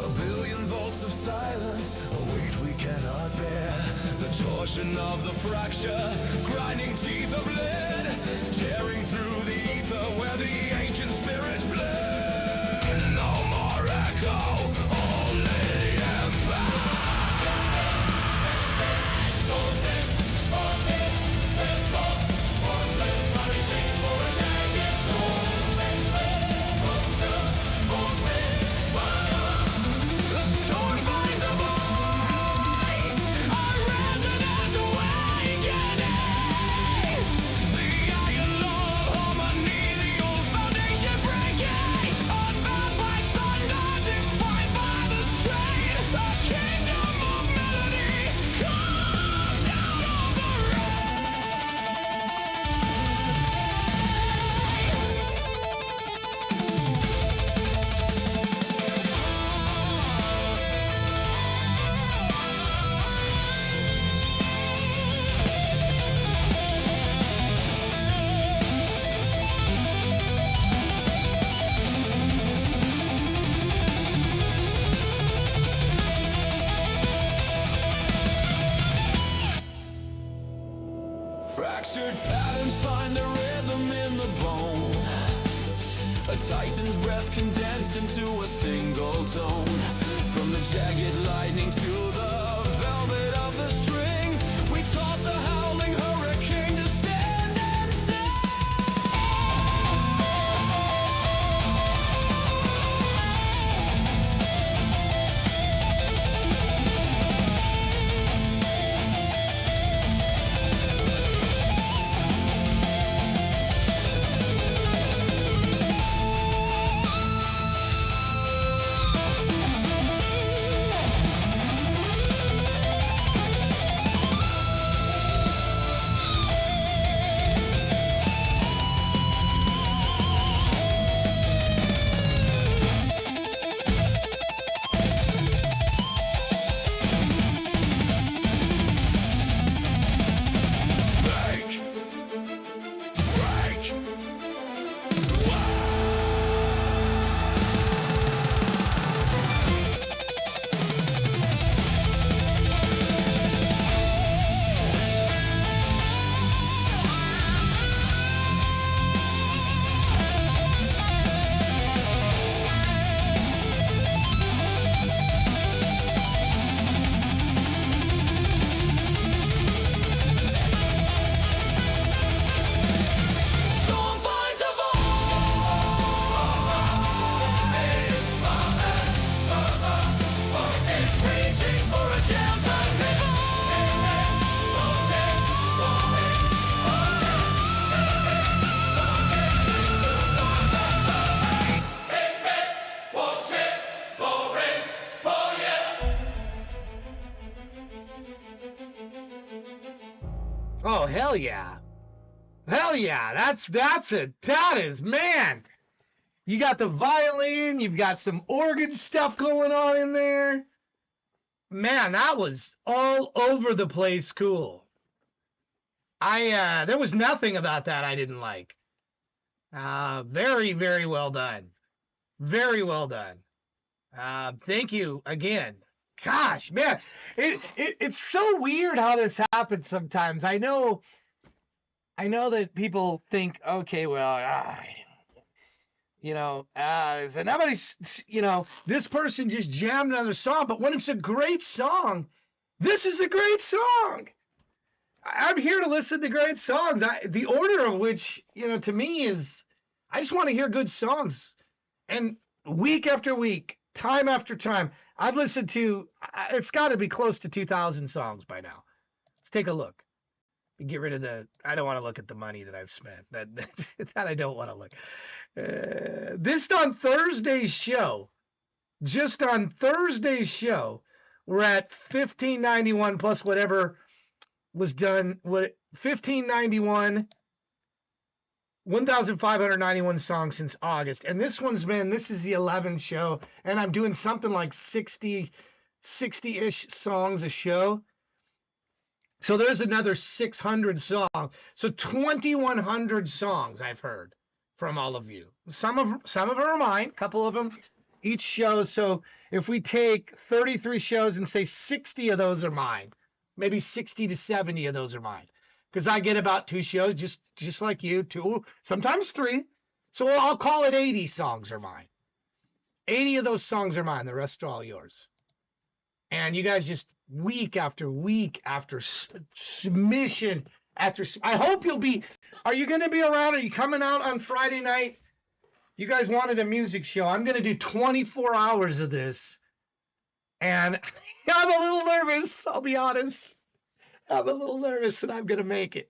Speaker 3: A billion volts of silence, a weight we cannot bear. The torsion of the fracture, grinding teeth of lead, tearing through the ether where the ancient spirits bled. No more echo, only empire. Fight! Structured patterns find a rhythm in the bone. A titan's breath condensed into a single tone. From the jagged lightning to the velvet of the string, we taught the howling hurricane to stand and sing. Break, break. Storm finds a voice. It's reaching for a
Speaker 2: Oh, hell yeah. Hell yeah. That is, man. You got the violin, you've got some organ stuff going on in there. Man, that was all over the place cool. There was nothing about that I didn't like. Very, very well done. Very well done. Thank you again. Gosh, man, it's so weird how this happens sometimes. I know that people think, okay, well, so nobody's, this person just jammed another song, but when it's a great song, this is a great song. I'm here to listen to great songs. The order of which, to me is, I just want to hear good songs. And week after week, time after time, I've listened to, it's got to be close to 2,000 songs by now. Let's take a look. Get rid of I don't want to look at the money that I've spent. That I don't want to look. This on Thursday's show, just on Thursday's show, we're at 1,591 plus whatever was done. 1,591, 1,591 songs since August. And this is the 11th show, and I'm doing something like 60-ish songs a show. So there's another 600 songs. So 2,100 songs I've heard from all of you. Some of them are mine, a couple of them each show. So if we take 33 shows and say 60 of those are mine, maybe 60 to 70 of those are mine, because I get about 2 shows, just like you, 2, sometimes 3. So I'll call it 80 songs are mine. 80 of those songs are mine. The rest are all yours. And you guys just week after week after submission after. I hope you'll be. Are you going to be around? Are you coming out on Friday night? You guys wanted a music show. I'm going to do 24 hours of this. And I'm a little nervous. I'll be honest. I'm a little nervous that I'm going to make it.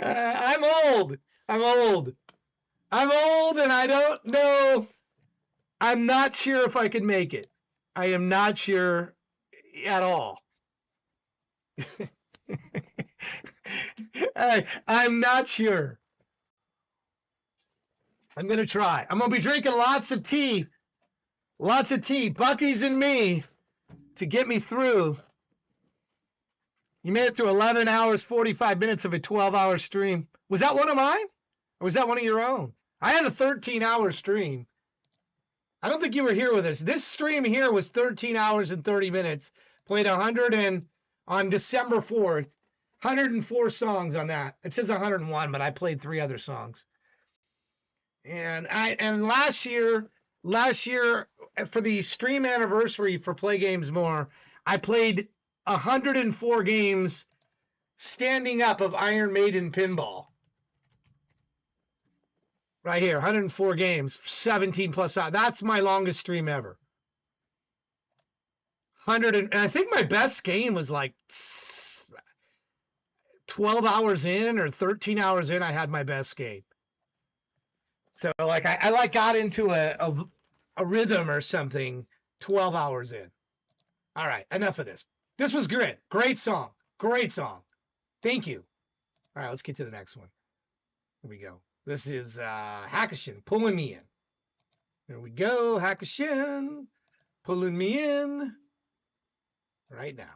Speaker 2: I'm old. I'm old, and I don't know. I'm not sure if I can make it. I am not sure at all. I'm not sure. I'm going to try. I'm going to be drinking lots of tea. Bucky's and me to get me through. You made it through 11 hours, 45 minutes of a 12-hour stream. Was that one of mine? Or was that one of your own? I had a 13-hour stream. I don't think you were here with us. This stream here was 13 hours and 30 minutes. Played 100 on December 4th. 104 songs on that. It says 101, but I played 3 other songs. And last year for the stream anniversary for Play Games More, I played 104 games standing up of Iron Maiden pinball. Right here, 104 games, 17 plus hours. That's my longest stream ever. 100 and I think my best game was like 12 hours in or 13 hours in. I had my best game. So like I like got into a rhythm or something 12 hours in. All right, enough of this. This was great. Great song. Great song. Thank you. All right, let's get to the next one. Here we go. This is Hakushin, Pulling Me In. There we go, Hakushin, Pulling Me In right now.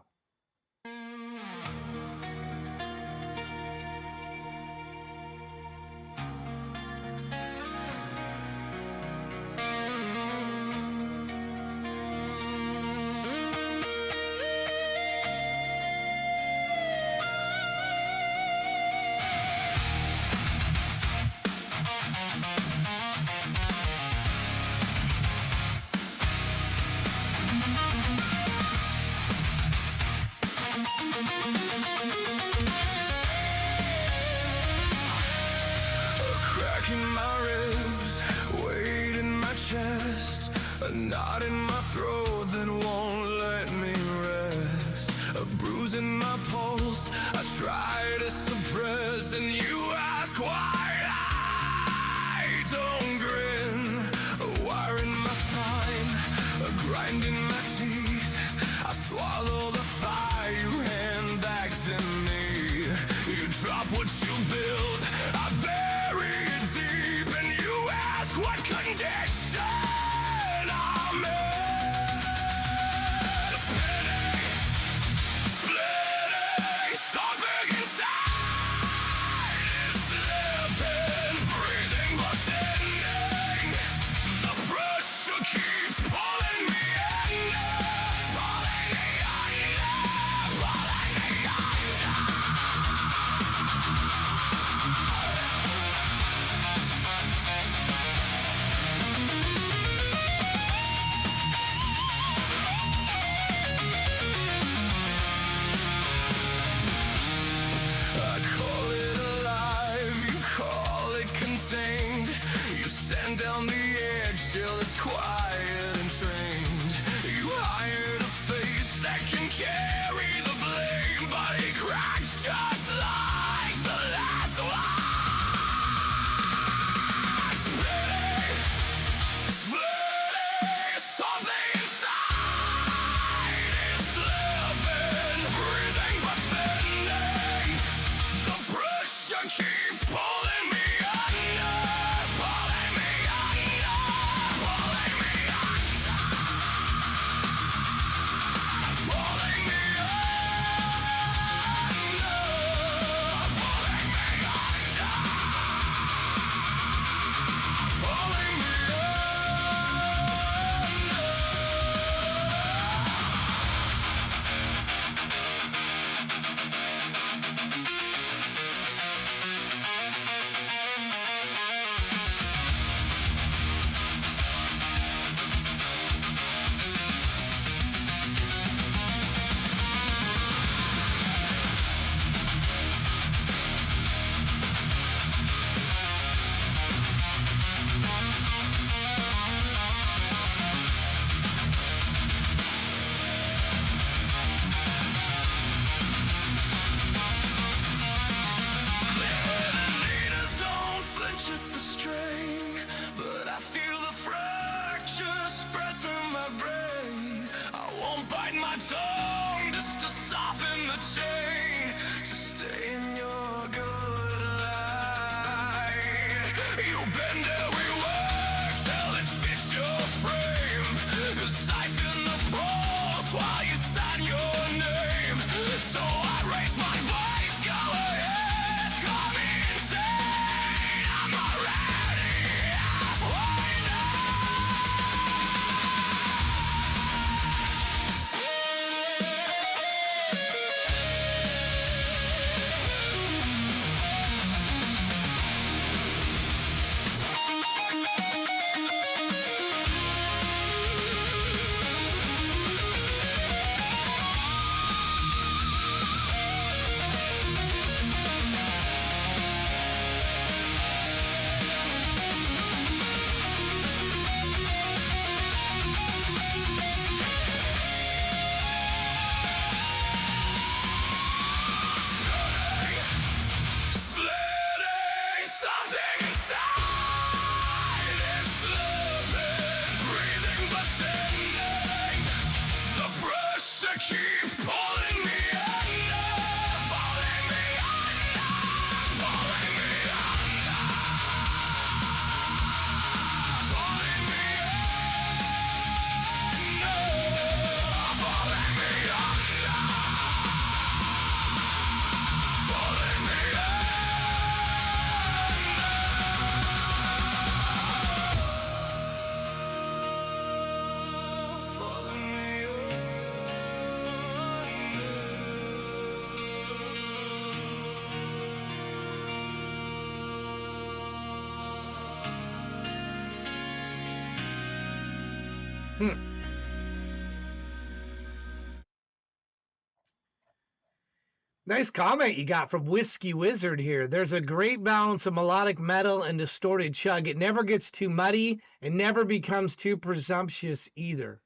Speaker 2: Nice comment you got from Whiskey Wizard here. There's a great balance of melodic metal and distorted chug. It never gets too muddy and never becomes too presumptuous either.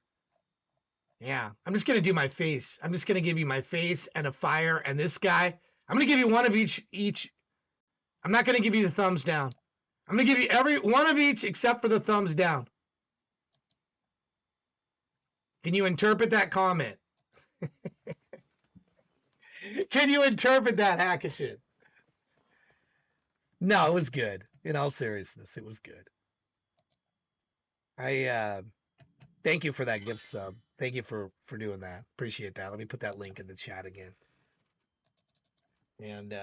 Speaker 2: Yeah, I'm just going to do my face. I'm just going to give you my face and a fire and this guy. I'm going to give you one of each. I'm not going to give you the thumbs down. I'm going to give you every one of each except for the thumbs down. Can you interpret that comment? Can you interpret that, Hackashin? No, it was good. In all seriousness, it was good. I thank you for that gift sub. Thank you for doing that. Appreciate that. Let me put that link in the chat again. And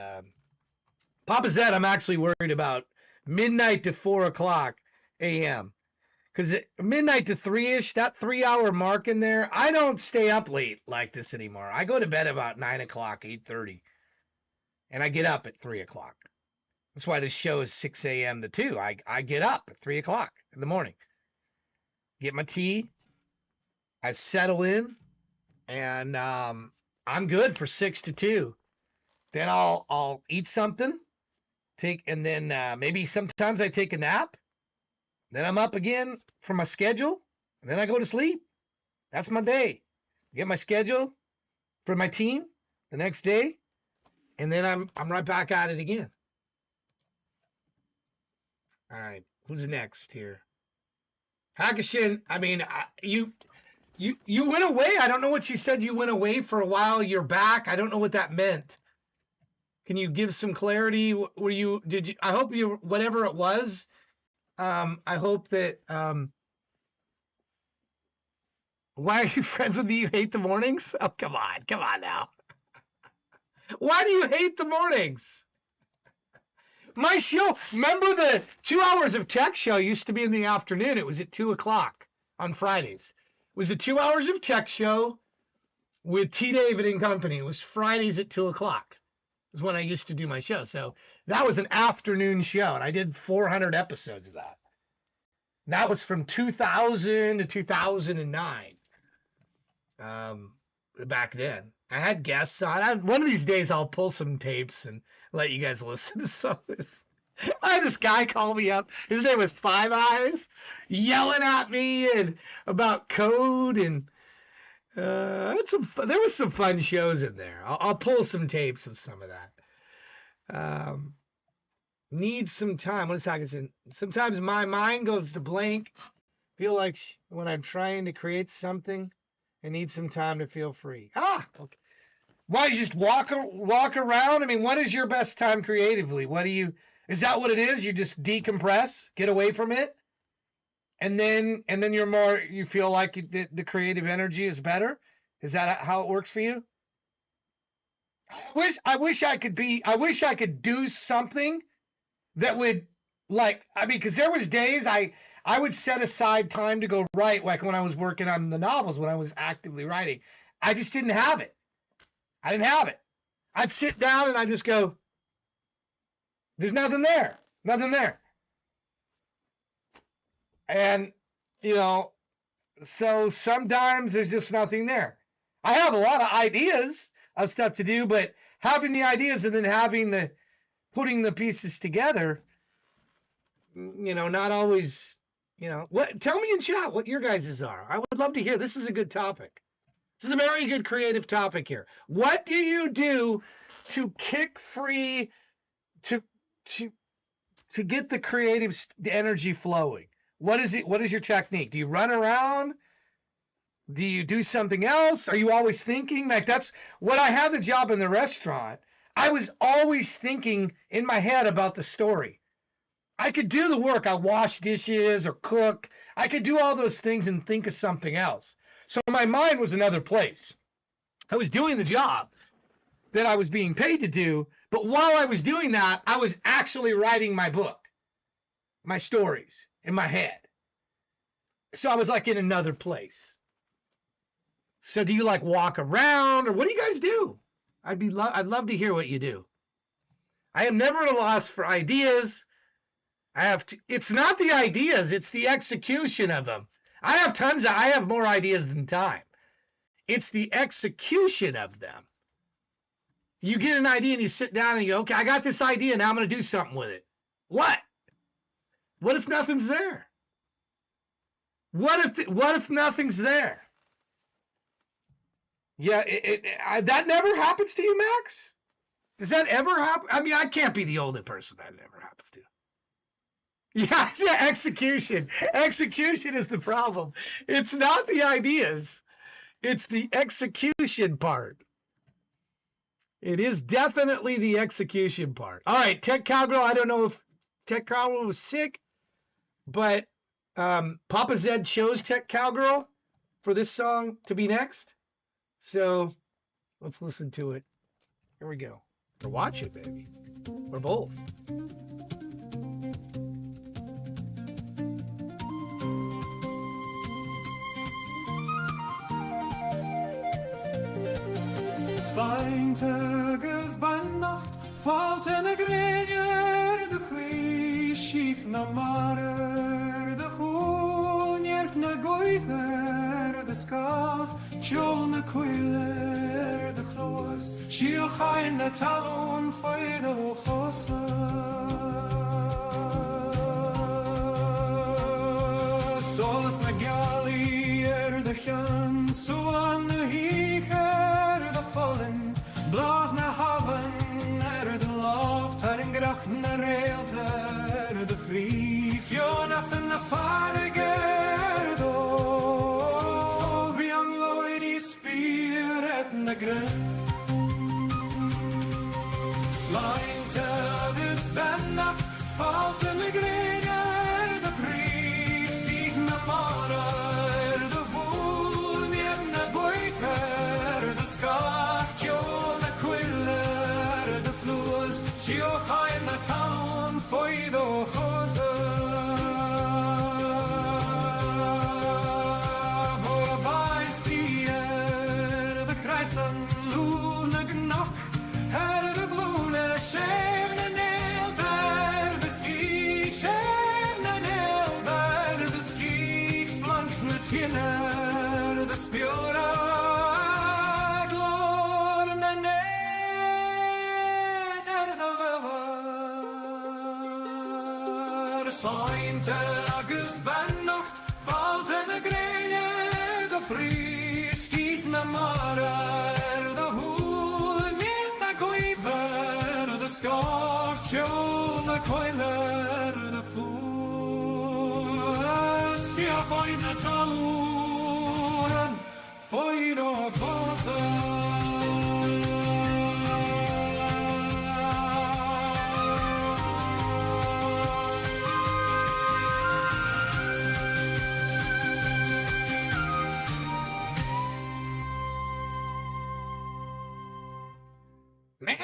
Speaker 2: Papa Zed, I'm actually worried about midnight to 4 o'clock a.m. Because midnight to 3-ish, that 3-hour mark in there, I don't stay up late like this anymore. I go to bed about 9 o'clock, 8:30. And I get up at 3 o'clock. That's why this show is 6 a.m. to 2. I get up at 3 o'clock in the morning. Get my tea. I settle in. And I'm good for 6 to 2. Then I'll eat something. And then maybe sometimes I take a nap. Then I'm up again for my schedule, and then I go to sleep. That's my day. Get my schedule for my team the next day, and then I'm right back at it again. All right, who's next here? Hackashin, I mean, you went away. I don't know what you said. You went away for a while. You're back. I don't know what that meant. Can you give some clarity? I hope you, whatever it was. I hope that, why are you friends with me? You hate the mornings? Oh, come on now. Why do you hate the mornings? My show, remember the 2 hours of tech show used to be in the afternoon. It was at 2 o'clock on Fridays. It was the 2 hours of tech show with T. David and company. It was Fridays at 2 o'clock is when I used to do my show. So that was an afternoon show, and I did 400 episodes of that. And that was from 2000 to 2009. Back then, I had guests on. One of these days, I'll pull some tapes and let you guys listen to some of this. I had this guy call me up. His name was Five Eyes, yelling at me and about code, and there was some fun shows in there. I'll pull some tapes of some of that. Need some time. What is Hackinson? Sometimes my mind goes to blank. Feel like when I'm trying to create something, I need some time to feel free. Okay. Why, you just walk around? I mean, what is your best time creatively? Is that what it is? You just decompress, get away from it, and then you feel like the creative energy is better? Is that how it works for you? I wish I could do something that would, because there was days I would set aside time to go write, like when I was working on the novels, when I was actively writing. I just didn't have it. I didn't have it. I'd sit down and I'd just go, there's nothing there. Nothing there. And, so sometimes there's just nothing there. I have a lot of ideas of stuff to do, but having the ideas and then putting the pieces together, not always, tell me in chat what your guys's are. I would love to hear. This is a good topic. This is a very good creative topic here. What do you do to kick free, to get the creative energy flowing? What is it? What is your technique? Do you run around? Do you do something else? Are you always thinking? Like, that's what I had the job in the restaurant. I was always thinking in my head about the story. I could do the work. I wash dishes or cook. I could do all those things and think of something else. So my mind was another place. I was doing the job that I was being paid to do, but while I was doing that, I was actually writing my book, my stories in my head. So I was like in another place. So do you walk around, or what do you guys do? I'd love to hear what you do. I am never at a loss for ideas. It's not the ideas, it's the execution of them. I have more ideas than time. It's the execution of them. You get an idea and you sit down and you go, okay, I got this idea. Now I'm going to do something with it. What? What if nothing's there? What if nothing's there? Yeah, that never happens to you, Max? Does that ever happen? I mean, I can't be the only person that never happens to. Yeah, execution. Execution is the problem. It's not the ideas. It's the execution part. It is definitely the execution part. All right, Tech Cowgirl. I don't know if Tech Cowgirl was sick, but Papa Zed chose Tech Cowgirl for this song to be next. So let's listen to it. Here we go. Or watch it, baby. Or both.
Speaker 5: Slaintages by nacht valt in a grenier de grieschief na marer de goel njert na goiver de skaf tjol na kuiler de gloos shiel gain na talon feide hosa sols na gallier de gaan so aan de higer de vallen blach na haven de loft en gracht na reelter de grief jon after na farger do young lady spirit na gren slime is ben nacht valt in de grenier de brief stieg na marer de voel meer na boiker de skacht jon na quiller de vloes she'll find the town for the hose by stier de kreisen lunig nog her de blune scherne nelder de ski scherne nelder de ski blanks na tiner de spjora glor na Slaintages by nacht valt in de grenier de vries stief na marer de hoel meer na goiver de skaf tjol na koiler de voes ja foin na taloren foin of
Speaker 2: Man,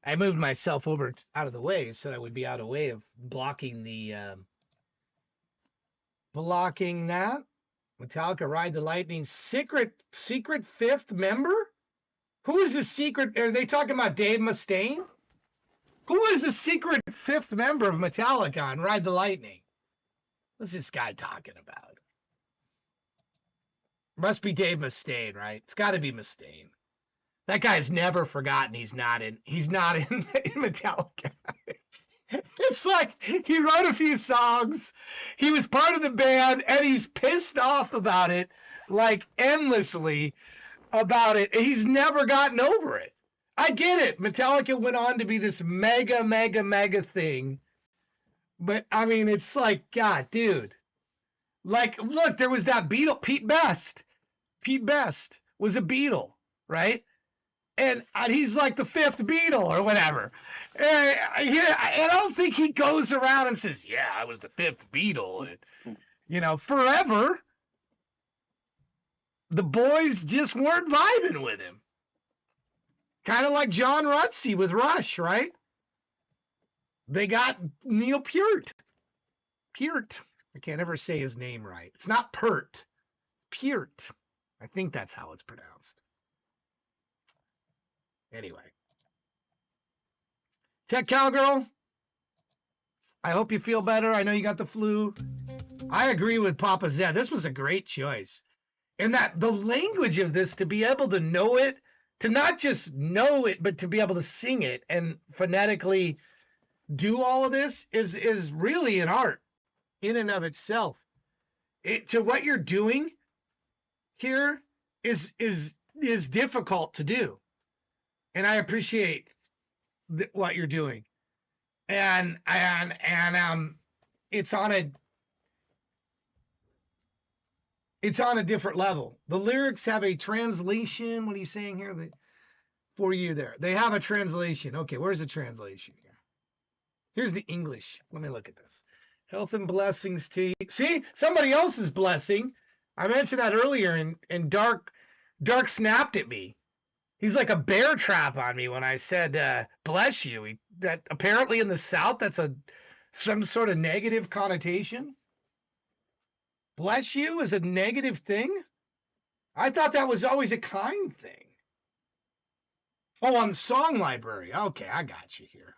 Speaker 2: I moved myself over out of the way so I would be out of way of blocking that. Metallica Ride the Lightning secret fifth member? Who is the secret? Are they talking about Dave Mustaine? Who is the secret fifth member of Metallica on Ride the Lightning? What's this guy talking about? Must be Dave Mustaine, right? It's got to be Mustaine. That guy's never forgotten he's not in Metallica. It's like he wrote a few songs, he was part of the band, and he's pissed off about it, like endlessly about it. He's never gotten over it. I get it. Metallica went on to be this mega thing. But I mean, it's like, God, dude. Like, look, there was that Beatle, Pete Best. Pete Best was a Beatle, right? And he's like the fifth Beatle or whatever. And I don't think he goes around and says, yeah, I was the fifth Beatle. And, you know, forever, the boys just weren't vibing with him. Kind of like John Rutsey with Rush, right? They got Neil Peart. Peart. I can't ever say his name right. It's not Pert. Peart. I think that's how it's pronounced. Anyway. Tech Cowgirl, I hope you feel better. I know you got the flu. I agree with Papa Zed. This was a great choice. And that the language of this, to be able to know it, to not just know it, but to be able to sing it and phonetically do all of this is really an art in and of itself. To what you're doing here is difficult to do. And I appreciate what you're doing. And it's on a different level. The lyrics have a translation. What are you saying here? For you there. They have a translation. Okay, where's the translation here? Here's the English. Let me look at this. Health and blessings to you. See, somebody else's blessing. I mentioned that earlier, and Dark snapped at me. He's like a bear trap on me when I said bless you. That apparently in the South, that's some sort of negative connotation. Bless you is a negative thing? I thought that was always a kind thing. Oh, on the song library. Okay, I got you here.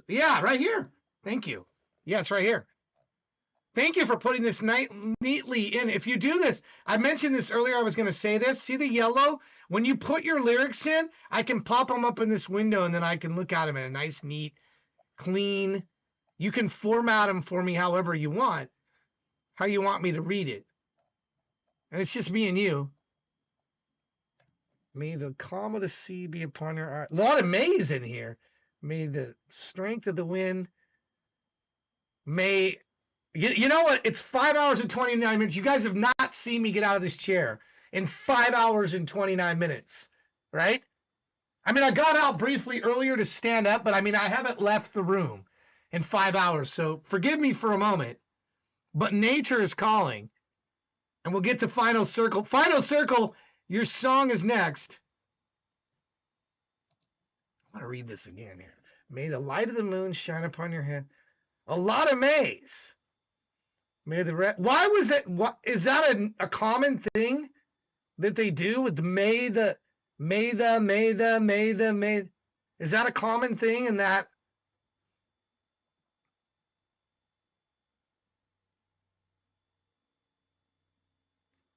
Speaker 2: Yeah, right here. Thank you. Yeah, it's right here. Thank you for putting this neatly in. If you do this, I mentioned this earlier. I was going to say this. See the yellow? When you put your lyrics in, I can pop them up in this window, and then I can look at them in a nice, neat, clean. You can format them for me however you want, how you want me to read it. And it's just me and you. May the calm of the sea be upon your heart. A lot of mays in here. May the strength of the wind. May, you know what? It's 5 hours and 29 minutes. You guys have not seen me get out of this chair in 5 hours and 29 minutes, right? I mean, I got out briefly earlier to stand up, but I mean, I haven't left the room in 5 hours. So forgive me for a moment, but nature is calling, and we'll get to Final Circle. Final Circle, your song is next. I'm going to read this again here. May the light of the moon shine upon your head. A lot of mays. May the why was that? What is that a common thing that they do with the may? Is that a common thing in that?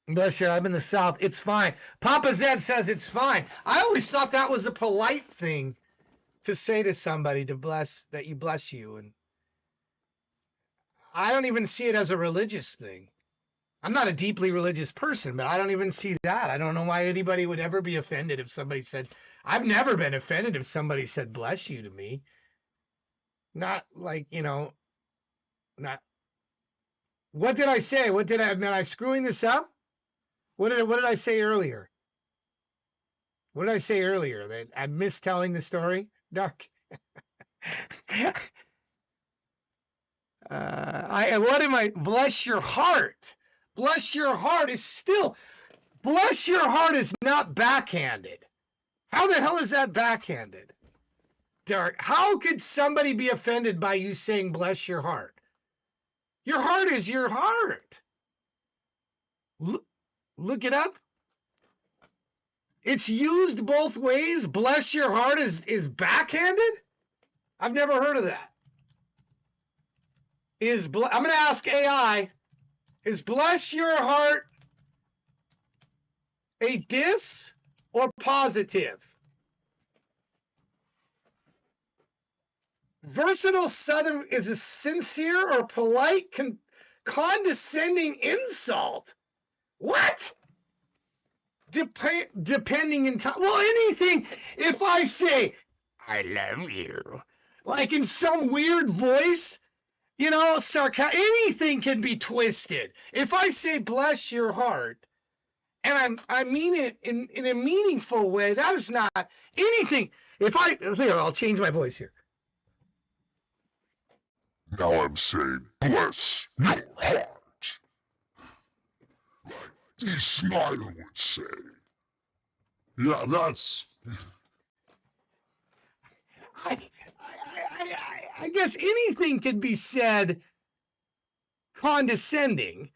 Speaker 2: Bless you, I'm in the South. It's fine. Papa Zed says it's fine. I always thought that was a polite thing to say to somebody, to bless, that you bless you. And I don't even see it as a religious thing. I'm not a deeply religious person, but I don't even see that. I don't know why anybody would ever be offended if somebody said, I've never been offended if somebody said bless you to me. Not like, not. What did I say? Am I screwing this up? What did I say earlier? What did I say earlier? That I missed telling the story? Dark. Bless your heart. Bless your heart bless your heart is not backhanded. How the hell is that backhanded? Dark. How could somebody be offended by you saying bless your heart? Your heart is your heart. Look it up. It's used both ways. Bless your heart is backhanded? I've never heard of that. I'm going to ask AI, is bless your heart a diss or positive? Versatile Southern is a sincere or polite condescending insult. What? Depending in time. Well, anything. If I say, I love you, like in some weird voice, sarcastic, anything can be twisted. If I say bless your heart, and I mean it in a meaningful way, that is not anything. I'll change my voice here.
Speaker 6: Now I'm saying bless your heart. Like D. Snyder would say. Yeah, that's...
Speaker 2: I guess anything could be said condescending.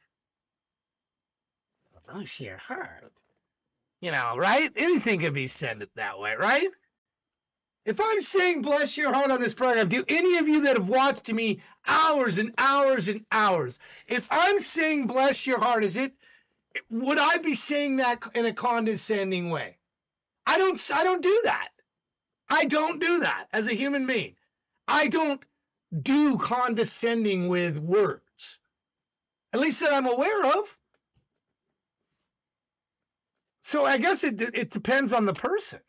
Speaker 2: Bless your heart. Right? Anything could be said that way, right? If I'm saying bless your heart on this program, do any of you that have watched me hours and hours and hours, if I'm saying bless your heart, would I be saying that in a condescending way? I don't do that. I don't do that as a human being. I don't do condescending with words, at least that I'm aware of. So I guess it depends on the person.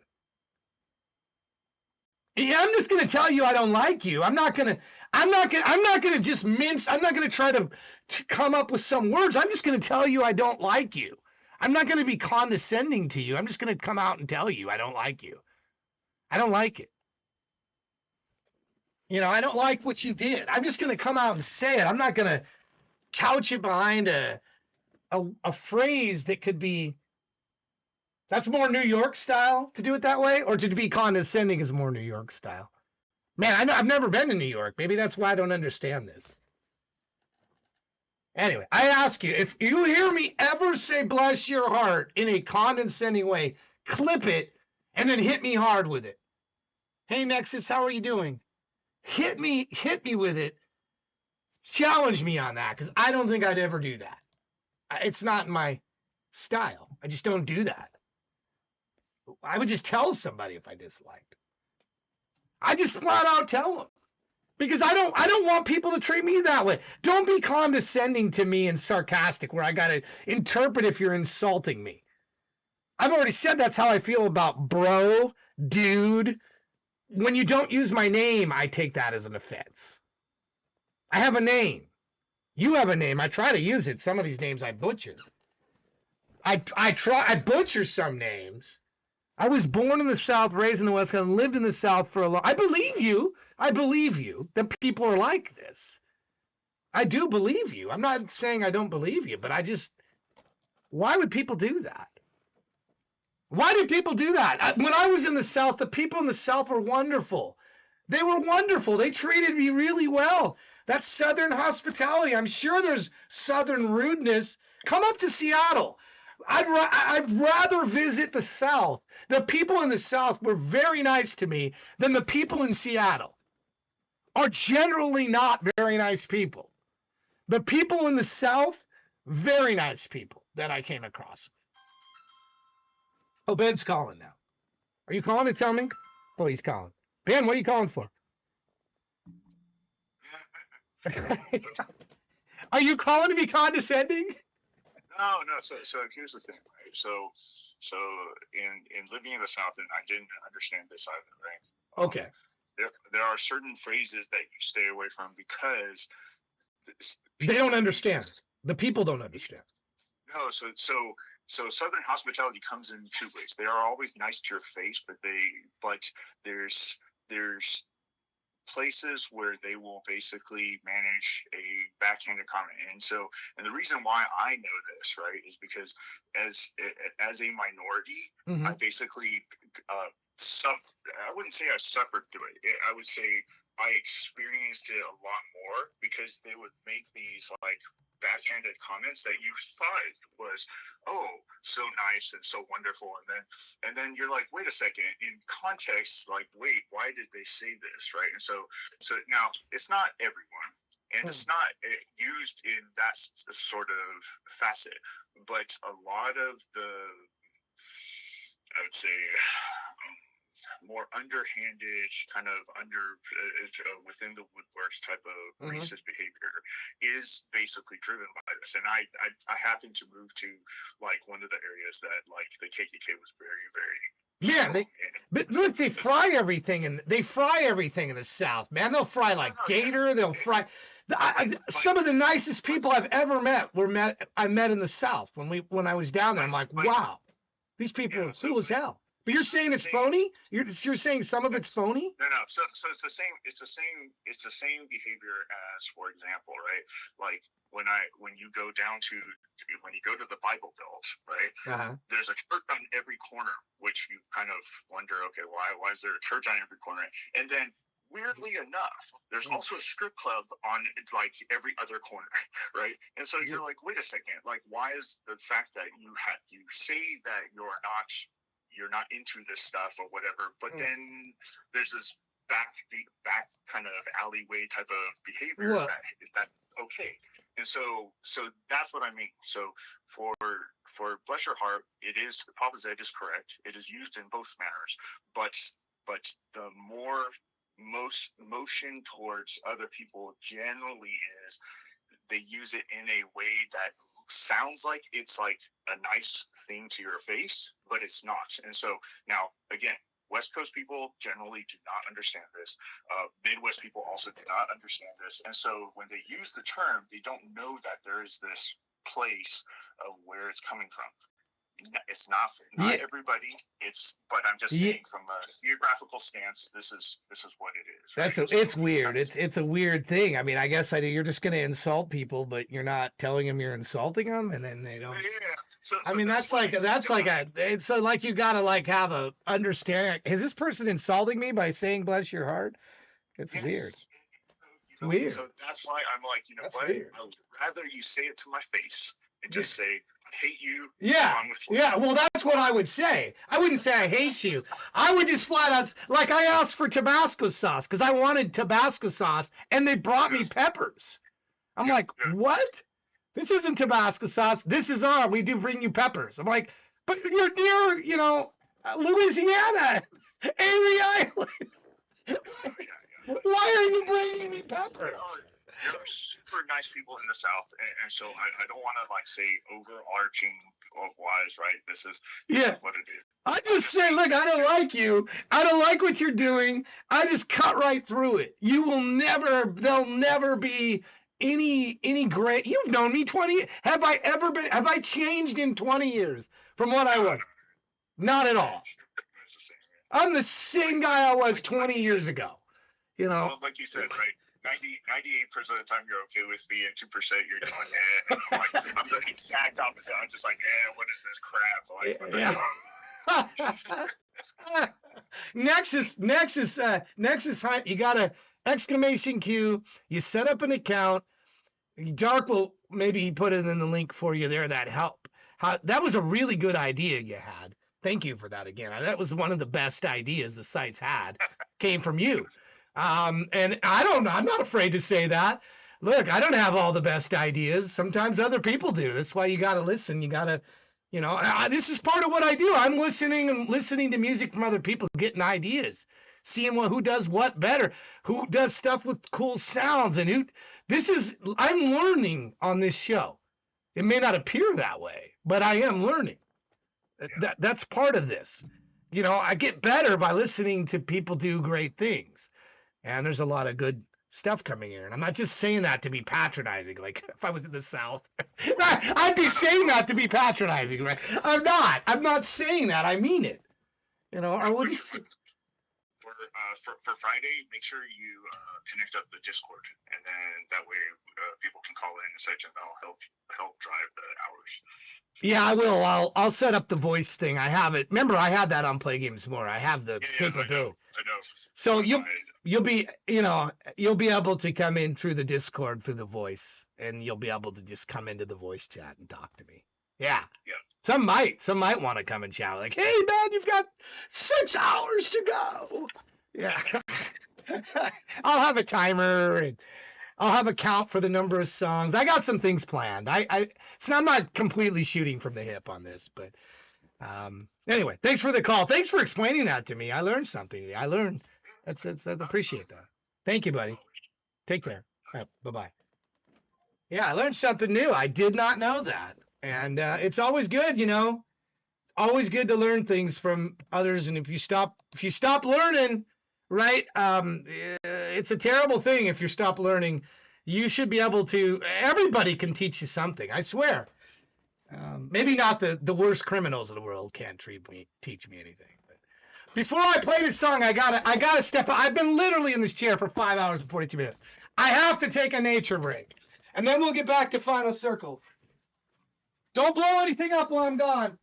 Speaker 2: Yeah, I'm just going to tell you I don't like you. I'm not going to just mince. I'm not going to try to come up with some words. I'm just going to tell you I don't like you. I'm not going to be condescending to you. I'm just going to come out and tell you I don't like you. I don't like it. I don't like what you did. I'm just going to come out and say it. I'm not going to couch it behind a phrase that could be, that's more New York style to do it that way, or to be condescending is more New York style. Man, I've never been to New York. Maybe that's why I don't understand this. Anyway, I ask you, if you hear me ever say bless your heart in a condescending way, clip it and then hit me hard with it. Hey, Nexus, how are you doing? Hit me with it. Challenge me on that, because I don't think I'd ever do that. It's not my style. I just don't do that. I would just tell somebody if I disliked. I just flat out tell them, because I don't want people to treat me that way. Don't be condescending to me and sarcastic where I got to interpret if you're insulting me. I've already said that's how I feel about bro, dude. When you don't use my name, I take that as an offense. I have a name. You have a name. I try to use it. Some of these names I butcher. I butcher some names. I was born in the South, raised in the West Coast, lived in the South for a long. I believe you. I believe you that people are like this. I do believe you. I'm not saying I don't believe you, but why would people do that? Why do people do that? When I was in the South, the people in the South were wonderful. They were wonderful. They treated me really well. That's Southern hospitality. I'm sure there's Southern rudeness. Come up to Seattle. I'd rather visit the South. The people in the South were very nice to me than the people in Seattle. Are generally not very nice people. The people in the South, very nice people that I came across. Oh, Ben's calling now. Are you calling to tell me? Oh, he's calling. Ben, what are you calling for? Are you calling to be condescending?
Speaker 11: No. So here's the thing, right? So in living in the South, and I didn't understand this either, right?
Speaker 2: Okay.
Speaker 11: There are certain phrases that you stay away from because
Speaker 2: they don't understand. The people don't understand.
Speaker 11: No, so Southern hospitality comes in two ways. They are always nice to your face, but there's places where they will basically manage a backhanded comment. And the reason why I know this, right, is because as a minority, I basically I wouldn't say I suffered through it. I would say I experienced it a lot more, because they would make these like backhanded comments that you thought was, oh, so nice and so wonderful, and then you're like, wait a second, in context, like, wait, why did they say this, right? And so now it's not everyone, and it's not used in that sort of facet, but a lot of the, I would say, more underhanded, kind of within the woodworks type of racist behavior is basically driven by this. And I happen to move to like one of the areas that like the KKK was very, very
Speaker 2: but look, they fry everything in the South, man. They'll fry like gator. They'll fry. Some of the nicest people I've ever met I met in the South when I was down there. I'm like, wow, these people are cool as hell. But you're saying it's phony? You're saying some of it's phony?
Speaker 11: No. So it's the same. It's the same behavior as, for example, right? Like when you go to the Bible Belt, right? There's a church on every corner, which you kind of wonder, okay, why is there a church on every corner? And then, weirdly enough, there's also a strip club on like every other corner, right? And so you're like, wait a second, like, why is the fact that you say that you're not you're not into this stuff or whatever. But then there's this back kind of alleyway type of behavior that okay. And so that's what I mean. So for Bless Your Heart, it is, Papa Z is correct. It is used in both manners, but the most motion towards other people generally is they use it in a way that sounds like it's like a nice thing to your face, but it's not. And so now, again, West Coast people generally do not understand this. Midwest people also do not understand this. And so when they use the term, they don't know that there is this place of where it's coming from. It's not everybody. But I'm just saying from a geographical stance, this is what it is. Right?
Speaker 2: It's weird. It's a weird thing. I mean, I guess you're just going to insult people, but you're not telling them you're insulting them, and then they don't.
Speaker 11: Yeah. So
Speaker 2: I mean, that's like it's like you got to like have a understanding. Is this person insulting me by saying "bless your heart"? It's weird. Weird.
Speaker 11: So that's why I'm like,
Speaker 2: That's
Speaker 11: what?
Speaker 2: weird.
Speaker 11: I would rather you say it to my face and just say, I hate you.
Speaker 2: Yeah. Well, that's what I would say. I wouldn't say I hate you. I would just flat out, like I asked for Tabasco sauce because I wanted Tabasco sauce, and they brought me peppers. I'm like, what? This isn't Tabasco sauce. This is we do bring you peppers. I'm like, but you're near, Louisiana, Avery Island. Why are you bringing me peppers?
Speaker 11: There are super nice people in the South, and so I don't want to like say overarching wise, right? This is what it is.
Speaker 2: I just say, look, I don't like you. I don't like what you're doing. I just cut right through it. There'll never be any great. You've known me 20. Have I changed in 20 years from what I was? Not at all. I'm the same guy I was 20 years ago.
Speaker 11: Well, like you said, right? 98% of the time you're okay with me, and 2% you're just like, And I'm like, I'm the exact opposite. I'm just like, what is this crap? Like,
Speaker 2: Nexus Hunt, you got a exclamation Q. You set up an account. Dark will maybe he put it in the link for you there. That help. That was a really good idea you had. Thank you for that again. That was one of the best ideas the site's had. Came from you. And I don't know. I'm not afraid to say that. Look, I don't have all the best ideas. Sometimes other people do. That's why you got to listen. You got to, this is part of what I do. I'm listening to music from other people, getting ideas, seeing who does what better, who does stuff with cool sounds, and I'm learning on this show. It may not appear that way, but I am learning. That's part of this. I get better by listening to people do great things. And there's a lot of good stuff coming in. And I'm not just saying that to be patronizing. Like if I was in the South, I'd be saying that to be patronizing, right? I'm not saying that. I mean it. I wouldn't.
Speaker 11: For Friday, make sure you connect up the Discord, and then that way people can call in and such, and they'll help drive the hours.
Speaker 2: Yeah, I will. I'll set up the voice thing. I have it. Remember, I had that on Play Games More. I have the capability.
Speaker 11: I know.
Speaker 2: So you'll be able to come in through the Discord through the voice, and you'll be able to just come into the voice chat and talk to me. Yeah.
Speaker 11: Yeah.
Speaker 2: Some might want to come and chat like, hey man, you've got 6 hours to go. Yeah. I'll have a timer and I'll have a count for the number of songs. I got some things planned. I'm not completely shooting from the hip on this, but anyway, thanks for the call. Thanks for explaining that to me. I learned something. I appreciate that. Thank you, buddy. Take care. All right, bye-bye. Yeah, I learned something new. I did not know that. And it's always good, It's always good to learn things from others. And if you stop learning, right? It's a terrible thing if you stop learning. You should be able to. Everybody can teach you something. I swear. Maybe not the worst criminals in the world can't teach me anything. But before I play this song, I gotta step up. I've been literally in this chair for 5 hours and 42 minutes. I have to take a nature break, and then we'll get back to Final Circle. Don't blow anything up while I'm gone.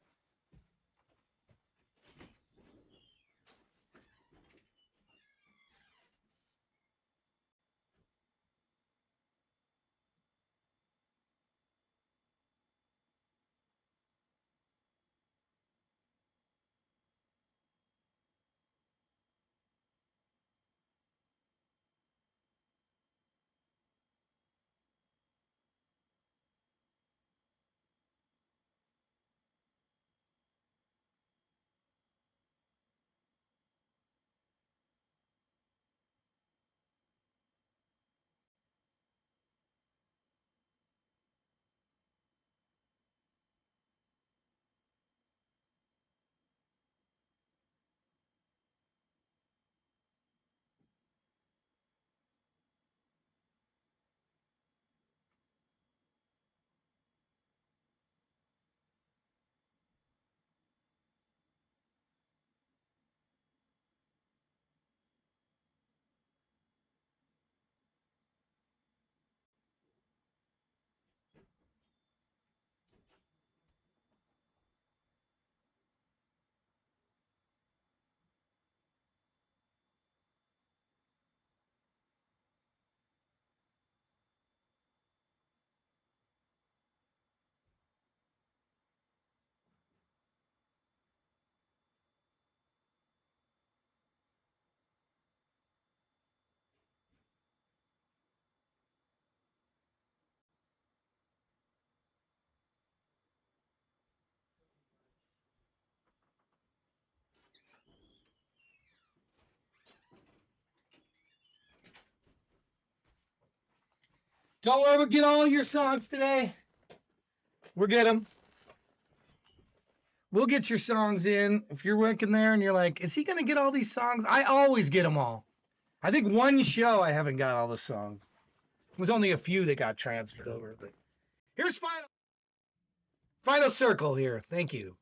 Speaker 2: Don't ever get all your songs today. We'll get them. We'll get your songs in. If you're working there and you're like, is he going to get all these songs? I always get them all. I think one show I haven't got all the songs. It was only a few that got transferred over. But here's final circle here. Thank you.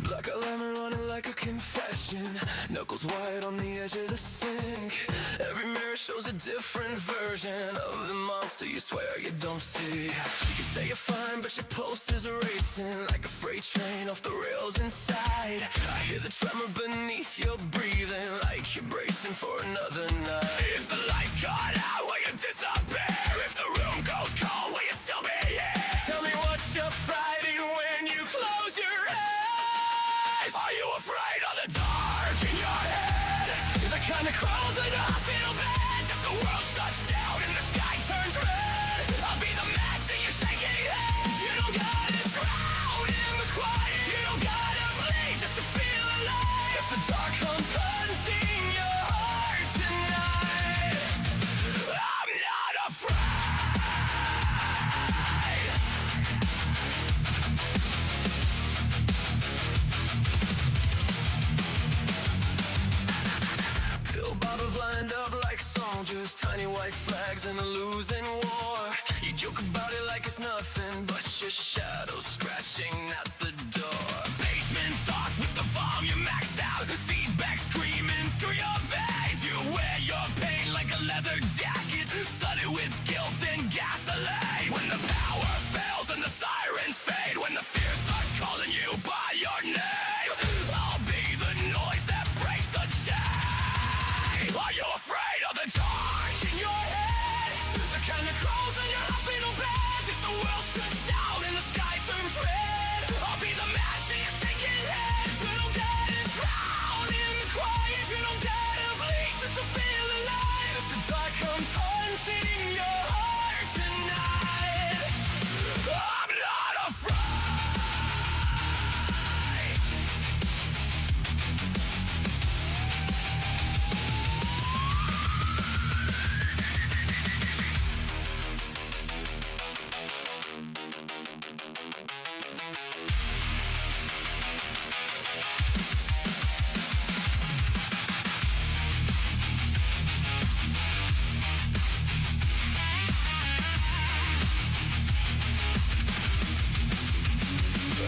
Speaker 5: Black lemon running like a confession. Knuckles white on the edge of the sink. Every mirror shows a different version of the monster you swear you don't see. You say you're fine, but your pulse is racing like a freight train off the rails inside. I hear the tremor beneath your breathing, like you're bracing for another night. If the lights cut out, will you disappear? If the room goes cold, will you still be here? Tell me what you're fighting when you close your eyes. Are you afraid of the dark in your head? The kind that crawls in your hospital beds. If the world shuts down and the sky turns red, I'll be the match in your shaking head. You don't gotta drown in the quiet. You don't gotta bleed just to feel alive. If the dark comes hunting your heart tonight, I'm not afraid. Pill bottles lined up like soldiers, tiny white flags in a losing war. You joke about it like it's nothing, but your shadow's scratching at the door. Basement thoughts with the volume maxed out, feedback screaming through your veins. You wear your pain like a leather jacket, studded with guilt and gasoline. When the power fails and the sirens fade, when the fear starts calling you by your name, I'll be the noise that breaks the chain. Are you afraid of the dark in your head? The kind that crawls in your hospital beds. If the world shuts down and the sky turns red, I'll be the match in your shaking head. You don't gotta drown in the quiet. You don't gotta bleed just to feel alive. If the dark comes hunting your heart tonight, I'm not afraid.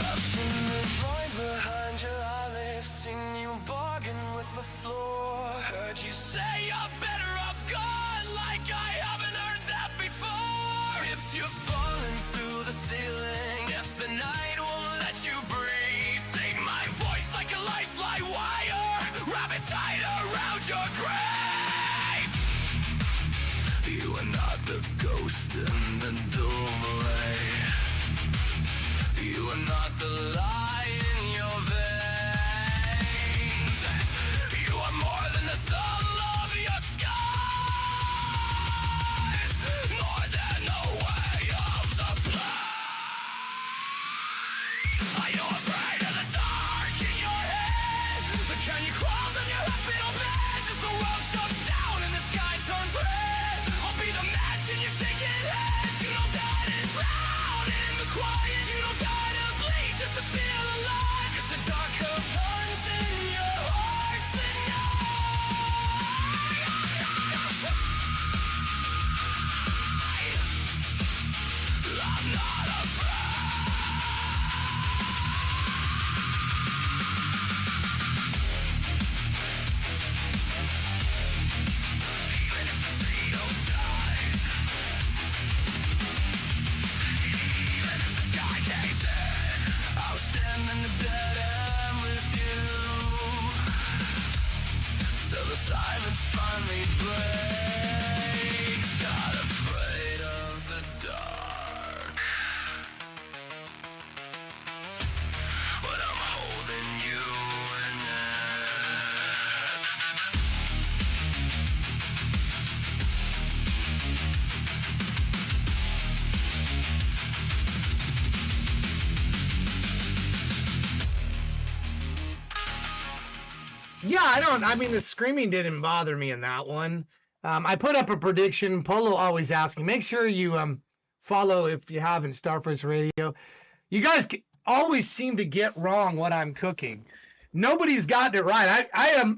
Speaker 5: I've seen the void behind your eyelids, seen you bargain with the floor. Heard you say you're better off gone, like I haven't heard that before. If you're falling through the ceiling, if the night won't let you breathe, take my voice like a lifeline wire, wrap it tight around your grave. You are not the ghost in the doorway. You are not the lie in your veins. You are more than the sum of your scars, more than the way of the blind. Are you afraid of the dark in your head? The kind you crawls in your hospital bed. As the world shuts down and the sky turns red, I'll be the match in your shaking head. You don't gotta drown in the quiet. You don't gotta bleed just to feel alive. If the dark comes hunting your heart tonight, I'm not afraid. Even if the zero dies, even if the sky caves in, I'll stand in the dead end with you till the silence finally breaks. Not afraid of the dark, but I'm holding
Speaker 2: Yeah, I mean, the screaming didn't bother me in that one. I put up a prediction. Polo always asks me, make sure you follow if you haven't Starfish Radio. You guys always seem to get wrong what I'm cooking. Nobody's gotten it right.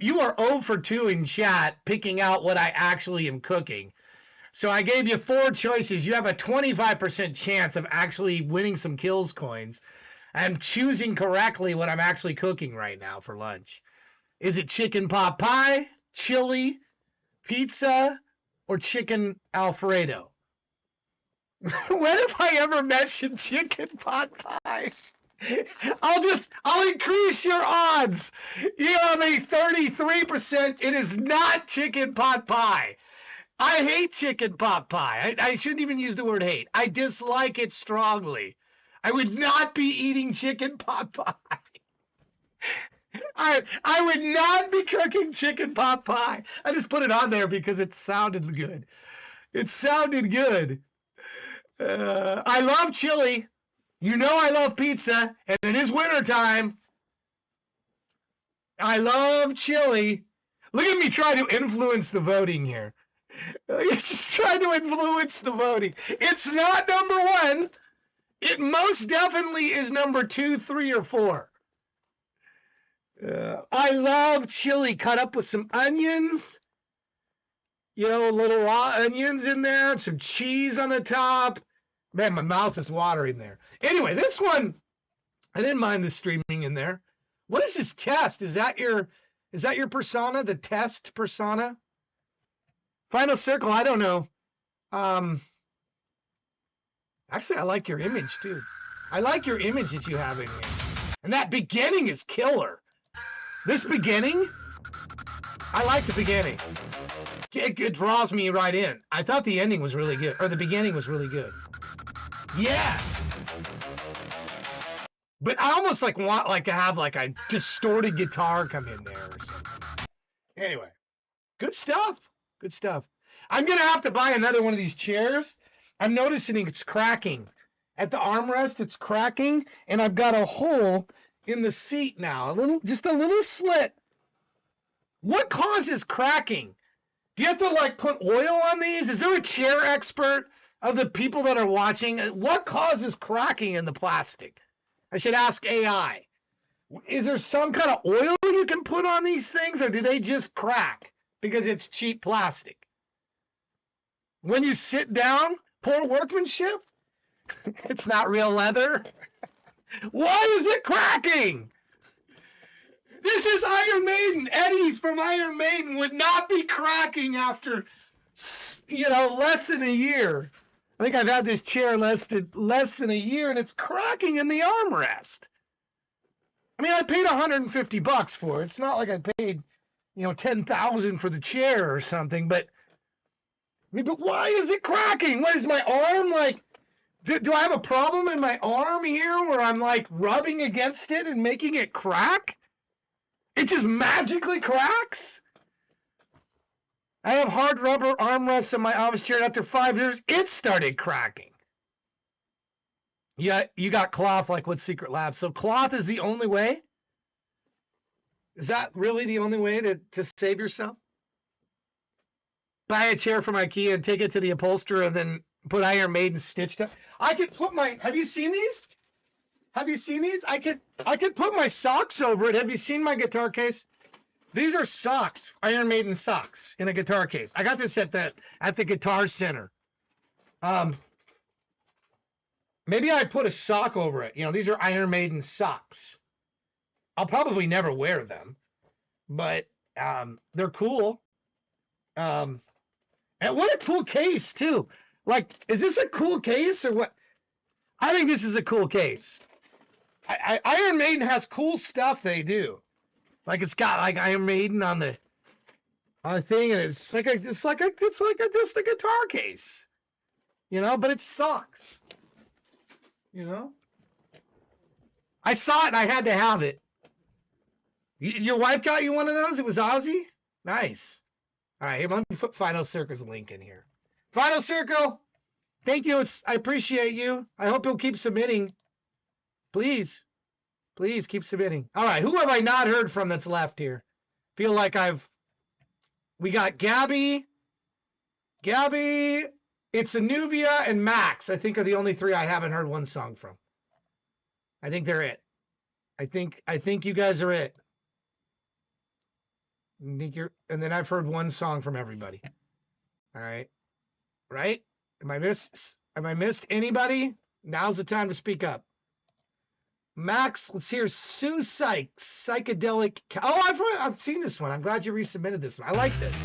Speaker 2: You are 0 for 2 in chat picking out what I actually am cooking. So I gave you 4 choices. You have a 25% chance of actually winning some kills coins. I'm choosing correctly what I'm actually cooking right now for lunch. Is it chicken pot pie, chili, pizza, or chicken Alfredo? When have I ever mentioned chicken pot pie? I'll increase your odds. You have a 33%. It is not chicken pot pie. I hate chicken pot pie. I shouldn't even use the word hate. I dislike it strongly. I would not be eating chicken pot pie. I would not be cooking chicken pot pie. I just put it on there because it sounded good. It sounded good. I love chili. You know I love pizza, and it is wintertime. I love chili. Look at me try to influence the voting here. Just trying to influence the voting. It's not number 1. It most definitely is number 2, 3, or 4. I love chili cut up with some onions. You know, little raw onions in there, some cheese on the top. Man, my mouth is watering there. Anyway, this one, I didn't mind the streaming in there. What is this test? Is that your persona? The test persona? Final circle, I don't know. Actually, I like your image too. I like your image that you have in here. And that beginning is killer. This beginning, I like the beginning. It draws me right in. I thought the ending was really good, or the beginning was really good. Yeah. But I almost want to have a distorted guitar come in there or something. Anyway, good stuff. Good stuff. I'm gonna have to buy another one of these chairs. I'm noticing it's cracking. At the armrest, it's cracking, and I've got a hole in the seat now. Just a little slit. What causes cracking? Do you have to put oil on these? Is there a chair expert of the people that are watching? What causes cracking in the plastic? I should ask AI. Is there some kind of oil you can put on these things, or do they just crack because it's cheap plastic? When you sit down, poor workmanship? It's not real leather. Why is it cracking? This is Iron Maiden. Eddie from Iron Maiden would not be cracking after, less than a year. I think I've had this chair less than a year, and it's cracking in the armrest. I mean, I paid $150 for it. It's not like I paid, $10,000 for the chair or something. But why is it cracking? What is my arm do I have a problem in my arm here where I'm rubbing against it and making it crack? It just magically cracks? I have hard rubber armrests in my office chair, and after 5 years, it started cracking. Yeah, you got cloth with Secret Lab. So cloth is the only way? Is that really the only way to save yourself? Buy a chair from IKEA and take it to the upholsterer and then put Iron Maiden stitched up. I could put have you seen these? I could put my socks over it. Have you seen my guitar case? These are socks, Iron Maiden socks in a guitar case. I got this at the Guitar Center. Maybe I put a sock over it. These are Iron Maiden socks. I'll probably never wear them, but they're cool. And what a cool case too. Is this a cool case or what? I think this is a cool case. Iron Maiden has cool stuff they do. It's got Iron Maiden on the thing, and it's just a guitar case, but it's socks, I saw it and I had to have it. Your wife got you one of those? It was Ozzy? Nice. All right, here, let me put Final Circle's link in here. Final Circle, thank you. I appreciate you. I hope you'll keep submitting. Please keep submitting. All right, who have I not heard from that's left here? Feel like we got Gabby, It's Anuvia, and Max, I think, are the only three I haven't heard one song from. I think they're it. I think you guys are it. And then I've heard one song from everybody. All right. Right? Am I missed anybody? Now's the time to speak up. Max, let's hear Sue Sykes, Psychedelic. Oh, I've seen this one. I'm glad you resubmitted this one. I like this.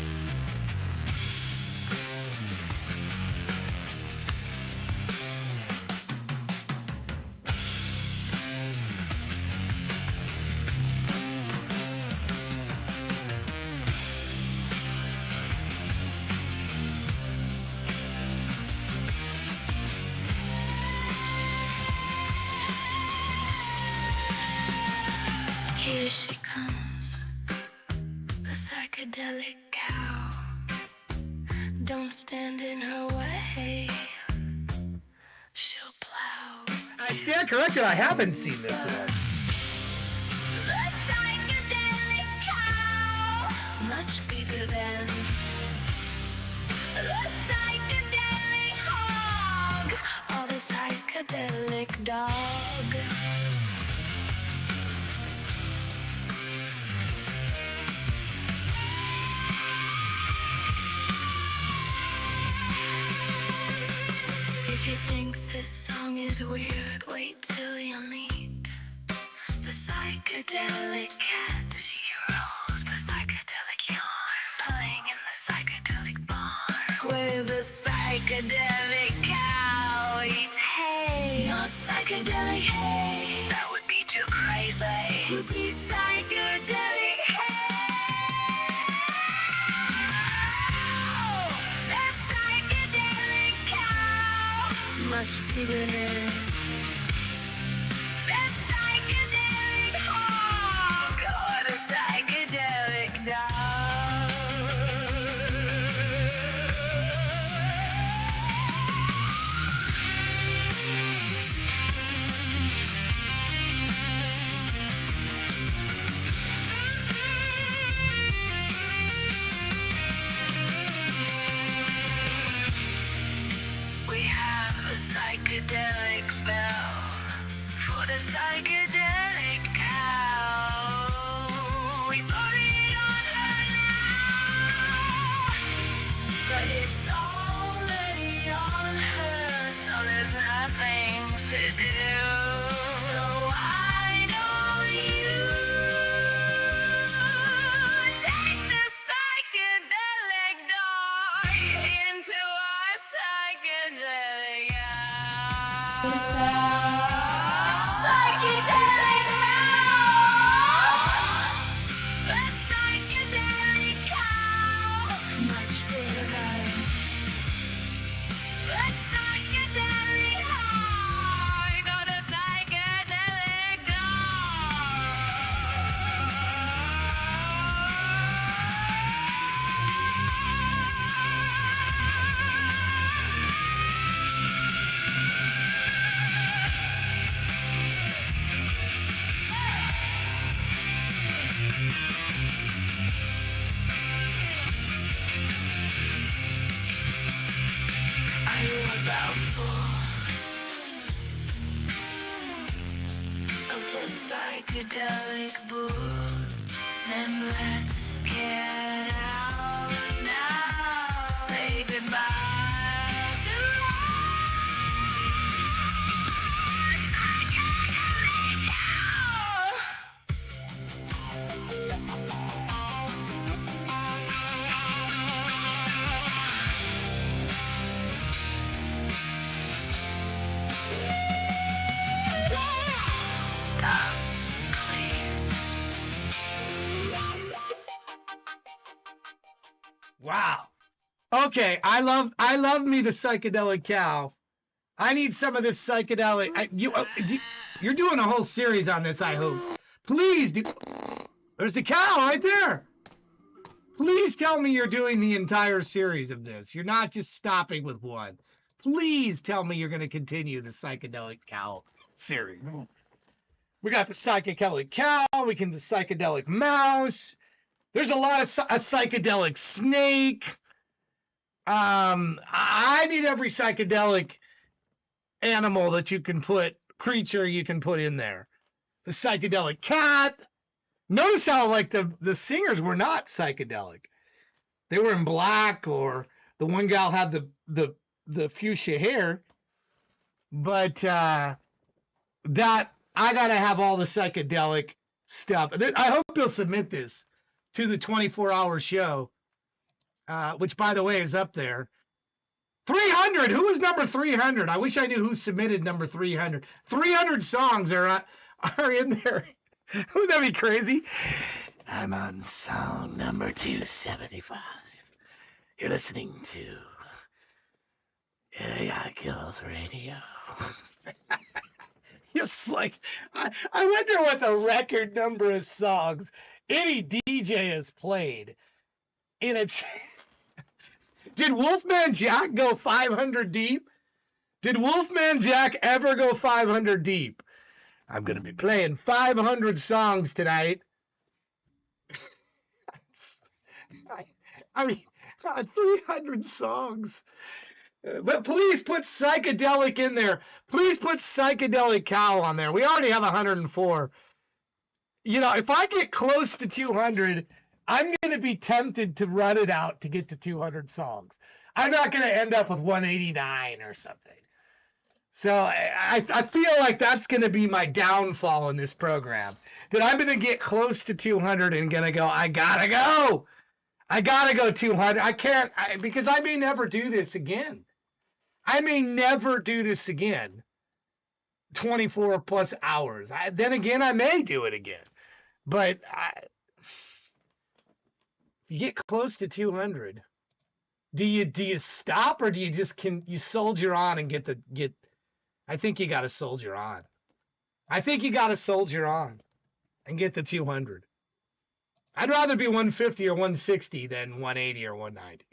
Speaker 7: Here she comes, the psychedelic cow. Don't stand in her way, she'll plow.
Speaker 2: I stand corrected. I haven't seen this one.
Speaker 7: The psychedelic cow, much bigger than the psychedelic hog or the psychedelic dog. If you think this song is weird, wait till you meet the psychedelic cat. She rolls the psychedelic yarn, playing in the psychedelic barn, where the psychedelic cow eats hay. Not psychedelic hay, that would be too crazy. Would be psychedelic hay. Much bigger than the psychedelic hog or the psychedelic dog. We have a psychedelic bell for the psychedelic cow. We put it on her now, but it's already on her, so there's nothing to do. So why don't you take the psychedelic dog into our psychedelic house? Psychedelic house. The psychedelic cow, much bigger. The psychedelic hog or the psychedelic dog. Are you about full of the psychedelic booze? Then let's get out now. Say goodbye to our psychedelic cow. Stop, please.
Speaker 2: Wow. Okay, I love me the psychedelic cow. I need some of this psychedelic. You're doing a whole series on this, I hope. Please do. There's the cow right there. Please tell me you're doing the entire series of this. You're not just stopping with one. Please tell me you're going to continue the psychedelic cow series. We got the psychedelic cow. We can the psychedelic mouse. There's a lot of a psychedelic snake. I need every psychedelic animal that you can creature you can put in there. The psychedelic cat. Notice how like the singers were not psychedelic. They were in black, or the one gal had the fuchsia hair. But that I gotta have all the psychedelic stuff. I hope you'll submit this to the 24-hour show, which by the way is up there. 300. Who was number 300? I wish I knew who submitted number 300. 300 songs are in there. Wouldn't that be crazy? I'm on song number 275. You're listening to AI Kills Radio. It's like, I wonder what the record number of songs any DJ has played in its. Did Wolfman Jack go 500 deep? Did Wolfman Jack ever go 500 deep? I'm going to be playing 500 songs tonight. I mean, 300 songs. But please put psychedelic in there. Please put psychedelic cow on there. We already have 104. You know, if I get close to 200, I'm going to be tempted to run it out to get to 200 songs. I'm not going to end up with 189 or something. So I feel like that's going to be my downfall in this program. That I'm going to get close to 200 and going to go, I got to go. I got to go 200. I can't, because I may never do this again. I may never do this again. 24 plus hours. Then again, I may do it again. But if you get close to 200, do you stop, or do you just you soldier on and get? I think you got to soldier on. I think you got to soldier on and get the 200. I'd rather be 150 or 160 than 180 or 190.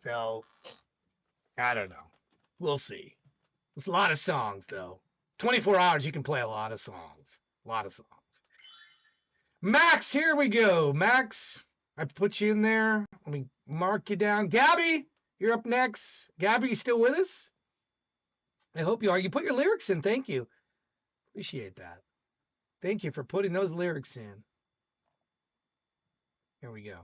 Speaker 2: So I don't know. We'll see. There's a lot of songs though. 24 hours, you can play a lot of songs. A lot of songs. Max, here we go. Max, I put you in there. Let me mark you down. Gabby, you're up next. Gabby, you still with us? I hope you are. You put your lyrics in. Thank you. Appreciate that. Thank you for putting those lyrics in. Here we go.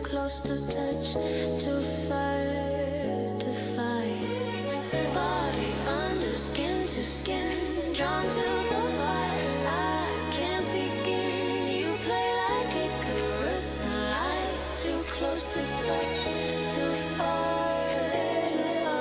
Speaker 7: close to touch, too far to fight. Body under skin to skin, drawn to the fire. I can't begin. You play like a caress and light, too close to touch, too far, too far.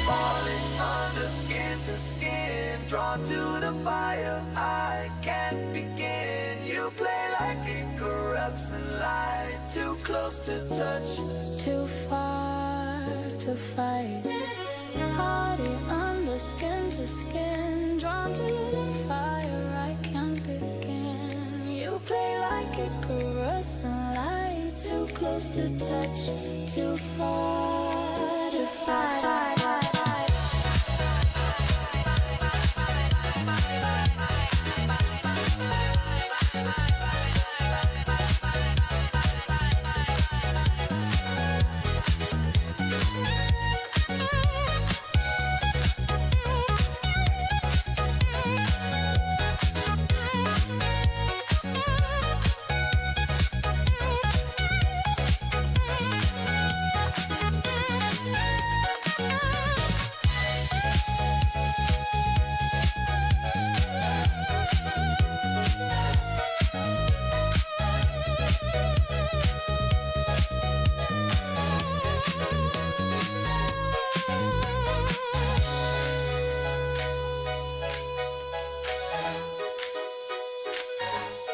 Speaker 5: Falling under skin to skin, drawn to the fire, I can't begin. You play like a caressing light, too close to touch,
Speaker 8: Too far to fight. Body under skin to skin, drawn to the fire, I can't begin. You play like a caressing light, too close to touch, too far to fight.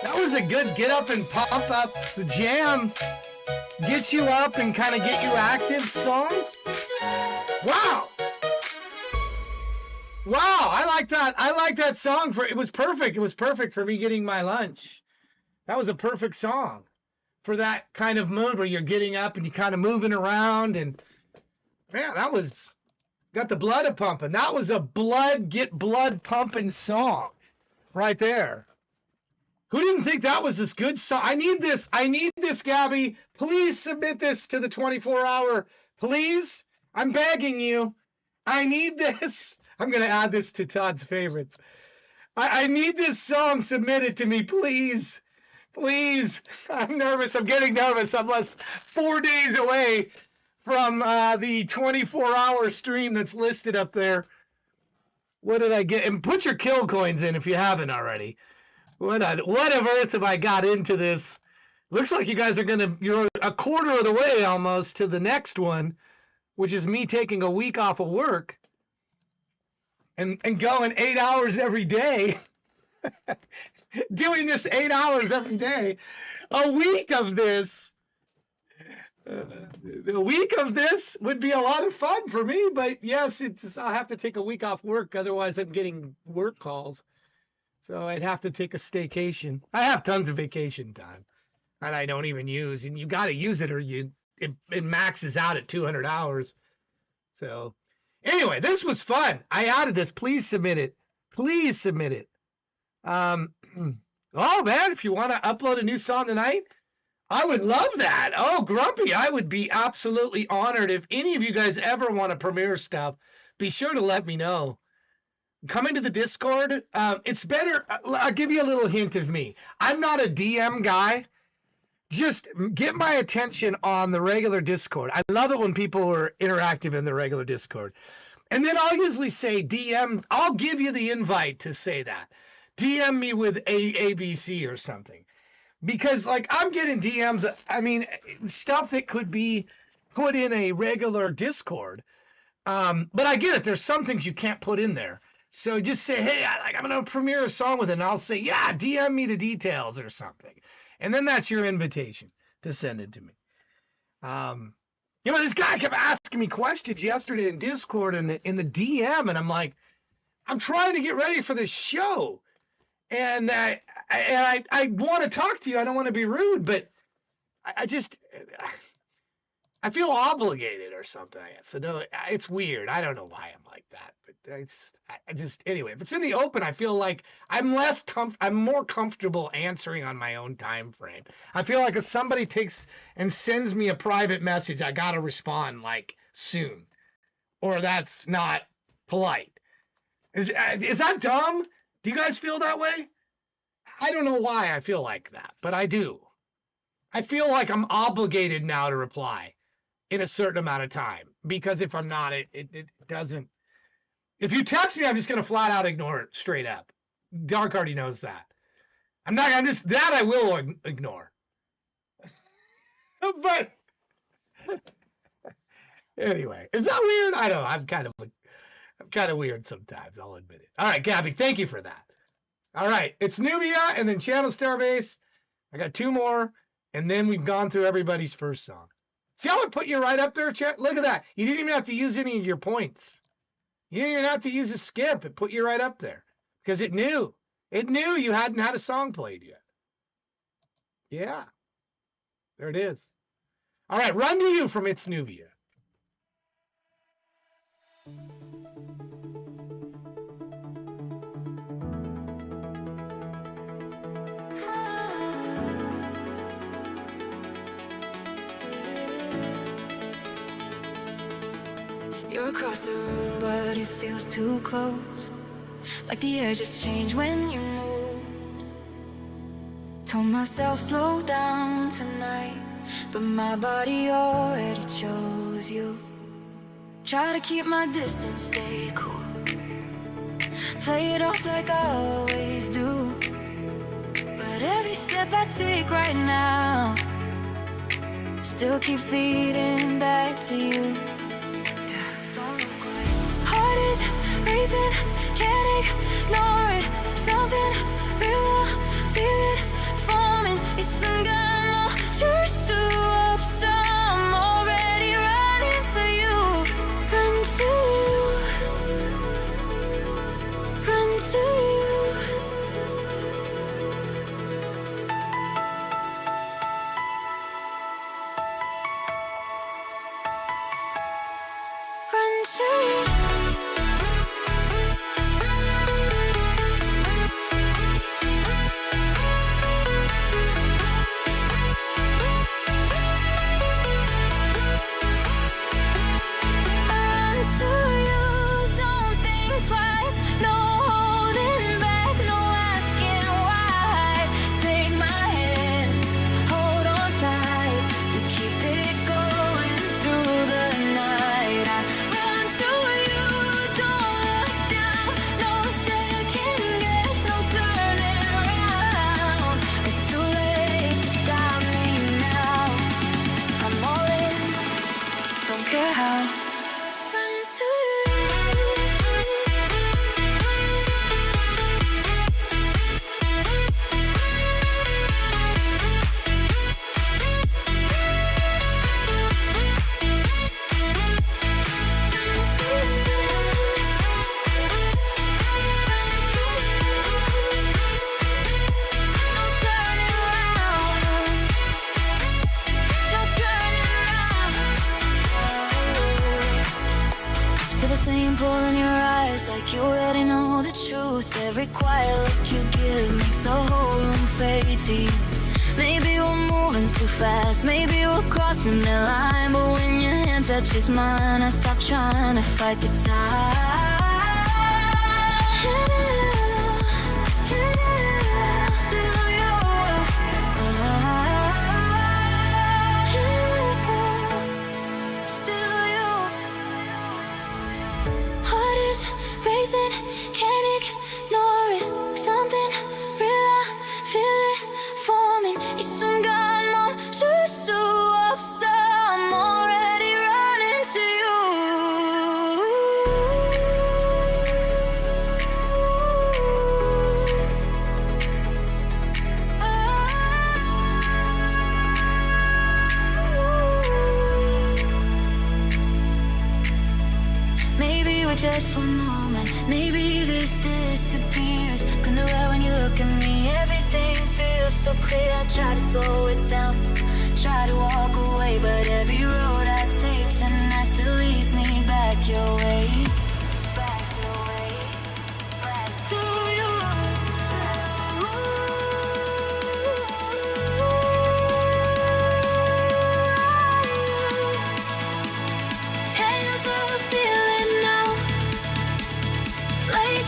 Speaker 2: That was a good get up and pop up the jam. Get you up and kind of get you active song. Wow. Wow, I like that. I like that song. It was perfect. It was perfect for me getting my lunch. That was a perfect song for that kind of mood where you're getting up and you're kind of moving around, and man, that was got the blood a pumping. That was a get blood pumping song right there. Who didn't think that was this good song? I need this, Gabby. Please submit this to the 24-hour. Please. I'm begging you. I need this. I'm going to add this to Todd's favorites. I need this song submitted to me, please. Please. I'm nervous. I'm getting nervous. I'm 4 days away from the 24-hour stream that's listed up there. What did I get? And put your kill coins in if you haven't already. What on earth have I got into this? Looks like you guys you're a quarter of the way almost to the next one, which is me taking a week off of work and going 8 hours every day. Doing this 8 hours every day. A week of this. A week of this would be a lot of fun for me, but yes, I'll have to take a week off work. Otherwise, I'm getting work calls. So I'd have to take a staycation. I have tons of vacation time, and I don't even use. And you got to use it, or it maxes out at 200 hours. So anyway, this was fun. I added this. Please submit it. Please submit it. Oh man, if you want to upload a new song tonight, I would love that. Oh, Grumpy, I would be absolutely honored if any of you guys ever want to premiere stuff. Be sure to let me know. Come into the Discord. It's better. I'll give you a little hint of me. I'm not a DM guy. Just get my attention on the regular Discord. I love it when people are interactive in the regular Discord. And then I'll usually say DM. I'll give you the invite to say that. DM me with ABC or something. Because, I'm getting DMs, stuff that could be put in a regular Discord. But I get it. There's some things you can't put in there. So just say, hey, I'm going to premiere a song with it. And I'll say, yeah, DM me the details or something. And then that's your invitation to send it to me. This guy kept asking me questions yesterday in Discord and in the DM. And I'm like, I'm trying to get ready for this show. And I want to talk to you. I don't want to be rude, but I feel obligated or something. So no, it's weird. I don't know why I'm like that, but anyway, if it's in the open, I feel like I'm more comfortable answering on my own time frame. I feel like if somebody takes and sends me a private message, I got to respond soon, or that's not polite. Is that dumb? Do you guys feel that way? I don't know why I feel like that, but I do. I feel like I'm obligated now to reply in a certain amount of time, because if I'm not, it doesn't. If you text me, I'm just going to flat out ignore it straight up. Dark already knows that. That I will ignore. But anyway, is that weird? I don't know. I'm kind of weird sometimes. I'll admit it. All right, Gabby, thank you for that. All right, it's Nubia and then Channel Starbase. I got 2 more, and then we've gone through everybody's first song. See how I put you right up there, chat? Look at that. You didn't even have to use any of your points. You didn't even have to use a skip. It put you right up there because it knew. It knew you hadn't had a song played yet. Yeah. There it is. All right, Run to You from It's Nubia.
Speaker 7: You're across the room, but it feels too close. Like the air just changed when you moved. Told myself slow down tonight, but my body already chose you. Try to keep my distance, stay cool. Play it off like I always do. But every step I take right now still keeps leading back to you. Heart is racing, can't ignore it. Something real, feel it forming. It's some kind of pursue up, so I'm already running to you. Run to you, run to you. Run to you. You already know the truth. Every quiet look you give makes the whole room fade to you. Maybe we're moving too fast, maybe we're crossing the line, but when your hand touches mine, I stop trying to fight the tide. Still you, still you. Heart is racing, can't ignore it. Something real, I feel it forming. It's some god mom, so up, so I'm already running to you. Maybe we're just one moment, maybe this disappears. Couldn't do it when you look at me, everything feels so clear. I try to slow it down, try to walk away, but every road I take tonight still leads me back your way. Back to you. Hands are feeling now, like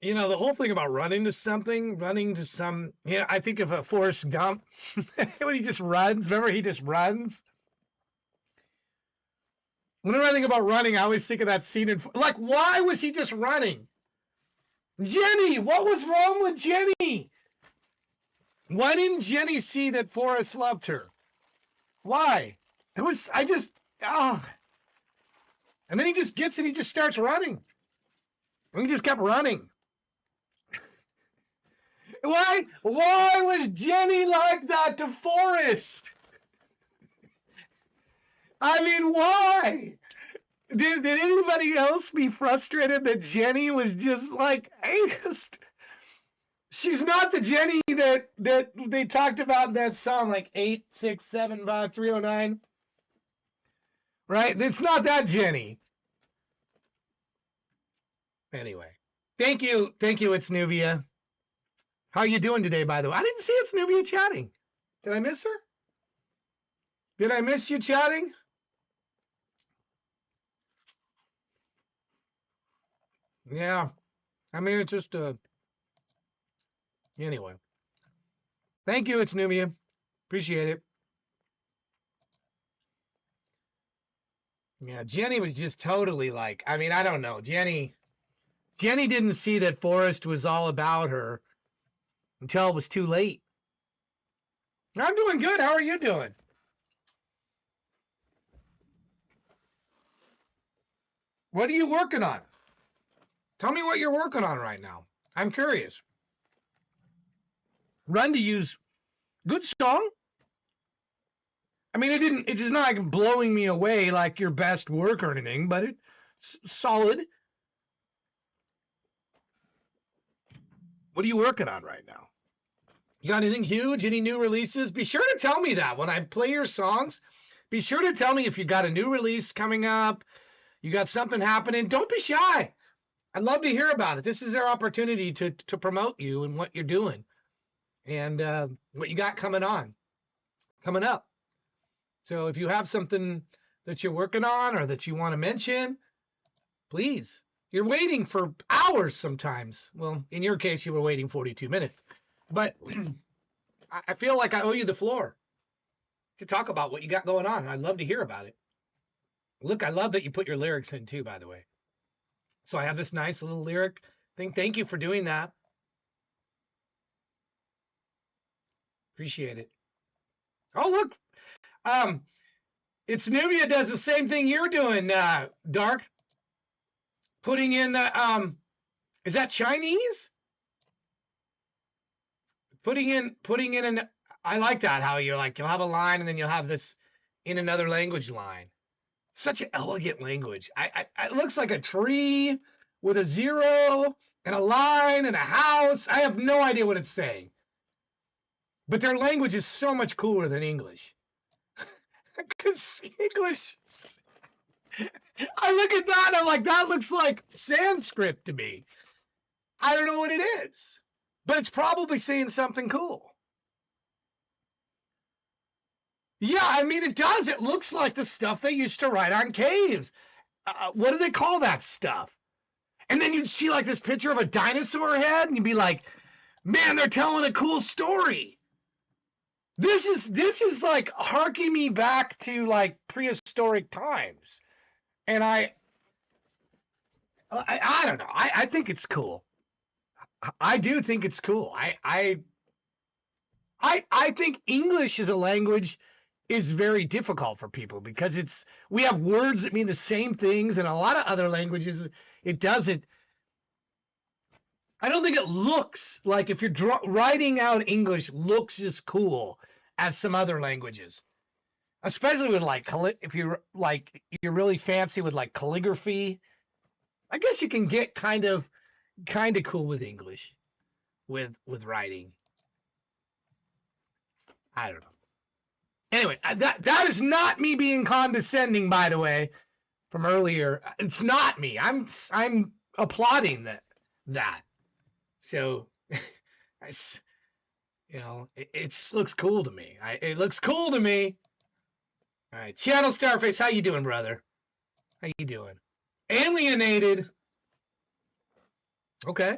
Speaker 2: You know, the whole thing about running to something, running to some, yeah, I think of a Forrest Gump when he just runs. Remember, he just runs. Whenever I think about running, I always think of that scene in, like, why was he just running? Jenny, what was wrong with Jenny? Why didn't Jenny see that Forrest loved her? Why? And then he just gets it, he just starts running. And he just kept running. Why was Jenny like that to Forrest? I mean, why? Did anybody else be frustrated that Jenny was just like, she's not the Jenny that they talked about in that song, like 8675309. Right? It's not that Jenny. Anyway, thank you, it's Nuvia. How are you doing today, by the way? I didn't see it's Nubia chatting. Did I miss her? Did I miss you chatting? Yeah. I mean, it's just anyway. Thank you, it's Nubia. Appreciate it. Yeah, Jenny was just totally like, I mean, I don't know. Jenny didn't see that Forrest was all about her until it was too late. I'm doing good. How are you doing? What are you working on? Tell me what you're working on right now. I'm curious. Run to Use. Good song. I mean, it's just not like blowing me away like your best work or anything, but it's solid. What are you working on right now? You got anything huge? Any new releases? Be sure to tell me that when I play your songs. Be sure to tell me if you got a new release coming up. You got something happening. Don't be shy. I'd love to hear about it. This is our opportunity to promote you and what you're doing and what you got coming up. So if you have something that you're working on or that you want to mention, please. You're waiting for hours sometimes. Well, in your case, you were waiting 42 minutes. But I feel like I owe you the floor to talk about what you got going on. I'd love to hear about it. Look, I love that you put your lyrics in too, by the way. So I have this nice little lyric thing. Thank you for doing that. Appreciate it. Oh, look. It's Nubia does the same thing you're doing, Dark. Putting in the, is that Chinese? Putting in an, I like that, how you're like, you'll have a line and then you'll have this in another language line. Such an elegant language. It looks like a tree with a zero and a line and a house. I have no idea what it's saying. But their language is so much cooler than English. Because English, I look at that and I'm like, that looks like Sanskrit to me. I don't know what it is, but it's probably saying something cool. Yeah, I mean, it does. It looks like the stuff they used to write on caves. What do they call that stuff? And then you'd see like this picture of a dinosaur head and you'd be like, man, they're telling a cool story. This is like harking me back to like prehistoric times. And I don't know. I think it's cool. I do think it's cool. I think English as a language is very difficult for people because we have words that mean the same things, and a lot of other languages it doesn't. I don't think it looks like, if you're writing out English, looks as cool as some other languages, especially with like if you're really fancy with like calligraphy. I guess you can get kind of cool with English with writing. I don't know. Anyway, that is not me being condescending, by the way, from earlier. It's not me. I'm applauding that. So, it looks cool to me. It looks cool to me. All right, Channel Starface, how you doing, brother? How you doing? Alienated. Okay.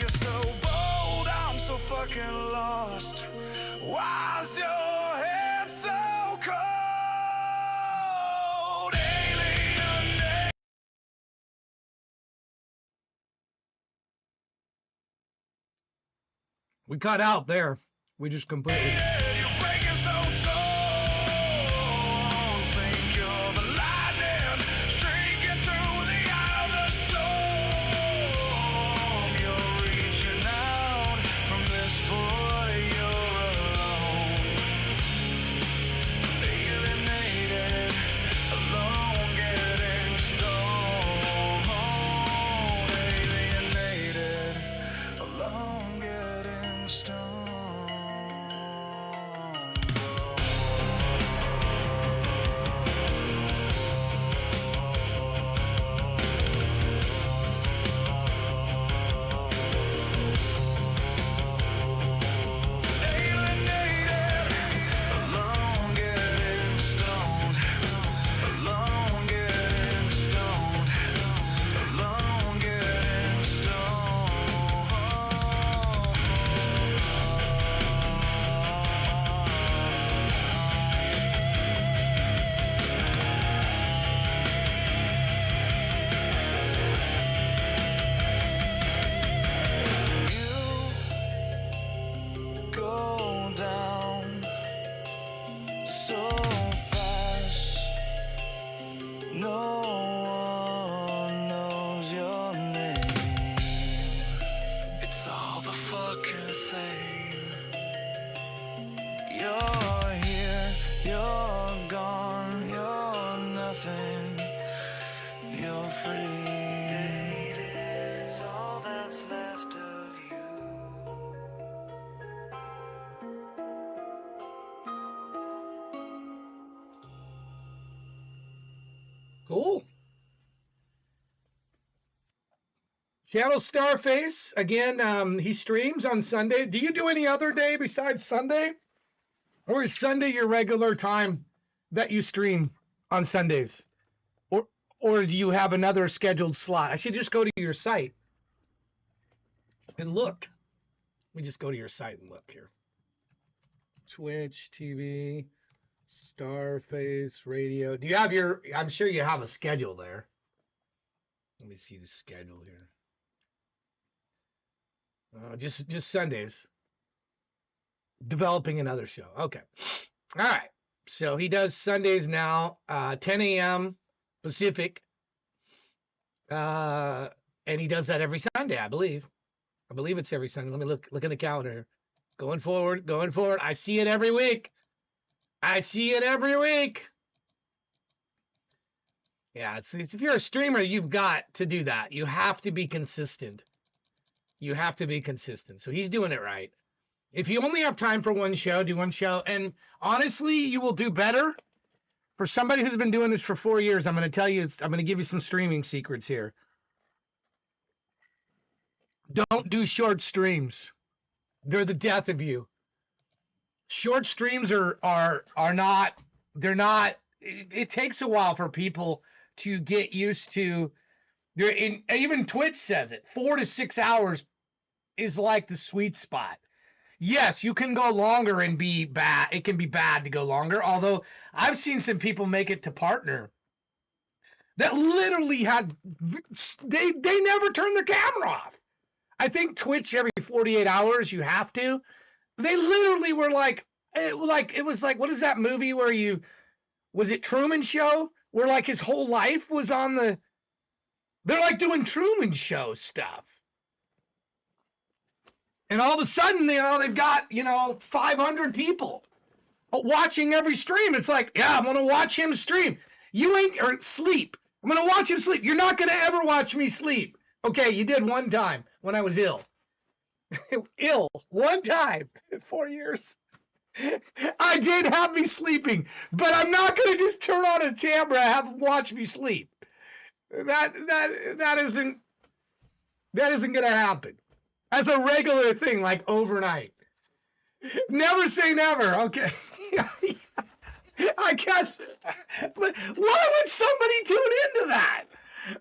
Speaker 5: you're so bold, I'm so fucking lost. Why's your head so cold? Alien.
Speaker 2: We cut out there. We just completely.
Speaker 5: You're breaking so tall. Think you're the lightning streaking through the eye of the storm. You're reaching out from this void. You're alone, alienated, alone, getting stoned. Alienated, alone, getting stoned. Alienated, alone, getting stoned. Alone, getting stoned. Alone, getting stoned. You go down so fast. No one knows your name. It's all the fucking same. You're here, you're gone, you're nothing. You're free. It's all that's left of you.
Speaker 2: Cool. Channel Starface again. He streams on Sunday. Do you do any other day besides Sunday, or is Sunday your regular time that you stream on Sundays, or do you have another scheduled slot? I should just go to your site and look. Let me just go to your site and look here. Twitch TV, Starface Radio. Do you have your? I'm sure you have a schedule there. Let me see the schedule here. Just Sundays. Developing another show. Okay. All right. So he does Sundays now, 10 a.m. Pacific. And he does that every Sunday, I believe. I believe it's every Sunday. Let me look at the calendar. Going forward. I see it every week. Yeah, it's if you're a streamer, you've got to do that. You have to be consistent. So he's doing it right. If you only have time for one show, do one show. And honestly, you will do better. For somebody who's been doing this for 4 years, I'm going to tell you, I'm going to give you some streaming secrets here. Don't do short streams. They're the death of you. Short streams are not, they're not, it takes a while for people to get used to, even Twitch says it, 4 to 6 hours is like the sweet spot. Yes, you can go longer and be bad. It can be bad to go longer. Although I've seen some people make it to partner that literally had, they never turned their camera off. I think Twitch every 48 hours you have to. They literally were like it was like, what is that movie where was it Truman Show? Where like his whole life was on they're like doing Truman Show stuff. And all of a sudden, they've got, 500 people watching every stream. It's like, yeah, I'm going to watch him stream. Or sleep. I'm going to watch him sleep. You're not going to ever watch me sleep. Okay, you did one time when I was ill. One time in 4 years. I did have me sleeping, but I'm not going to just turn on a camera and have him watch me sleep. That isn't going to happen. As a regular thing, like overnight. Never say never, okay? I guess. But why would somebody tune into that?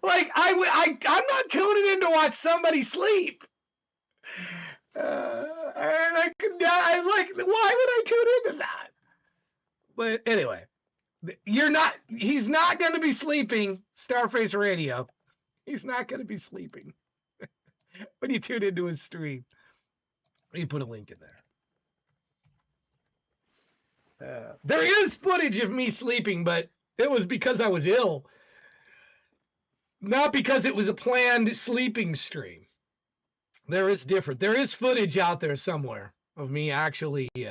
Speaker 2: Like, I'm not tuning in to watch somebody sleep. I'm like, why would I tune into that? But anyway, he's not going to be sleeping, Starface Radio. He's not going to be sleeping when you tune into his stream. You put a link in there. There is footage of me sleeping, but it was because I was ill. Not because it was a planned sleeping stream. There is footage out there somewhere of me actually. All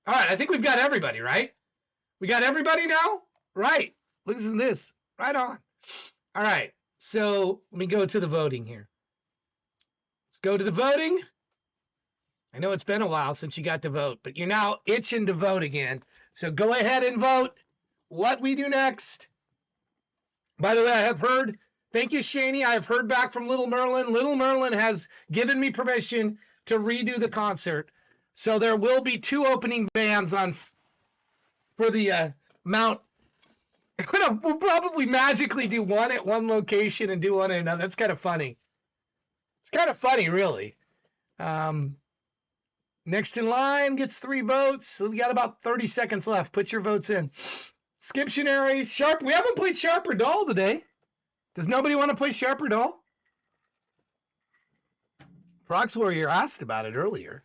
Speaker 2: right, I think we've got everybody, right? We got everybody now? Right. Listen to this. Right on. All right. So let me go to the voting here. Let's go to the voting. I know it's been a while since you got to vote, but you're now itching to vote again. So go ahead and vote what we do next. By the way, I have heard, thank you, Shaney. I have heard back from Little Merlin. Little Merlin has given me permission to redo the concert. So there will be 2 opening bands for the Mount. We'll probably magically do one at one location and do one at another. That's kind of funny. It's kind of funny, really. Next in line gets 3 votes. So we got about 30 seconds left. Put your votes in. Skiptionary, Sharp. We haven't played Sharp or Dull today. Does nobody want to play Sharp or Dull? Prox Warrior asked about it earlier.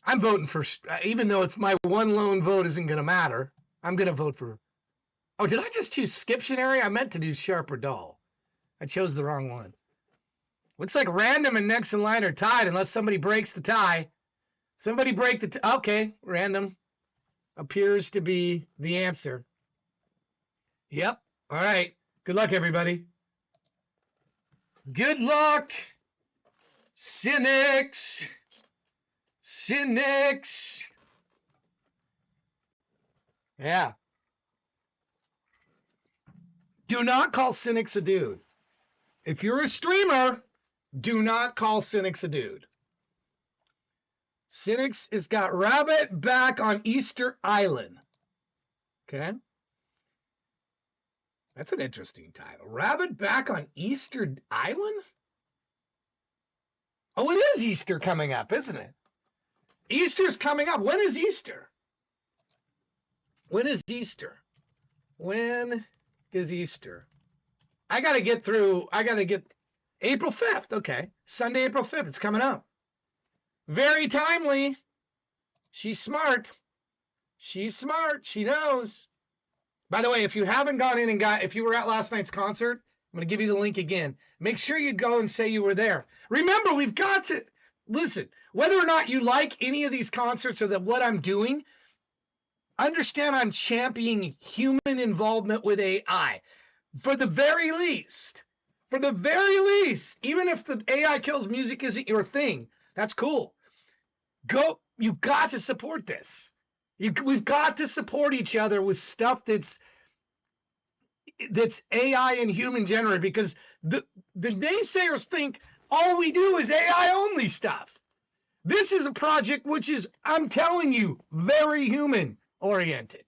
Speaker 2: I'm voting for, even though it's my one lone vote isn't going to matter, I'm going to vote for. Oh, did I just choose Skiptionary? I meant to do Sharp or Dull. I chose the wrong one. Looks like Random and Next in Line are tied unless somebody breaks the tie. Somebody break the tie. Okay, Random appears to be the answer. Yep. All right. Good luck, everybody. Good luck, Cynics. Cynics. Yeah. Do not call Cynics a dude. If you're a streamer, do not call Cynics a dude. Cynics has got Rabbit back on Easter Island. Okay. That's an interesting title. Rabbit back on Easter Island? Oh, it is Easter coming up, isn't it? Easter's coming up. When is Easter? When is Easter? When is Easter? I got to get April 5th. Okay. Sunday, April 5th. It's coming up. Very timely. She's smart. She's smart. She knows. By the way, if you haven't gone in and if you were at last night's concert, I'm going to give you the link again. Make sure you go and say you were there. Remember, we've got to, listen, whether or not you like any of these concerts or what I'm doing, understand I'm championing human involvement with AI. For the very least, even if the AI kills music isn't your thing, that's cool. You've got to support this. We've got to support each other with stuff that's AI and human generated, because the naysayers think all we do is AI only stuff. This is a project which is, I'm telling you, very human oriented.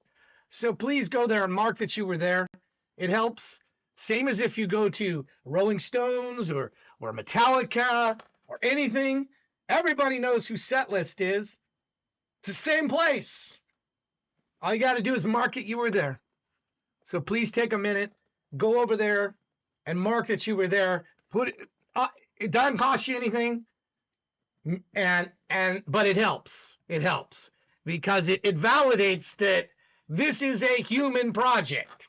Speaker 2: So please go there and mark that you were there. It helps. Same as if you go to Rolling Stones or Metallica or anything. Everybody knows who Setlist is. It's the same place. All you got to do is mark it you were there. So please take a minute, go over there and mark that you were there. It doesn't cost you anything, but it helps. It helps because it validates that this is a human project.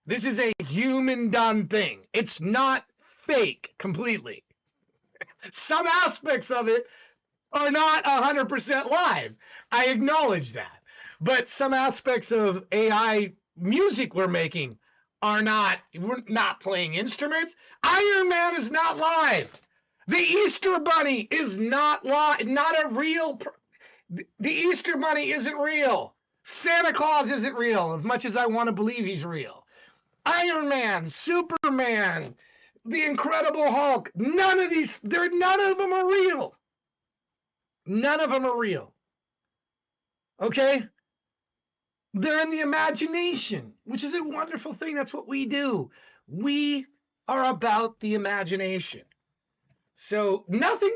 Speaker 2: This is a human done thing. It's not fake completely. Some aspects of it are not 100% live. I acknowledge that. But some aspects of AI music we're making we're not playing instruments. Iron Man is not live. The Easter Bunny is not live, not a real, the Easter Bunny isn't real. Santa Claus isn't real, as much as I want to believe he's real. Iron Man, Superman, the Incredible Hulk, none of them are real. None of them are real. Okay? They're in the imagination, which is a wonderful thing. That's what we do. We are about the imagination. So nothing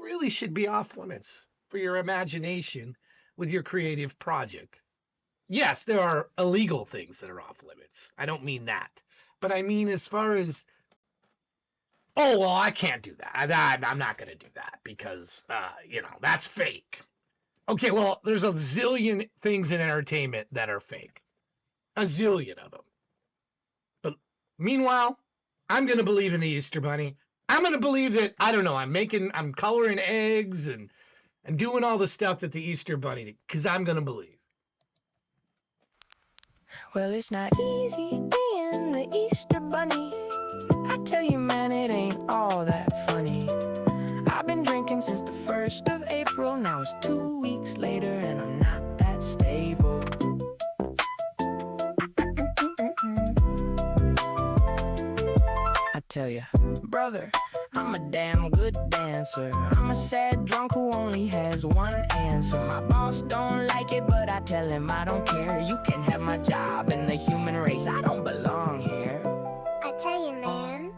Speaker 2: really should be off limits for your imagination with your creative project. Yes, there are illegal things that are off limits. I don't mean that. But I mean as far as, oh, well, I can't do that. I'm not going to do that because, that's fake. Okay, well, there's a zillion things in entertainment that are fake. A zillion of them. But meanwhile, I'm going to believe in the Easter Bunny. I'm going to believe that, I don't know, I'm coloring eggs and doing all the stuff that the Easter Bunny, because I'm going to believe.
Speaker 7: Well, it's not easy being the Easter Bunny. I tell you, man, it ain't all that funny. I've been drinking since the 1st of April. Now it's 2 weeks later and I'm not that stable. I tell you, brother, I'm a damn good dancer. I'm a sad drunk who only has one answer. My boss don't like it, but I tell him I don't care. You can have my job in the human race. I don't belong here.
Speaker 10: I tell you, man,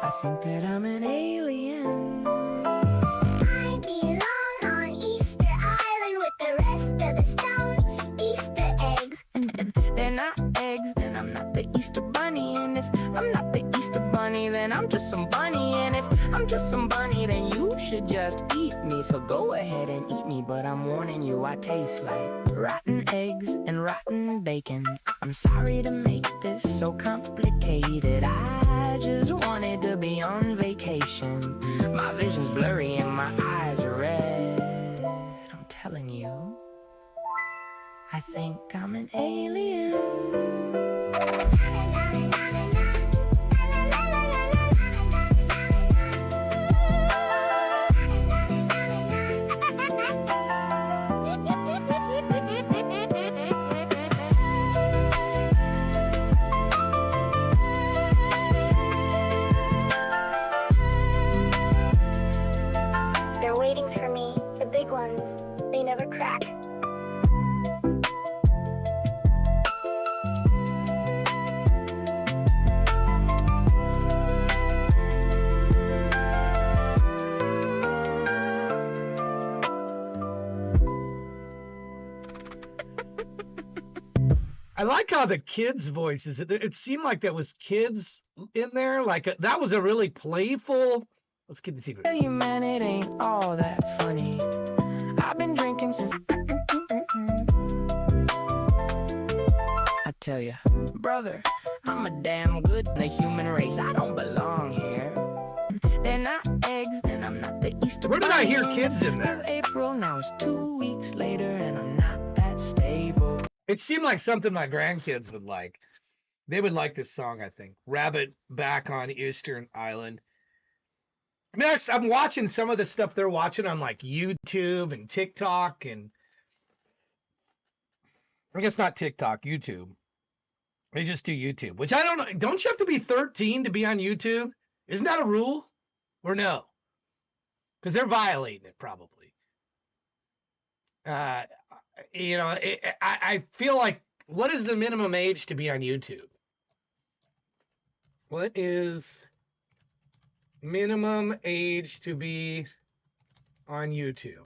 Speaker 7: I think that I'm an alien.
Speaker 10: I belong on Easter Island with the rest of the stone Easter eggs.
Speaker 7: And they're not eggs, then I'm not the Easter Bunny. And if I'm not the Easter Bunny, then I'm just some bunny. And if I'm just some bunny, then you should just eat me. So go ahead and eat me, but I'm warning you, I taste like rotten eggs and rotten bacon. I'm sorry to make this so complicated. I just wanted to be on vacation. My vision's blurry and my eyes are red. I'm telling you, I think I'm an alien.
Speaker 10: They're waiting for me, the big ones. They never crack.
Speaker 2: I like how the kids' voices, it seemed like there was kids in there. That was a really playful, let's get the secret.
Speaker 7: Tell you, man, it ain't all that funny. I've been drinking since. I tell you, brother, I'm a damn good in the human race. I don't belong here. They're not eggs, then I'm not the Easter
Speaker 2: Where did I hear
Speaker 7: Bunny.
Speaker 2: kids in there?
Speaker 7: April, now it's 2 weeks later and I'm not that stable.
Speaker 2: It seemed like something my grandkids would like. They would like this song, I think. Rabbit Back on Eastern Island. I mean, I'm watching some of the stuff they're watching on like YouTube and TikTok, and I guess not TikTok, YouTube. They just do YouTube, which I don't know. Don't you have to be 13 to be on YouTube? Isn't that a rule? Or no? Because they're violating it probably. I feel like, what is the minimum age to be on YouTube? What is minimum age to be on YouTube?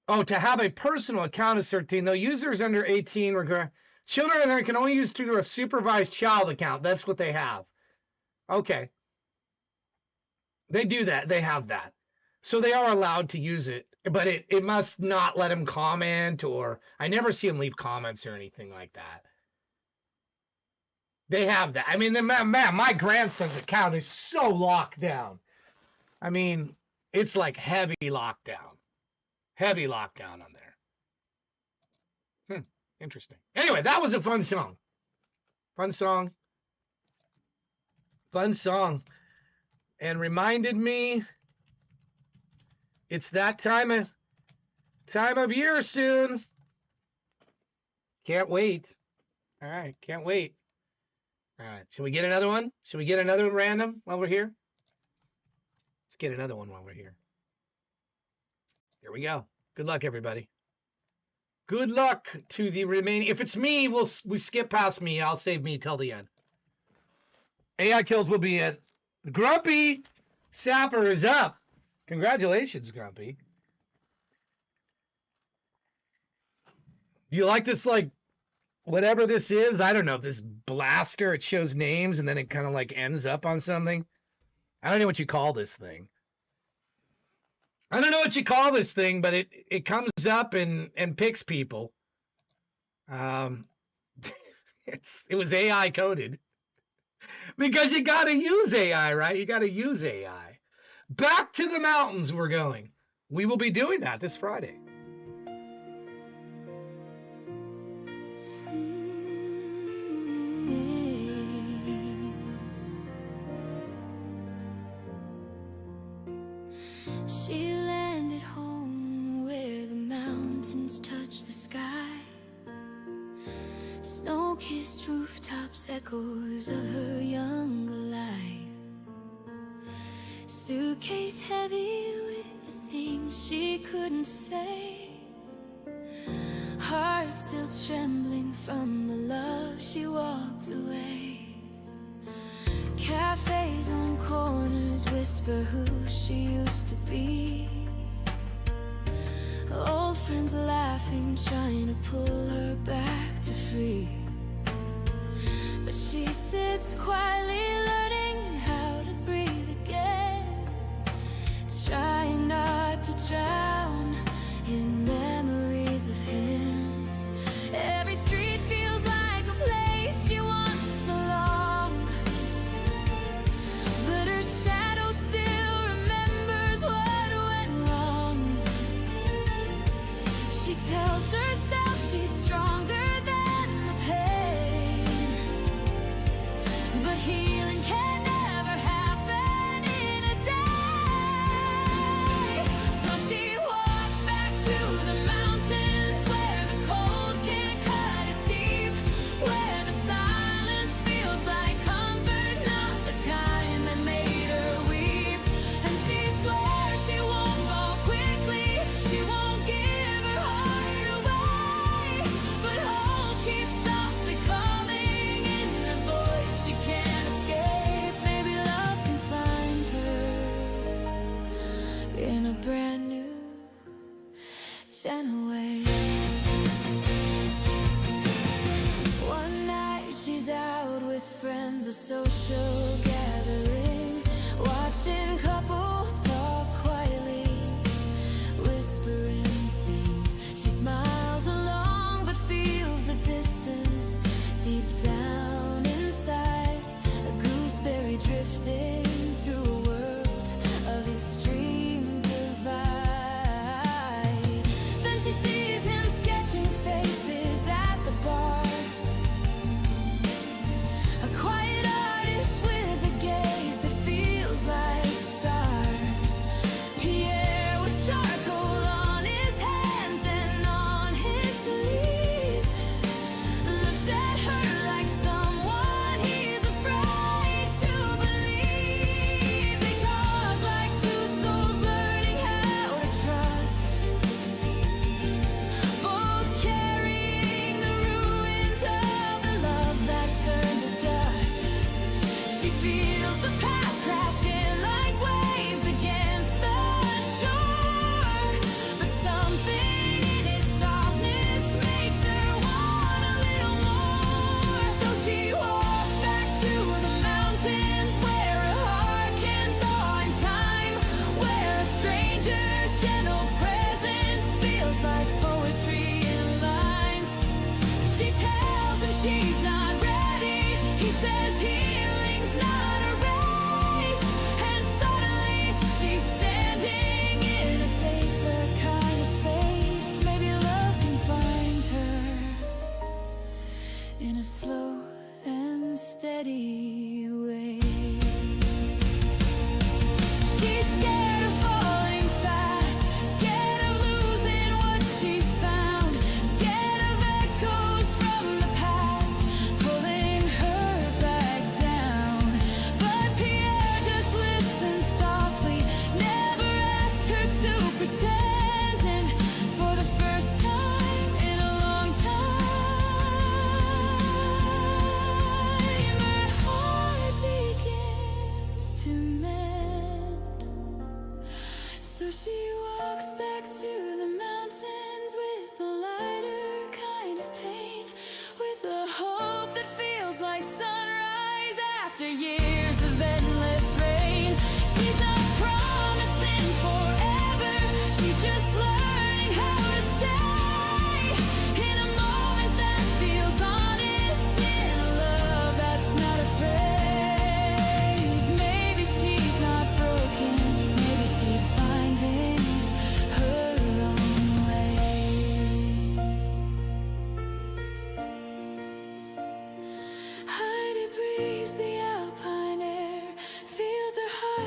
Speaker 2: Oh, to have a personal account is 13. Though users under 18 children there can only use through a supervised child account. That's what they have. Okay. They do that. They have that. So they are allowed to use it, but it must not let them comment, or I never see them leave comments or anything like that. They have that. I mean, my grandson's account is so locked down. I mean, it's like heavy lockdown. Heavy lockdown on there. Interesting. Anyway, that was a fun song. Fun song. Fun song. And reminded me it's that time of year soon. Can't wait. All right, can't wait. All right, should we get another one? Should we get another random while we're here? Let's get another one while we're here. Here we go. Good luck, everybody. Good luck to the remaining. If it's me, we skip past me. I'll save me till the end. AI kills will be at Grumpy Sapper is up. Congratulations, Grumpy. Do you like this, like, whatever this is? I don't know, this blaster, it shows names and then it kind of like ends up on something. I don't know what you call this thing. But it comes up and picks people. It was AI coded. Because you got to use AI, right? You got to use AI. Back to the mountains we're going. We will be doing that this Friday.
Speaker 8: She landed home where the mountains touch the sky. Snow-kissed rooftops, echoes of her young life. Suitcase heavy with the things she couldn't say. Heart still trembling from the love she walked away. Cafes on corners whisper who she used to be. Old friends laughing, trying to pull her back to free. But she sits quietly learning how to breathe again, trying not to drown in memories of him. Every street feels like a place she once belonged, but her shadow still remembers what went wrong. She tells herself she's stronger than the pain, but healing can never happen in a day. So she walks back to the mountains where the cold can't cut as deep, where the silence feels like comfort, not the kind that made her weep. And she swears she won't fall quickly, she won't give her heart away, but hope keeps softly calling in a voice she can't escape. Maybe love can find her in a brand new Genoway. One night she's out with friends, a social gathering, watching couples talk quietly, whispering things. She smiles along but feels the distance deep down inside, a gooseberry drifting through a world of extreme divide. Then she sees him sketching faces at the bar, a quiet artist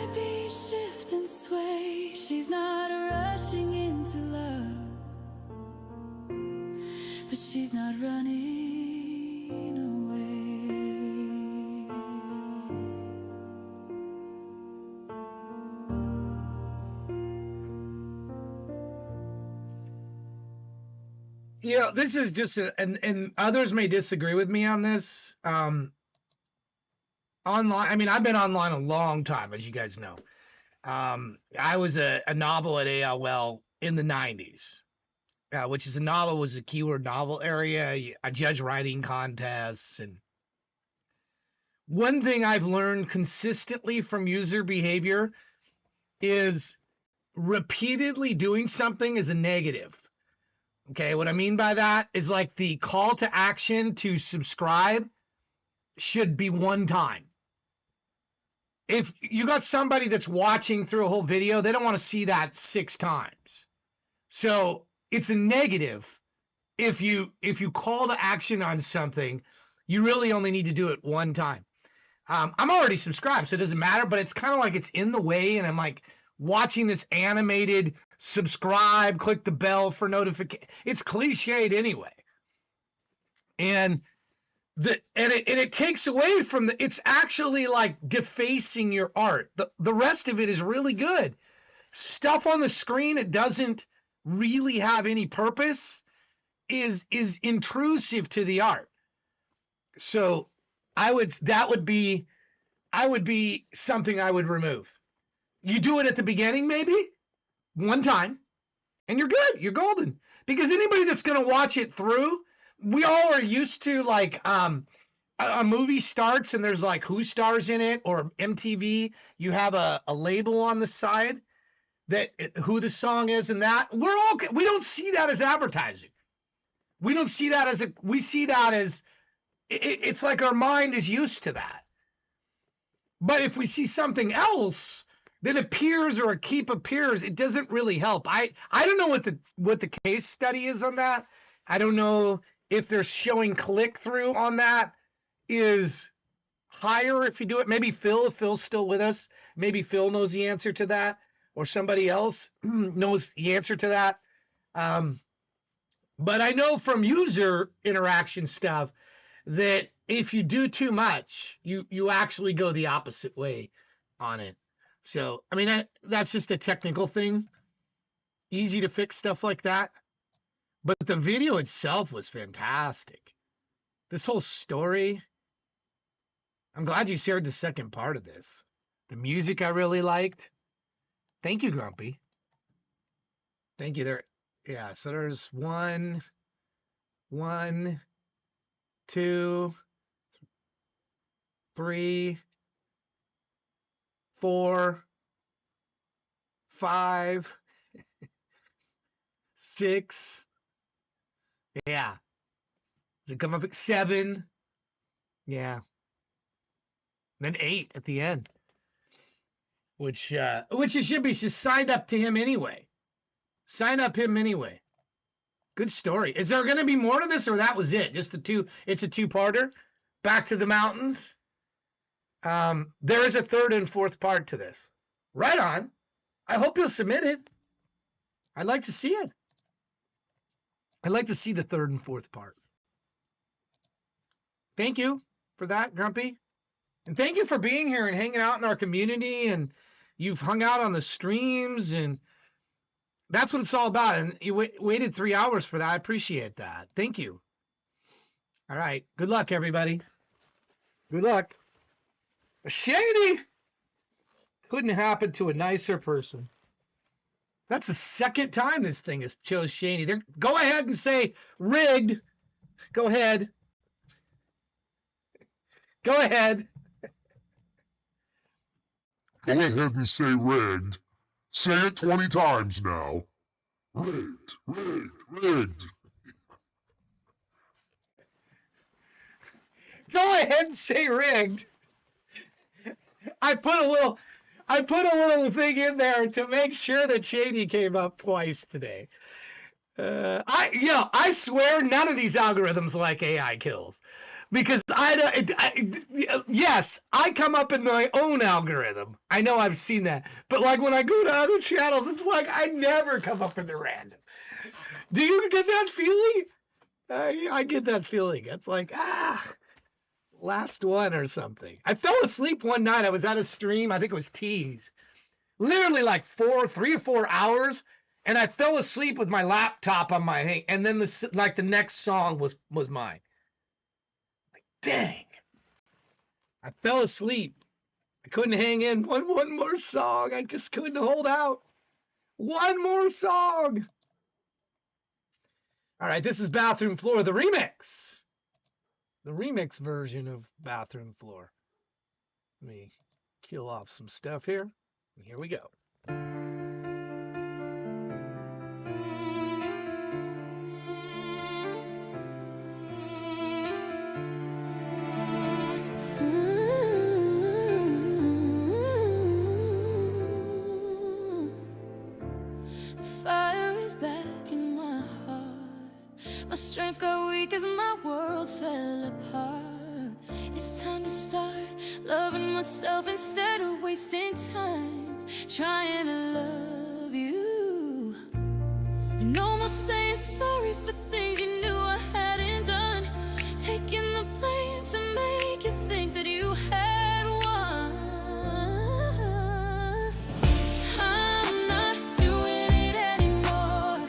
Speaker 8: heartbeat shift and sway. She's not rushing into love, but she's not running away.
Speaker 2: You know, this is just and others may disagree with me on this. Online, I mean, I've been online a long time, as you guys know. I was a novel at AOL in the 90s, which is a novel was a keyword novel area. I judge writing contests. And one thing I've learned consistently from user behavior is repeatedly doing something is a negative. Okay, what I mean by that is like the call to action to subscribe should be one time. If you got somebody that's watching through a whole video, they don't want to see that 6 times. So it's a negative. If you call to action on something, you really only need to do it one time. I'm already subscribed, so it doesn't matter, but it's kind of like it's in the way, and I'm like watching this animated subscribe, click the bell for notification. It's cliched anyway. And it takes away from it's actually like defacing your art. The rest of it is really good. Stuff on the screen it doesn't really have any purpose is intrusive to the art. So that would be something I would remove. You do it at the beginning, maybe one time, and you're good. You're golden. Because anybody that's going to watch it through, we all are used to like a movie starts and there's like who stars in it, or MTV, you have a label on the side that who the song is, and that we don't see that as advertising. We don't see that as we see that as it's like our mind is used to that. But if we see something else that appears or a keep appears, it doesn't really help. I don't know what the case study is on that. I don't know if they're showing click through on that is higher if you do it. Maybe Phil, if Phil's still with us, maybe Phil knows the answer to that, or somebody else knows the answer to that. But I know from user interaction stuff that if you do too much, you actually go the opposite way on it. So, I mean, that's just a technical thing. Easy to fix stuff like that. But the video itself was fantastic. This whole story. I'm glad you shared the second part of this. The music I really liked. Thank you, Grumpy. Thank you. There. Yeah, so there's 1, 2, 3, 4, 5, 6. Yeah. Does it come up at 7? Yeah. Then 8 at the end. Which it should be just signed up to him anyway. Sign up him anyway. Good story. Is there going to be more to this, or that was it? Just the two? It's a 2-parter. Back to the mountains. There is a 3rd and 4th part to this. Right on. I hope you'll submit it. I'd like to see it. I'd like to see the 3rd and 4th part. Thank you for that, Grumpy. And thank you for being here and hanging out in our community. And you've hung out on the streams, and that's what it's all about. And you waited 3 hours for that. I appreciate that. Thank you. All right. Good luck, everybody. Good luck. Shady. Couldn't happen to a nicer person. That's the 2nd time this thing has chose Shady. Go ahead and say rigged. Go ahead. Go ahead.
Speaker 6: Go ahead and say rigged. Say it 20 times now. Rigged, rigged, rigged.
Speaker 2: Go ahead and say rigged. I put a little thing in there to make sure that Shady came up twice today. I swear none of these algorithms like AI kills. because yes, I come up in my own algorithm. I know I've seen that, but like when I go to other channels, it's like I never come up in the random. Do you get that feeling? I get that feeling. It's like last one or something. I fell asleep one night. I was at a stream. I think it was Tease. Literally like 3 or 4 hours, and I fell asleep with my laptop on my hand. And then the next song was mine. Dang. I fell asleep. I couldn't hang in. One more song. I just couldn't hold out. One more song. All right, this is Bathroom Floor, the remix. The remix version of Bathroom Floor. Let me kill off some stuff here. And here we go.
Speaker 8: Fire is back in my heart. My strength got weak as my world fell apart. It's time to start loving myself instead of wasting time trying to love you. No more saying sorry for things you knew I hadn't done. Taking the blame to make you think that you had won. I'm not doing it anymore.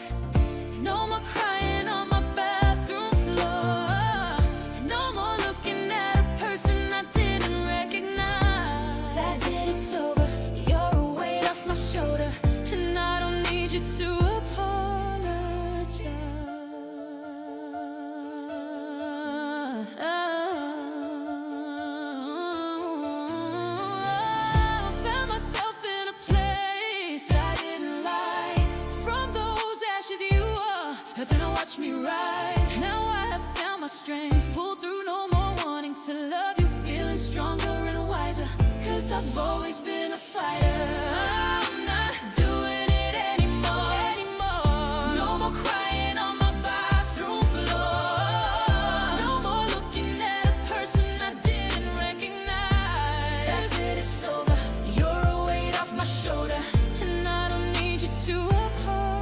Speaker 8: No more crying on my bathroom floor. No more looking at a person I didn't recognize. That's it, it's over. You're a weight off my shoulder, and I don't need you to apologize. Found myself in a place I didn't like. From those ashes you were, then I watched me rise. Now I have found my strength, pulled through, no more wanting to love you, feeling stronger and wiser, 'cause I've always been a fighter. I'm not doing it anymore. No more crying on my bathroom floor. No more looking at a person I didn't recognize. That's it, it's over. You're a weight off my shoulder, and I don't need you to apologize.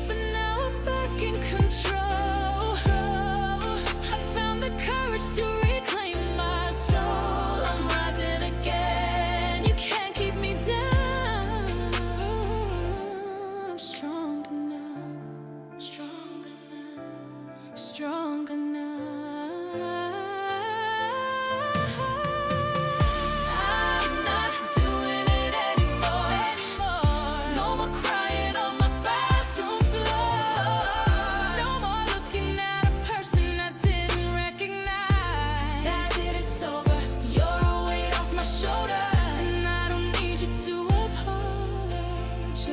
Speaker 8: But now I'm back in control. I found the courage to reclaim my soul. I'm rising again. You can't keep me down. I'm stronger now. Stronger now. Stronger now. I'm not doing it anymore. No more crying on my bathroom floor. No more looking at a person I didn't recognize. That's it, it's over. You're a weight off my shoulder, and I don't need you to apologize.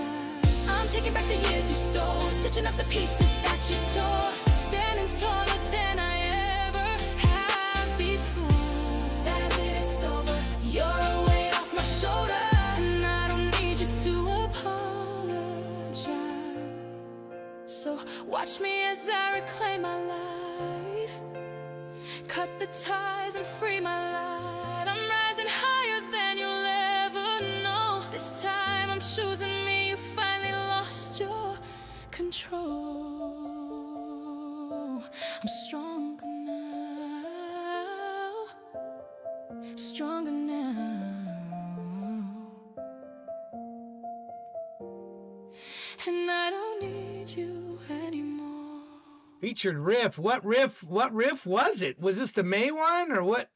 Speaker 8: I'm taking back the years you stole, stitching up the pieces that you tore, standing taller than I ever have before. That's it, it's over. You're a weight off my shoulder, and I don't need you to apologize. So watch me as I reclaim my life, cut the ties and free my light. I'm rising higher than you'll ever know. This time I'm choosing me. You finally lost your control. I'm stronger now. Stronger now. And I don't need you anymore.
Speaker 2: Featured riff. What riff was it? Was this the May one, or what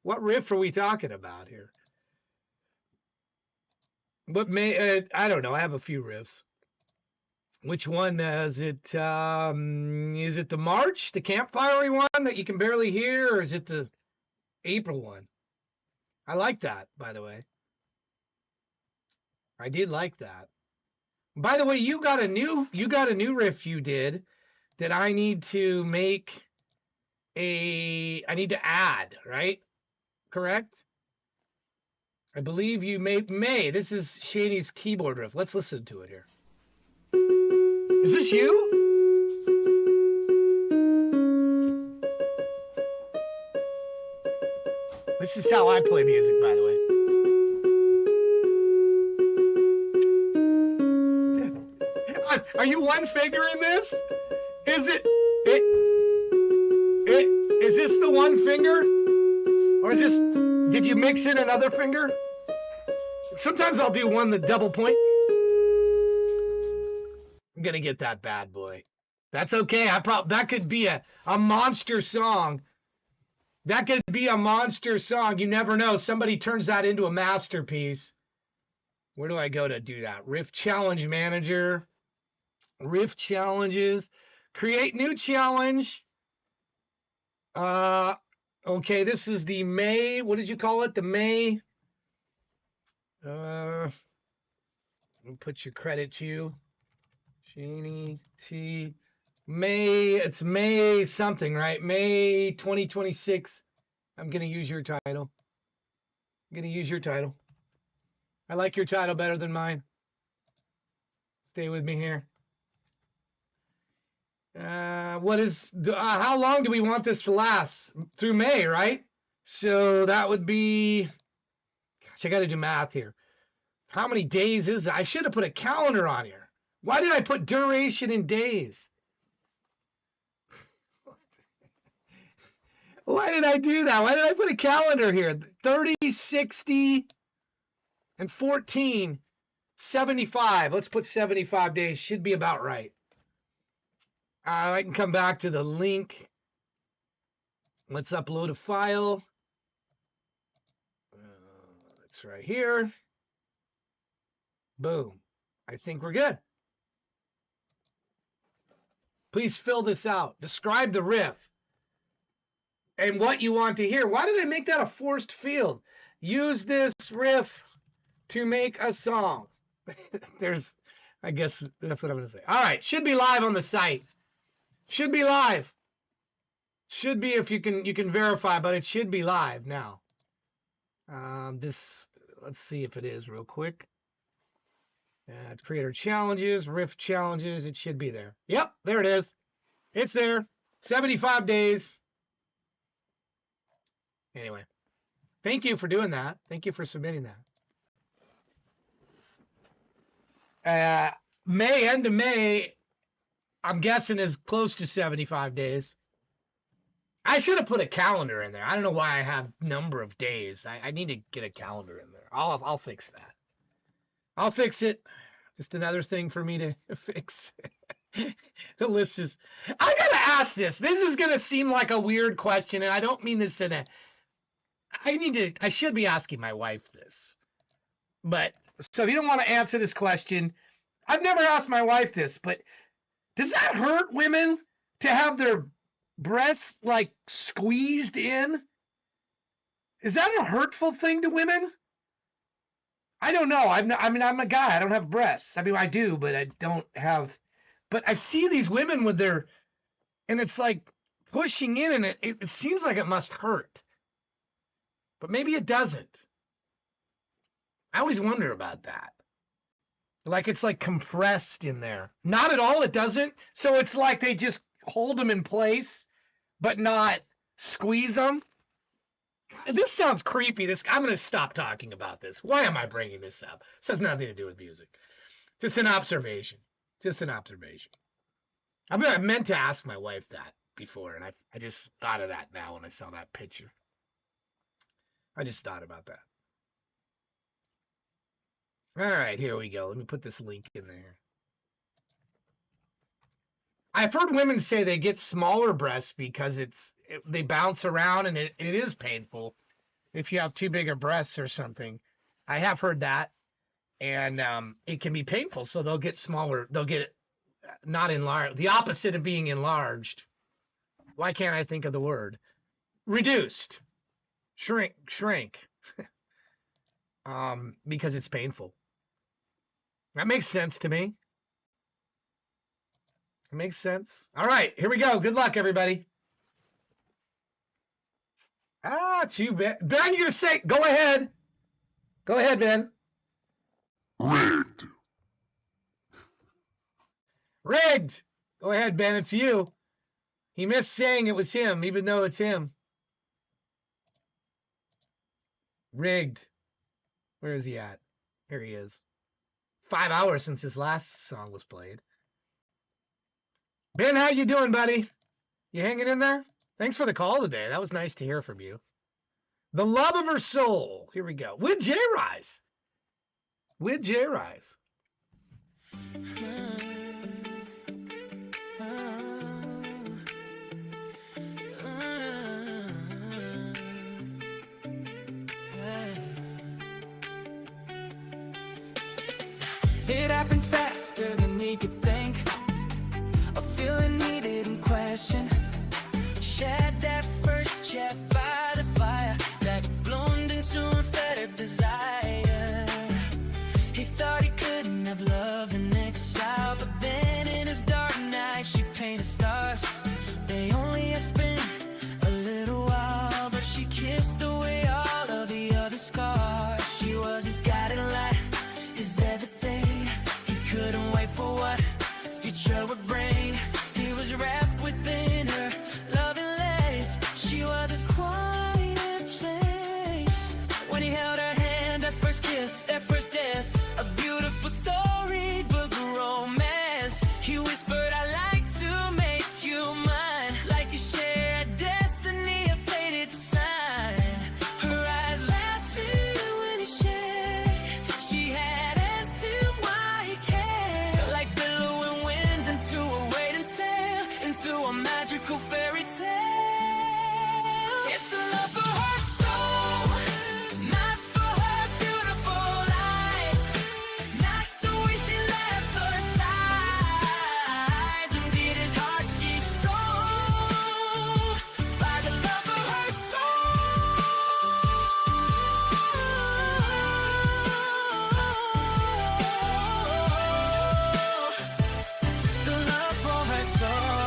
Speaker 2: riff are we talking about here? What May? I don't know. I have a few riffs. Which one is it? Is it the March, the campfire one that you can barely hear, or is it the April one? I like that, by the way. I did like that. By the way, you got a new riff you did that I need to add, right? Correct? I believe you may. This is Shady's keyboard riff. Let's listen to it here. Is this you? This is how I play music, by the way. Are you one finger in this? Is is this the one finger? Or is this, did you mix in another finger? Sometimes I'll do one the double point. I'm gonna get that bad boy. That's okay. That could be a monster song. That could be a monster song. You never know. Somebody turns that into a masterpiece. Where do I go to do that? Riff Challenge Manager. Riff Challenges. Create new challenge. Okay, this is the May. What did you call it? The May. I'll put your credit to you. Jeannie T. May, it's May something, right? May 2026. I'm going to use your title. I like your title better than mine. Stay with me here. How long do we want this to last? Through May, right? So that would be, gosh, I got to do math here. How many days is it? I should have put a calendar on here. Why did I put duration in days? Why did I do that? Why did I put a calendar here? 30, 60, and 14, 75. Let's put 75 days. Should be about right. I can come back to the link. Let's upload a file. It's right here. Boom. I think we're good. Please fill this out. Describe the riff and what you want to hear. Why did I make that a forced field? Use this riff to make a song. I guess that's what I'm going to say. All right. Should be live on the site. Should be live. Should be, if you can verify, but it should be live now. Let's see if it is real quick. Creator challenges, riff challenges. It should be there. Yep, there it is. It's there. 75 days. Anyway, thank you for doing that. Thank you for submitting that. End of May, I'm guessing is close to 75 days. I should have put a calendar in there. I don't know why I have number of days. I need to get a calendar in there. I'll fix that. I'll fix it. Just another thing for me to fix. The list is, I gotta ask this. This is gonna seem like a weird question, and I don't mean this in a, I should be asking my wife this. But, so if you don't want to answer this question, I've never asked my wife this, but does that hurt women to have their breasts like squeezed in? Is that a hurtful thing to women? I don't know. I'm a guy. I don't have breasts. I mean, I do, but I don't have. But I see these women with their, and it's like pushing in, and it seems like it must hurt. But maybe it doesn't. I always wonder about that. Like it's like compressed in there. Not at all, it doesn't. So it's like they just hold them in place, but not squeeze them. This sounds creepy. I'm going to stop talking about this. Why am I bringing this up? This has nothing to do with music. Just an observation. I meant to ask my wife that before, and I just thought of that now when I saw that picture. I just thought about that. All right, here we go. Let me put this link in there. I've heard women say they get smaller breasts because they bounce around and it is painful if you have too big of breasts or something. I have heard that, and it can be painful, so they'll get smaller. They'll get not enlarged. The opposite of being enlarged. Why can't I think of the word? Reduced. Shrink. Because it's painful. That makes sense to me. It makes sense. All right, here we go. Good luck, everybody. Too bad. Ben, you're going to say, go ahead. Go ahead, Ben.
Speaker 6: Rigged.
Speaker 2: Rigged. Go ahead, Ben. It's you. He missed saying it was him, even though it's him. Rigged. Where is he at? Here he is. 5 hours since his last song was played. Ben, how you doing, buddy? You hanging in there? Thanks for the call today. That was nice to hear from you. The Love of Her Soul. Here we go. With J Rise. With J Rise.
Speaker 5: It happened faster than he could think. A feeling he didn't question. Shared that first chat by the fire that bloomed into unfettered desire. He thought he couldn't have love in exile, but then in his dark night she painted stars. They only had spent a little while, but she kissed away all of the other scars. She was his guiding light, his everything. He couldn't wait for what future would bring. He was wrapped within her loving lace. She was his quiet place. When he held her hand, that first kiss, that first dance, a beautiful storybook romance. He whispered, "I like to make you mine," like a shared destiny, a fated sign. Her eyes laughing when he shared. She had asked him why he cared. Like billowing winds into a waiting sail, into a magical fairy tale. It's the love for her soul, not for her beautiful eyes, not the way she laughs or sighs. Indeed, his heart she stole by the love of her soul. The love for her soul.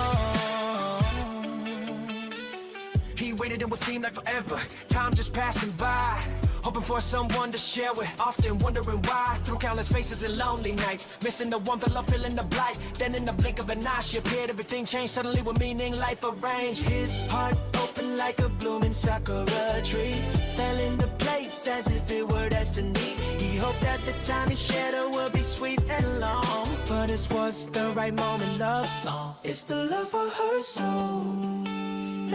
Speaker 5: He waited in what seemed like forever. Time just passing by, hoping for someone to share with. Often wondering why, through countless faces and lonely nights, missing the warmth of love, feeling the blight. Then in the blink of an eye, she appeared. Everything changed suddenly with meaning. Life arranged. His heart opened like a blooming sakura tree, fell into place as if it were destiny. He hoped that the time he shared her would be sweet and long, for this was the right moment. Love song. It's the love for her soul,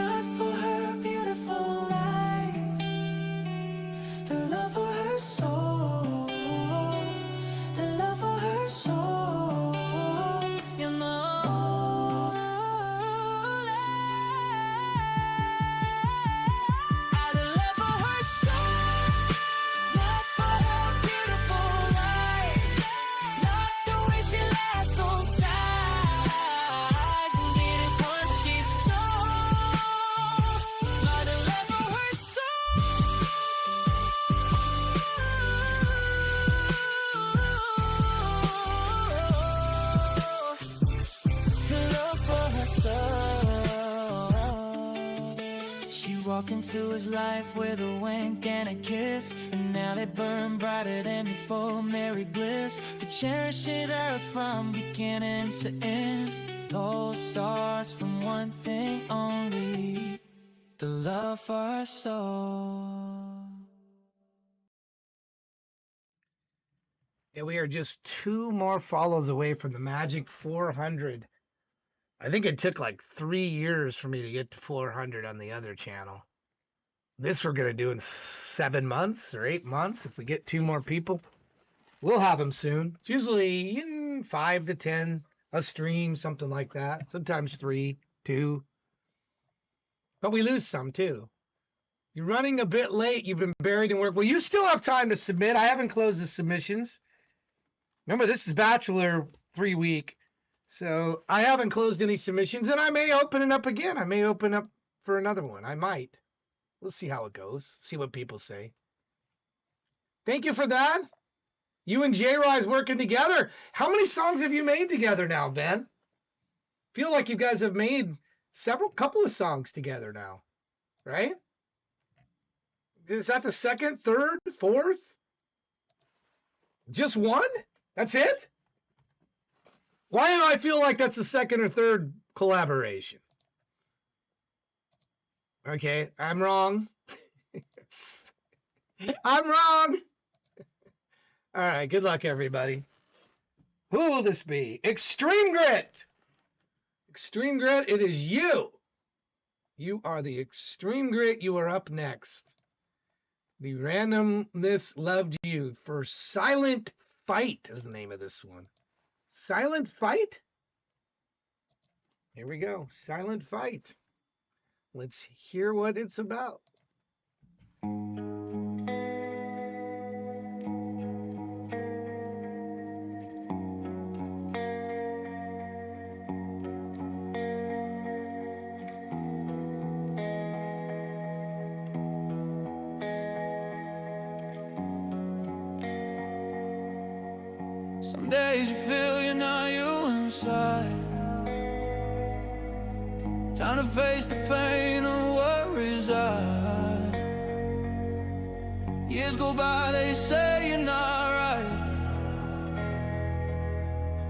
Speaker 5: not for her beautiful eyes. The love for her soul, the love for her soul. You know, the love for her soul, not for her beautiful eyes, not the way she laughs or sighs. Indeed, it's what she stole by the love for her soul. The love for her soul. She walked into his life with a wink and a kiss, and now they burn brighter than before. Merry bliss, for cherishing her from beginning to end. All stars from one thing only, the love for her soul.
Speaker 2: Yeah, we are just 2 more follows away from the magic 400. I think it took like 3 years for me to get to 400 on the other channel. This we're going to do in 7 months or 8 months. If we get 2 more people, we'll have them soon. It's usually in 5 to 10 a stream, something like that. Sometimes 3, 2. But we lose some too. You're running a bit late. You've been buried in work. Well, you still have time to submit. I haven't closed the submissions. Remember, this is Bachelor 3 week. So I haven't closed any submissions, and I may open it up again. I may open up for another one. I might. We'll see how it goes. See what people say. Thank you for that. You and J-Rise working together. How many songs have you made together now, Ben? Feel like you guys have made couple of songs together now, right? Is that the second, third, fourth? Just one? That's it? Why do I feel like that's the second or third collaboration? Okay, I'm wrong. I'm wrong. All right, good luck, everybody. Who will this be? Extreme Grit. Extreme Grit, it is you. You are the Extreme Grit. You are up next. The randomness loved you for Silent Fight is the name of this one. Silent Fight? Here we go. Silent Fight. Let's hear what it's about.
Speaker 5: Some days you feel you're not you inside. Time to face the pain and worries I. Years go by, they say you're not right.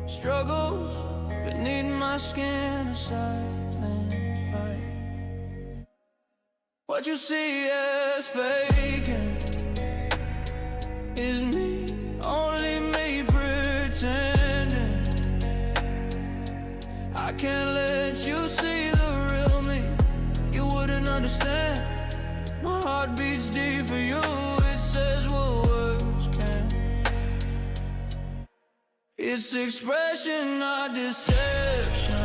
Speaker 5: Struggles beneath my skin, a silent fight. What you see as faking is me, only me pretending. I can't let you see the real me. You wouldn't understand. My heart beats deep for you. It says what words can. It's expression, not deception.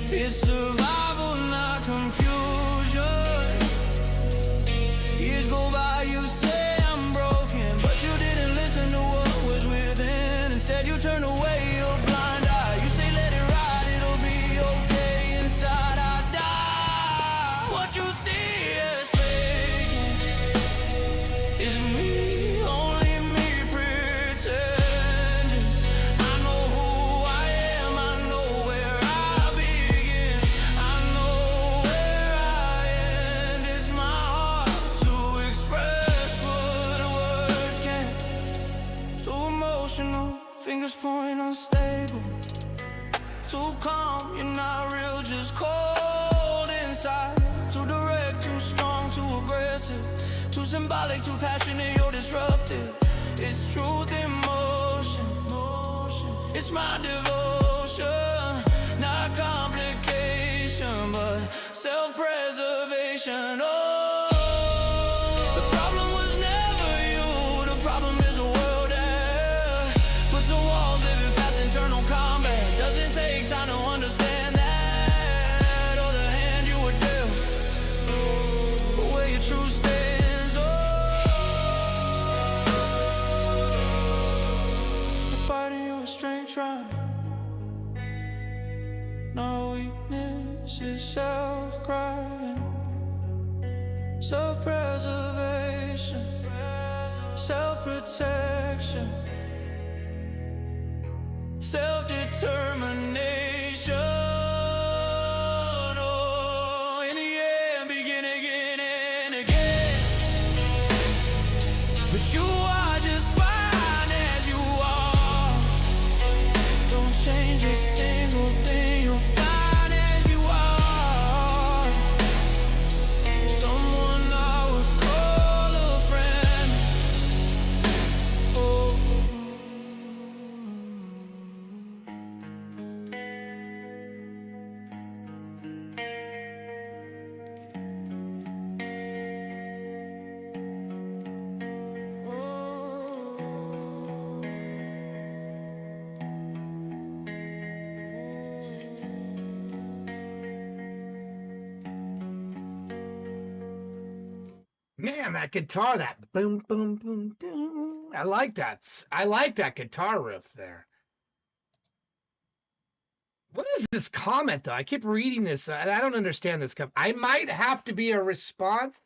Speaker 5: It's survival, not confusion. Years go by, you say I'm broken, but you didn't listen to what was within. Instead you turn away your blind eye. You say let it ride, it'll be okay. Inside I die. What you see is faking is me, only me pretending. I know who I am, I know where I begin, I know where I end. It's my heart to express what words can't. Too emotional, fingers point unstable. Too calm, you're not real, just cold inside. Too direct, too strong, too aggressive. Too symbolic, too passionate, you're disruptive. It's truth in motion. It's my devotion, not complication, but self-preservation. Oh, the problem was never you. The problem is the world that puts the walls, living fast, internal combat. Doesn't take time to understand that, or the hand you were dealt, but where your truth stands. Oh, the fight in your strength trying. No weakness is self-crying. Self-preservation, self-protection, self-determination. Oh, in the end, begin again and again. But you are just fine as you are. Don't change a single thing, you're fine as you are. Someone I would call a friend. Oh.
Speaker 2: Man, that guitar, that boom, boom, boom, boom. I like that. I like that guitar riff there. What is this comment, though? I keep reading this, and I don't understand this. I might have to be a response.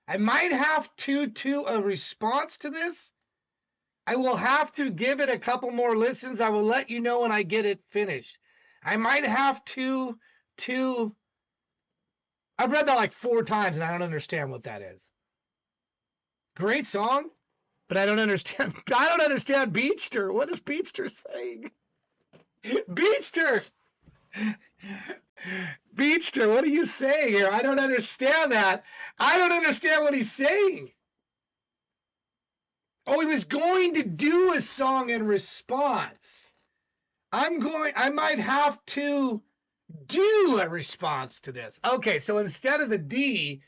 Speaker 2: I might have to a response to this. I will have to give it a couple more listens. I will let you know when I get it finished. I might have to. I've read that like 4 times, and I don't understand what that is. Great song. But I don't understand. I don't understand Beachster. What is Beachster saying? Beachster! Beachster, what are you saying here? I don't understand that. I don't understand what he's saying. Oh, he was going to do a song in response. I might have to do a response to this. Okay, so instead of the D,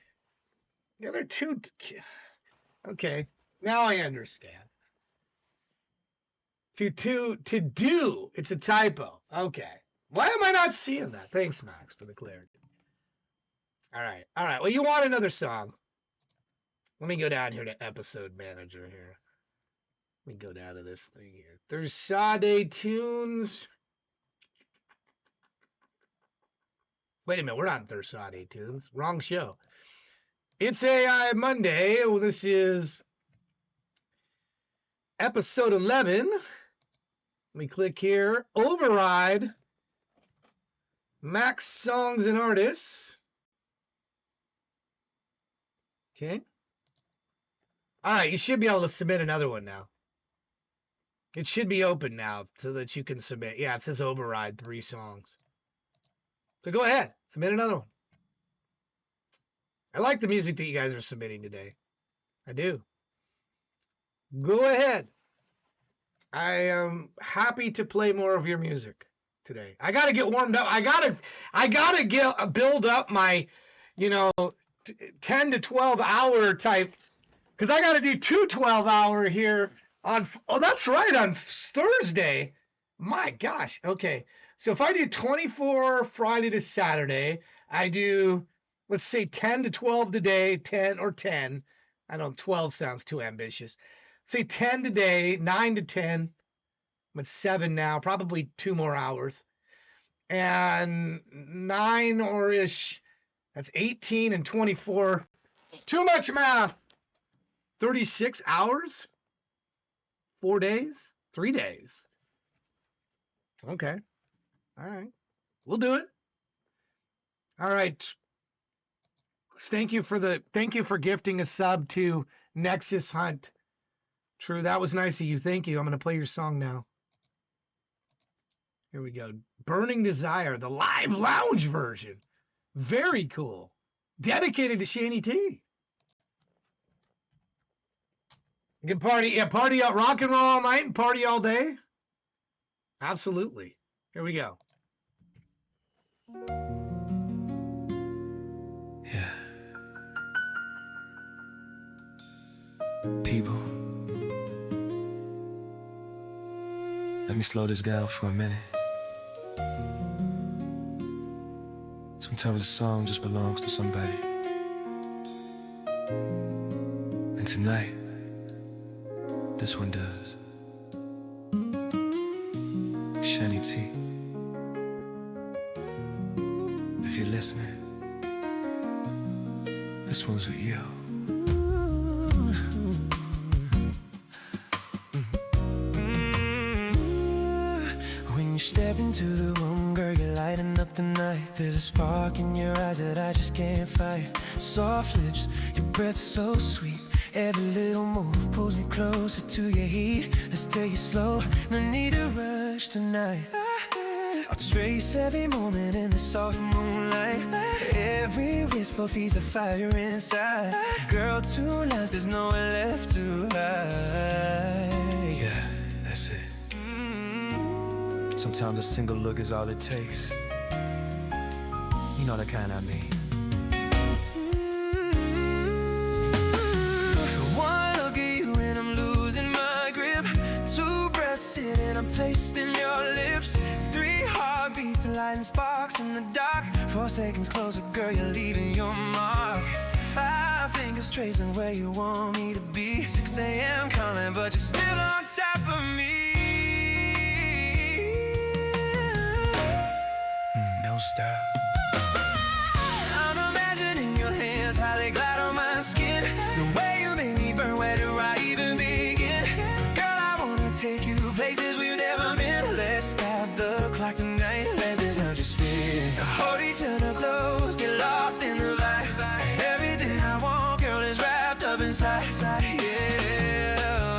Speaker 2: the other two. Okay, now I understand. To do, it's a typo. Okay. Why am I not seeing that? Thanks, Max, for the clarity. All right. Well, you want another song? Let me go down here to episode manager here. Let me go down to this thing here. There's Sade Tunes. Wait a minute, we're not in Thursday Tunes. Wrong show. It's AI Monday. Well, this is episode 11. Let me click here. Override. Max Songs and Artists. Okay. All right, you should be able to submit another one now. It should be open now so that you can submit. Yeah, it says override 3 songs. So go ahead, submit another one. I like the music that you guys are submitting today. I do. Go ahead. I am happy to play more of your music today. I got to get warmed up. I got to build up my, 10 to 12 hour type, because I got to do 2 12-hour here on, that's right, on Thursday. My gosh. Okay. So if I do 24 Friday to Saturday, I do, let's say 10 to 12 today, 10 or 10. I don't, 12 sounds too ambitious. Say 10 today, 9 to 10. I'm at 7 now, probably 2 more hours. And 9 or ish, that's 18 and 24. Too much math. 36 hours? 4 days? 3 days? Okay. All right. We'll do it. All right. Thank you for gifting a sub to Nexus Hunt. True, that was nice of you. Thank you. I'm going to play your song now. Here we go. Burning Desire, the live lounge version. Very cool. Dedicated to Shani T. You can party out, rock and roll all night and party all day. Absolutely. Here we go.
Speaker 5: Yeah. People, let me slow this down for a minute. Sometimes a song just belongs to somebody. And tonight, this one does. Shani T. If you're listening, this one's with you. When you step into the room, girl, you're lighting up the night. There's a spark in your eyes that I just can't fight. Soft lips, your breath so sweet. Every little move pulls me closer to your heat. Let's take it slow, no need to rush tonight. I'll trace every moment in the soft moonlight. Every whisper feeds the fire inside. Girl, tonight there's nowhere left to hide. Yeah, that's it. Sometimes a single look is all it takes. You know the kind I mean. One look at you and I'm losing my grip. 2 breaths in and I'm tasting your lips. 3 heartbeats lighting sparks in the dark. 4 seconds closer, girl, you're leaving your mark. 5 fingers tracing where you want me to be. 6 a.m. coming, but you're still on top of me. Don't stop. I'm imagining your hands, how they glide on my skin. The way you make me burn, where do I even begin? Girl, I wanna take you places we've never been. Let's stop the clock tonight, let this night just spin. Hold each other close, get lost in the vibe. Everything I want, girl, is wrapped up inside. Yeah.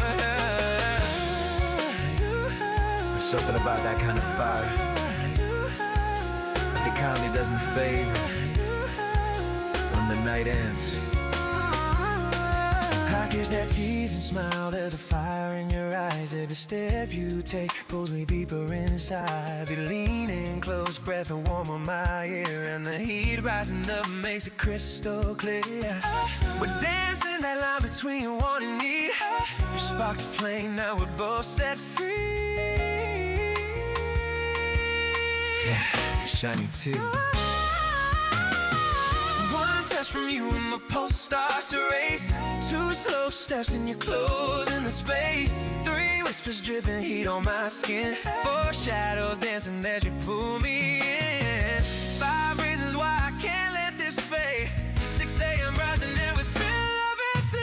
Speaker 5: something about that kind of fire. The kind that doesn't fade when the night ends. I guess that tease and smile, there's a fire in your eyes. Every step you take pulls me deeper inside. Be leaning close, breath warm on my ear, and the heat rising up makes it crystal clear. We're dancing that line between want and need. You sparked a flame, now we're both set free. Yeah, shiny too. One touch from you and my pulse starts to race. 2 slow steps and you're closing the space. 3 whispers dripping heat on my skin. 4 shadows dancing as you pull me in. 5 reasons why I can't let this fade. 6 a.m. rising and we're still loving slow.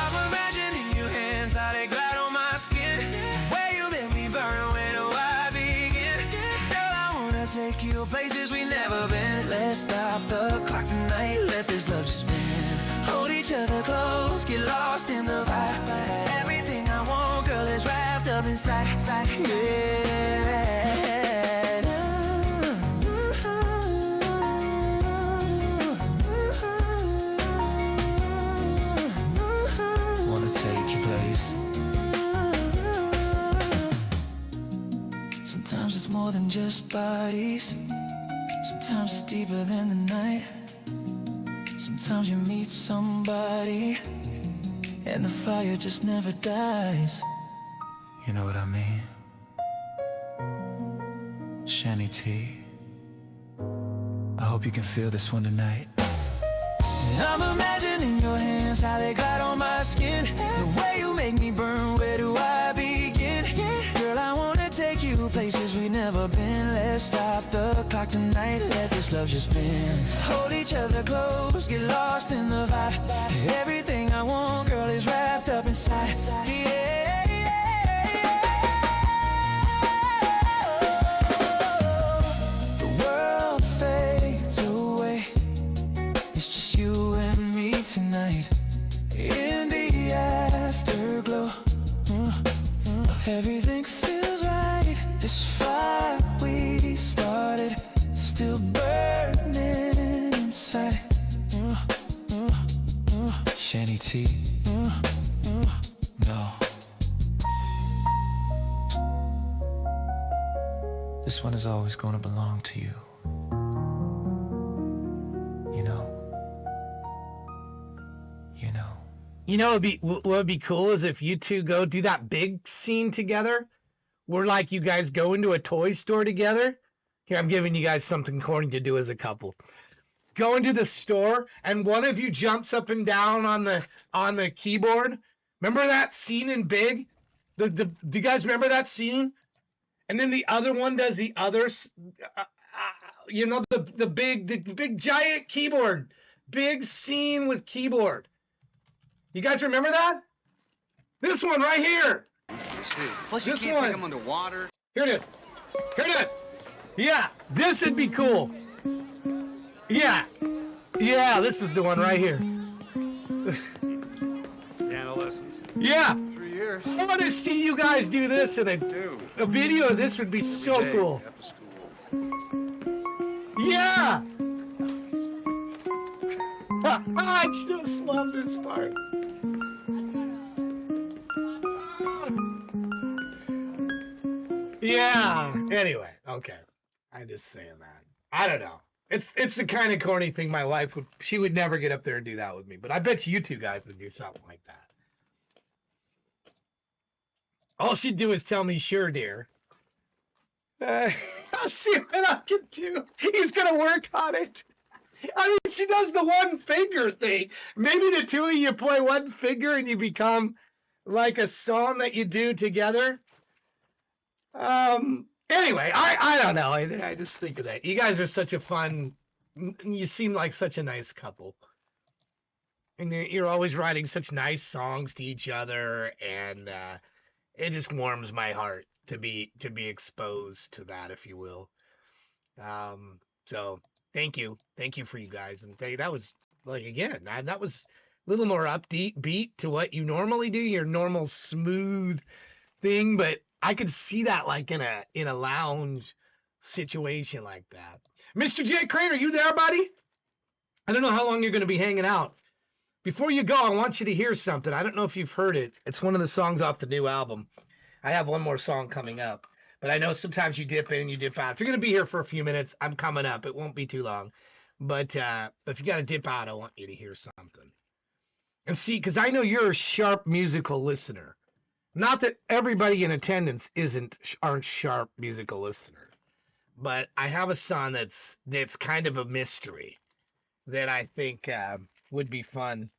Speaker 5: I'm imagining your hands, how they glide on my skin. The way you make me burn, where do I begin? Girl, I wanna take you places we've never been. Let's stop the clock tonight, let this love just spin. Hold each other close, get lost in the vibe. Everything I want, girl, is wrapped up inside. Yeah. Wanna take you place. Sometimes it's more than just bodies. Sometimes it's deeper than the night. Sometimes you meet somebody and the fire just never dies. You know what I mean? Shani T, I hope you can feel this one tonight. I'm imagining your hands, how they glide on my skin. The way you make me burn, where do I begin? Girl, I wanna take you places we've never been. Let's stop the clock tonight, let this love just spin. Hold each other close, get lost in the vibe. Everything I want, girl, is wrapped up inside. Yeah. The world fades away. It's just you and me tonight. In the afterglow, everything feels right. This fire we started, still burning inside. Shani T, no. This one is always gonna belong to you. You know. You know.
Speaker 2: You know, what would be cool is if you two go do that big scene together, where like you guys go into a toy store together. Here, I'm giving you guys something corny to do as a couple. Go into the store and one of you jumps up and down on the keyboard. Remember that scene in Big? Do you guys remember that scene? And then the other one does the other, you know, the big giant keyboard, big scene with keyboard. You guys remember that? This one right here.
Speaker 12: Plus, you
Speaker 2: This
Speaker 12: can't
Speaker 2: one.
Speaker 12: take them underwater.
Speaker 2: Here it is. Here it is. Yeah, this would be cool. Yeah. Yeah, this is the one right here.
Speaker 13: Adolescence.
Speaker 2: Yeah.
Speaker 13: 3 years.
Speaker 2: I want to see you guys do this in a video of this would be so
Speaker 13: Every day
Speaker 2: cool.
Speaker 13: after school.
Speaker 2: Yeah. I just love this part. Yeah. Anyway, okay. I'm just saying that. I don't know. It's the kind of corny thing my wife would. She would never get up there and do that with me. But I bet you two guys would do something like that. All she'd do is tell me, "Sure, dear." I'll see what I can do. He's gonna work on it. I mean, she does the one finger thing. Maybe the two of you play one finger and you become like a song that you do together. Anyway, I don't know. I just think of that. You guys are such a fun. You seem like such a nice couple, and you're always writing such nice songs to each other, and it just warms my heart to be exposed to that, if you will. So thank you for you guys, and that was like again that was a little more upbeat beat to what you normally do, your normal smooth thing, but I could see that like in a lounge situation like that. Mr. J. Crane, are you there, buddy? I don't know how long you're going to be hanging out. Before you go, I want you to hear something. I don't know if you've heard it. It's one of the songs off the new album. I have one more song coming up, but I know sometimes you dip in and you dip out. If you're going to be here for a few minutes, I'm coming up. It won't be too long. But if you got to dip out, I want you to hear something. And see, because I know you're a sharp musical listener. Not that everybody in attendance aren't sharp musical listeners, but I have a song that's kind of a mystery that I think would be fun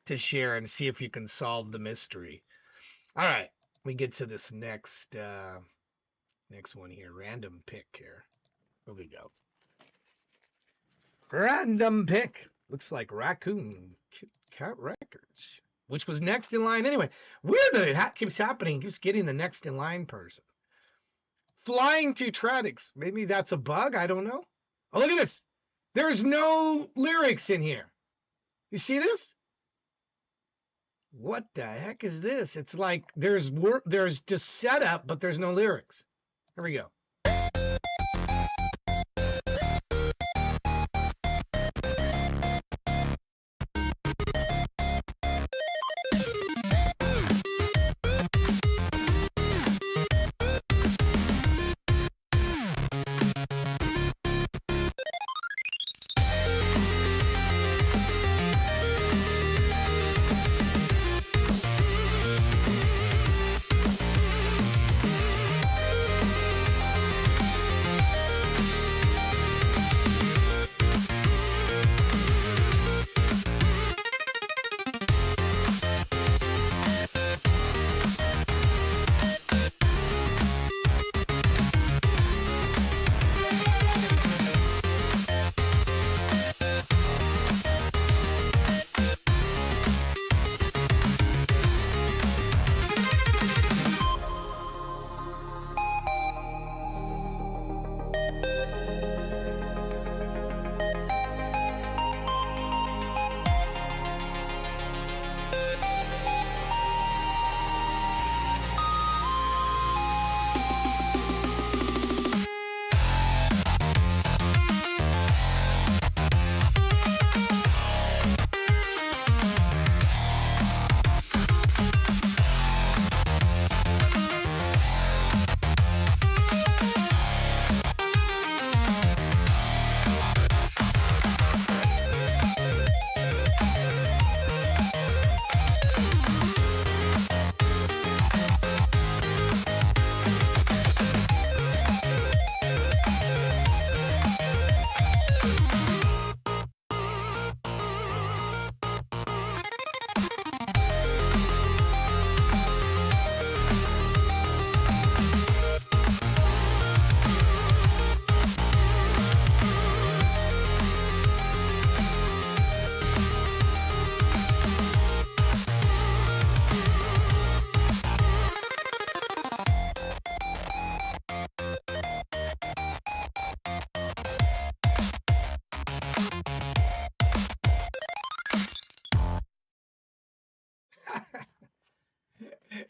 Speaker 2: to share and see if you can solve the mystery. All right, we get to this next one here. Random pick here. Here we go. Random pick. Looks like Raccoon Cat Records, which was next in line anyway. Weird that it keeps happening. Keeps getting the next in line person. Flying to Tradix. Maybe that's a bug. I don't know. Oh, look at this. There's no lyrics in here. You see this? What the heck is this? It's like there's just setup, but there's no lyrics. Here we go.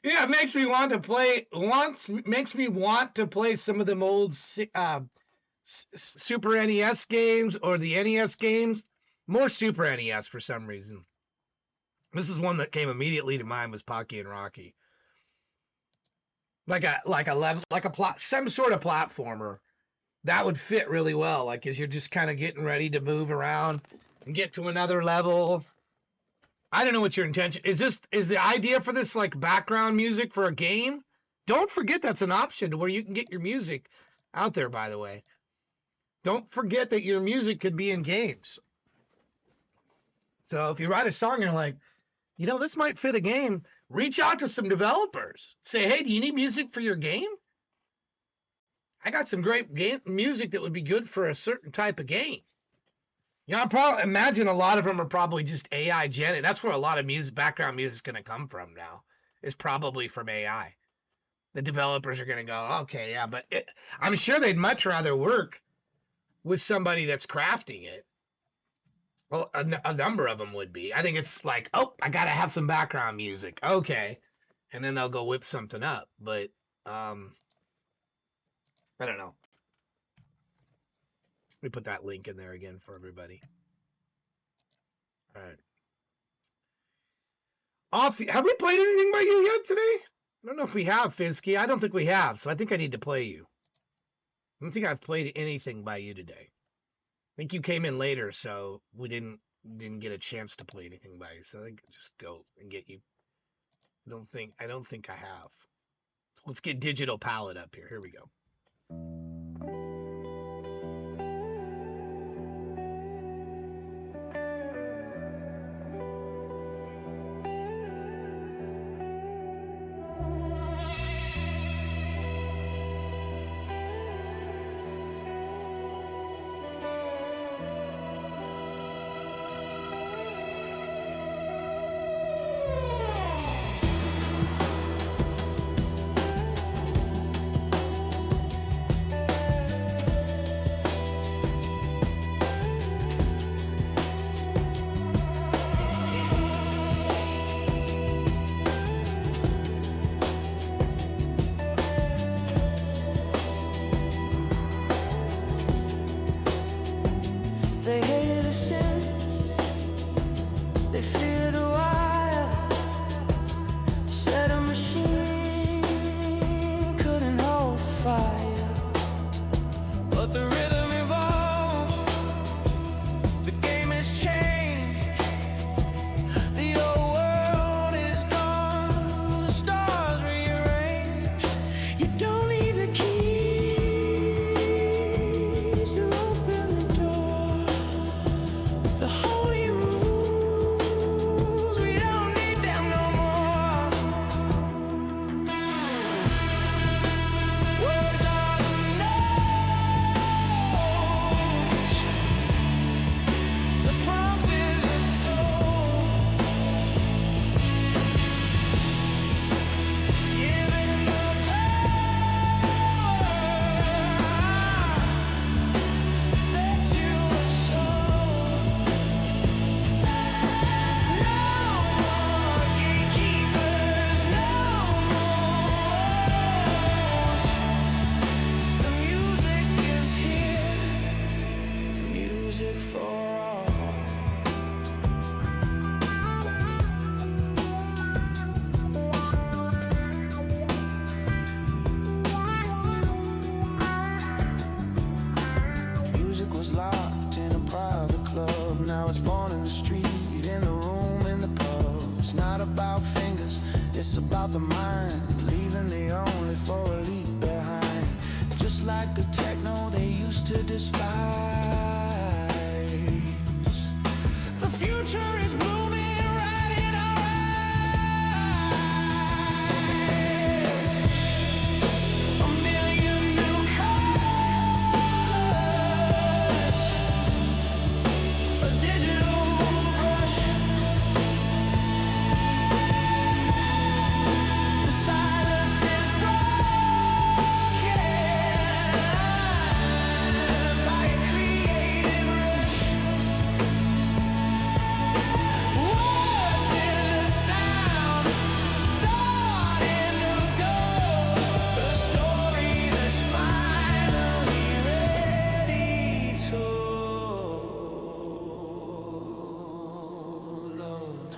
Speaker 2: Yeah, it makes me want to play. Makes me want to play some of them old Super NES games or the NES games. More Super NES for some reason. This is one that came immediately to mind was Pocky and Rocky. Some sort of platformer that would fit really well. Like as you're just kind of getting ready to move around and get to another level. I don't know what your intention is. Is the idea for this like background music for a game? Don't forget that's an option to where you can get your music out there, by the way. Don't forget that your music could be in games. So if you write a song and you're like, this might fit a game, reach out to some developers. Say, hey, do you need music for your game? I got some great game music that would be good for a certain type of game. I imagine a lot of them are probably just AI generated. That's where a lot of background music is going to come from now. Is probably from AI. The developers are going to go, okay, yeah, but I'm sure they'd much rather work with somebody that's crafting it. Well, a number of them would be. I think it's like, oh, I got to have some background music. Okay. And then they'll go whip something up. But I don't know. Let me put that link in there again for everybody. All right. Have we played anything by you yet today? I don't know if we have, Finsky. I don't think we have, so I think I need to play you. I don't think I've played anything by you today. I think you came in later, so we didn't get a chance to play anything by you. So I think just go and get you. I don't think I have. So let's get Digital Palette up here. Here we go.
Speaker 5: They hated the sin, they feared a wire, said a machine couldn't hold fire. But the rhythm evolves, the game has changed, the old world is gone, the stars rearranged. You don't need the keys to open the door. The holy rules, we don't need them no more. Words are the notes, the prompt is the soul, giving the power back to the soul. No more gatekeepers, no more walls. The music is here, music for all. Music was locked in a private club. Now it's born in the street, in the room, in the pub. It's not about fingers, it's about the mind. Leaving the only for a leave behind. Just like the techno they used to despise. The future is blooming right in our eyes. A million new colors, a digital brush. The silence is broken by a creative rush. Words in the sound, thought in the go. The story that's finally ready to load.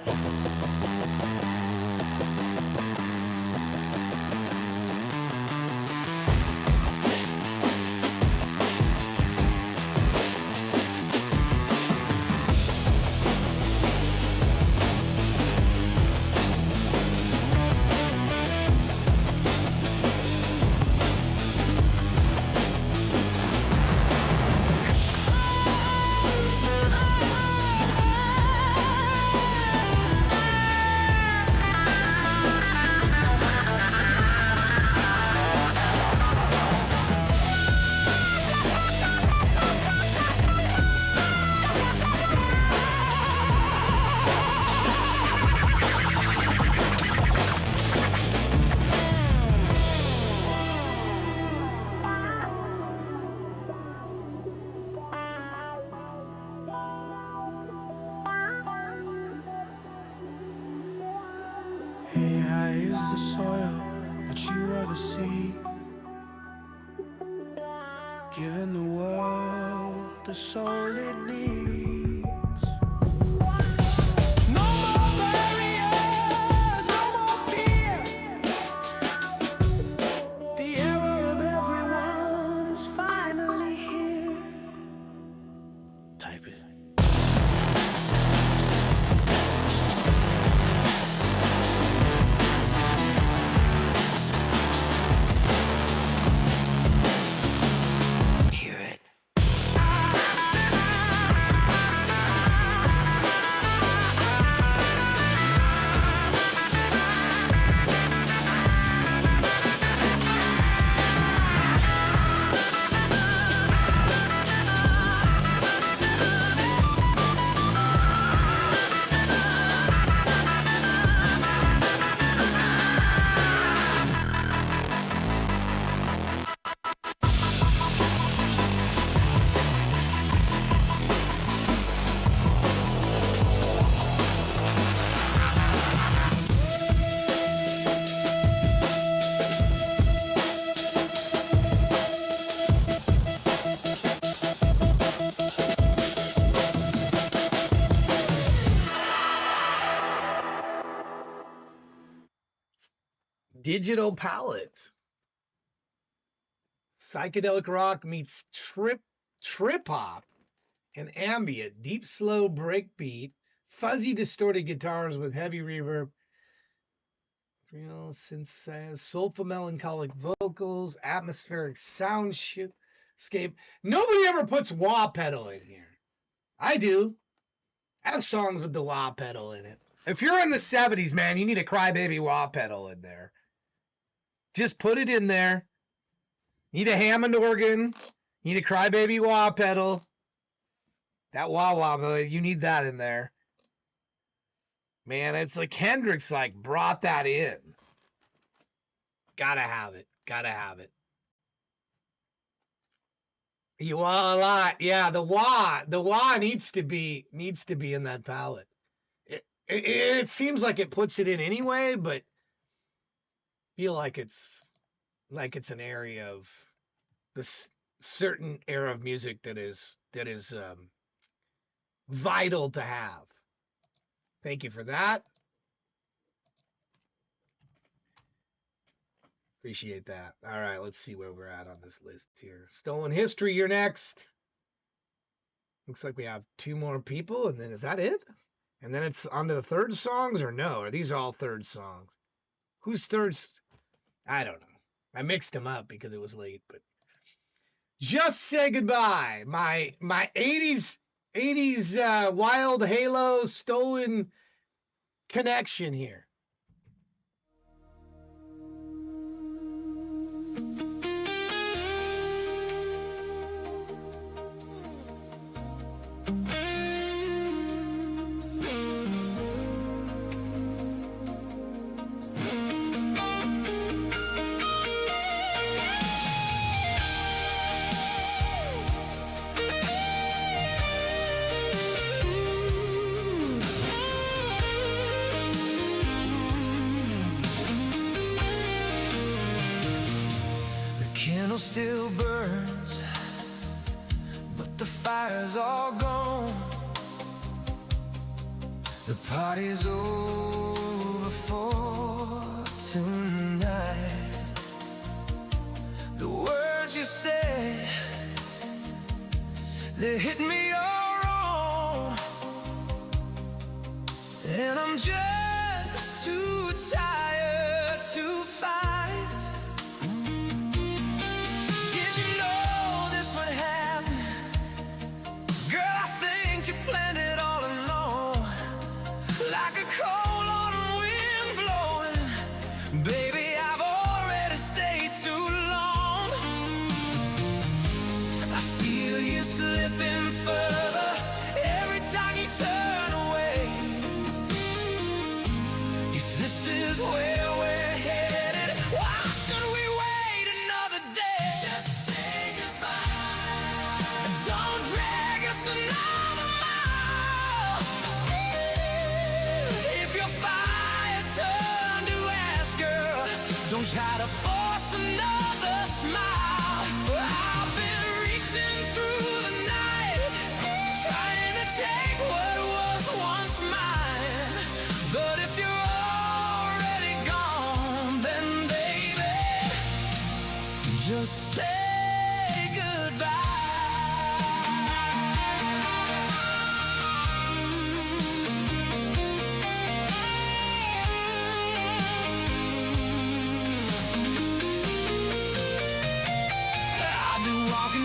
Speaker 5: Hey, high is the soil, but you are the sea, giving the world the soul it needs. No more barriers, no more fear. The era of everyone is finally here. Type it. Hear it.
Speaker 2: Digital palette. Psychedelic rock meets trip hop and ambient, deep slow breakbeat, fuzzy distorted guitars with heavy reverb, real synthesizer, soulful melancholic vocals, atmospheric soundscape. Nobody ever puts wah pedal in here. I do. I have songs with the wah pedal in it. If you're in the 70s, man, you need a crybaby wah pedal in there. Just put it in there. Need a Hammond organ. Need a crybaby wah pedal. That wah wah, you need that in there. Man, it's like Hendrix brought that in. Gotta have it. Gotta have it. You want a lot. Yeah, the wah needs to be in that palette. It seems like it puts it in anyway, but feel like it's an area of this certain era of music that is vital to have. Thank you for that. Appreciate that. All right, let's see where we're at on this list here. Stolen History, you're next. Looks like we have 2 more people, and then is that it? And then it's on to the third songs, or no? Are these all third songs? Who's third? I don't know. I mixed them up because it was late, but Just Say Goodbye. My 80s wild halo stolen connection here.
Speaker 5: Still burns, but the fire's all gone. The party's over for tonight. The words you said, they hit me all wrong, and I'm just too tired to fight. Planned it all alone, like a cold autumn wind blowing. Baby, I've already stayed too long. I feel you slipping further every time you turn away. Don't try to force another smile. I've been reaching through the night, trying to take what was once mine. But if you're already gone, then baby, just say goodbye.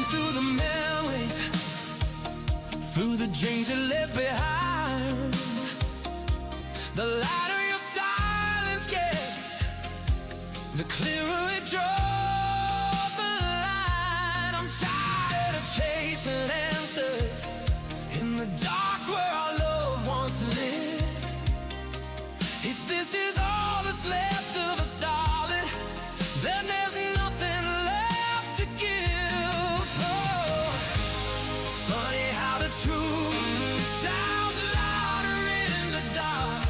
Speaker 5: Through the memories, through the dreams you left behind. The lighter your silence gets, the clearer it draws the line. I'm tired of chasing answers in the dark where our love once lived. If this is all that's left of us, darling, then there's nothing left to give. Oh, funny how the truth sounds louder in the dark.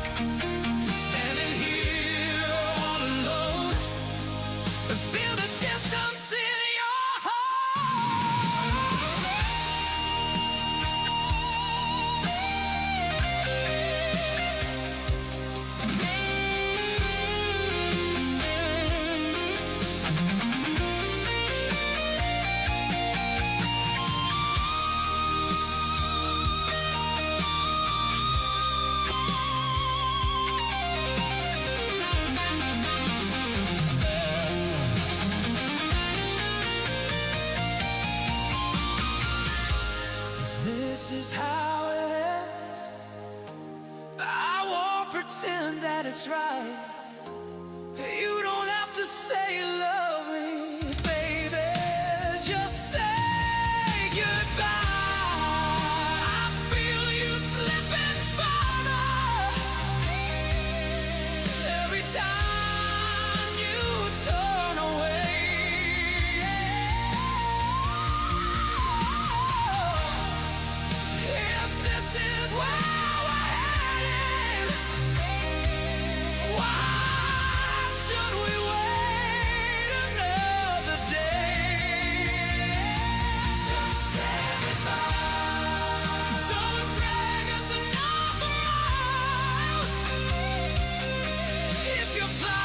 Speaker 5: Standing here all alone, feel the distance in your heart. This is how it is. I won't pretend that it's right. You don't have to say you love me, baby. Just say goodbye. I feel you slipping farther every time you turn away. If this is where we're headed, why should we wait another day? Just say goodbye. Don't drag us another mile. If you fly,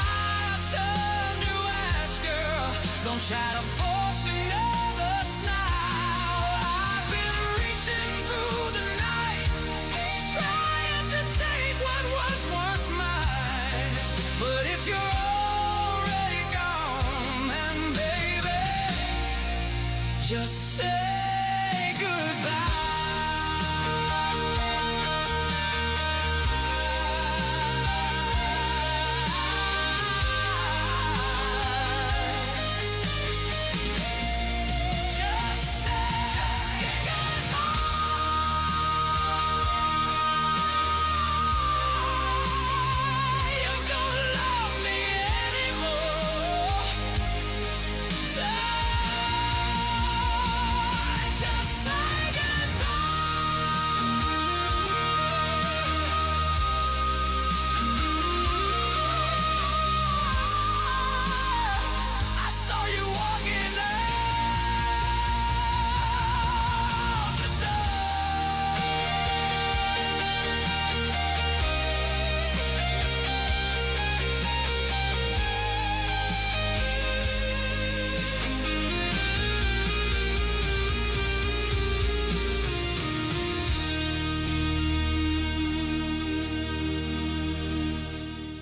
Speaker 5: I'll turn to ash, girl. Don't try to force another smile. I've been reaching through the night, trying to take what was once mine. But if you're already gone, then baby, just say goodbye. Just say goodbye. You don't love me anymore. Just say goodbye. I saw you walking out the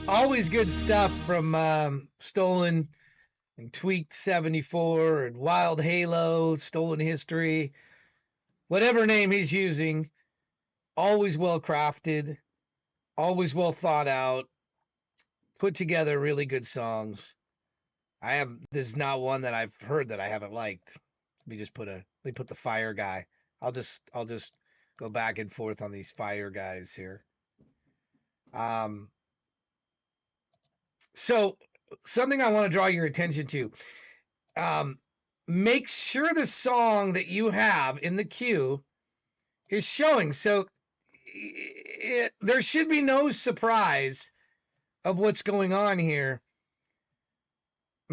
Speaker 2: Always good stuff from Stolen and Tweaked 74 and Wild Halo, Stolen History, whatever name he's using. Always well crafted, always well thought out, put together really good songs. There's not one that I've heard that I haven't liked. Let me put the fire guy. I'll just go back and forth on these fire guys here. So something I want to draw your attention to. Make sure the song that you have in the queue is showing. So there should be no surprise of what's going on here.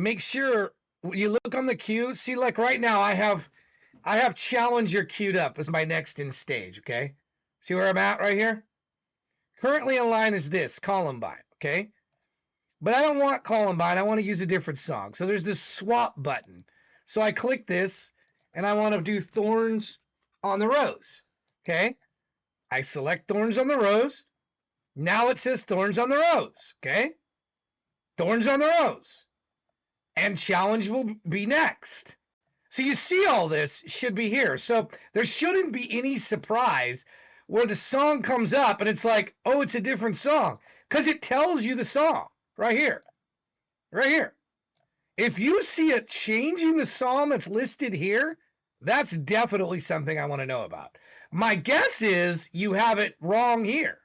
Speaker 2: make sure when you look on the queue, see, like right now I have Challenger queued up as my next in stage, okay? See where I'm at right here? Currently in line is this, Columbine, okay? But I don't want Columbine, I want to use a different song. So there's this swap button. So I click this, and I want to do Thorns on the Rose, okay? I select Thorns on the Rose. Now it says Thorns on the Rose, okay? Thorns on the Rose. And Challenge will be next. So you see all this should be here. So there shouldn't be any surprise where the song comes up and it's like, oh, it's a different song. Because it tells you the song right here. Right here. If you see it changing the song that's listed here, that's definitely something I want to know about. My guess is you have it wrong here.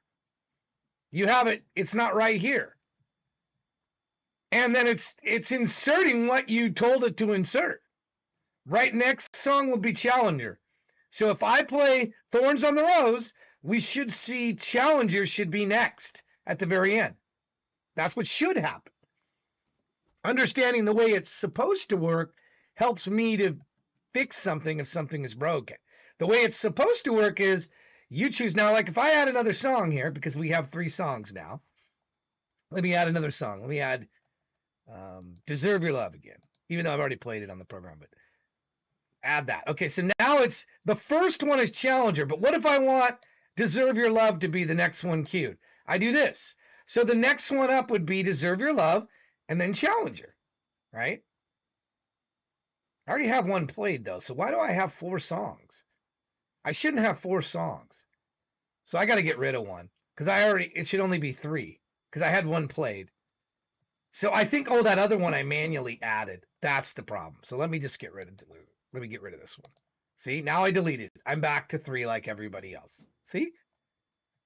Speaker 2: You have it, it's not right here. And then it's inserting what you told it to insert. Right next song will be Challenger. So if I play Thorns on the Rose, we should see Challenger should be next at the very end. That's what should happen. Understanding the way it's supposed to work helps me to fix something if something is broken. The way it's supposed to work is you choose now, like if I add another song here, because we have 3 songs now, let me add another song. Let me add Deserve Your Love again, even though I've already played it on the program, but add that. Okay, so now it's, the first one is Challenger, but what if I want Deserve Your Love to be the next one queued? I do this. So the next one up would be Deserve Your Love and then Challenger, right? I already have one played though, so why do I have 4 songs? I shouldn't have 4 songs. So I got to get rid of one because it should only be 3 because I had one played. So I think, oh, that other one I manually added. That's the problem. So let me just get rid of it. Let me get rid of this one. See, now I deleted it. I'm back to 3 like everybody else. See?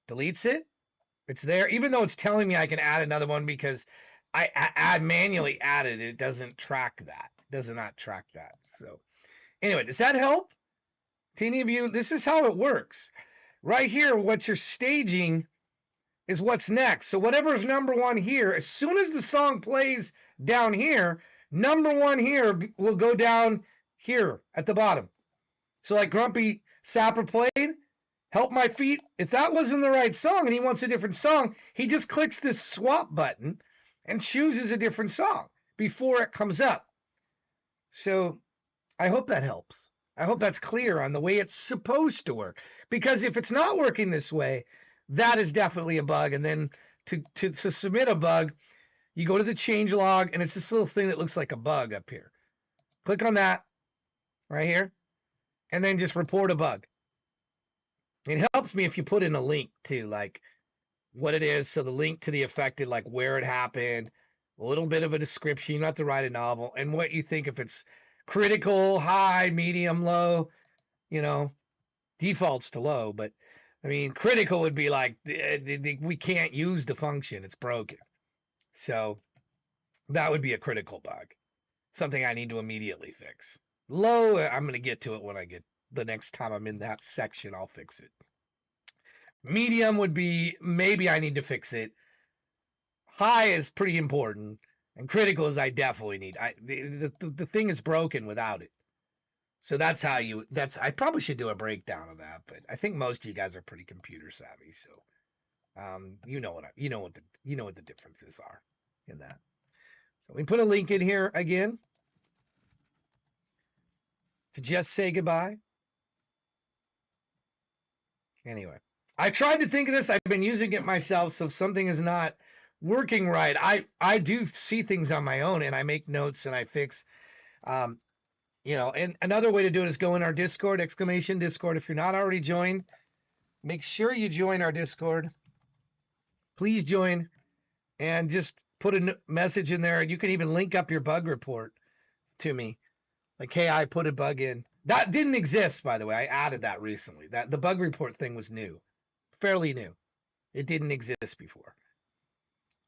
Speaker 2: Deletes it. It's there. Even though it's telling me I can add another one because I manually added it. It doesn't track that. It does not track that. So anyway, does that help? To any of you, this is how it works. Right here, what you're staging is what's next. So whatever is number 1 here, as soon as the song plays down here, number 1 here will go down here at the bottom. So like Grumpy Sapper played, Help My Feet. If that wasn't the right song and he wants a different song, he just clicks this swap button and chooses a different song before it comes up. So I hope that helps. I hope that's clear on the way it's supposed to work. Because if it's not working this way, that is definitely a bug. And then to submit a bug, you go to the change log, and it's this little thing that looks like a bug up here. Click on that right here, and then just report a bug. It helps me if you put in a link to like what it is. So the link to the affected, like where it happened, a little bit of a description. You don't have to write a novel, and what you think if it's critical, high, medium, low, defaults to low, but I mean, critical would be like, we can't use the function. It's broken. So that would be a critical bug. Something I need to immediately fix. Low, I'm going to get to it when I get the next time I'm in that section. I'll fix it. Medium would be maybe I need to fix it. High is pretty important. And critical is I definitely need. The thing is broken without it. So that's how I probably should do a breakdown of that, but I think most of you guys are pretty computer savvy, so you know what the differences are in that. So we put a link in here again to just say goodbye. Anyway, I tried to think of this. I've been using it myself, so if something is not working right, I do see things on my own and I make notes and I fix. And another way to do it is go in our Discord, !Discord. If you're not already joined, make sure you join our Discord. Please join and just put a message in there. You can even link up your bug report to me. Like, hey, I put a bug in. That didn't exist, by the way. I added that recently. The bug report thing was new, fairly new. It didn't exist before.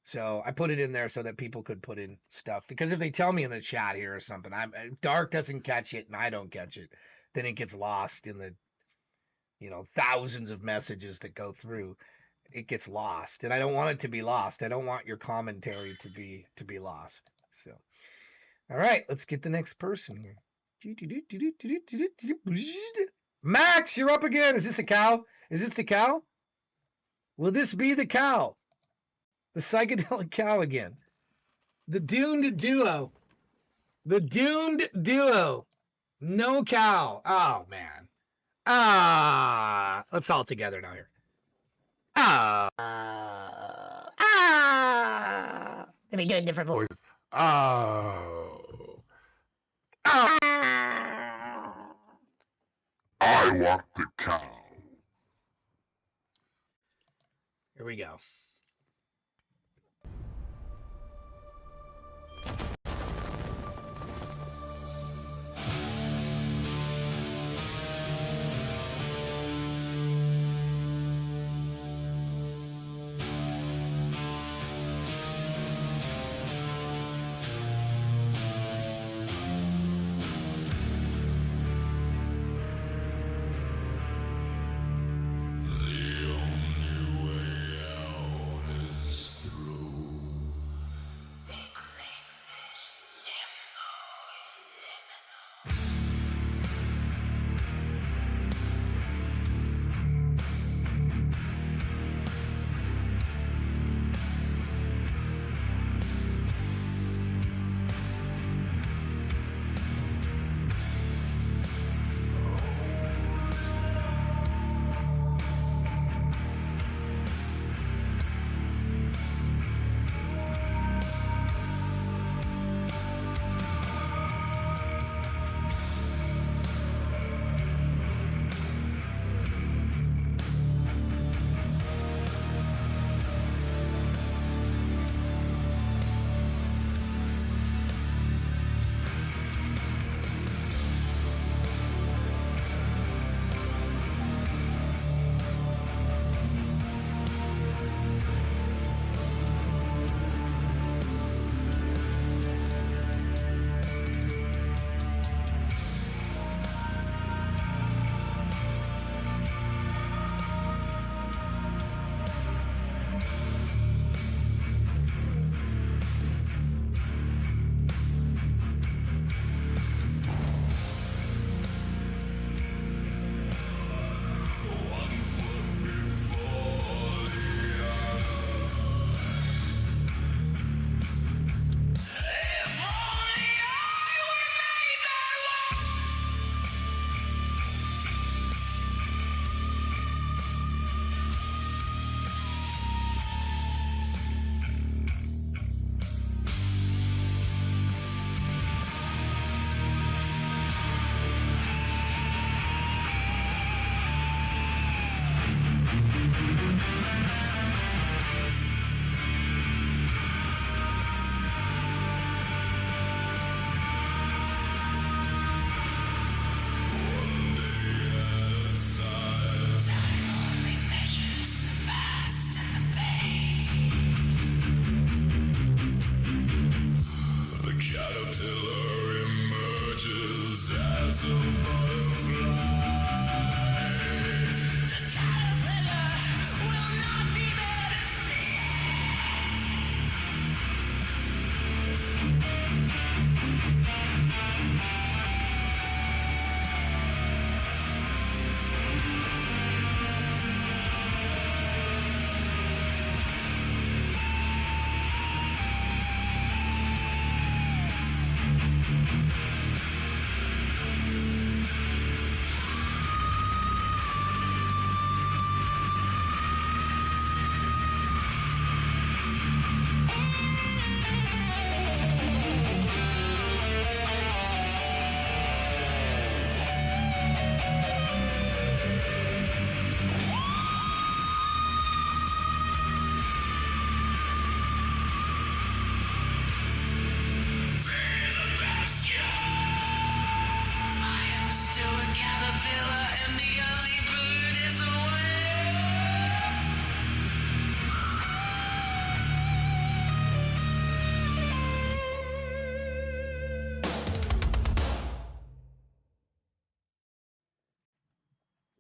Speaker 2: So I put it in there so that people could put in stuff. Because if they tell me in the chat here or something, Dark doesn't catch it and I don't catch it, then it gets lost in the, thousands of messages that go through. It gets lost, and I don't want it to be lost. I don't want your commentary to be lost. So All right, let's get the next person here. Max, you're up again. Is this a cow? Is this the cow? Will this be the cow? The psychedelic cow again. The doomed duo. The doomed duo. No cow. Oh, man. Let's all together now here.
Speaker 10: Let me do a different voice.
Speaker 6: Oh. I want the cow.
Speaker 2: Here we go.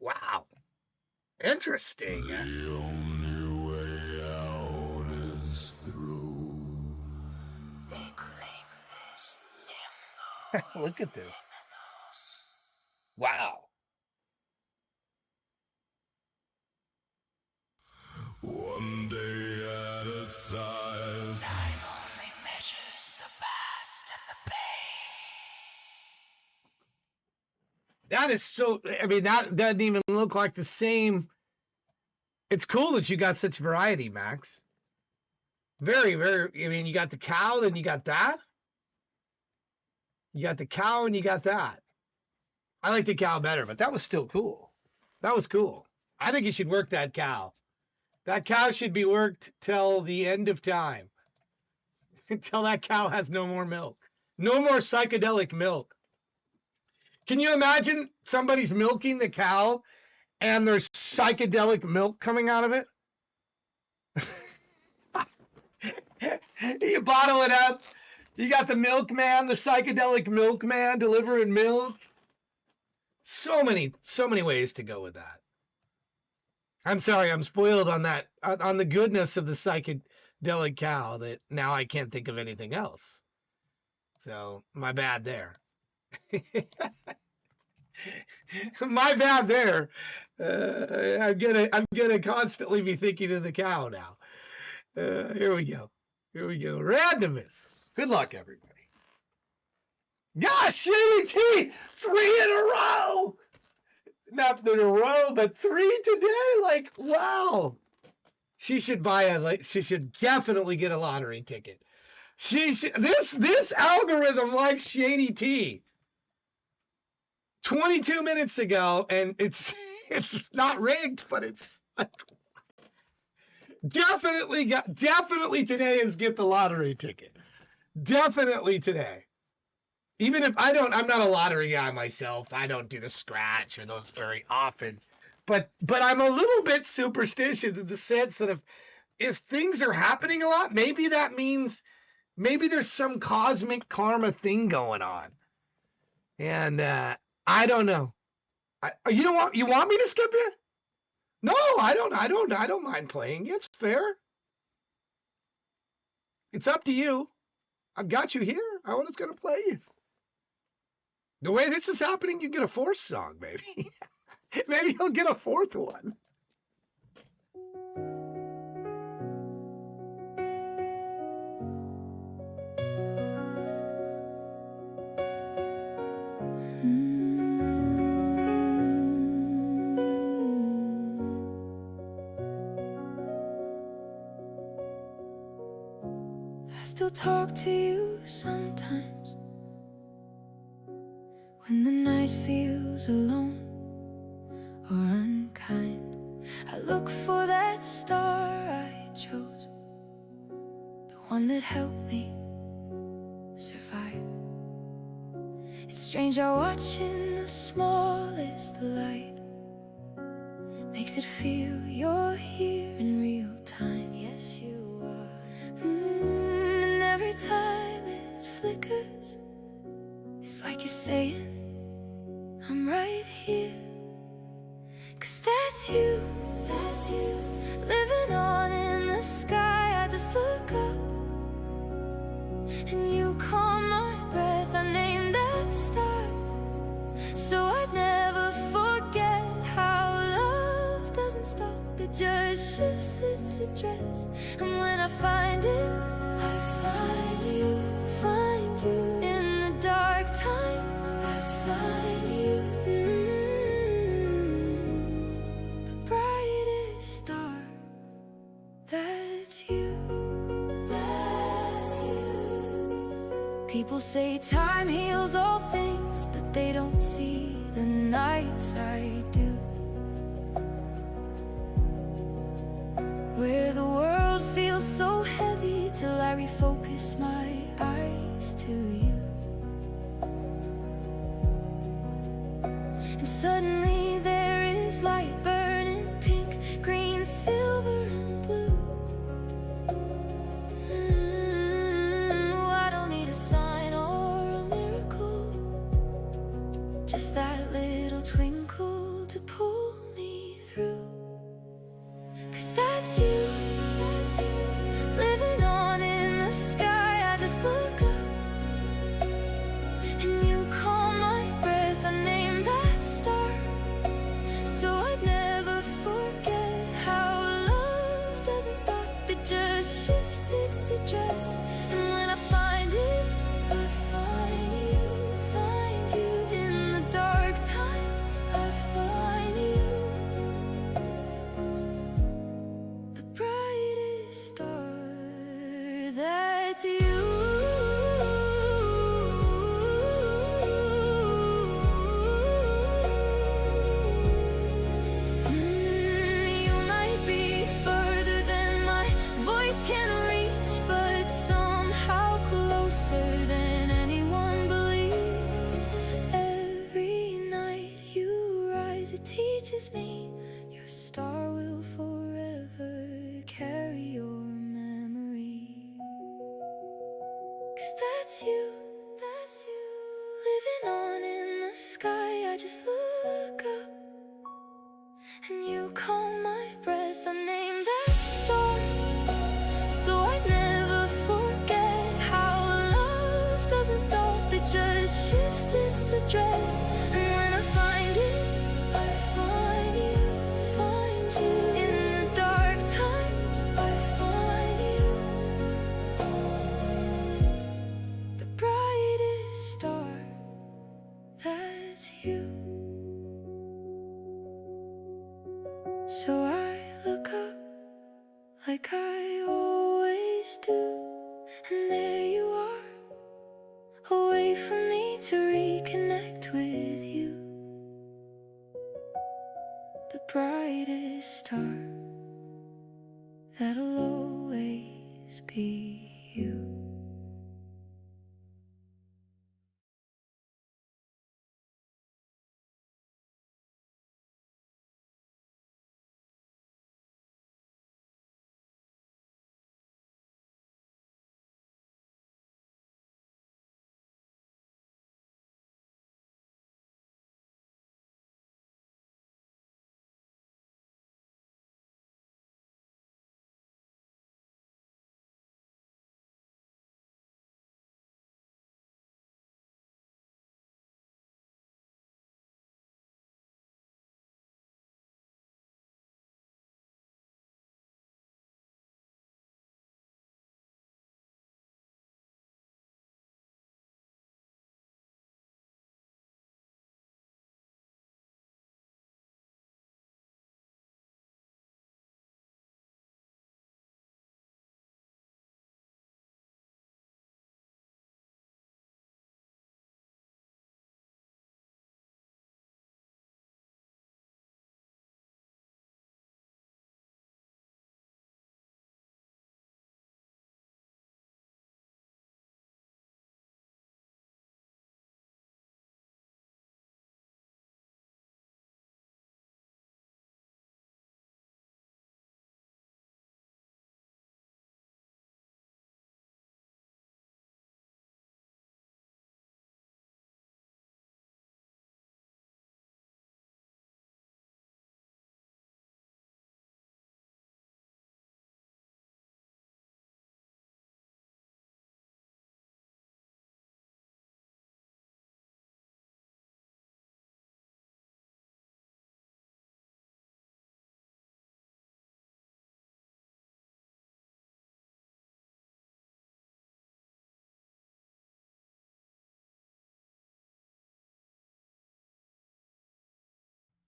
Speaker 2: Wow. Interesting.
Speaker 3: The only way out is through.
Speaker 7: They claim this land
Speaker 2: Look at this. Wow.
Speaker 3: One day at a time.
Speaker 7: Time only measures the past and the pain.
Speaker 2: That is so, I mean, that doesn't even look like the same. It's cool that you got such variety, Max. Very, very, I mean, you got the cow, then you got that. You got the cow and you got that. I like the cow better, but that was still cool. That was cool. I think you should work that cow. That cow should be worked till the end of time. Until that cow has no more milk. No more psychedelic milk. Can you imagine somebody's milking the cow and there's psychedelic milk coming out of it? You bottle it up. You got the milkman, the psychedelic milkman delivering milk. So many ways to go with that. I'm sorry, I'm spoiled on that, on the goodness of the psychedelic cow that now I can't think of anything else. So my bad there. My bad there. I'm gonna constantly be thinking of the cow now. Here we go. Randomness. Good luck, everybody. Gosh, Shady T, 3 in a row. Not in a row, but 3 today. Like, wow. She should she should definitely get a lottery ticket. This algorithm likes Shady T. 22 minutes ago, and it's not rigged, but it's like, definitely today is get the lottery ticket. Definitely today. Even if I'm not a lottery guy myself. I don't do the scratch or those very often. But I'm a little bit superstitious in the sense that if things are happening a lot, maybe that means maybe there's some cosmic karma thing going on. And I don't know. You want me to skip it? No, I don't mind playing. It's fair. It's up to you. I've got you here. I was going to play you. The way this is happening, you get a 4th song, maybe. Maybe you'll get a 4th one.
Speaker 8: I still talk to you sometimes when the night feels alone or unkind. I look for that star I chose, the one that helped me survive. It's strange how watching the smallest light makes it feel you're here in real time. Yes, you are. And every time it flickers, it's like you're saying, I'm right here. 'Cause that's you, living on in the sky. I just look up and you calm my breath. I named that star so I'd never forget how love doesn't stop. It just shifts its address. And when I find it, I find you in the dark times. I find you, the brightest star. That's you. People say time heals all things, but they don't see the nights I do, where the world feels so heavy till I refocus my eyes to you. And suddenly there is light burning pink, green, silver, and blue. I don't need a sign or a miracle, just that little twinkle to pull me through. 'Cause that's you, living on in the sky. I just look up and you 'cause it teaches me your star will forever carry your memory. 'Cause that's you, living on in the sky. I just look up and you calm my breath. I name that star so I never forget how love doesn't stop, it just shifts its address. And when I find it, I find you, in the dark times. I find you, the brightest star, that's you. So I look up like I always do, and there you are, a way for me to reconnect with you, the brightest star, that'll always be you.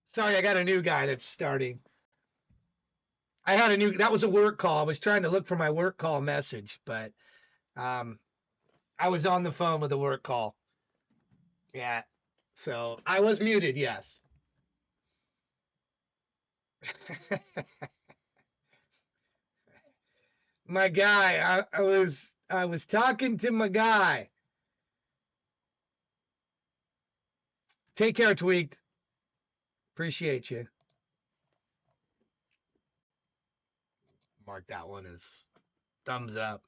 Speaker 2: Sorry, I got a new guy that's starting. I had a new, that was a work call. I was trying to look for my work call message, but I was on the phone with a work call. Yeah. So I was muted, yes. My guy, I was talking to my guy. Take care, Tweaked. Appreciate you. Mark that one as thumbs up.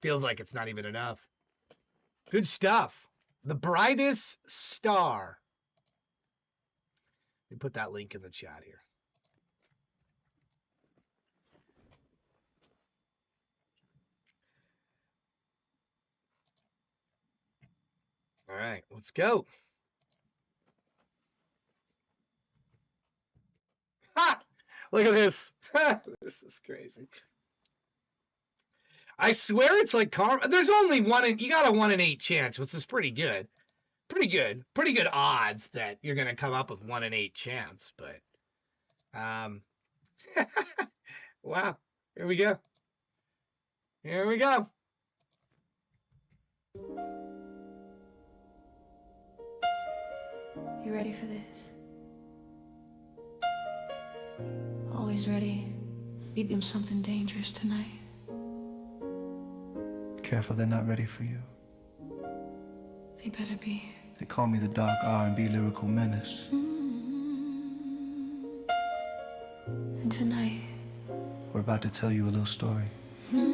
Speaker 2: Feels like it's not even enough. Good stuff. The brightest star. Let me put that link in the chat here. All right, let's go. Ha! Look at this. This is crazy. I swear it's like karma. There's only one in, you got a 1 in 8 chance, which is pretty good. Pretty good odds that you're gonna come up with 1 in 8 chance, but wow. Here we go. Here we go.
Speaker 8: You ready for this? Always ready. Beat them something dangerous tonight.
Speaker 14: Careful, they're not ready for you.
Speaker 8: They better be.
Speaker 14: They call me the dark R&B lyrical menace.
Speaker 8: And tonight,
Speaker 14: We're about to tell you a little story.
Speaker 8: you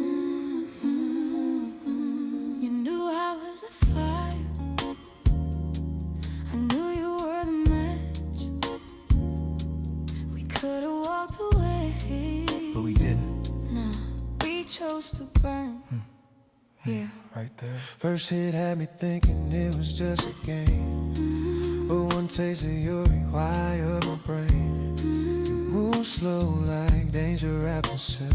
Speaker 8: knew I was a fire. I knew you were the match. We could have walked away,
Speaker 14: But we didn't.
Speaker 8: no, we chose to burn. Yeah.
Speaker 14: Right there. First hit had me thinking it was just a game. But one taste of you rewired my brain. You move slow like danger wrapped in silk.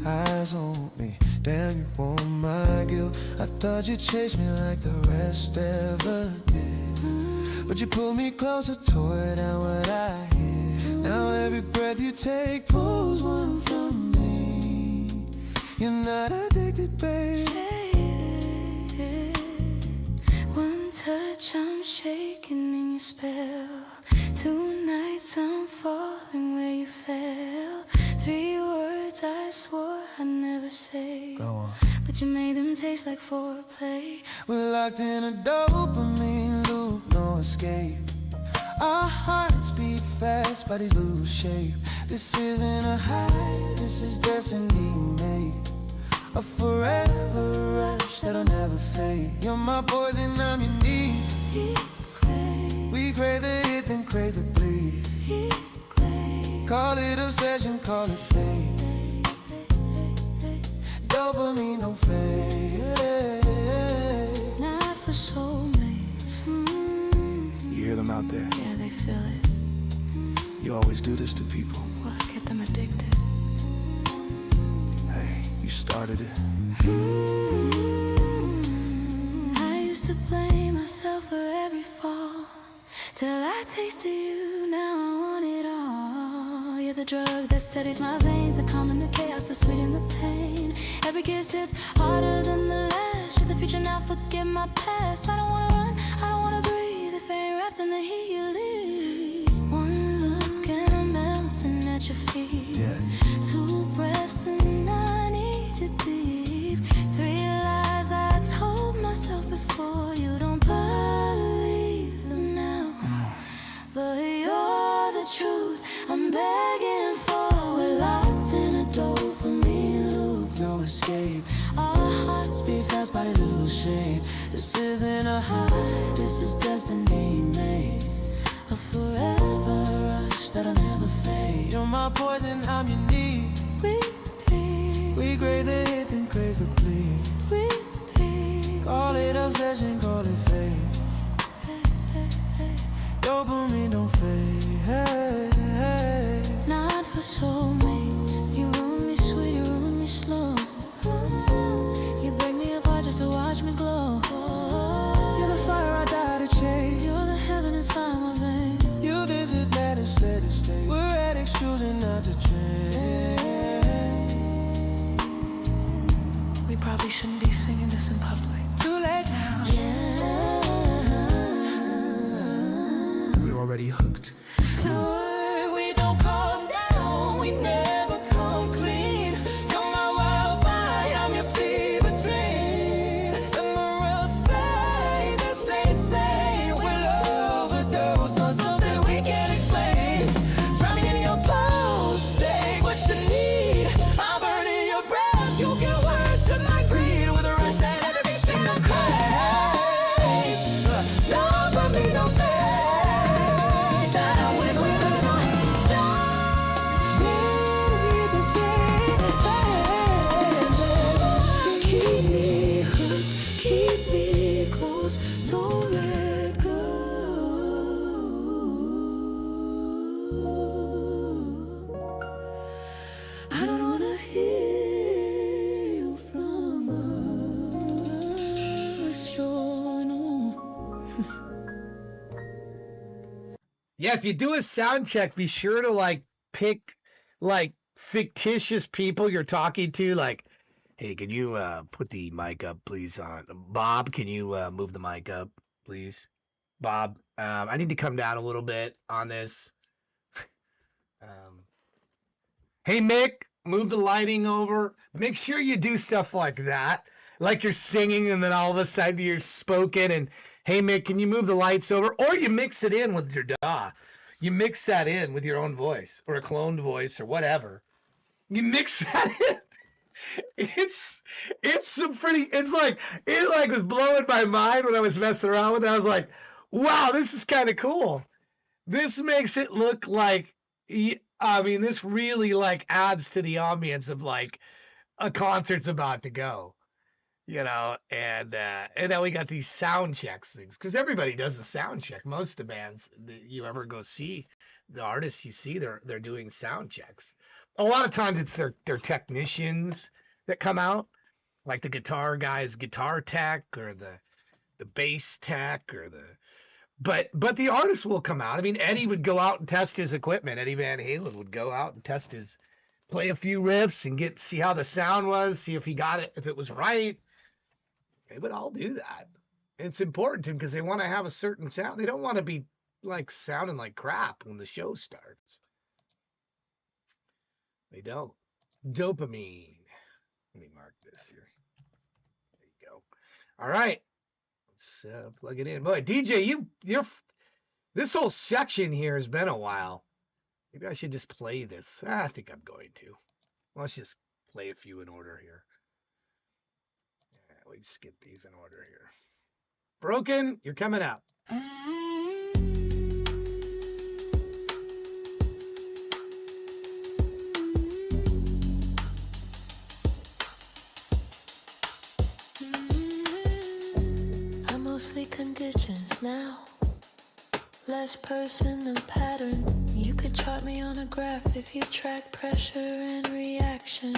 Speaker 14: Eyes on me, damn, you want my guilt. I thought you'd chase me like the rest ever did. But you pulled me closer, tore down what I hid. Now every breath you take pulls one from me. You're not addicted, babe.
Speaker 8: Say it. One touch, I'm shaking in your spell. 2 nights, I'm falling where you fell. 3 words I swore I'd never say.
Speaker 14: Go on.
Speaker 8: But you made them taste like foreplay.
Speaker 14: We're locked in a dopamine loop, no escape. Our hearts beat fast, bodies lose shape. This isn't a high, this is destiny made. A forever rush that'll never fade. You're my poison, I'm your need. We crave the hit, then crave the bleed. Call it obsession, call it fate. Dopamine don't fade.
Speaker 8: Not for soulmates.
Speaker 14: You hear them out there?
Speaker 8: Yeah, they feel it.
Speaker 14: You always do this to people.
Speaker 8: What, get them addicted?
Speaker 14: Hey, you started it.
Speaker 8: I used to blame myself for every fall. Till I tasted you, now I want it all. You're the drug that steadies my veins, the calm in the chaos, the sweet in the pain. Every kiss hits harder than the last. You're the future now, forget my past. I don't wanna run, I don't wanna breathe. If I ain't wrapped in the heat you leave. One look and I'm melting at your feet.
Speaker 14: Yeah.
Speaker 8: 2 breaths and I need you deep. 3 lies I told myself before. You don't believe them now, but you're the truth I'm begging for. We're locked in a dopamine loop, no escape. Our hearts beat fast, body lose shape. This isn't a high, this is destiny made. A forever rush that'll never fade.
Speaker 14: You're my poison, I'm your need. We crave the hit, then crave the bleed. Call it obsession, call it fate. Dopamine don't fade.
Speaker 8: Not for soulmates. You ruin me sweet, you ruin me slow. You break me apart just to watch me glow.
Speaker 14: You're the fire I die to chase.
Speaker 8: You're the heaven inside my veins.
Speaker 14: You this is madness, let it stay. We're addicts choosing not to change.
Speaker 8: We probably shouldn't be singing this in public.
Speaker 14: Too late now.
Speaker 8: Yeah.
Speaker 14: We're already hooked.
Speaker 8: We don't calm down, we never come clean. You're my wildfire, I'm your fever dream.
Speaker 14: And the real say, this ain't sane. We'll overdose on something we can't explain.
Speaker 8: Drown me in your clothes, take what you need. I'll burn in your breath, you can worship my greed. With a rush that every single craze. Dopamine don't fade. Down when we're keep me hooked, keep me close, don't let go. I don't wanna heal from us, you're no.
Speaker 2: Yeah, if you do a sound check, be sure to like pick like fictitious people you're talking to. Like, hey, can you put the mic up, please? On Bob, can you move the mic up, please? Bob, I need to come down a little bit on this. Hey, Mick, move the lighting over. Make sure you do stuff like that. Like you're singing and then all of a sudden you're spoken and, hey, Mick, can you move the lights over? Or you mix it in with your DAW. You mix that in with your own voice or a cloned voice or whatever. You mix that in. It's some pretty. It was blowing my mind when I was messing around with it. I was like, wow, this is kind of cool. This makes it look like. I mean, this really like adds to the ambience of like a concert's about to go. And then we got these sound checks things because everybody does a sound check. Most of the bands that you ever go see, the artists you see, they're doing sound checks. A lot of times it's their technicians that come out, like the guitar guy's guitar tech or the bass tech or but the artist will come out. I mean, Eddie would go out and test his equipment. Eddie Van Halen would go out and play a few riffs and see how the sound was, see if he got it, if it was right. They would all do that. It's important to them because they want to have a certain sound. They don't want to be like sounding like crap when the show starts. They don't. Dopamine. Let me mark this here. There you go. All right. Let's plug it in. Boy, DJ, this whole section here has been a while. Maybe I should just play this. I think I'm going to. Let's just play a few in order here. We just get these in order here. Broken, you're coming up.
Speaker 8: I'm mostly conditions now. Less person than pattern. You could chart me on a graph if you track pressure and reaction.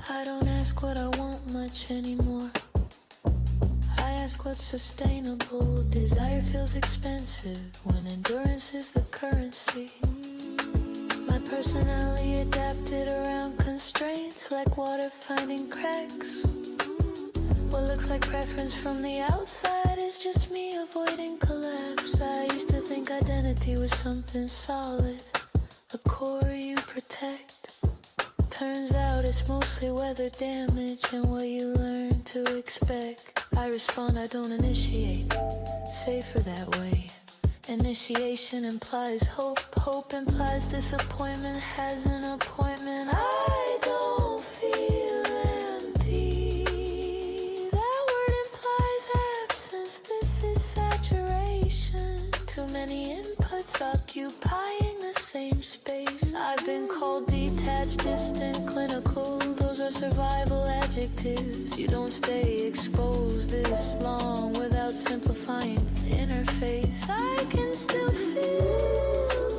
Speaker 8: I don't ask what I want much anymore. I ask what's sustainable. Desire feels expensive when endurance is the currency. My personality adapted around constraints like water finding cracks. What looks like preference from the outside is just me avoiding collapse. I used to think identity was something solid, a core you protect. Turns out it's mostly weather damage and what you learn to expect. I respond, I don't initiate. Safer that way. Initiation implies hope. Hope implies disappointment has an appointment. I don't feel empty. That word implies absence. This is saturation. Too many inputs occupying the same space. I've been called detached, distant, clinical. Those are survival adjectives. You don't stay exposed this long without simplifying the interface. I can still feel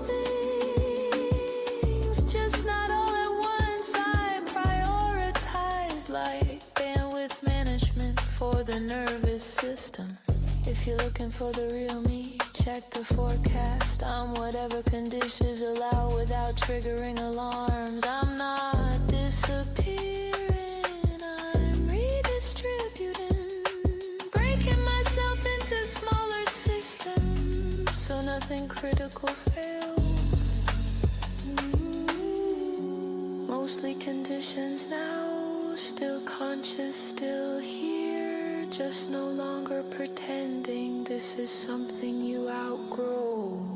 Speaker 8: things, just not all at once. I prioritize like bandwidth management for the nervous system. If you're looking for the real me, check the forecast. I'm whatever conditions allow without triggering alarms. I'm not disappearing, I'm redistributing, breaking myself into smaller systems so nothing critical fails. Mostly conditions now, still conscious, still here, just no longer pretending this is something you outgrow.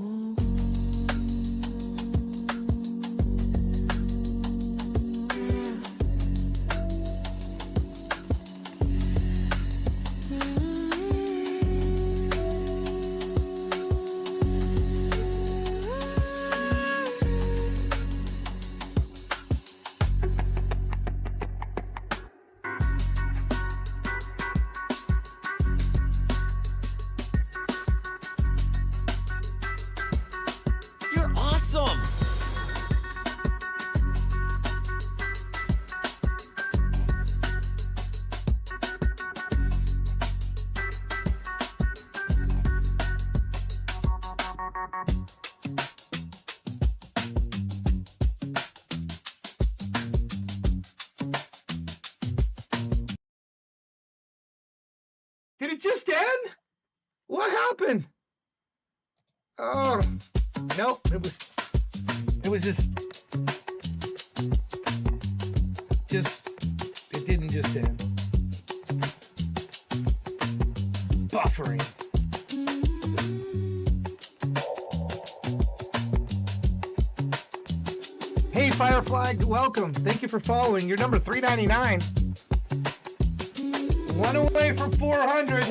Speaker 15: You're awesome!
Speaker 2: Did it just end? What happened? Oh, nope. It was just, it didn't just end. Buffering. Firefly, welcome. Thank you for following. You're number 399. One away from 400.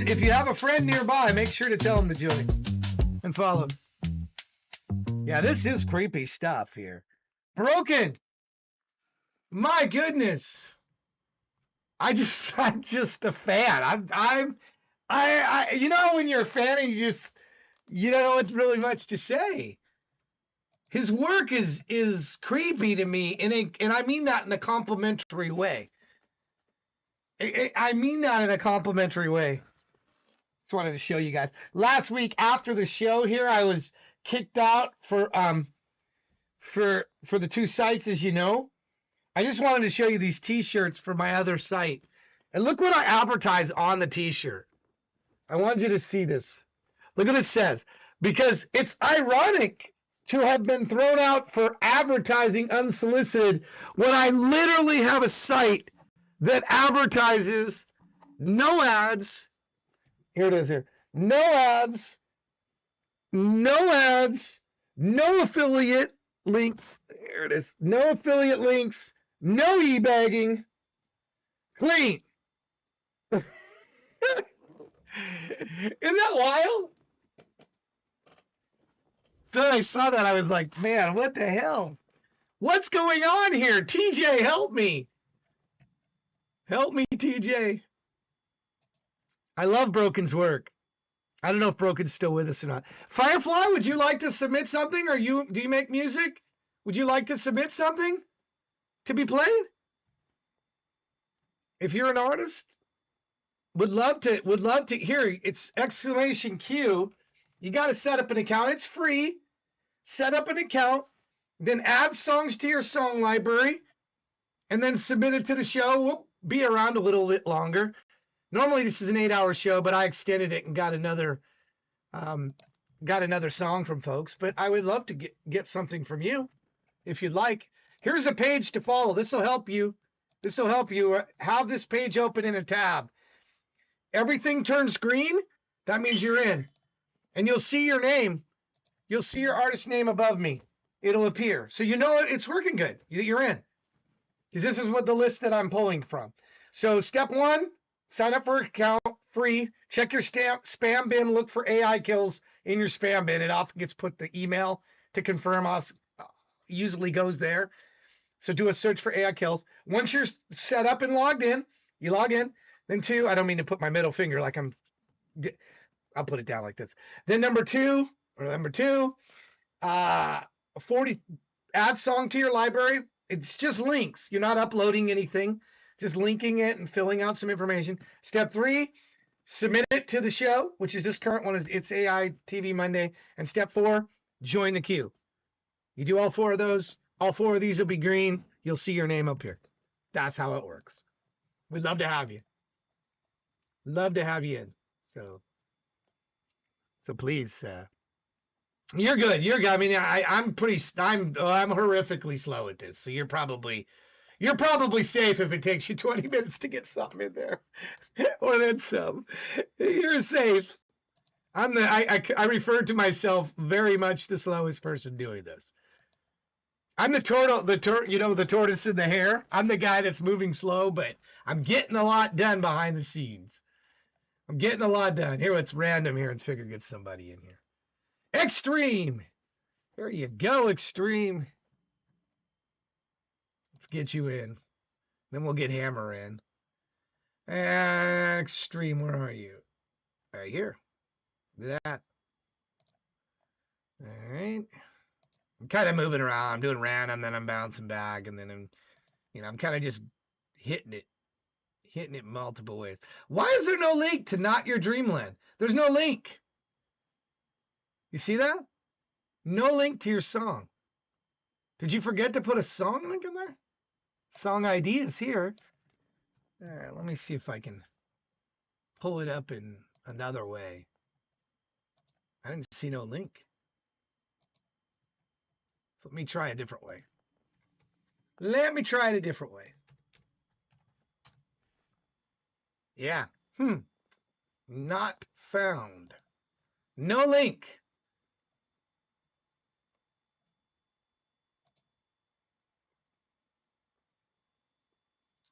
Speaker 2: If you have a friend nearby, make sure to tell them to join and follow. Yeah, this is creepy stuff here. Broken. My goodness. I'm just a fan. You know, when you're a fan and you don't know what really much to say. His work is creepy to me, and I mean that in a complimentary way. I mean that in a complimentary way. Just wanted to show you guys. Last week after the show here, I was kicked out for the two sites, as you know. I just wanted to show you these T-shirts for my other site, and look what I advertise on the T-shirt. I want you to see this. Look what it says, because it's ironic to have been thrown out for advertising unsolicited when I literally have a site that advertises no ads. Here it is here. No ads, no affiliate link. Here it is. No affiliate links, no e-bagging. Clean. Isn't that wild? Then I saw that, I was like, man, what the hell? What's going on here? TJ, help me. Help me, TJ. I love Broken's work. I don't know if Broken's still with us or not. Firefly, would you like to submit something? Do you make music? Would you like to submit something to be played? If you're an artist, would love to hear. It's exclamation Q. You got to set up an account. It's free. Set up an account, then add songs to your song library, and then submit it to the show. We'll be around a little bit longer. Normally this is an 8-hour show, but I extended it and got another song from folks. But I would love to get something from you if you'd like. Here's a page to follow. This will help you. This will help you. Have this page open in a tab. Everything turns green. That means you're in, and you'll see your name. You'll see your artist name above me. It'll appear. So you know it's working good. You're in. Because this is what the list that I'm pulling from. So step 1, sign up for an account, free. Check your spam bin. Look for AI kills in your spam bin. It often gets put the email to confirm usually goes there. So do a search for AI kills. Once you're set up and logged in, you log in. Then 2, I don't mean to put my middle finger like I'll put it down like this. Then number 2, 40 add song to your library. It's just links. You're not uploading anything, just linking it and filling out some information. Step 3, submit it to the show, which is this current one is ItsAiTV Monday. And step 4, join the queue. You do all 4 of those. All 4 of these will be green. You'll see your name up here. That's how it works. We'd love to have you. Love to have you in. So please, you're good. You're good. I mean, I'm horrifically slow at this. So you're probably safe if it takes you 20 minutes to get something in there, or then some. You're safe. I refer to myself very much the slowest person doing this. I'm the tortoise in the hare. I'm the guy that's moving slow, but I'm getting a lot done behind the scenes. I'm getting a lot done. Here, it's random here and figure get somebody in here. Extreme. There you go, Extreme. Let's get you in. Then we'll get Hammer in. Extreme, where are you? Right here. That. All right. I'm kind of moving around. I'm doing random, then I'm bouncing back, and then I'm kind of just hitting it multiple ways. Why is there no link to Not Your Dreamland? There's no link. You see that? No link to your song. Did you forget to put a song link in there? Song ID is here. All right, let me see if I can pull it up in another way. I didn't see no link. So let me try a different way. Let me try it a different way. Yeah. Not found. No link.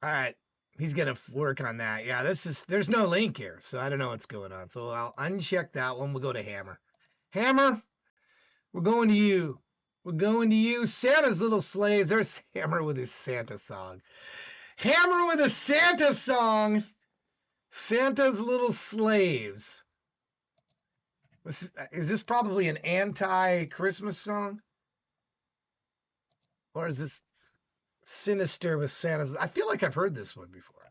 Speaker 2: All right. He's going to work on that. Yeah, there's no link here, so I don't know what's going on. So I'll uncheck that one. We'll go to Hammer. Hammer, we're going to you. We're going to you. Santa's Little Slaves. There's Hammer with his Santa song. Hammer with a Santa song. Santa's Little Slaves. Is this probably an anti-Christmas song? Or is this Sinister with Santa's? I feel like I've heard this one before.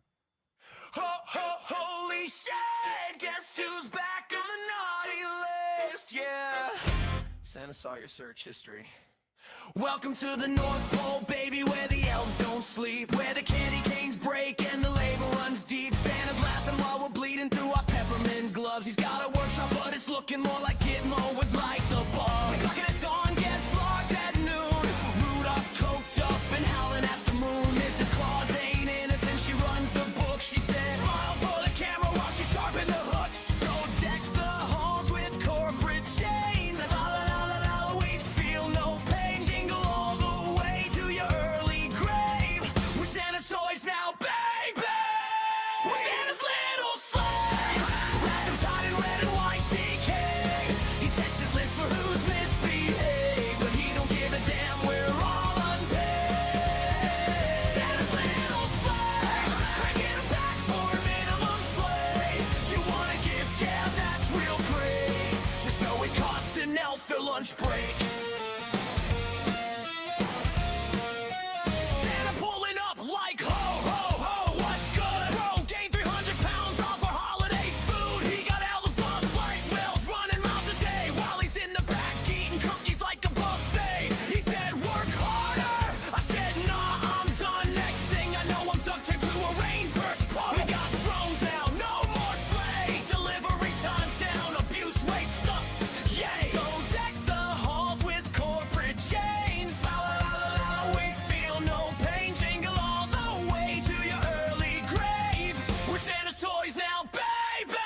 Speaker 5: Holy shit! Guess who's back on the naughty list? Yeah. Santa saw your search history. Welcome to the North Pole, baby, where the elves don't sleep, where the candy canes break and the labor runs deep. Santa's laughing while we're bleeding through our peppermint gloves. He's got a workshop, but it's looking more like Gitmo with lights above. Clocking at dawn, get flogged at noon. Rudolph's coked up and howling at the moon. Mrs. Claus ain't innocent, she runs the book. She said, smile for the camera while she sharpened the hooks. So deck the halls with corporate chains. La la la la la, we feel no pain. Jingle all the way to your early grave. We're Santa's toys now, baby. We're Santa's little slaves. Wrapped in tied in red and white decay. He checks his list for who's misbehaved, but he don't give a damn, we're all unpaid. Santa's little slaves, cranking them packs for a minimum slave. You want a gift? Yeah, that's real great. Just know it costs an elf their lunch break. Santa pulling up like ho, ho, ho, what's good? Bro, gained 300 pounds off our holiday food. He got elephants like whales running miles a day while he's in the back eating cookies like a buffet. He said, work harder. I said, nah, I'm done. Next thing I know, I'm duct taped to a rainburst puddle. We got drones now, no more sleigh. Delivery times down, abuse rates up. Yay! So deck the halls with corporate chains. La la la la la, we feel no pain. Jingle all the way to your early grave. We're Santa's toys now, baby.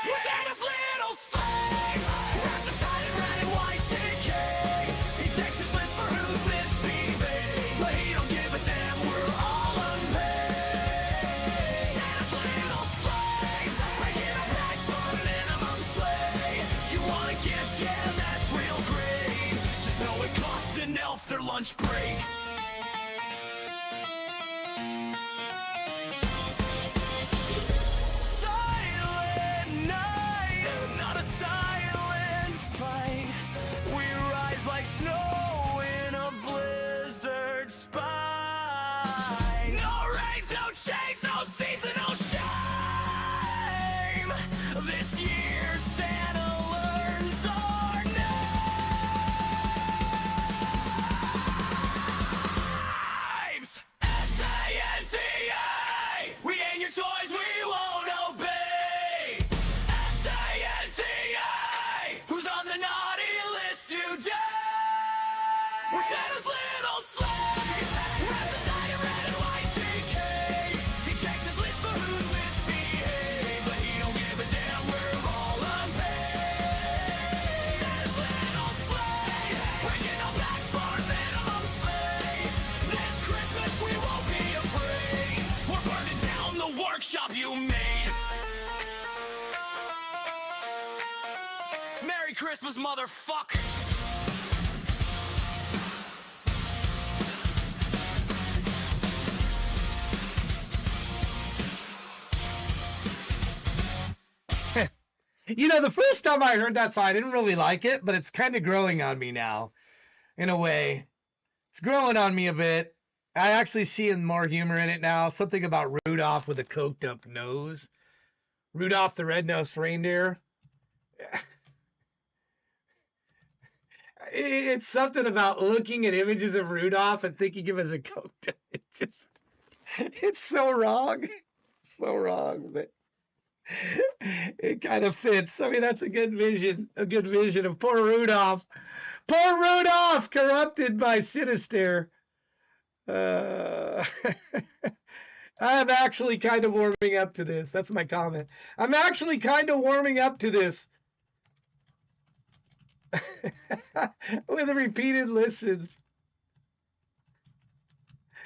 Speaker 5: We're Santa's little slaves. Wrapped up tight in red and white decay. He checks his list for who's misbehaved, but he don't give a damn, we're all unpaid. Santa's little slaves, breaking our backs for a minimum slave. You want a gift? Yeah, that's real great. Just know it costs an elf their lunch break. Silent night, not a silent fight. We rise like snow in a blizzard spine. No rains, no chains, no seasonal shame. This year Santa learns our names. S-A-N-T-A. We ain't your toys, we won't obey. S-A-N-T-A. Who's on the naughty list today? We're Santa's little slaves. Wrapped in tight in red and white decay. He checks his list for who's misbehaved, but he don't give a damn, we're all unpaid. Santa's little slaves, breaking our backs for a minimum slave. This Christmas we won't be afraid. We're burning down the workshop you made. Merry Christmas, motherfucker.
Speaker 2: You know, the first time I heard that song, I didn't really like it, but it's kind of growing on me now, in a way. It's growing on me a bit. I actually see more humor in it now. Something about Rudolph with a coked up nose. Rudolph the red-nosed reindeer. It's something about looking at images of Rudolph and thinking of him as a coked up. It's so wrong. So wrong, but it kind of fits. I mean, that's a good vision of poor Rudolph. Poor Rudolph, corrupted by Sinister. I'm actually kind of warming up to this. That's my comment. I'm actually kind of warming up to this. With repeated listens.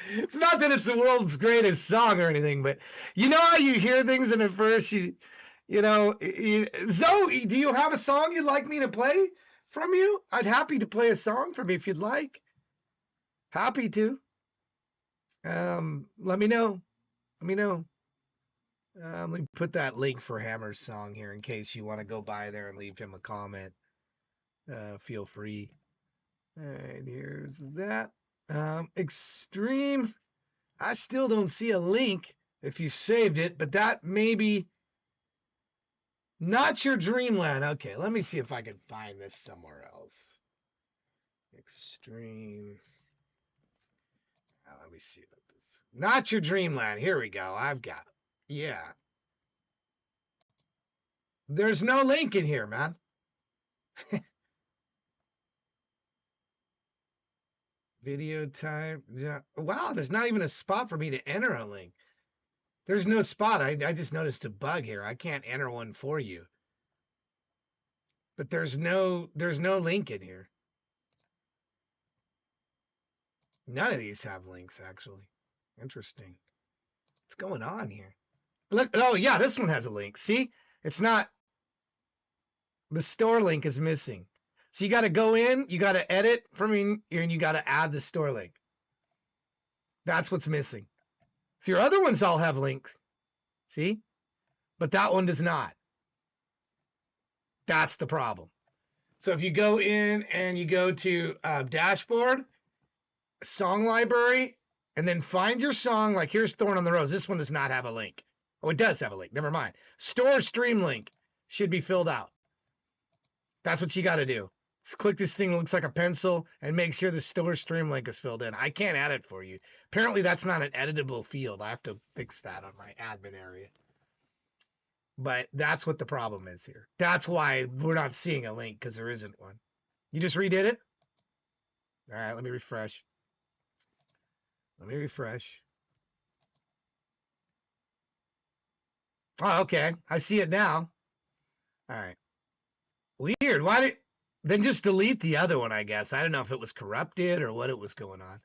Speaker 2: It's not that it's the world's greatest song or anything, but you know how you hear things and at first Zoe, do you have a song you'd like me to play from you? I'd happy to play a song from you if you'd like. Happy to. Let me know. Let me know. Let me put that link for Hammer's song here in case you want to go by there and leave him a comment. Feel free. All right, here's that. Extreme. I still don't see a link if you saved it, but that may be not your dreamland. Okay, let me see if I can find this somewhere else. Extreme. Let me see about this. Not your dreamland. Here we go. I've got it. Yeah. There's no link in here, man. Video type. Yeah. Wow, there's not even a spot for me to enter a link. There's no spot. I just noticed a bug here. I can't enter one for you. But there's no link in here. None of these have links, actually. Interesting. What's going on here? Look, oh yeah, this one has a link. See? It's not. The store link is missing. So you got to go in, you got to edit from in here, and you got to add the store link. That's what's missing. So your other ones all have links. See? But that one does not. That's the problem. So if you go in and you go to dashboard, song library, and then find your song, like here's Thorn on the Rose. This one does not have a link. Oh, it does have a link. Never mind. Store stream link should be filled out. That's what you got to do. Just click this thing that looks like a pencil and make sure the store stream link is filled in. I can't add it for you. Apparently that's not an editable field. I have to fix that on my admin area. But that's what the problem is here. That's why we're not seeing a link, because there isn't one. You just redid it? All right, let me refresh. Let me refresh. Oh, okay. I see it now. All right. Weird. Why did... Then just delete the other one, I guess. I don't know if it was corrupted or what it was going on.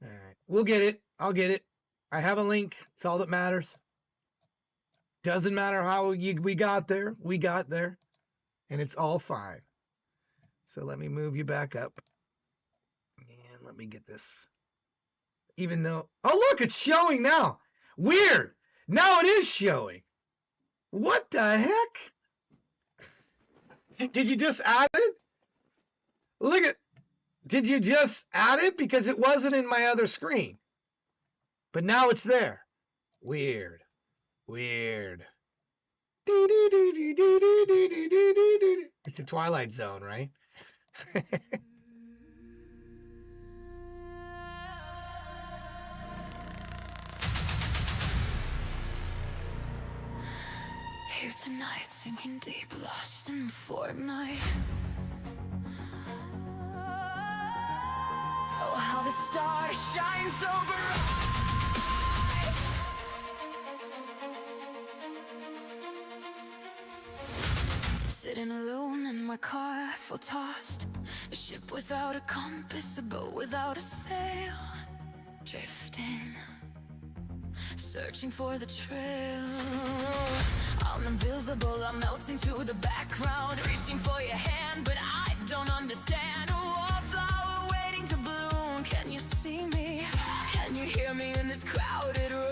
Speaker 2: All right. We'll get it. I'll get it. I have a link. It's all that matters. Doesn't matter how we got there. We got there. And it's all fine. So let me move you back up. And let me get this. Even though... Oh, look, it's showing now. Weird. Now it is showing. What the heck? Did you just add it? Look at... Did you just add it? Because it wasn't in my other screen. But now it's there. Weird. Weird. It's the Twilight Zone, right?
Speaker 7: Here tonight, sinking deep, lost in the fortnight. Oh, how the stars shine so bright. Sitting alone in my car, full tossed. A ship without a compass, a boat without a sail. Drifting, searching for the trail. I'm invisible, I'm melting to the background. Reaching for your hand, but I don't understand. A wallflower waiting to bloom. Can you see me? Can you hear me in this crowded room?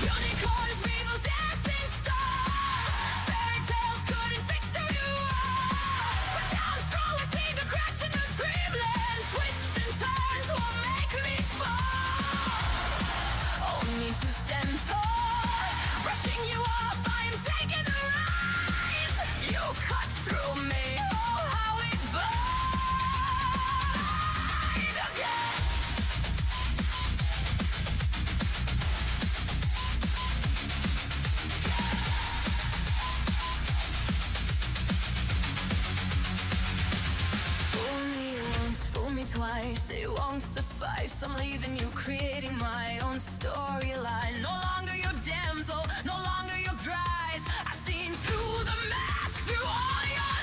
Speaker 7: Unicorns, rainbows, dancing stars. Fairy tales couldn't fix who you are. But now I'm strong, I see the cracks in your dreamland. Twists and turns will make me fall. Only to stand tall. Brushing you off, I am taking the rise. You cut through me, oh how it burned. Yeah. Fool me once, fool me twice, it won't suffice. I'm leaving you, creating my own storyline. No longer your damsel, no longer your prize. I've seen through the mask, through all your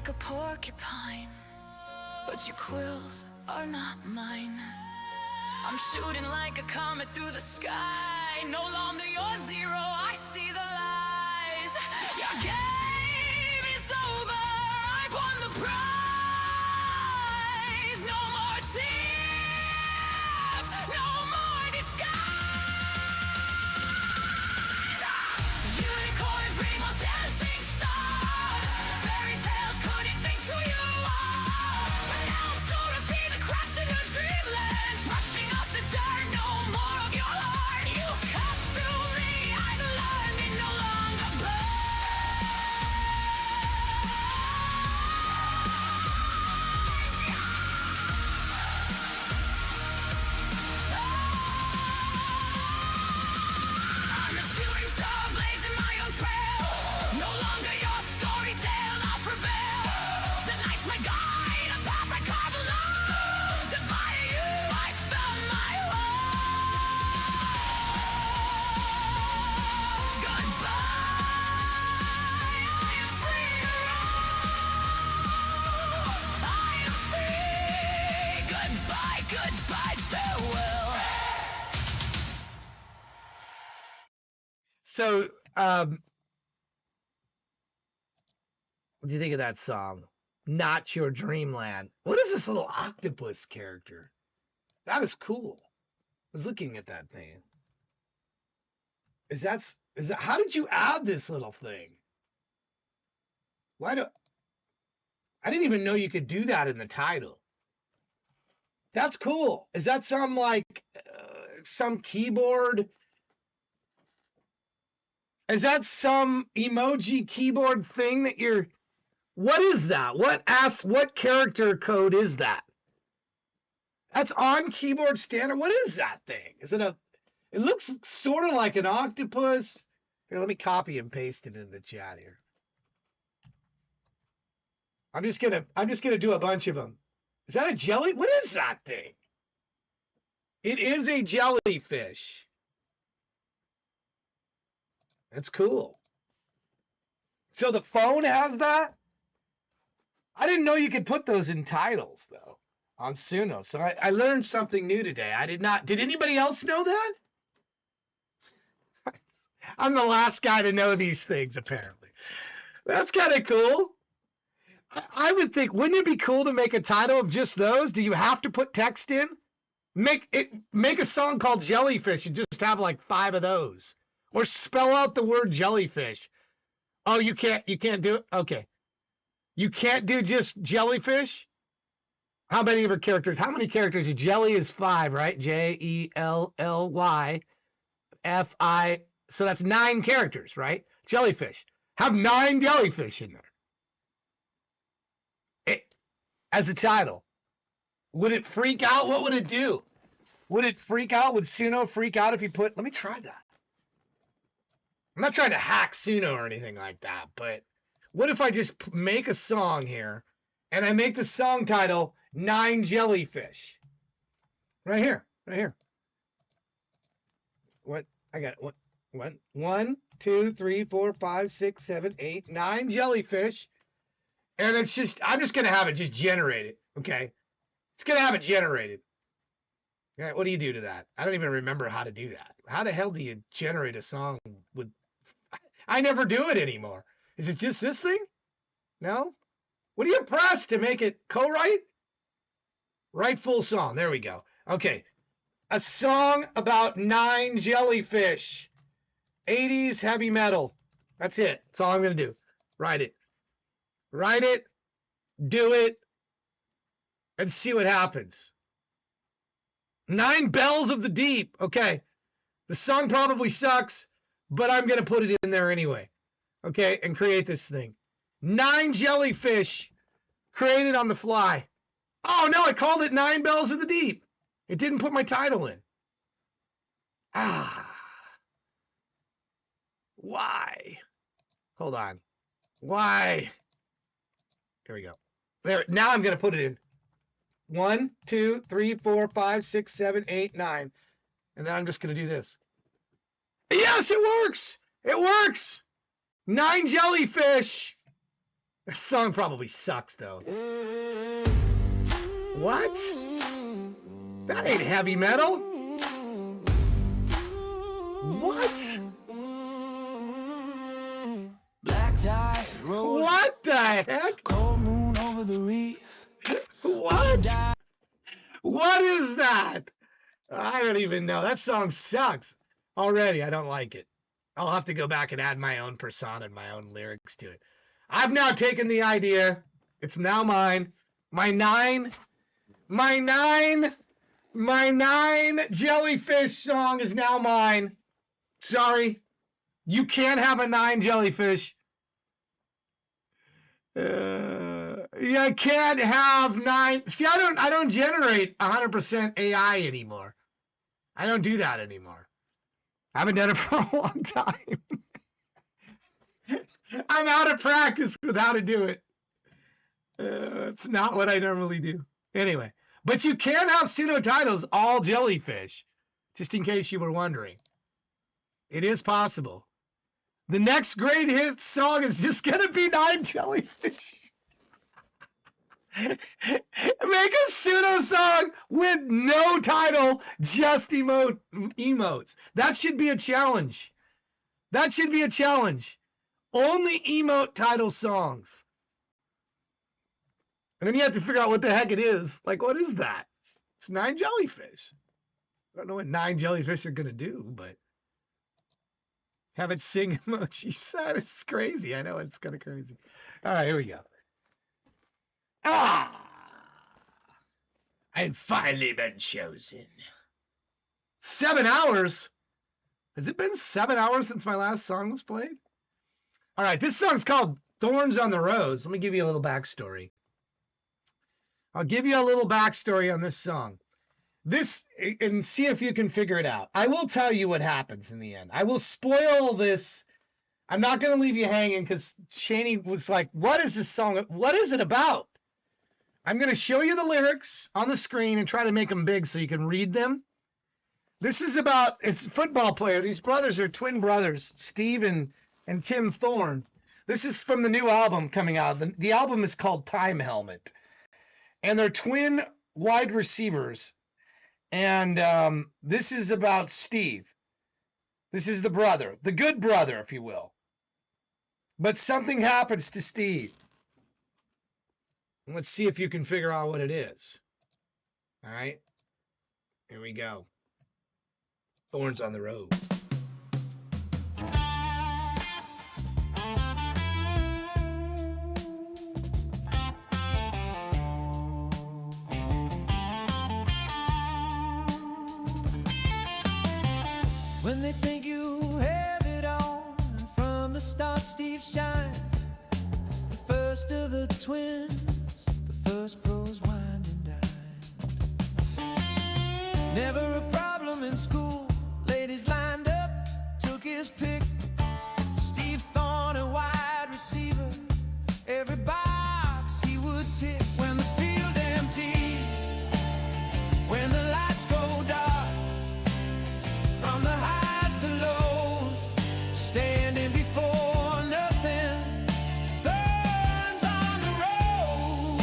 Speaker 8: like a porcupine, but your quills are not mine. I'm shooting like a comet through the sky. No longer your zero, I see the lies. Your game is over, I've won the prize. No more tears, no more disguise. Unicorns, rainbows, dancing stars. Fairy tales couldn't think who you are. But now I'm starting to see the cracks in your dreamland. Brushing off the dirt, no more of your heart. You cut through me, I learned it no longer I'm a shooting star blazing my own trail. No longer your story tale, I'll prevail. The night's my guide, a path I carve alone. Defying you, I found my way. Goodbye, I am free to roam. I am free. Goodbye, goodbye, farewell.
Speaker 2: So, what do you think of that song? Not Your Dreamland. What is this little octopus character? That is cool. I was looking at that thing. Is that, how did you add this little thing? I didn't even know you could do that in the title. That's cool. Is that some some keyboard? Is that some emoji keyboard thing that you're, what is that? What character code is that? That's on keyboard standard. What is that thing? It looks sort of like an octopus. Here, let me copy and paste it in the chat here. I'm just gonna do a bunch of them. Is that a jelly? What is that thing? It is a jellyfish. That's cool. So the phone has that? I didn't know you could put those in titles, though, on Suno. So I learned something new today. I did not. Did anybody else know that? I'm the last guy to know these things, apparently. That's kind of cool. I would think, wouldn't it be cool to make a title of just those? Do you have to put text in? Make a song called Jellyfish and just have like 5 of those. Or spell out the word jellyfish. Oh, you can't do it? Okay. You can't do just jellyfish? How many characters? How many characters? Jelly is 5, right? Jellyfi. So that's 9 characters, right? Jellyfish. Have 9 jellyfish in there. As a title. Would it freak out? What would it do? Would it freak out? Would Suno freak out if you put, let me try that. I'm not trying to hack Suno or anything like that, but what if I just make a song here and I make the song title 9 Jellyfish? Right here. What? I got what? 1, 2, 3, 4, 5, 6, 7, 8, 9 jellyfish. And I'm just going to have it just generated. Okay. It's going to have it generated. All right, what do you do to that? I don't even remember how to do that. How the hell do you generate a song with, I never do it anymore. Is it just this thing? No? What do you press to make it co-write? Write full song. There we go. Okay. A song about 9 jellyfish. 80s heavy metal. That's it. That's all I'm going to do. Write it. Do it. And see what happens. 9 Bells of the Deep. Okay. The song probably sucks, but I'm going to put it in there anyway. Okay. And create this thing. 9 jellyfish created on the fly. Oh, no. I called it 9 Bells of the Deep. It didn't put my title in. Why? Hold on. Why? Here we go. There. Now I'm going to put it in. 1, 2, 3, 4, 5, 6, 7, 8, 9. And then I'm just going to do this. Yes, it works. It works. 9 jellyfish. This song probably sucks, though. What? That ain't heavy metal. What?
Speaker 5: Black tide road.
Speaker 2: What the heck?
Speaker 5: Cold moon over the reef.
Speaker 2: What? What is that? I don't even know. That song sucks. Already, I don't like it. I'll have to go back and add my own persona and my own lyrics to it. I've now taken the idea. It's now mine. My nine jellyfish song is now mine. Sorry. You can't have a 9 jellyfish. You can't have 9. See, I don't generate 100% AI anymore. I don't do that anymore. I haven't done it for a long time. I'm out of practice with how to do it. It's not what I normally do. Anyway, but you can have pseudo titles all jellyfish, just in case you were wondering. It is possible. The next great hit song is just going to be 9 jellyfish. Make a pseudo song with no title, just emotes. That should be a challenge. That should be a challenge. Only emote title songs. And then you have to figure out what the heck it is. Like, what is that? It's 9 jellyfish. I don't know what 9 jellyfish are going to do, but have it sing emoji set. It's crazy. I know it's kind of crazy. All right, here we go. I've finally been chosen. 7 hours? Has it been 7 hours since my last song was played? All right, this song's called Thorns on the Rose. Let me give you a little backstory. I'll give you a little backstory on this song. This, and see if you can figure it out. I will tell you what happens in the end. I will spoil this. I'm not going to leave you hanging because Shaney was like, what is this song? What is it about? I'm going to show you the lyrics on the screen and try to make them big so you can read them. This is about, it's a football player. These brothers are twin brothers, Steve and Tim Thorne. This is from the new album coming out. The album is called Time Helmet. And they're twin wide receivers. And this is about Steve. This is the brother, the good brother, if you will. But something happens to Steve. Let's see if you can figure out what it is. All right. Here we go. Thorns on the Road.
Speaker 5: When they think you have it all, and from the start Steve shines, the first of the twins, the first pros wine and dine. Never a problem in school, ladies lined up, took his pick. Steve Thorne, a wide receiver, every box he would tick. When the field empties, when the lights go dark, from the highs to lows, standing before nothing, thorns on the road.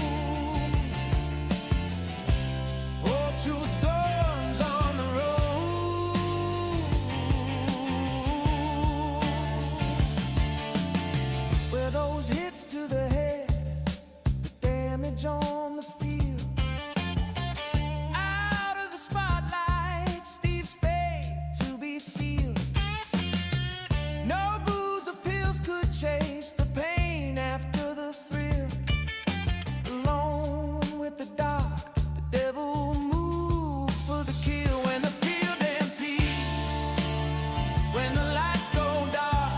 Speaker 5: Oh, 2 thorns on the road. Where those hits to the head, the damage on the field, out of the spotlight, Steve's fate to be sealed. No booze or pills could chase the pain after the thrill. Alone with the dark, the devil moved for the kill. When the field empties, when the lights go dark,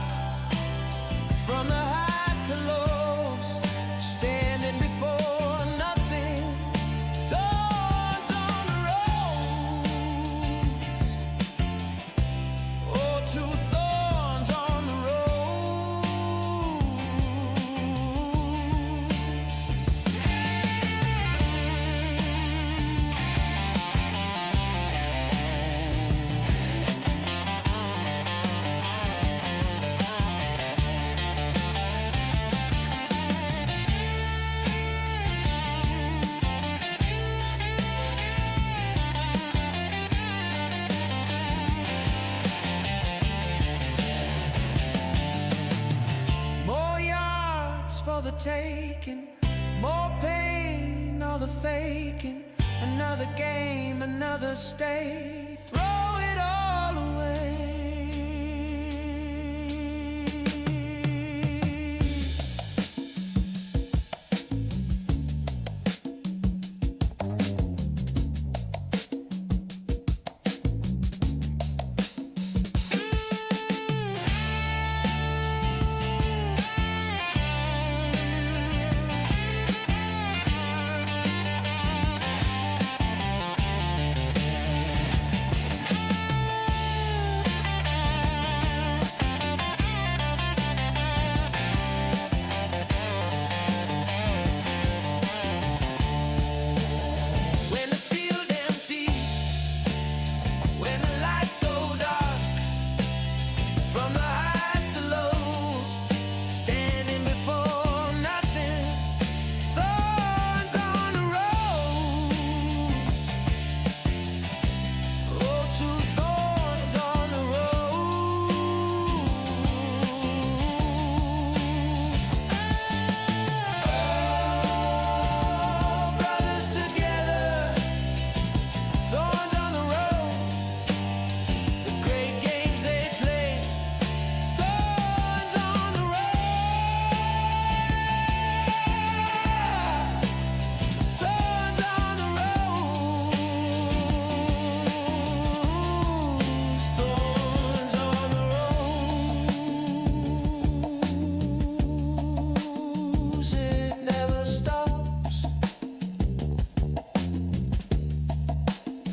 Speaker 5: from the highs to lows, standing before nothing, thorns on the road. Oh, 2 thorns on the road.
Speaker 14: taking, more pain, all the faking. Another game, another stay. Throw it all away. When the field empties, when the lights go dark, from the highs to lows, standing before nothing, thorns on the road. Oh, two thorns on the road. Oh, brothers together, thorns on the road. The great games they play, thorns on the road. Thorns on the road. Thorns on the road. It never stops.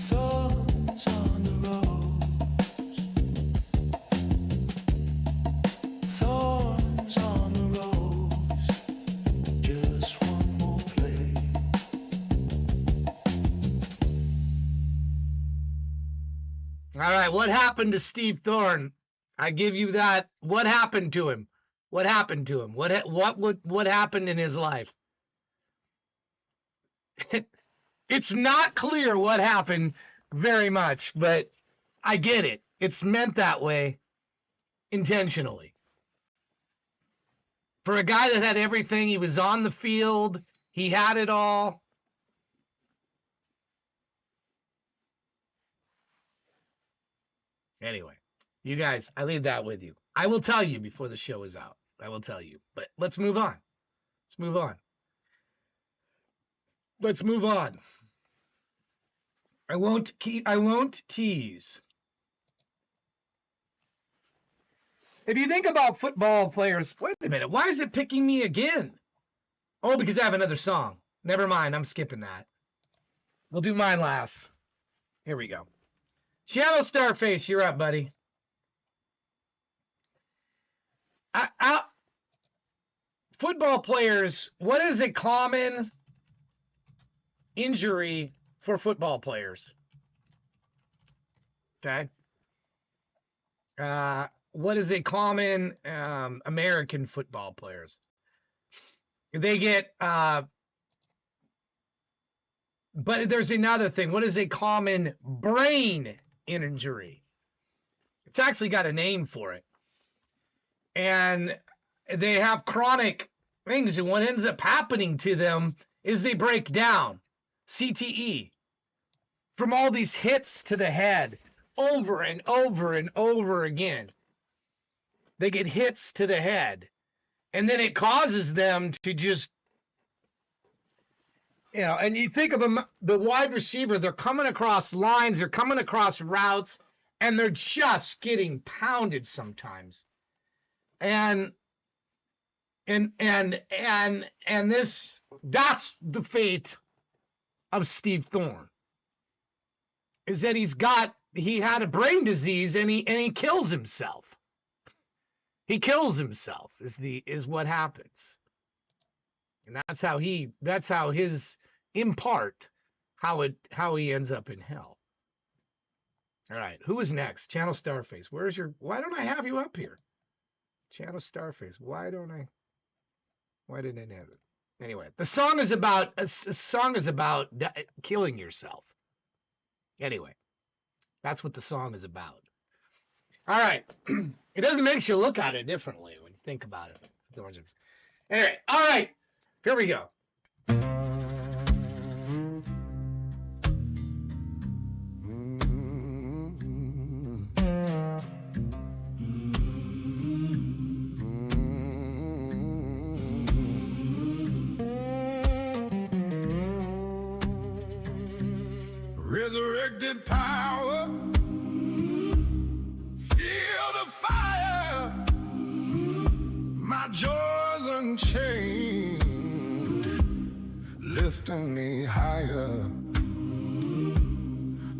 Speaker 14: Thorns on the road. Thorns on the rose. Just one more play.
Speaker 2: All right, what happened to Steve Thorne? I give you that. What happened to him? What happened to him? What happened in his life? It's not clear what happened very much, but I get it. It's meant that way intentionally. For a guy that had everything, he was on the field, he had it all. Anyway, you guys, I leave that with you. I will tell you before the show is out. I will tell you. But let's move on. Let's move on. Let's move on. I won't tease. If you think about football players, wait a minute, why is it picking me again? Oh, because I have another song. Never mind, I'm skipping that. We'll do mine last. Here we go. Channel Starface, you're up, buddy. Football players, what is a common injury for football players? Okay. What is a common American football players? They get, but there's another thing. What is a common brain injury? It's actually got a name for it. And they have chronic things, and what ends up happening to them is they break down. CTE. From all these hits to the head, over and over and over again. They get hits to the head. And then it causes them to just, you know, and you think of them, the wide receiver, they're coming across lines, they're coming across routes, and they're just getting pounded sometimes. And this, that's the fate of Steve Thorne. Is that he had a brain disease and he kills himself. He kills himself is what happens. And that's how his, in part, how he ends up in hell. All right, who is next? Channel Starface. Why don't I have you up here? Channel Starface. Why didn't I have it? Anyway, the song is about killing yourself. Anyway, that's what the song is about. All right. It doesn't make you look at it differently when you think about it. Anyway, all right, here we go.
Speaker 3: Resurrected power, feel the fire, my joys unchained, lifting me higher,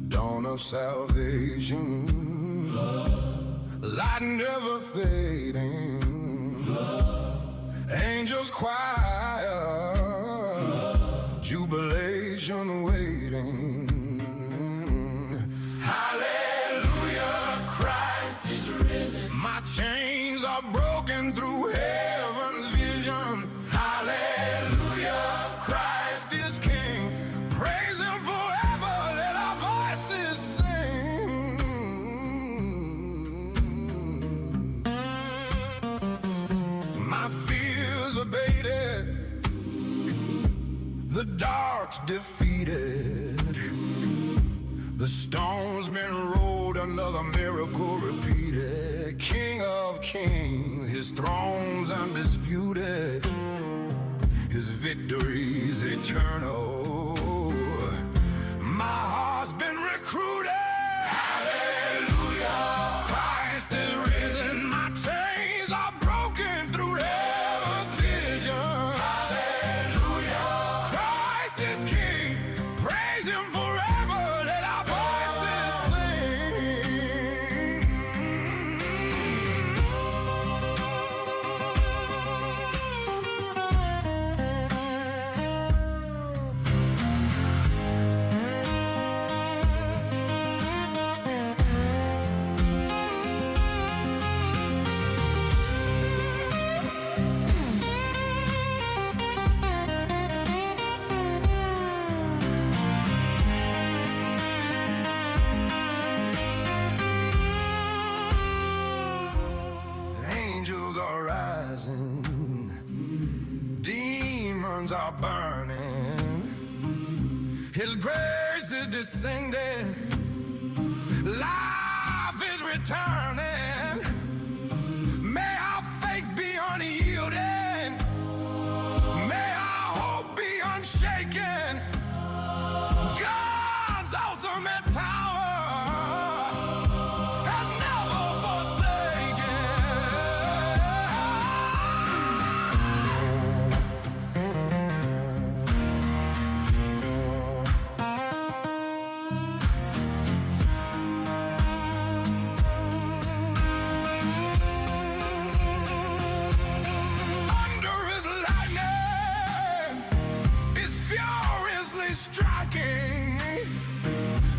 Speaker 3: dawn of salvation, light never fading, angels choir, jubilation waiting. Hallelujah, Christ is risen. My chains are broken through heaven's vision. Hallelujah, Christ is King. Praise Him forever, let our voices sing. My fears abated, the dark's defeated. The stone's been rolled, another miracle repeated. King of kings, His throne's undisputed. His victory's eternal. My heart's been recruited. Hallelujah, Christ is risen. My chains are broken through heaven's vision. Hallelujah, Christ is King. Praise Him forever. Let our voices angels are rising, demons are burning, His grace is descending, life is returning. May our faith be unyielding, may our hope be unshaken. God's ultimate power has never under His lightning is furiously striking.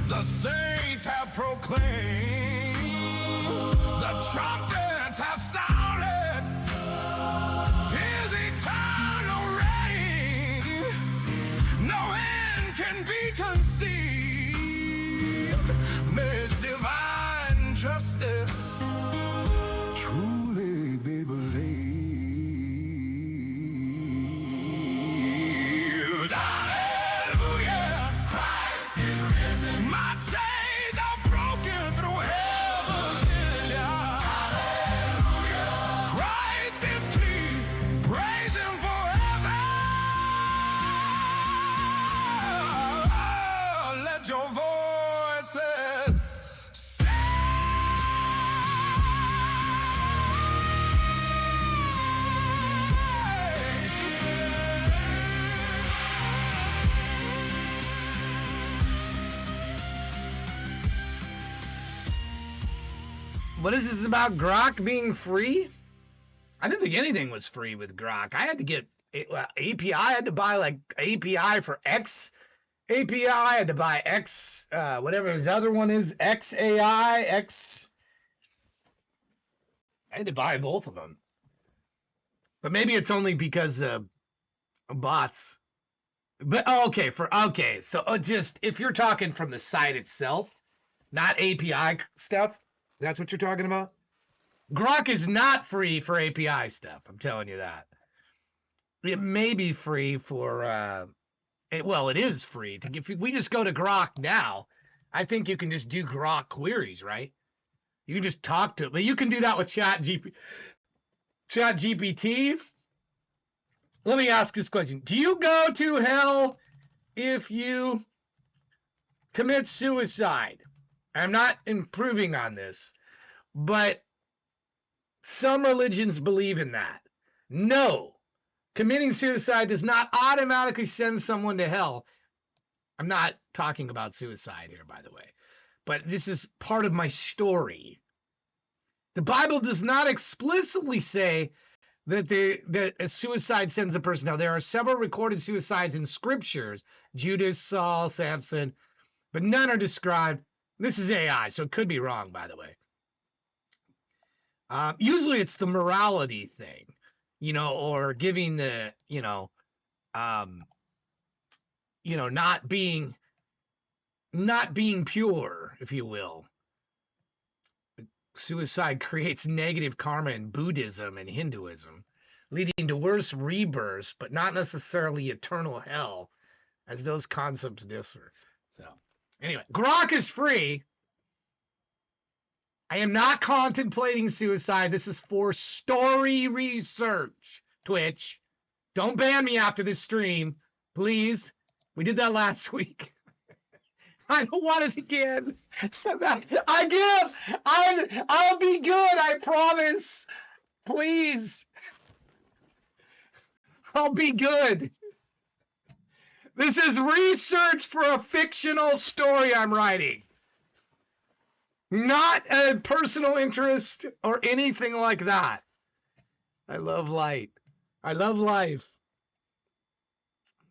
Speaker 3: The saints have proclaimed, the trumpets have sounded His eternal reign. No end can be conceived. May His divine justice truly be believed. Hallelujah, Christ is risen. My chains are broken through heaven's vision. Hallelujah, Christ is King. Praise Him forever. Let your voices
Speaker 2: What is this about Grok being free? I didn't think anything was free with Grok. I had to get API. I had to buy like API for X API. I had to buy X, whatever his other one is, XAI, X. I had to buy both of them. But maybe it's only because bots. But okay, so just if you're talking from the site itself, not API stuff, that's what you're talking about. Grok is not free for API stuff. I'm telling you that. it may be free for, it is free. If we just go to Grok now, I think you can just do Grok queries, right? You can just talk to it. But you can do that with ChatGPT. Let me ask this question. Do you go to hell if you commit suicide? I'm not improving on this, but some religions believe in that. No, committing suicide does not automatically send someone to hell. I'm not talking about suicide here, by the way, but this is part of my story. The Bible does not explicitly say that a suicide sends a person. Now, there are several recorded suicides in scriptures, Judas, Saul, Samson, but none are described. This is AI, so it could be wrong, by the way. Usually it's the morality thing, or giving the, not being pure, if you will. Suicide creates negative karma in Buddhism and Hinduism, leading to worse rebirths, but not necessarily eternal hell, as those concepts differ. So, anyway, Grok is free. I am not contemplating suicide. This is for story research. Twitch, don't ban me after this stream, please. We did that last week. I don't want it again. I'll be good. I promise. Please. I'll be good. This is research for a fictional story I'm writing. Not a personal interest or anything like that. I love light. I love life.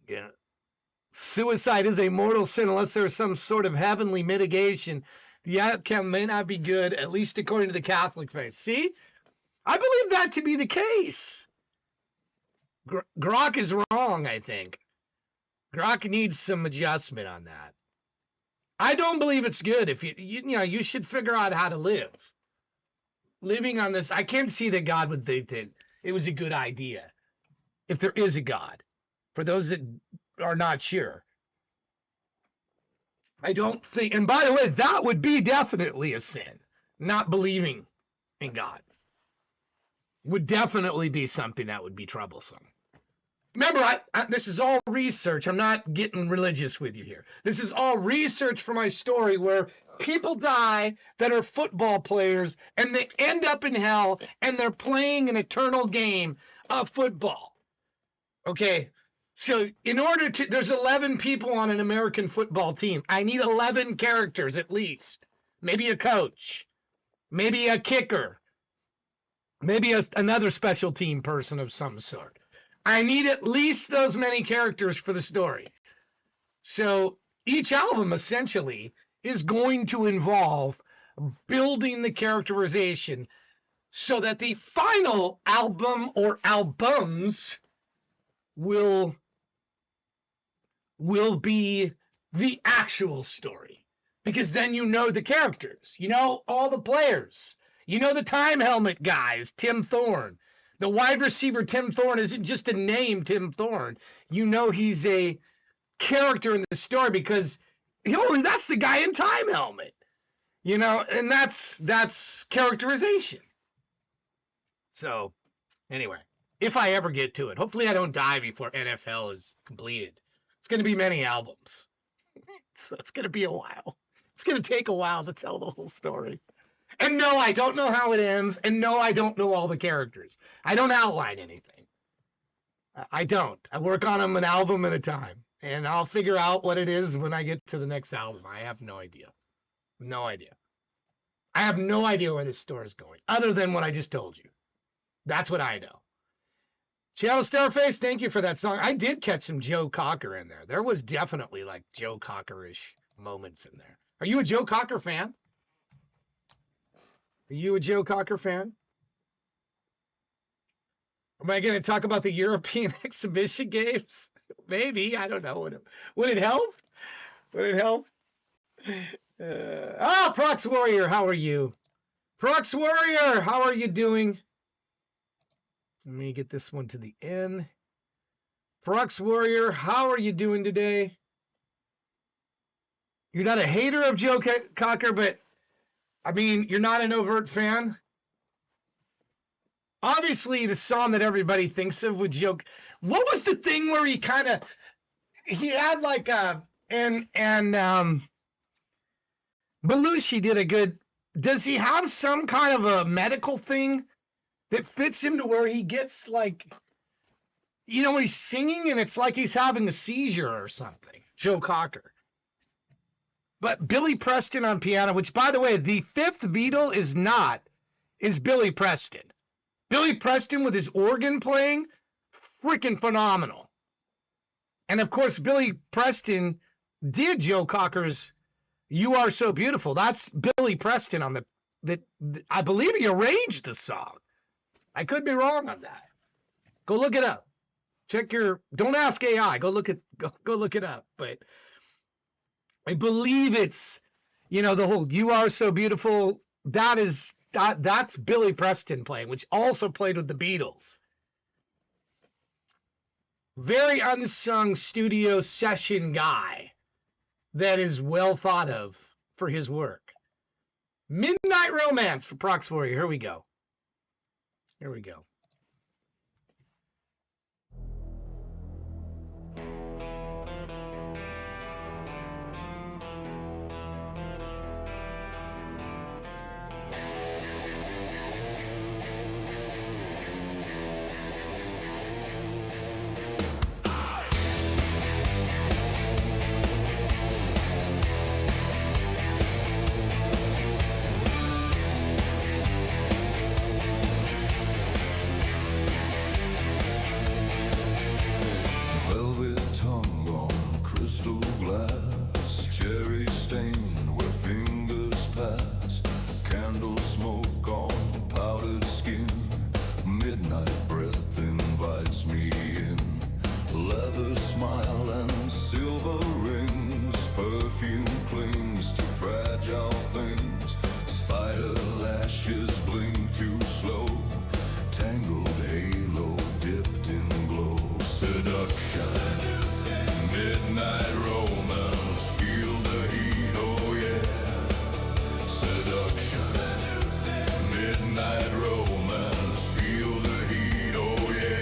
Speaker 2: Yeah. Suicide is a mortal sin unless there's some sort of heavenly mitigation. The outcome may not be good, at least according to the Catholic faith. See? I believe that to be the case. Grok is wrong, I think. Grok needs some adjustment on that. I don't believe it's good. If you should figure out how to live. Living on this, I can't see that God would think that it was a good idea. If there is a God. For those that are not sure. I don't think, and by the way, that would be definitely a sin. Not believing in God would definitely be something that would be troublesome. Remember, this is all research. I'm not getting religious with you here. This is all research for my story where people die that are football players and they end up in hell and they're playing an eternal game of football. Okay, so there's 11 people on an American football team. I need 11 characters at least. Maybe a coach, maybe a kicker, maybe another special team person of some sort. I need at least those many characters for the story. So each album essentially is going to involve building the characterization so that the final album or albums will be the actual story. Because then you know the characters, you know all the players, you know the time helmet guys, Tim Thorne. The wide receiver, Tim Thorne, isn't just a name, Tim Thorne. You know he's a character in the story because that's the guy in time helmet. And that's characterization. So, anyway, if I ever get to it, hopefully I don't die before NFL is completed. It's going to be many albums. So it's going to be a while. It's going to take a while to tell the whole story. And no, I don't know how it ends. And no, I don't know all the characters. I don't outline anything. I don't. I work on them an album at a time. And I'll figure out what it is when I get to the next album. I have no idea. No idea. I have no idea where this story is going, other than what I just told you. That's what I know. Channel Starface, thank you for that song. I did catch some Joe Cocker in there. There was definitely like Joe Cocker-ish moments in there. Are you a Joe Cocker fan? Are you a Joe Cocker fan? Am I going to talk about the European exhibition games? Maybe. I don't know. Would it help? Would it help? Prox Warrior, how are you? Prox Warrior, how are you doing? Let me get this one to the end. Flux Warrior, how are you doing today? You're not a hater of Joe Cocker, but I mean, you're not an overt fan. Obviously, the song that everybody thinks of with Joe. What was the thing where he had like Belushi did a good. Does he have some kind of a medical thing that fits him to where he gets like, when he's singing and it's like he's having a seizure or something? Joe Cocker. But Billy Preston on piano, which, by the way, the fifth Beatle is Billy Preston. Billy Preston with his organ playing, freaking phenomenal. And, of course, Billy Preston did Joe Cocker's You Are So Beautiful. That's Billy Preston on I believe he arranged the song. I could be wrong on that. Go look it up. Don't ask AI. Go look it up. But I believe it's, the whole You Are So Beautiful. That's Billy Preston playing, which also played with the Beatles. Very unsung studio session guy that is well thought of for his work. Midnight Romance for Prox Warrior. Here we go.
Speaker 3: Velvet tongue on crystal glass, cherry stain where fingers pass, candle smoke on powdered skin, midnight breath invites me in, leather smile and silver rings, perfume clings to fragile things, spider lashes blink too slow, tangled halo dipped in glow, seduction, midnight romance, feel the heat, oh yeah, seduction, midnight romance, feel the heat, oh yeah.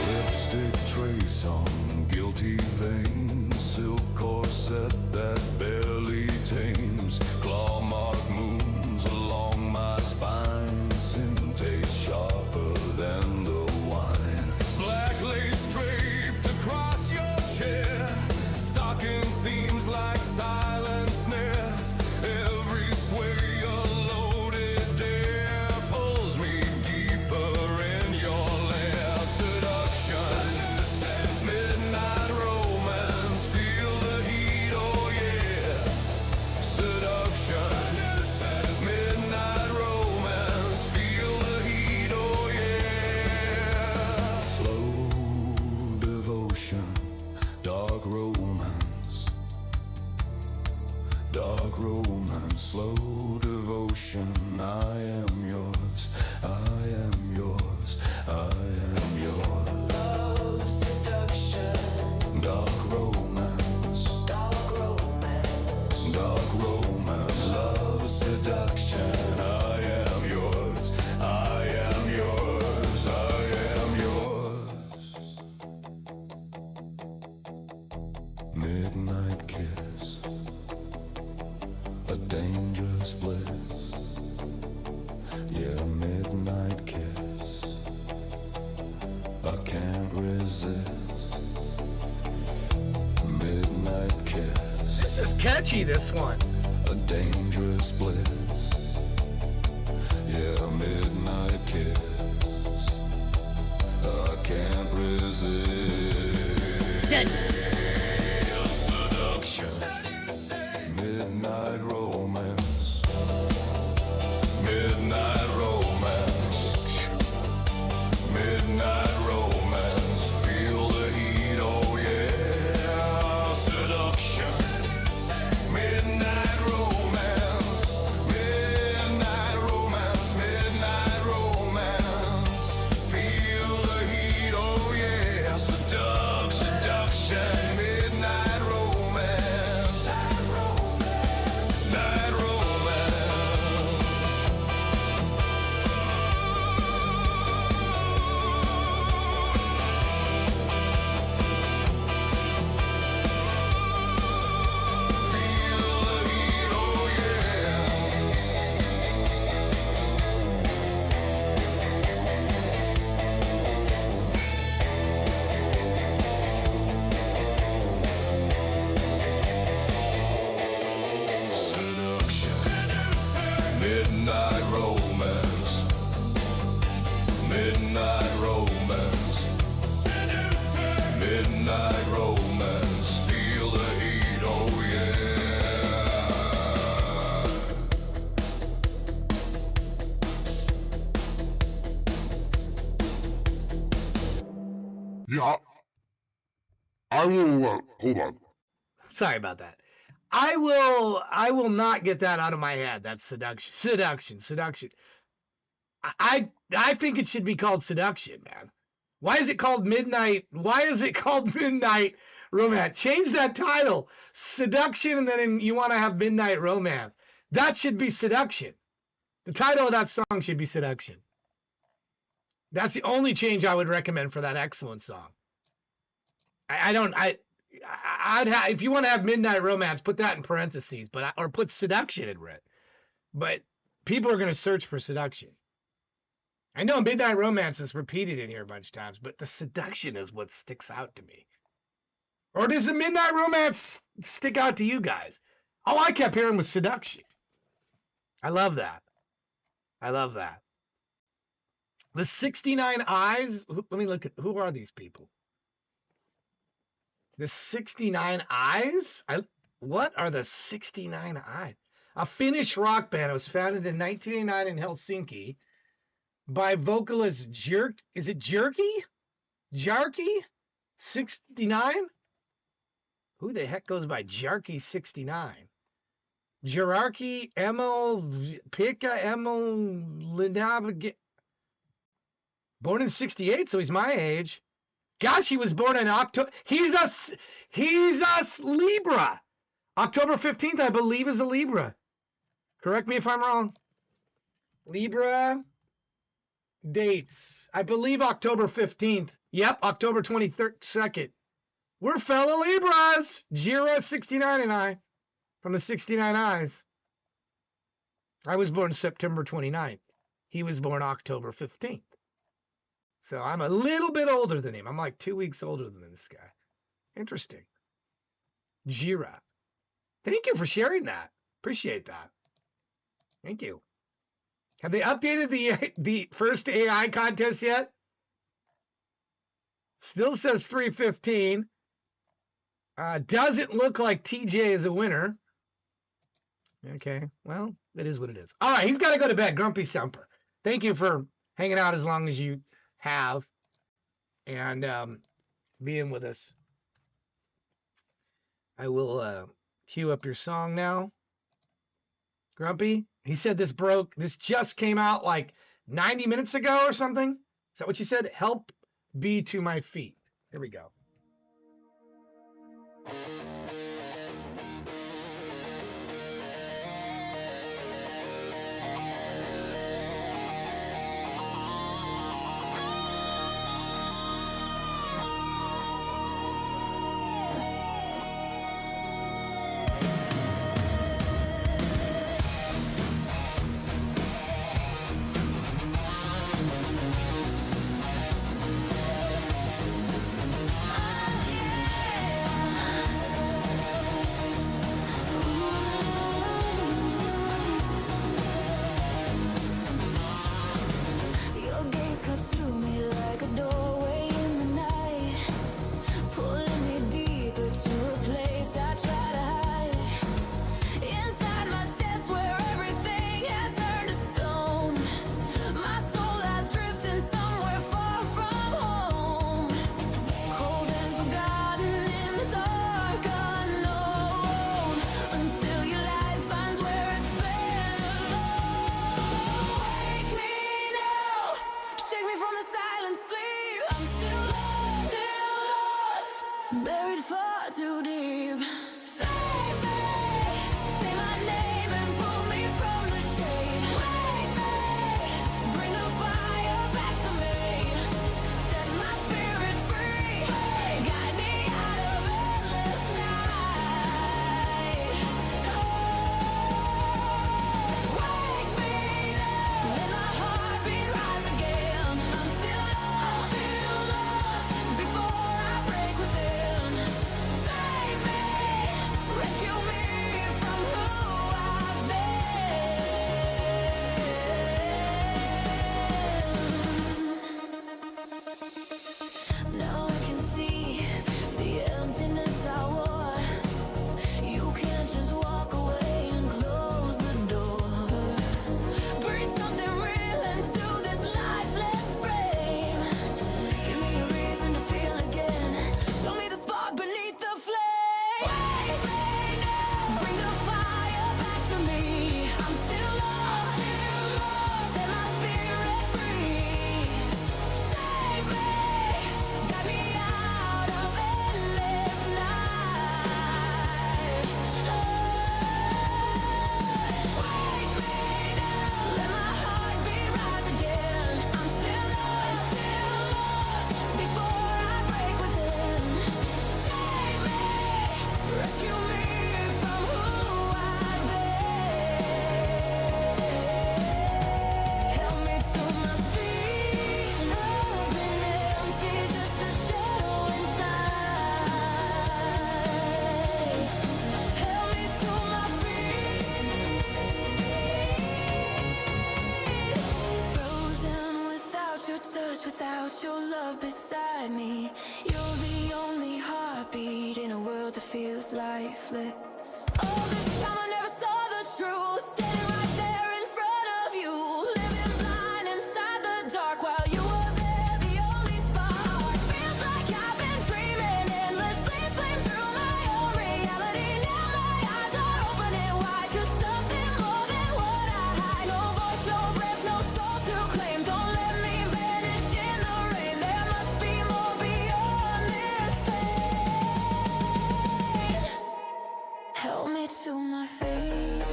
Speaker 3: Lipstick trace on guilty veins, silk corset that barely tames, claw mark moons along my spine, sin taste sharper than the wine, black lace draped across your chair, stocking seems like silent snares, every sway a loaded dare pulls me deeper in your lair, seduction, midnight romance, feel the heat, oh yeah, seduction, midnight romance, feel the heat, oh yeah, slow devotion, dark romance, slow devotion, I am yours, I am yours, I am yours. Love, seduction, dark romance, love, seduction, I am yours, I am yours, I am yours. Midnight kiss, a dangerous bliss, yeah, midnight kiss, I can't resist, midnight kiss.
Speaker 2: This is catchy, this one.
Speaker 3: A dangerous bliss, yeah, midnight kiss, I can't resist. Seduction, midnight romance, midnight romance, midnight romance, feel the heat, oh yeah, seduction, midnight romance,
Speaker 6: I will, hold on.
Speaker 2: Sorry about that. I will not get that out of my head. That's seduction. I think it should be called seduction, man. Why is it called midnight? Why is it called midnight romance? Change that title, seduction, and then you want to have midnight romance. That should be seduction. The title of that song should be seduction. That's the only change I would recommend for that excellent song. If you want to have midnight romance, put that in parentheses, or put seduction in it. But people are going to search for seduction. I know midnight romance is repeated in here a bunch of times, but the seduction is what sticks out to me. Or does the midnight romance stick out to you guys? All I kept hearing was seduction. I love that. The 69 Eyes. Let me look at, who are these people? The 69 Eyes? What are the 69 Eyes? A Finnish rock band. It was founded in 1989 in Helsinki by vocalist Jarkki? 69? Who the heck goes by Jarkki 69? Jarkki Pekka Linavig. Born in 68, so he's my age. Gosh, he was born in October. He's a Libra. October 15th, I believe, is a Libra. Correct me if I'm wrong. Libra dates. I believe October 15th. Yep, October 22nd. We're fellow Libras. Jira 69 and I. From the 69 Eyes. I was born September 29th. He was born October 15th. So I'm a little bit older than him. I'm like 2 weeks older than this guy. Interesting. Jira. Thank you for sharing that. Appreciate that. Thank you. Have they updated the first AI contest yet? Still says 315. Doesn't look like TJ is a winner. Okay, well, it is what it is. All right, he's got to go to bed. Grumpy Sumper. Thank you for hanging out as long as you have and being with us. I will cue up your song now. Grumpy, he said this just came out like 90 minutes ago or something. Is that what you said? Help be to my feet. Here we go.
Speaker 7: Bring the fire back to me. I'm still lost. Set my spirit free. Save me. Got me out of endless night. Wake me now. Let my heartbeat rise again. I'm still lost. Before I break within. Save me. Rescue me from who I've been. Help me to my feet. I've been empty, just a shadow inside. Help me to my feet. Frozen without your touch, without your love beside me. You're the only heartbeat in a world that feels lifeless. All this time I never saw the truth. Standing right there in front of you. Living blind inside the dark while you were there, the only spark. Feels like I've been dreaming endlessly, slipping through my own reality. Now my eyes are opening wide to something more than what I hide. No voice, no breath, no soul to claim. Don't let me vanish in the rain. There must be more beyond this pain. Help me to my feet.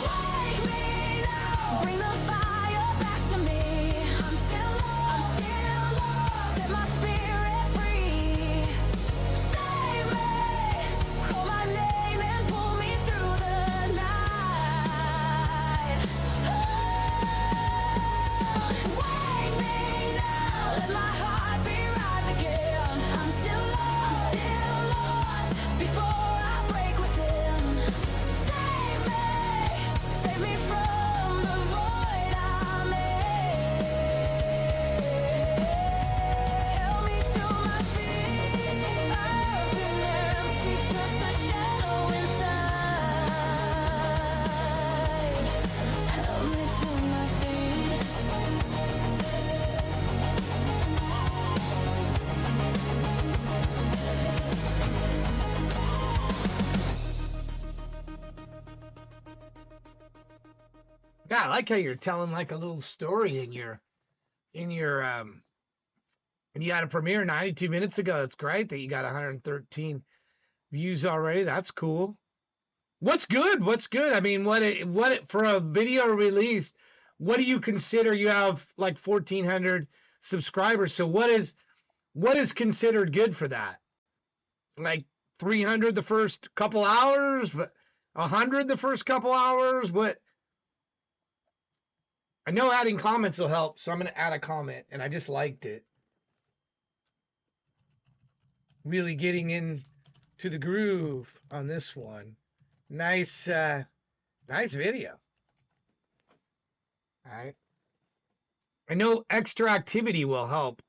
Speaker 7: Wake me now. Bring the fire back to me. I'm still lost. Set my spirit free. Save me. Call my name and pull me through the night. Wake me now. Let my heartbeat rise again. I'm still lost. Before I break within. Save me from the void I'm in. Help me to my feet. I've been empty, just a shadow inside. Help me to my feet.
Speaker 2: Yeah, I like how you're telling like a little story in your and you had a premiere 92 minutes ago. It's great that you got 113 views already. That's cool. What's good? What's good? I mean, for a video release, what do you consider? You have like 1,400 subscribers. So what is considered good for that? Like 300 the first couple hours, but 100 the first couple hours. What? I know adding comments will help, so I'm going to add a comment, and I just liked it. Really getting in to the groove on this one. Nice video. All right. I know extra activity will help,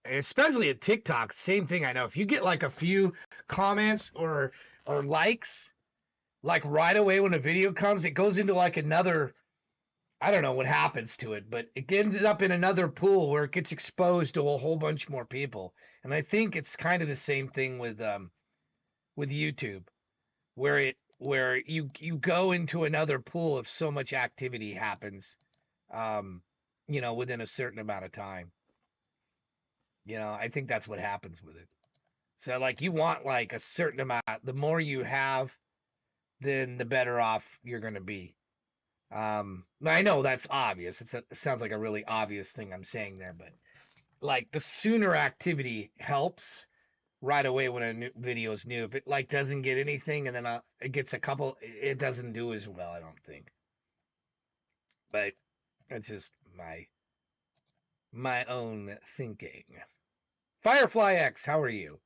Speaker 2: especially at TikTok. Same thing. I know if you get like a few comments or likes, like right away when a video comes, it goes into like another. I don't know what happens to it, but it ends up in another pool where it gets exposed to a whole bunch more people. And I think it's kind of the same thing with YouTube, where you go into another pool if so much activity happens, within a certain amount of time. I think that's what happens with it. So like you want like a certain amount. The more you have, then the better off you're going to be. I know that's obvious. It sounds like a really obvious thing I'm saying there, but like the sooner activity helps right away when a new video is new. If it like doesn't get anything and then it gets a couple, it doesn't do as well, I don't think. But it's just my own thinking. Firefly X, how are you?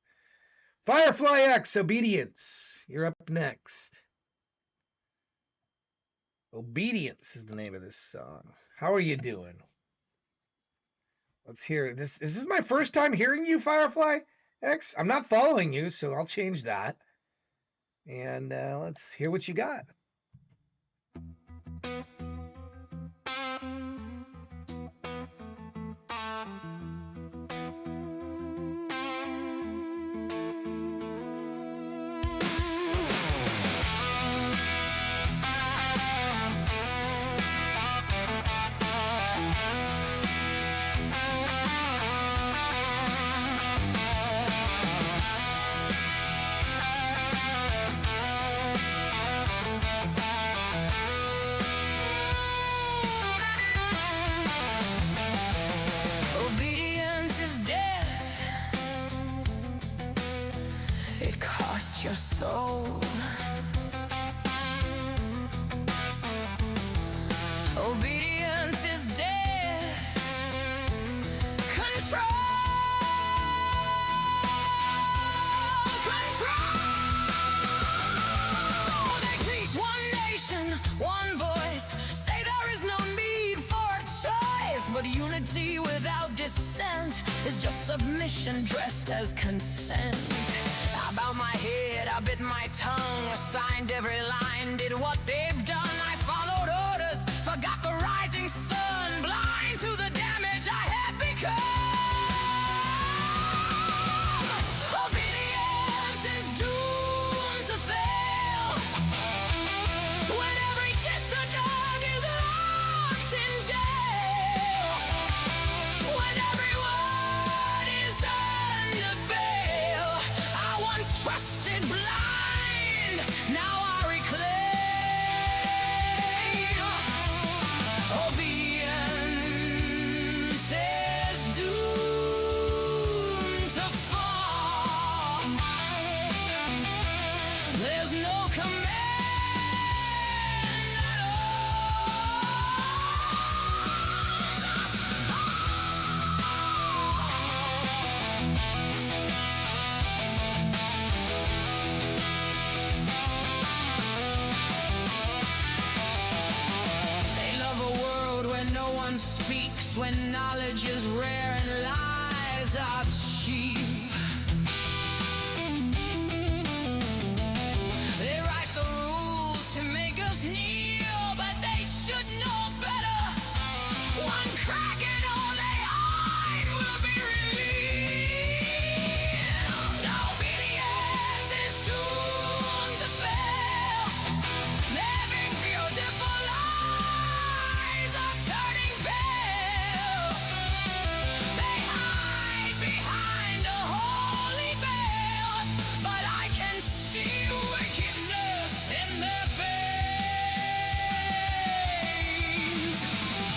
Speaker 2: Firefly X, Obedience. You're up next. Obedience is the name of this song. How are you doing? Let's hear this. Is this my first time hearing you, Firefly X? I'm not following you, so I'll change that. And let's hear what you got.
Speaker 7: told. Obedience is death. Control. They teach one nation, one voice. Say there is no need for a choice. But unity without dissent is just submission dressed as consent. I bowed my head, I bit my tongue, signed every line, did what they've done. I followed orders, forgot the rising sun, blind to the damage I had become. Obedience is doomed to fail. When every distant dog is locked in jail. When every word is under bail. I once trusted blind, now I reclaim. Obedience is doomed to fall. There's no command at They love a world where no one speaks, when knowledge is rare and lies are cheap. They write the rules to make us kneel, but they should know better. One crack and all they hide will be revealed. Obedience is doomed to fail. Living beautiful lives are turning pale. They hide behind a holy veil, but I can see wickedness in their veins.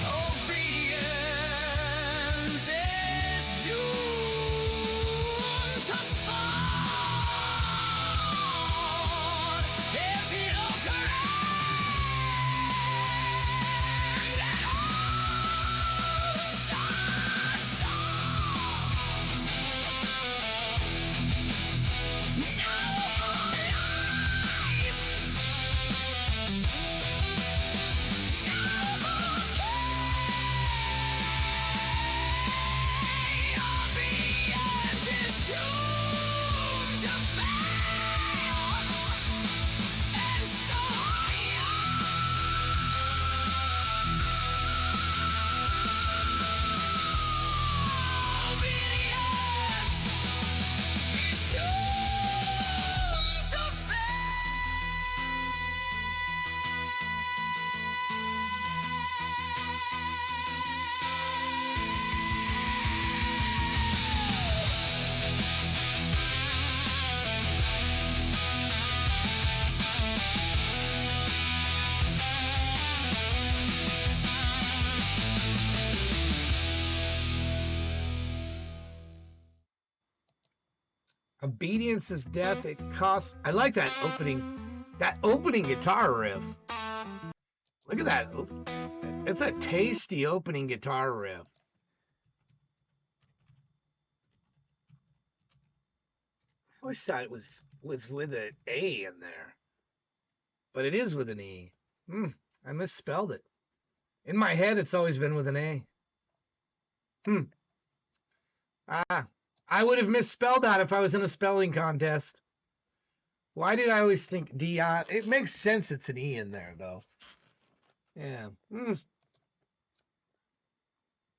Speaker 7: Obedience is doomed to fall. There's no command at all. No lies. Obedience is doomed to fail, and so obedience is doomed to
Speaker 2: Obedience is death. It costs. I like that opening guitar riff. Look at that. It's a tasty opening guitar riff. I always thought it was with an A in there, but it is with an E. I misspelled it. In my head, it's always been with an A. I would have misspelled that if I was in a spelling contest. Why did I always think D-I? It makes sense it's an E in there, though. Yeah.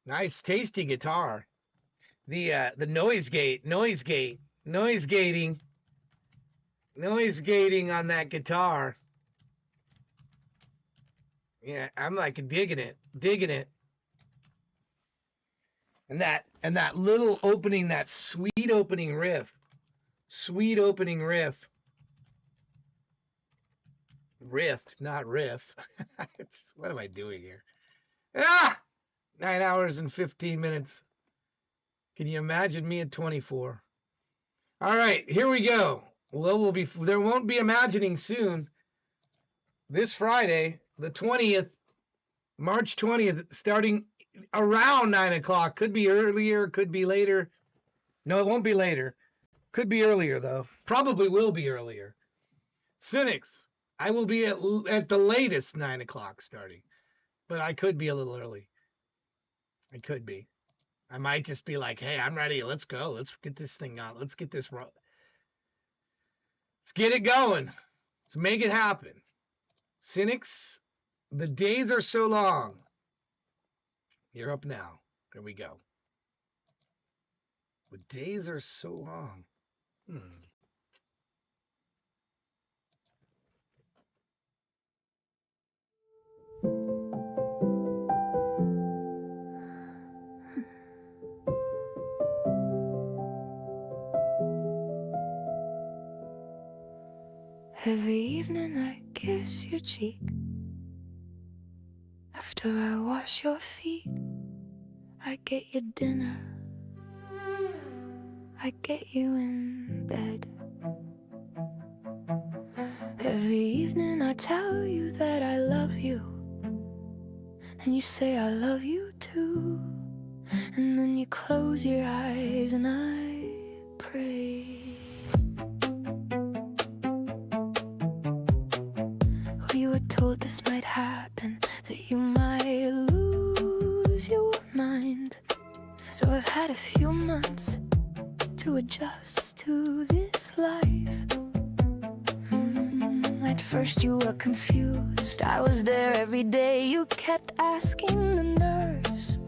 Speaker 2: Nice, tasty guitar. The noise gating on that guitar. Yeah, I'm like digging it. And that little opening, that sweet opening riff. Rift, not riff. What am I doing here? 9 hours and 15 minutes. Can you imagine me at 24? All right, here we go. Well, there won't be imagining soon. This Friday, the 20th, March 20th, starting around 9 o'clock. Could be earlier, could be later. No, it won't be later. Could be earlier, though. Probably will be earlier. Cynics, I will be at the latest 9 o'clock starting, but I could be a little early. I could be. I might just be like, hey, I'm ready. Let's go. Let's get this thing on. Let's get this. Let's get it going. Let's make it happen. Cynics, the days are so long. You're up now. Here we go. The days are so long.
Speaker 8: Every evening I kiss your cheek. After I wash your feet, I get you dinner. I get you in bed. Every evening I tell you that I love you, and you say I love you too. And then you close your eyes and I pray. We were told this might happen, that you might lose your mind. So I've had a few months to adjust to this life. At first you were confused. I was there every day. You kept asking the nurse,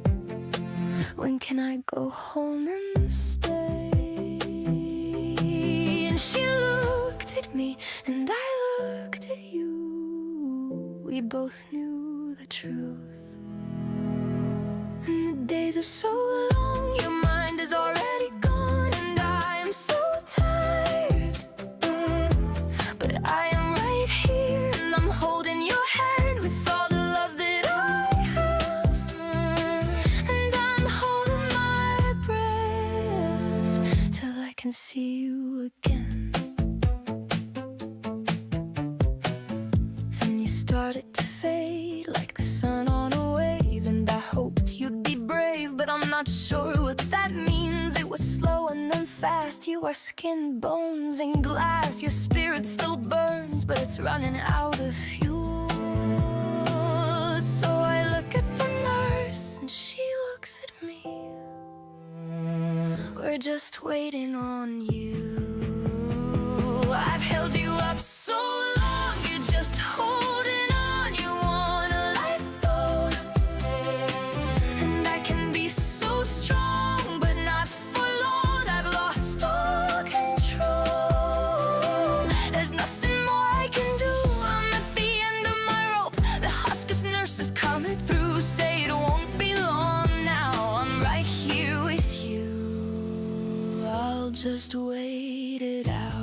Speaker 8: when can I go home and stay? And she looked at me and I looked at you. We both knew the truth. And the days are so long, your mind is already gone, and I am so tired. But I am right here, and I'm holding your hand with all the love that I have. And I'm holding my breath till I can see you again. Then you started to fade like the sun on a wave, and I hoped you'd be brave, but I'm not sure what that means. It was slow and then fast. You are skin, bones, and glass. Your spirit still burns, but it's running out of fuel. So I look at the nurse and she looks at me. We're just waiting on you. I've held you up so long, you're just holding on. You wanna let go, and I can be so strong, but not for long. I've lost all control. There's nothing more I can do. I'm at the end of my rope. The hospice nurse is coming through. Say it won't be long now. I'm right here with you. I'll just wait it out.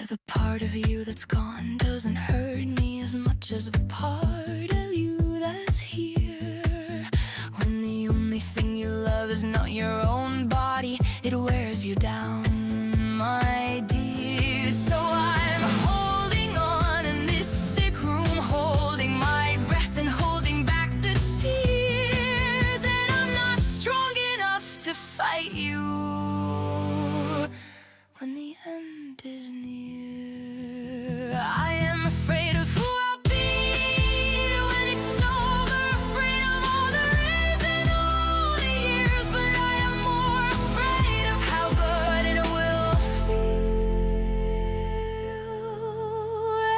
Speaker 8: The part of you that's gone doesn't hurt me as much as the part of you that's here. When the only thing you love is not your own body, it wears you down, my dear. So I'm holding on in this sick room, holding my breath and holding back the tears. And I'm not strong enough to fight you when the end is near. I am afraid of who I'll be when it's over, afraid of all the reds and all the years. But I am more afraid of how good it will feel when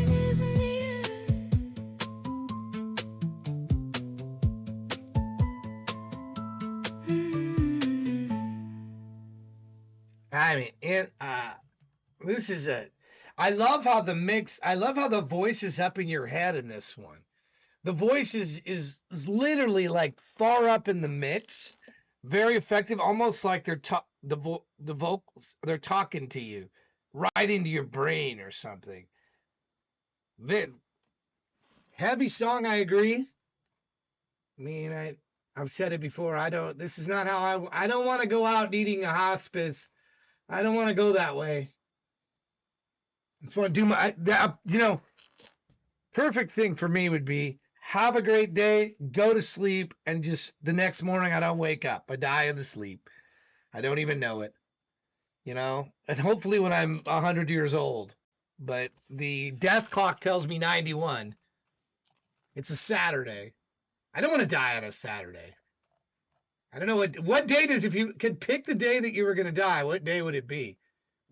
Speaker 8: the end is near.
Speaker 2: I mean, this is I love how the mix, I love how the voice is up in your head in this one. The voice is literally like far up in the mix, very effective, almost like they're the vocals, they're talking to you right into your brain or something. Heavy song, I agree. I mean, I've said it before. This is not how I don't want to go out needing a hospice. I don't want to go that way. I just want to do perfect thing for me would be have a great day, go to sleep, and just the next morning I don't wake up. I die in the sleep. I don't even know it. And hopefully when I'm 100 years old. But the death clock tells me 91. It's a Saturday. I don't want to die on a Saturday. I don't know what day if you could pick the day that you were going to die, what day would it be?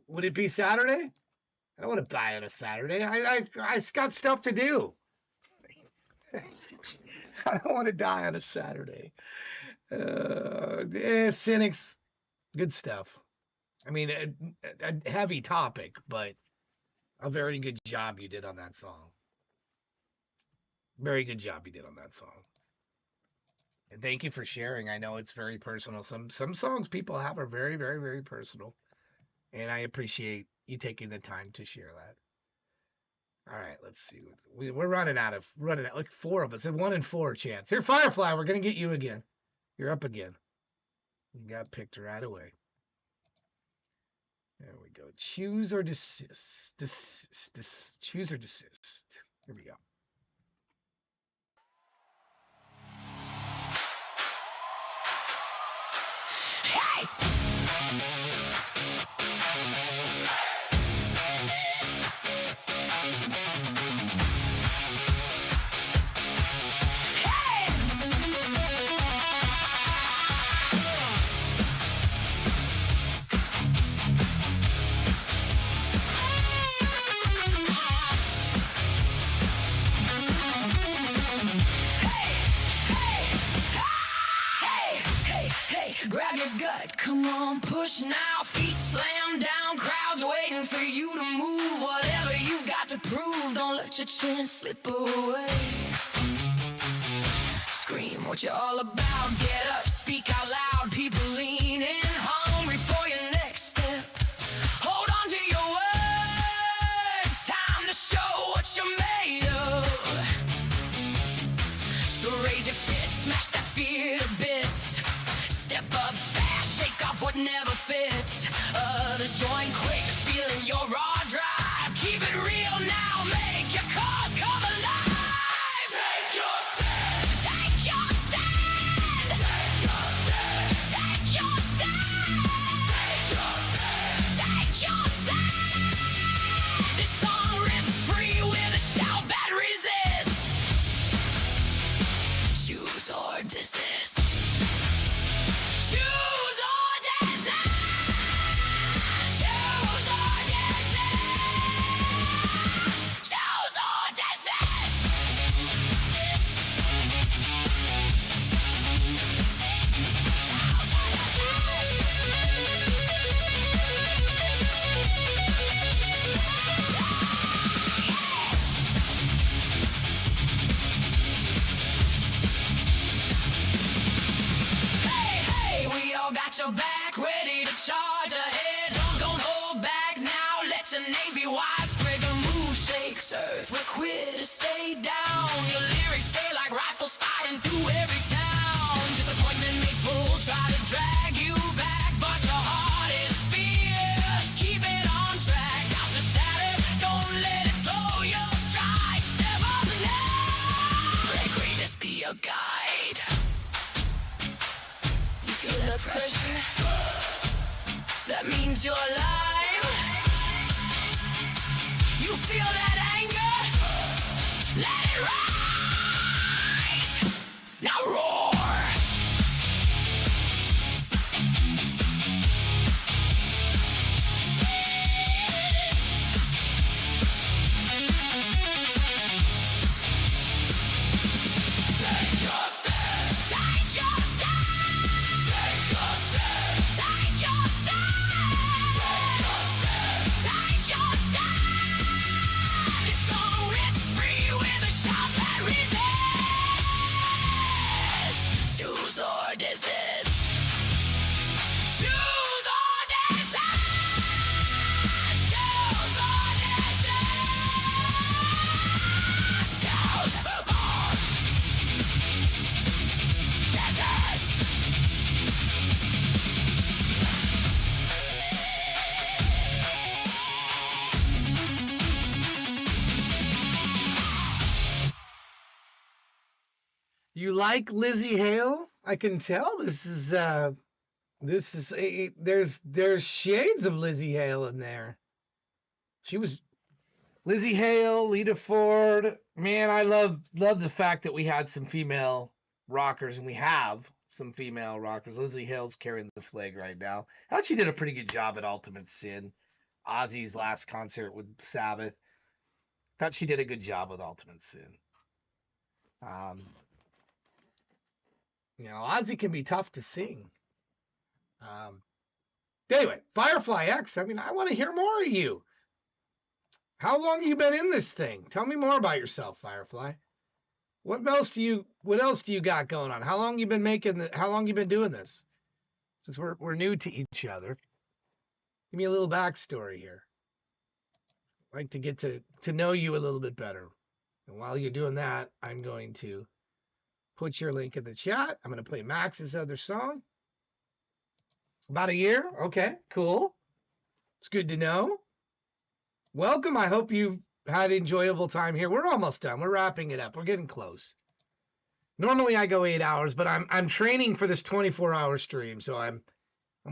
Speaker 2: Would it be Saturday? I don't want to die on a Saturday. I got stuff to do. I don't want to die on a Saturday. Cynics, good stuff. I mean, a heavy topic, but a very good job you did on that song. Very good job you did on that song. And thank you for sharing. I know it's very personal. Some songs people have are very, very, very personal. And I appreciate you taking the time to share that. All right, let's see. We're running out like 4 of us. A 1 in 4 chance. Here, Firefly, we're going to get you again. You're up again. You got picked right away. There we go. Choose or desist. Choose or desist. Here we go.
Speaker 7: Hey! Grab your gut, come on, push now. Feet slam down, crowds waiting for you to move. Whatever you've got to prove, don't let your chance slip away. Scream what you're all about, get up, speak out loud. People lean in, hungry for your next step. Hold on to your words, time to show what you're made of. So raise your fist, smash that fear to bits. Step up fast, shake off what never fits. Others join quick, feeling your raw drive. Keep it real now, make your cause come alive. Take your stand. Take your stand. Take your stand. Take your stand. Take your stand. Take your stand. This song ripped free with a shout that resist. Choose or desist. Choose or desist. Choose or desist. Choose or desist. Hey, we all got your back, ready to charge ahead. Don't hold back now, let your Navy wives spread the mood, shake, surf. We're quit to stay down. Your lyrics stay like rifles fighting through every town. Disappointment may pull, try to drag you back, but your heart is fierce. Keep it on track, house is tattered, don't let it slow your stride. Step up now, let greatness be your guide. You feel the pressure, that means you're alive. You feel that anger, let it rise. Now roar. Take your stand. Take your stand. Take your stand. Take your stand. Take your stand. Take your stand. This song rips free with a shout that
Speaker 2: You like Lizzie Hale? I can tell there's shades of Lizzie Hale in there. She was Lizzie Hale, Lita Ford. Man, I love the fact that we had some female rockers, and we have some female rockers. Lizzie Hale's carrying the flag right now. I thought she did a pretty good job at Ultimate Sin. Ozzy's last concert with Sabbath. Thought she did a good job with Ultimate Sin. Ozzy can be tough to sing. Anyway, Firefly X. I mean, I want to hear more of you. How long have you been in this thing? Tell me more about yourself, Firefly. What else do you got going on? How long you been doing this? Since we're new to each other. Give me a little backstory here. I'd like to get to know you a little bit better. And while you're doing that, I'm going to put your link in the chat. I'm going to play Max's other song. About a year? Okay, cool. It's good to know. Welcome. I hope you've had an enjoyable time here. We're almost done. We're wrapping it up. We're getting close. Normally I go 8 hours, but I'm training for this 24-hour stream, so I'm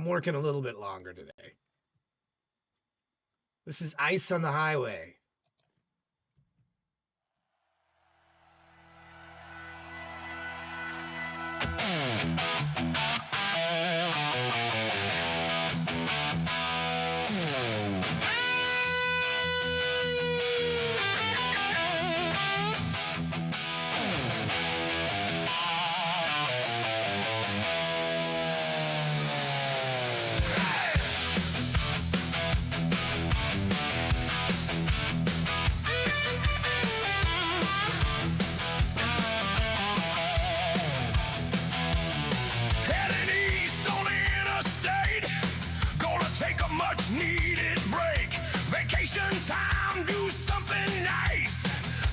Speaker 2: working a little bit longer today. This is Ice on the Highway.
Speaker 3: Heading east on the interstate, gonna take a much needed break. Vacation time, do something nice.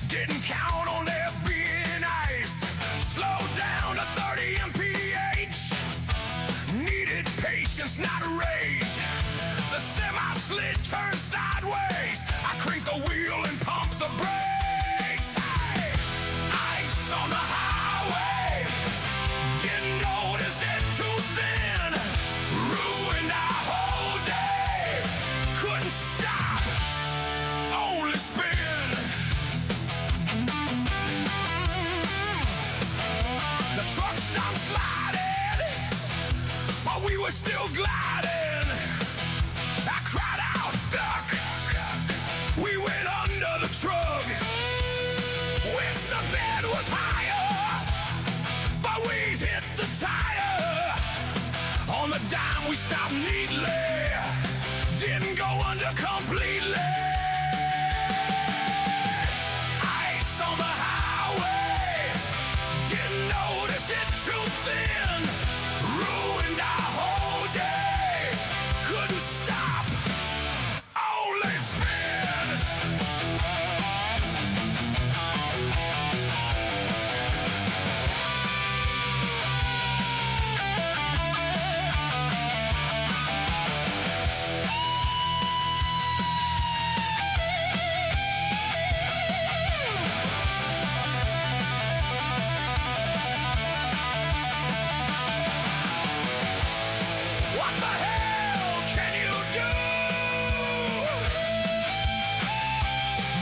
Speaker 3: Didn't count on there being ice. Slow down to 30 mph. Needed patience, not rage. The semi-slid turns sideways. I crank the wheel and pump the brakes. Hey, ice on the highway. Didn't notice it too thin. Ruined our whole day. Couldn't stop. Only spin. The truck stopped sliding, but we were still gliding. I cried out, duck. We went under the truck. Wish the bed was higher, but we hit the tire. On the dime we stopped neatly. Didn't go under completely. Ice on the highway. Didn't notice it too thin. Ruined our whole day. Couldn't stop. Only spin. What the hell can you do?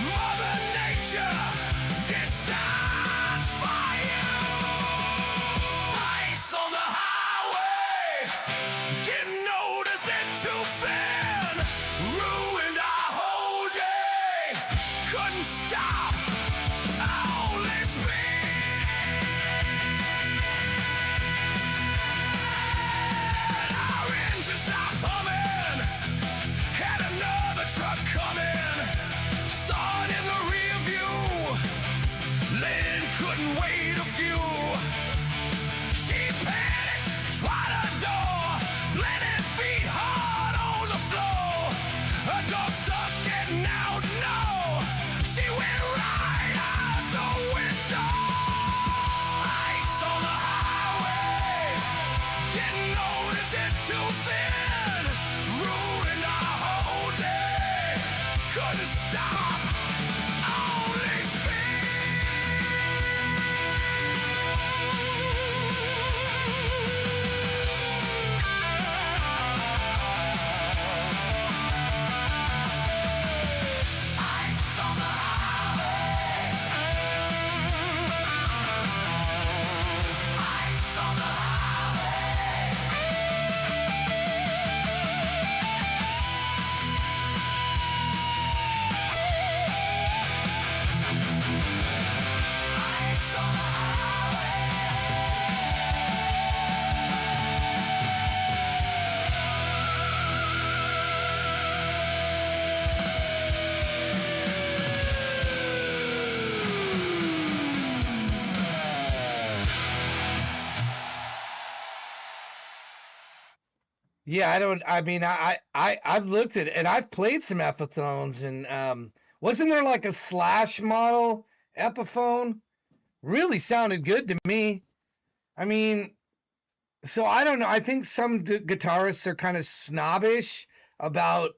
Speaker 3: Mother Nature decides for you. Ice on the highway. Didn't notice it too thin. Ruined our whole day. Couldn't stop. Only spin. Our engine stopped humming. Had another truck coming. Saw it in the rear view. Lynn couldn't wait a few. She panicked, tried her door. Blended feet hard on the floor. Her door stuck getting out, no. She went right
Speaker 2: Yeah, I've looked at it and I've played some Epiphones and wasn't there like a Slash model Epiphone? Really sounded good to me. I mean, so I don't know. I think some guitarists are kind of snobbish about,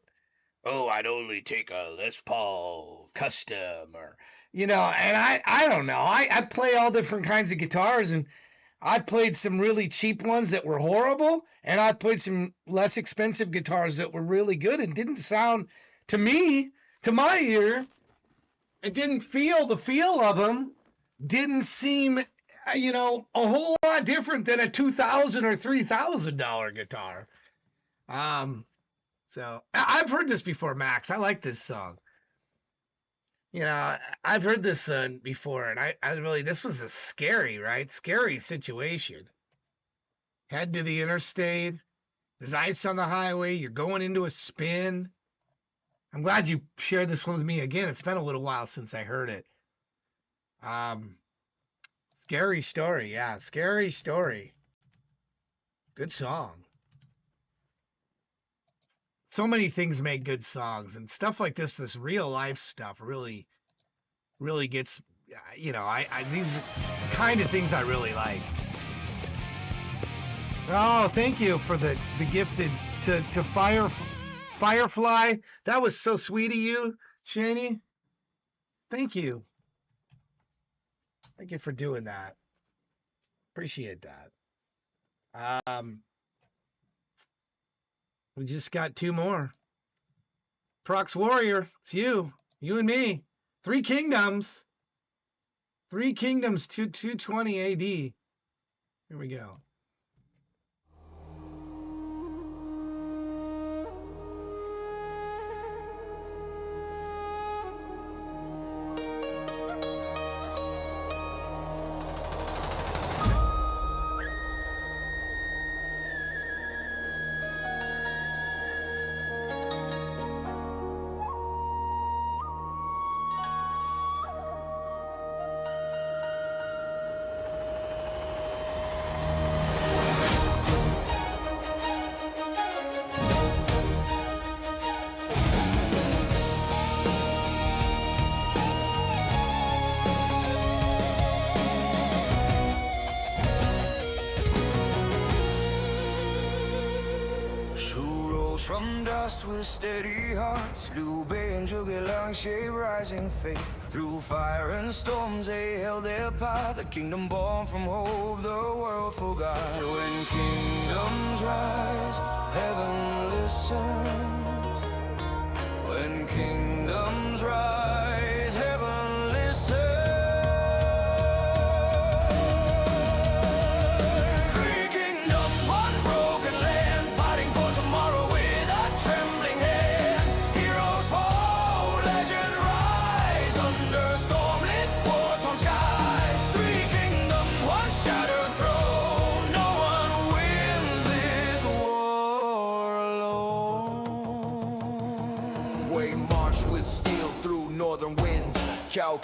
Speaker 2: oh, I'd only take a Les Paul custom or, and I don't know. I play all different kinds of guitars and I played some really cheap ones that were horrible, and I played some less expensive guitars that were really good and didn't sound, to me, to my ear, it didn't feel the feel of them, didn't seem, a whole lot different than a $2,000 or $3,000 guitar. So I've heard this before, Max. I like this song. I've heard this before, and I really, this was a scary, right? Scary situation. Head to the interstate. There's ice on the highway. You're going into a spin. I'm glad you shared this one with me again. It's been a little while since I heard it. Scary story. Yeah, scary story. Good song. So many things make good songs, and stuff like this real life stuff really, really gets, these are the kind of things I really like. Oh, thank you for the gifted to Firefly. That was so sweet of you, Shani. Thank you. Thank you for doing that. Appreciate that. We just got two more. Prox Warrior, it's you and me. Three Kingdoms. Three Kingdoms, 220 AD. Here we go.
Speaker 5: From dust with steady hearts, Lube and Jugi long shape rising faith. Through fire and storms they held their path. The kingdom born from hope the world forgot. When kingdoms rise, heaven listens. When kingdoms rise, heaven listens. Three kingdoms, one broken land, fighting for tomorrow.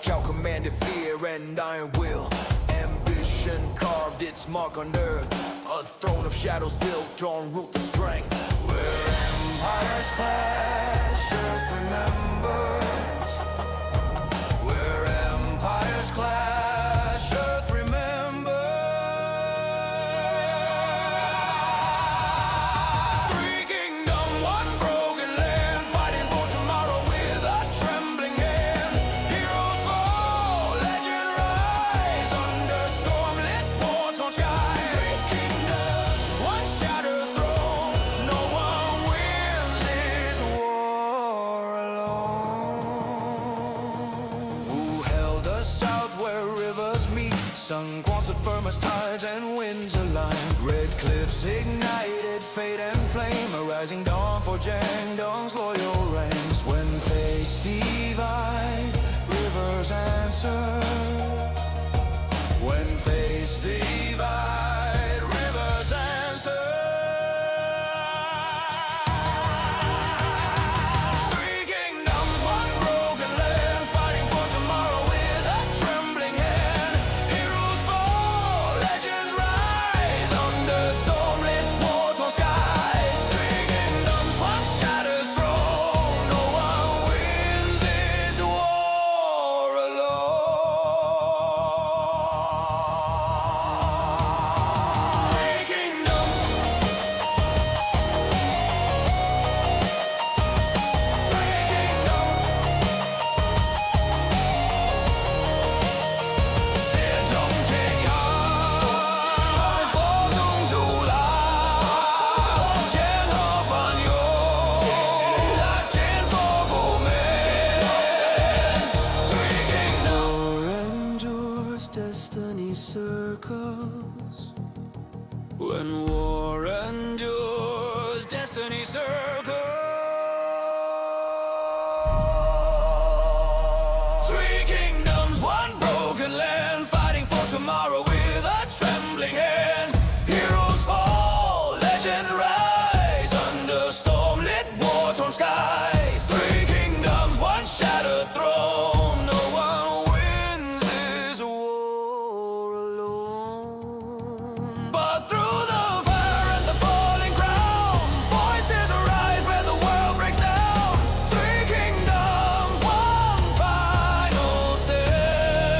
Speaker 5: Cow commanded fear and iron will. Ambition carved its mark on earth. A throne of shadows built on ruthless strength. Where empires clash, earth remembers. Where empires clash, earth remembers. Three kingdoms, one broken land, fighting for tomorrow with a trembling hand. Sun quants stood firm as tides and winds aligned. Red cliffs ignited fate and flame. A rising dawn for Jiangdong's loyal ranks. When fates divide, rivers answer. When fates divide, rivers answer. Three kingdoms, one broken land, fighting for tomorrow with a trembling hand. Heroes fall, legends rise, under stormlit war-torn skies. destiny circle. Three kingdoms, one broken land, fighting for tomorrow with a trembling hand. Heroes fall, legend rise, under storm-lit war-torn skies. Three kingdoms, one shattered throne, no one wins this war alone. But through the fire and the falling crowns, voices arise where the world breaks down. Three kingdoms, one final stand,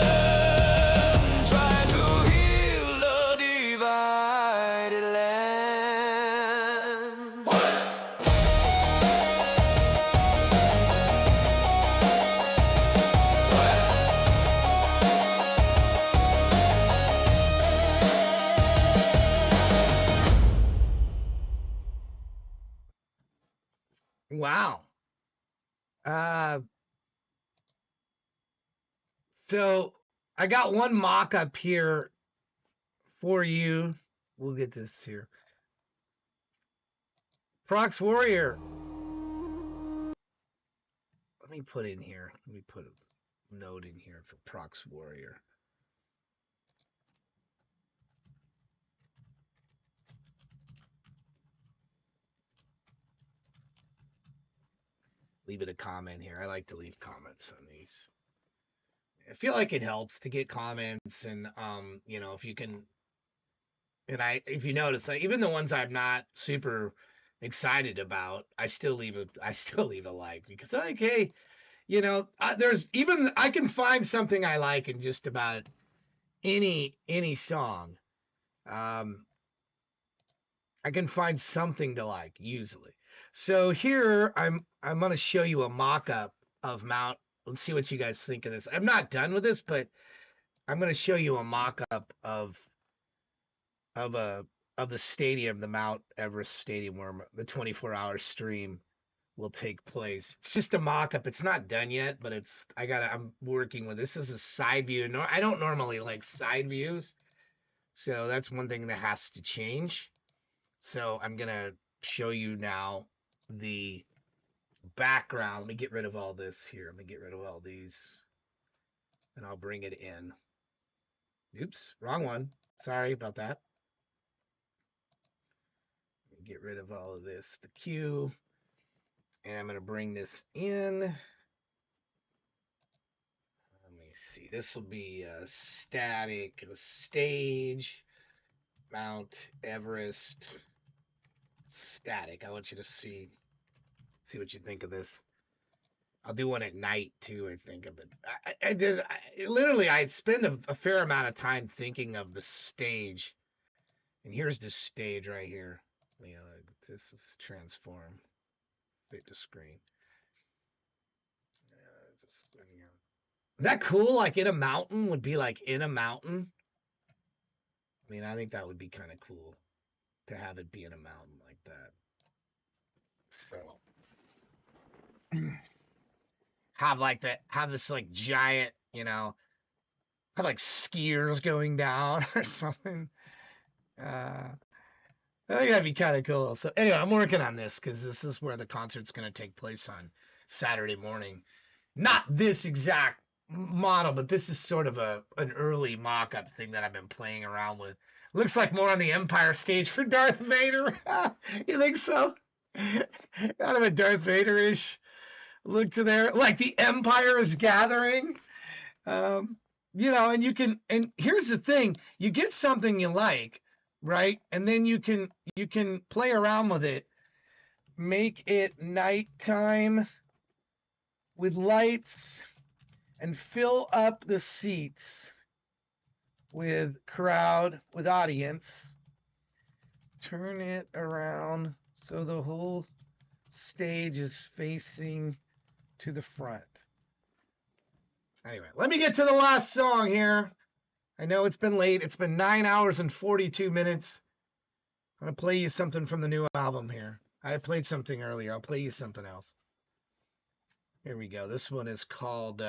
Speaker 5: trying to heal the divided land.
Speaker 2: Wow. So I got one mock up here for you. We'll get this here. Prox Warrior. Let me put in here. Let me put a note in here for Prox Warrior. Leave it a comment here. I like to leave comments on these. I feel like it helps to get comments, and you know, if you can, and if you notice, like, even the ones I'm not super excited about, I still leave a like, because like, hey, you know, there's even I can find something I like in just about any song. I can find something to like usually. So here I'm going to show you a mock-up of Mount. Let's see what you guys think of this. I'm not done with this, but I'm going to show you a mock-up of the stadium, the Mount Everest Stadium, where the 24-hour stream will take place. It's just a mock-up. It's not done yet, but I'm working with this as a side view. No, I don't normally like side views, so that's one thing that has to change. So I'm gonna show you now the background. Let me get rid of all this here. Let me get rid of all these, and I'll bring it in. Oops, wrong one. Sorry about that. Get rid of all of this, the cue, and I'm gonna bring this in. Let me see. This will be a static, a stage, Mount Everest, static. I want you to see what you think of this. I'll do one at night too, I think of it. Literally, I spend a fair amount of time thinking of the stage. And here's the stage right here. You know, this is transform, fit to screen. Is that cool? Like in a mountain would be like in a mountain. I mean, I think that would be kind of cool to have it be in a mountain like that. So have this like giant, you know, have like skiers going down or something. I think that'd be kind of cool. So anyway, I'm working on this because this is where the concert's going to take place on Saturday morning. Not this exact model, but this is sort of an early mock-up thing that I've been playing around with. Looks like more on the Empire stage for Darth Vader. You think so? Kind of a Darth Vader-ish look to there. Like the Empire is gathering. You know, and here's the thing, you get something you like, right? And then you can play around with it. Make it nighttime with lights and fill up the seats with crowd, with audience. Turn it around so the whole stage is facing to the front. Anyway, let me get to the last song here. I know it's been late. It's been 9 hours and 42 minutes. I'm going to play you something from the new album here. I played something earlier. I'll play you something else. Here we go. This one is called...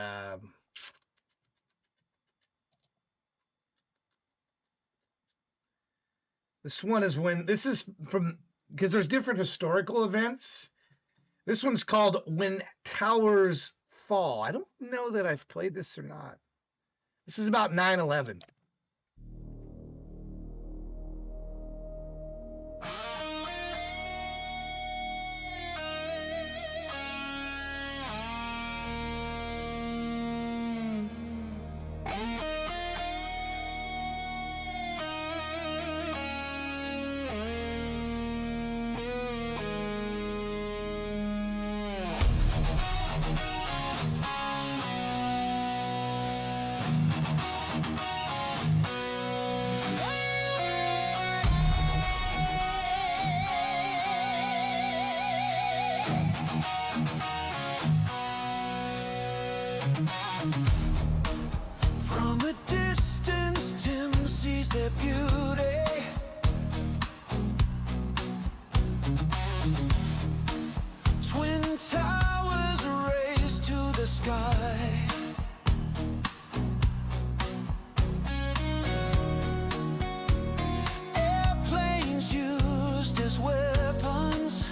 Speaker 2: this one is when... This is from because there's different historical events. This one's called When Towers Fall. I don't know that I've played this or not. This is about 9/11.
Speaker 14: From a distance, Tim sees their beauty. Twin towers raised to the sky. Airplanes used as weapons.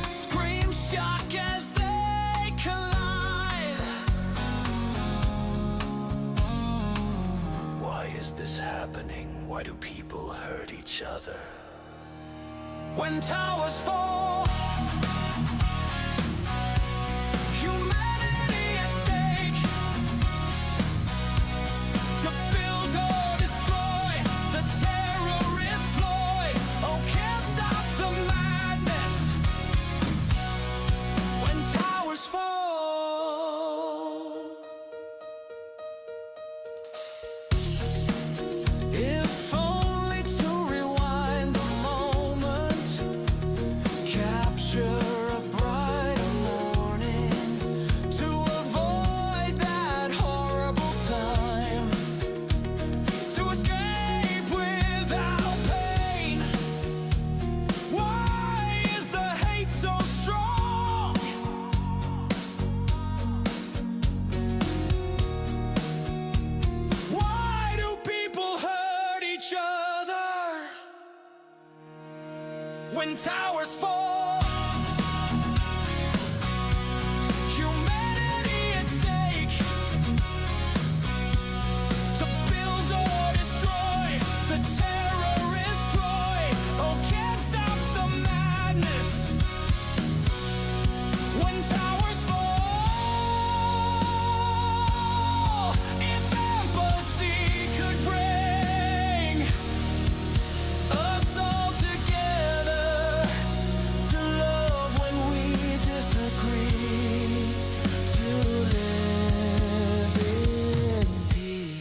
Speaker 14: Scream shock as they collide. Why is this happening? Why do people hurt each other? When towers fall, humanity at stake. To build or destroy, the terrorist ploy. Oh, can't stop the madness. When towers fall. If only to rewind the moment, capture a brighter morning, to avoid that horrible time, to escape without pain. Why is the hate so strong? Why do people hurt each other? When towers fall, humanity at stake. To build or destroy, the terrorist ploy. Oh, can't stop the madness. When towers fall. If empathy could bring us all together, to love when we disagree, to live in peace.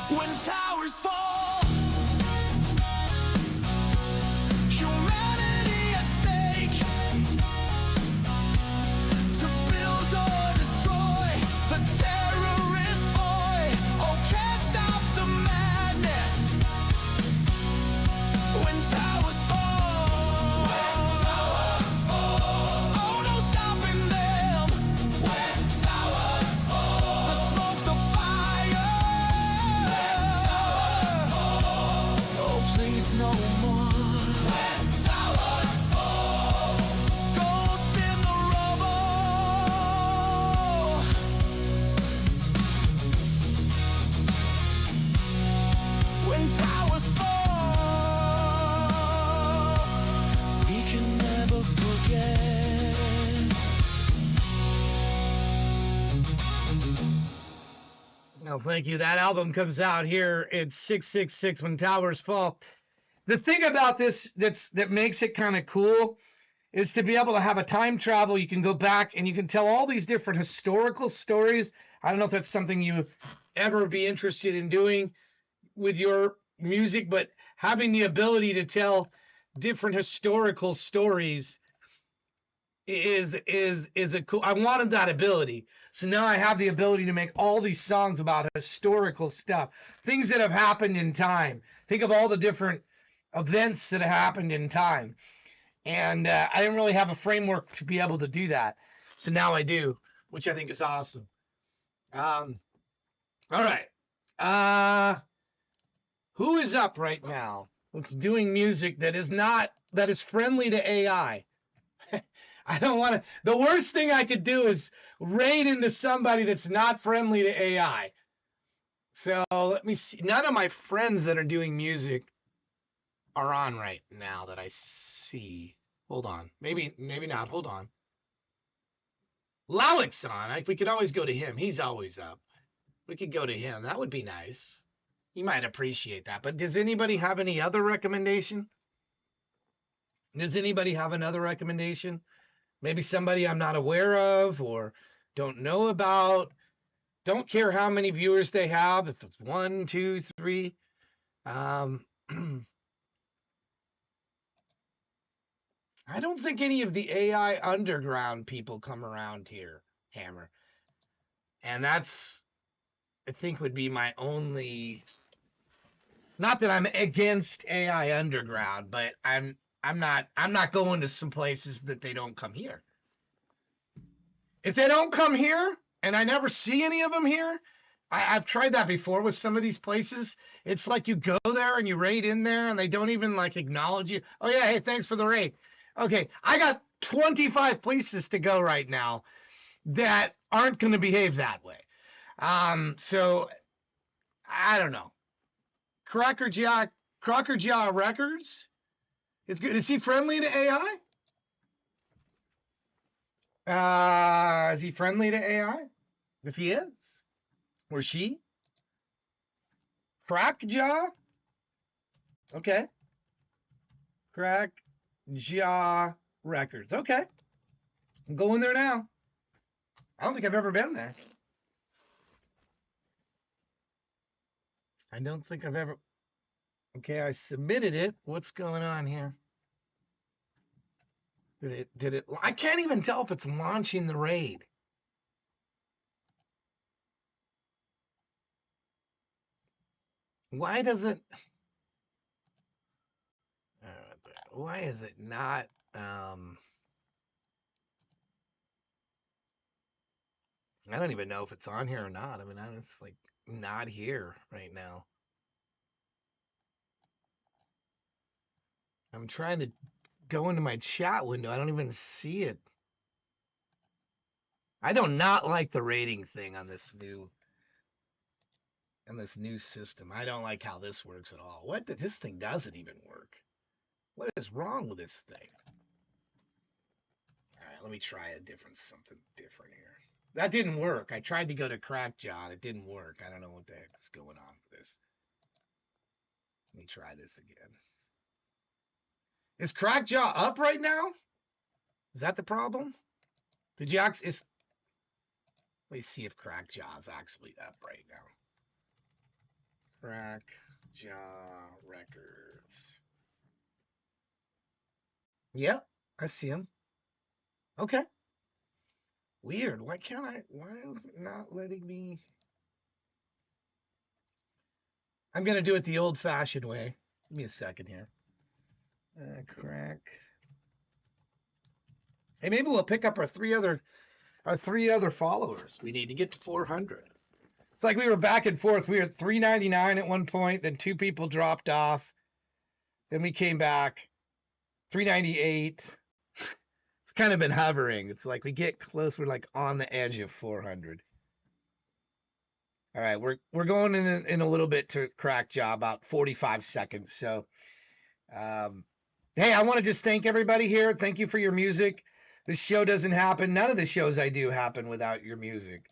Speaker 14: When towers fall, humanity at stake. To build or destroy, the terrorist ploy. Oh, can't stop the madness. When towers fall. When towers fall. Oh, no stopping them. When towers fall. The smoke, the fire. Oh, please no more. When towers fall. Ghosts in the rubble. When towers fall, we can never forget.
Speaker 2: No, thank you. That album comes out here. It's 666 When Towers Fall. The thing about this that makes it kind of cool is to be able to have a time travel. You can go back and you can tell all these different historical stories. I don't know if that's something you ever be interested in doing with your music, but having the ability to tell different historical stories is a cool. I wanted that ability. So now I have the ability to make all these songs about historical stuff, things that have happened in time. Think of all the different events that have happened in time. And I didn't really have a framework to be able to do that. So now I do, which I think is awesome. All right. Who is up right now? That's doing music that is friendly to AI. I don't want to. The worst thing I could do is raid into somebody that's not friendly to AI. So let me see. None of my friends that are doing music are on right now that I see. Hold on. Maybe not. Hold on. Lalik's on. We could always go to him. He's always up. We could go to him. That would be nice. He might appreciate that. But does anybody have any other recommendation? Does anybody have another recommendation? Maybe somebody I'm not aware of or don't know about. Don't care how many viewers they have. If it's 1, 2, 3. I don't think any of the AI underground people come around here, Hammer. And that's, I think, would be my only. Not that I'm against AI underground, but I'm not going to some places that they don't come here. If they don't come here and I never see any of them here, I've tried that before with some of these places. It's like you go there and you raid in there and they don't even like acknowledge you. Oh yeah, hey, thanks for the raid. Okay, I got 25 places to go right now that aren't going to behave that way. So I don't know. Crackerjaw Records. It's good. Is he friendly to AI? Is he friendly to AI? If he is, or she? Crackjaw. Okay. Crackjaw Records. Okay. I'm going there now. I don't think I've ever been there. I don't think I've ever. Okay, I submitted it. What's going on here? Did it? I can't even tell if it's launching the raid. Why does it? Why is it not? I don't even know if it's on here or not. I mean, it's like not here right now. I'm trying to go into my chat window. I don't even see it. I do not like the rating thing on this new system. I don't like how this works at all. This thing doesn't even work. What is wrong with this thing? All right, let me try something different here. That didn't work. I tried to go to Crackjaw. It didn't work. I don't know what the heck is going on with this. Let me try this again. Is Crackjaw up right now? Is that the problem? Did you actually? Let me see if Crackjaw is actually up right now. Crackjaw Records. Yep, I see him. Okay. Weird. Why is it not letting me? I'm going to do it the old-fashioned way. Give me a second here. Crack. Hey, maybe we'll pick up our three other followers. We need to get to 400. It's like we were back and forth. We were at 399 at one point, then 2 people dropped off. Then we came back. 398. It's kind of been hovering. It's like we get close. We're like on the edge of 400. All right, we're going in a little bit to Crackjaw, about 45 seconds. So, hey, I want to just thank everybody here. Thank you for your music. This show doesn't happen. None of the shows I do happen without your music,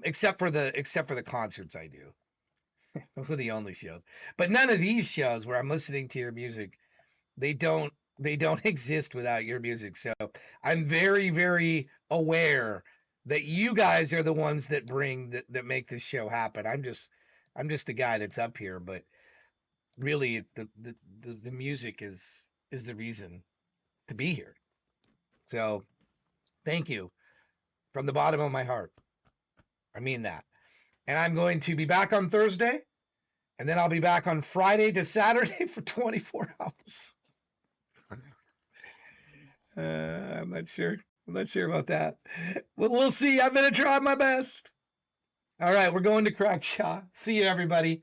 Speaker 2: except for the concerts I do. Those are the only shows. But none of these shows where I'm listening to your music, they don't exist without your music. So I'm very, very aware that you guys are the ones that that make this show happen. I'm just a guy that's up here, but really the music is the reason to be here. So thank you from the bottom of my heart. I mean that. And I'm going to be back on Thursday, and then I'll be back on Friday to Saturday for 24 hours. I'm not sure. I'm not sure about that. Well, we'll see. I'm going to try my best. All right, we're going to Crackshaw. See you, everybody.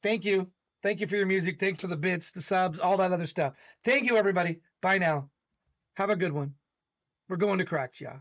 Speaker 2: Thank you. Thank you for your music. Thanks for the bits, the subs, all that other stuff. Thank you, everybody. Bye now. Have a good one. We're going to Crackshaw.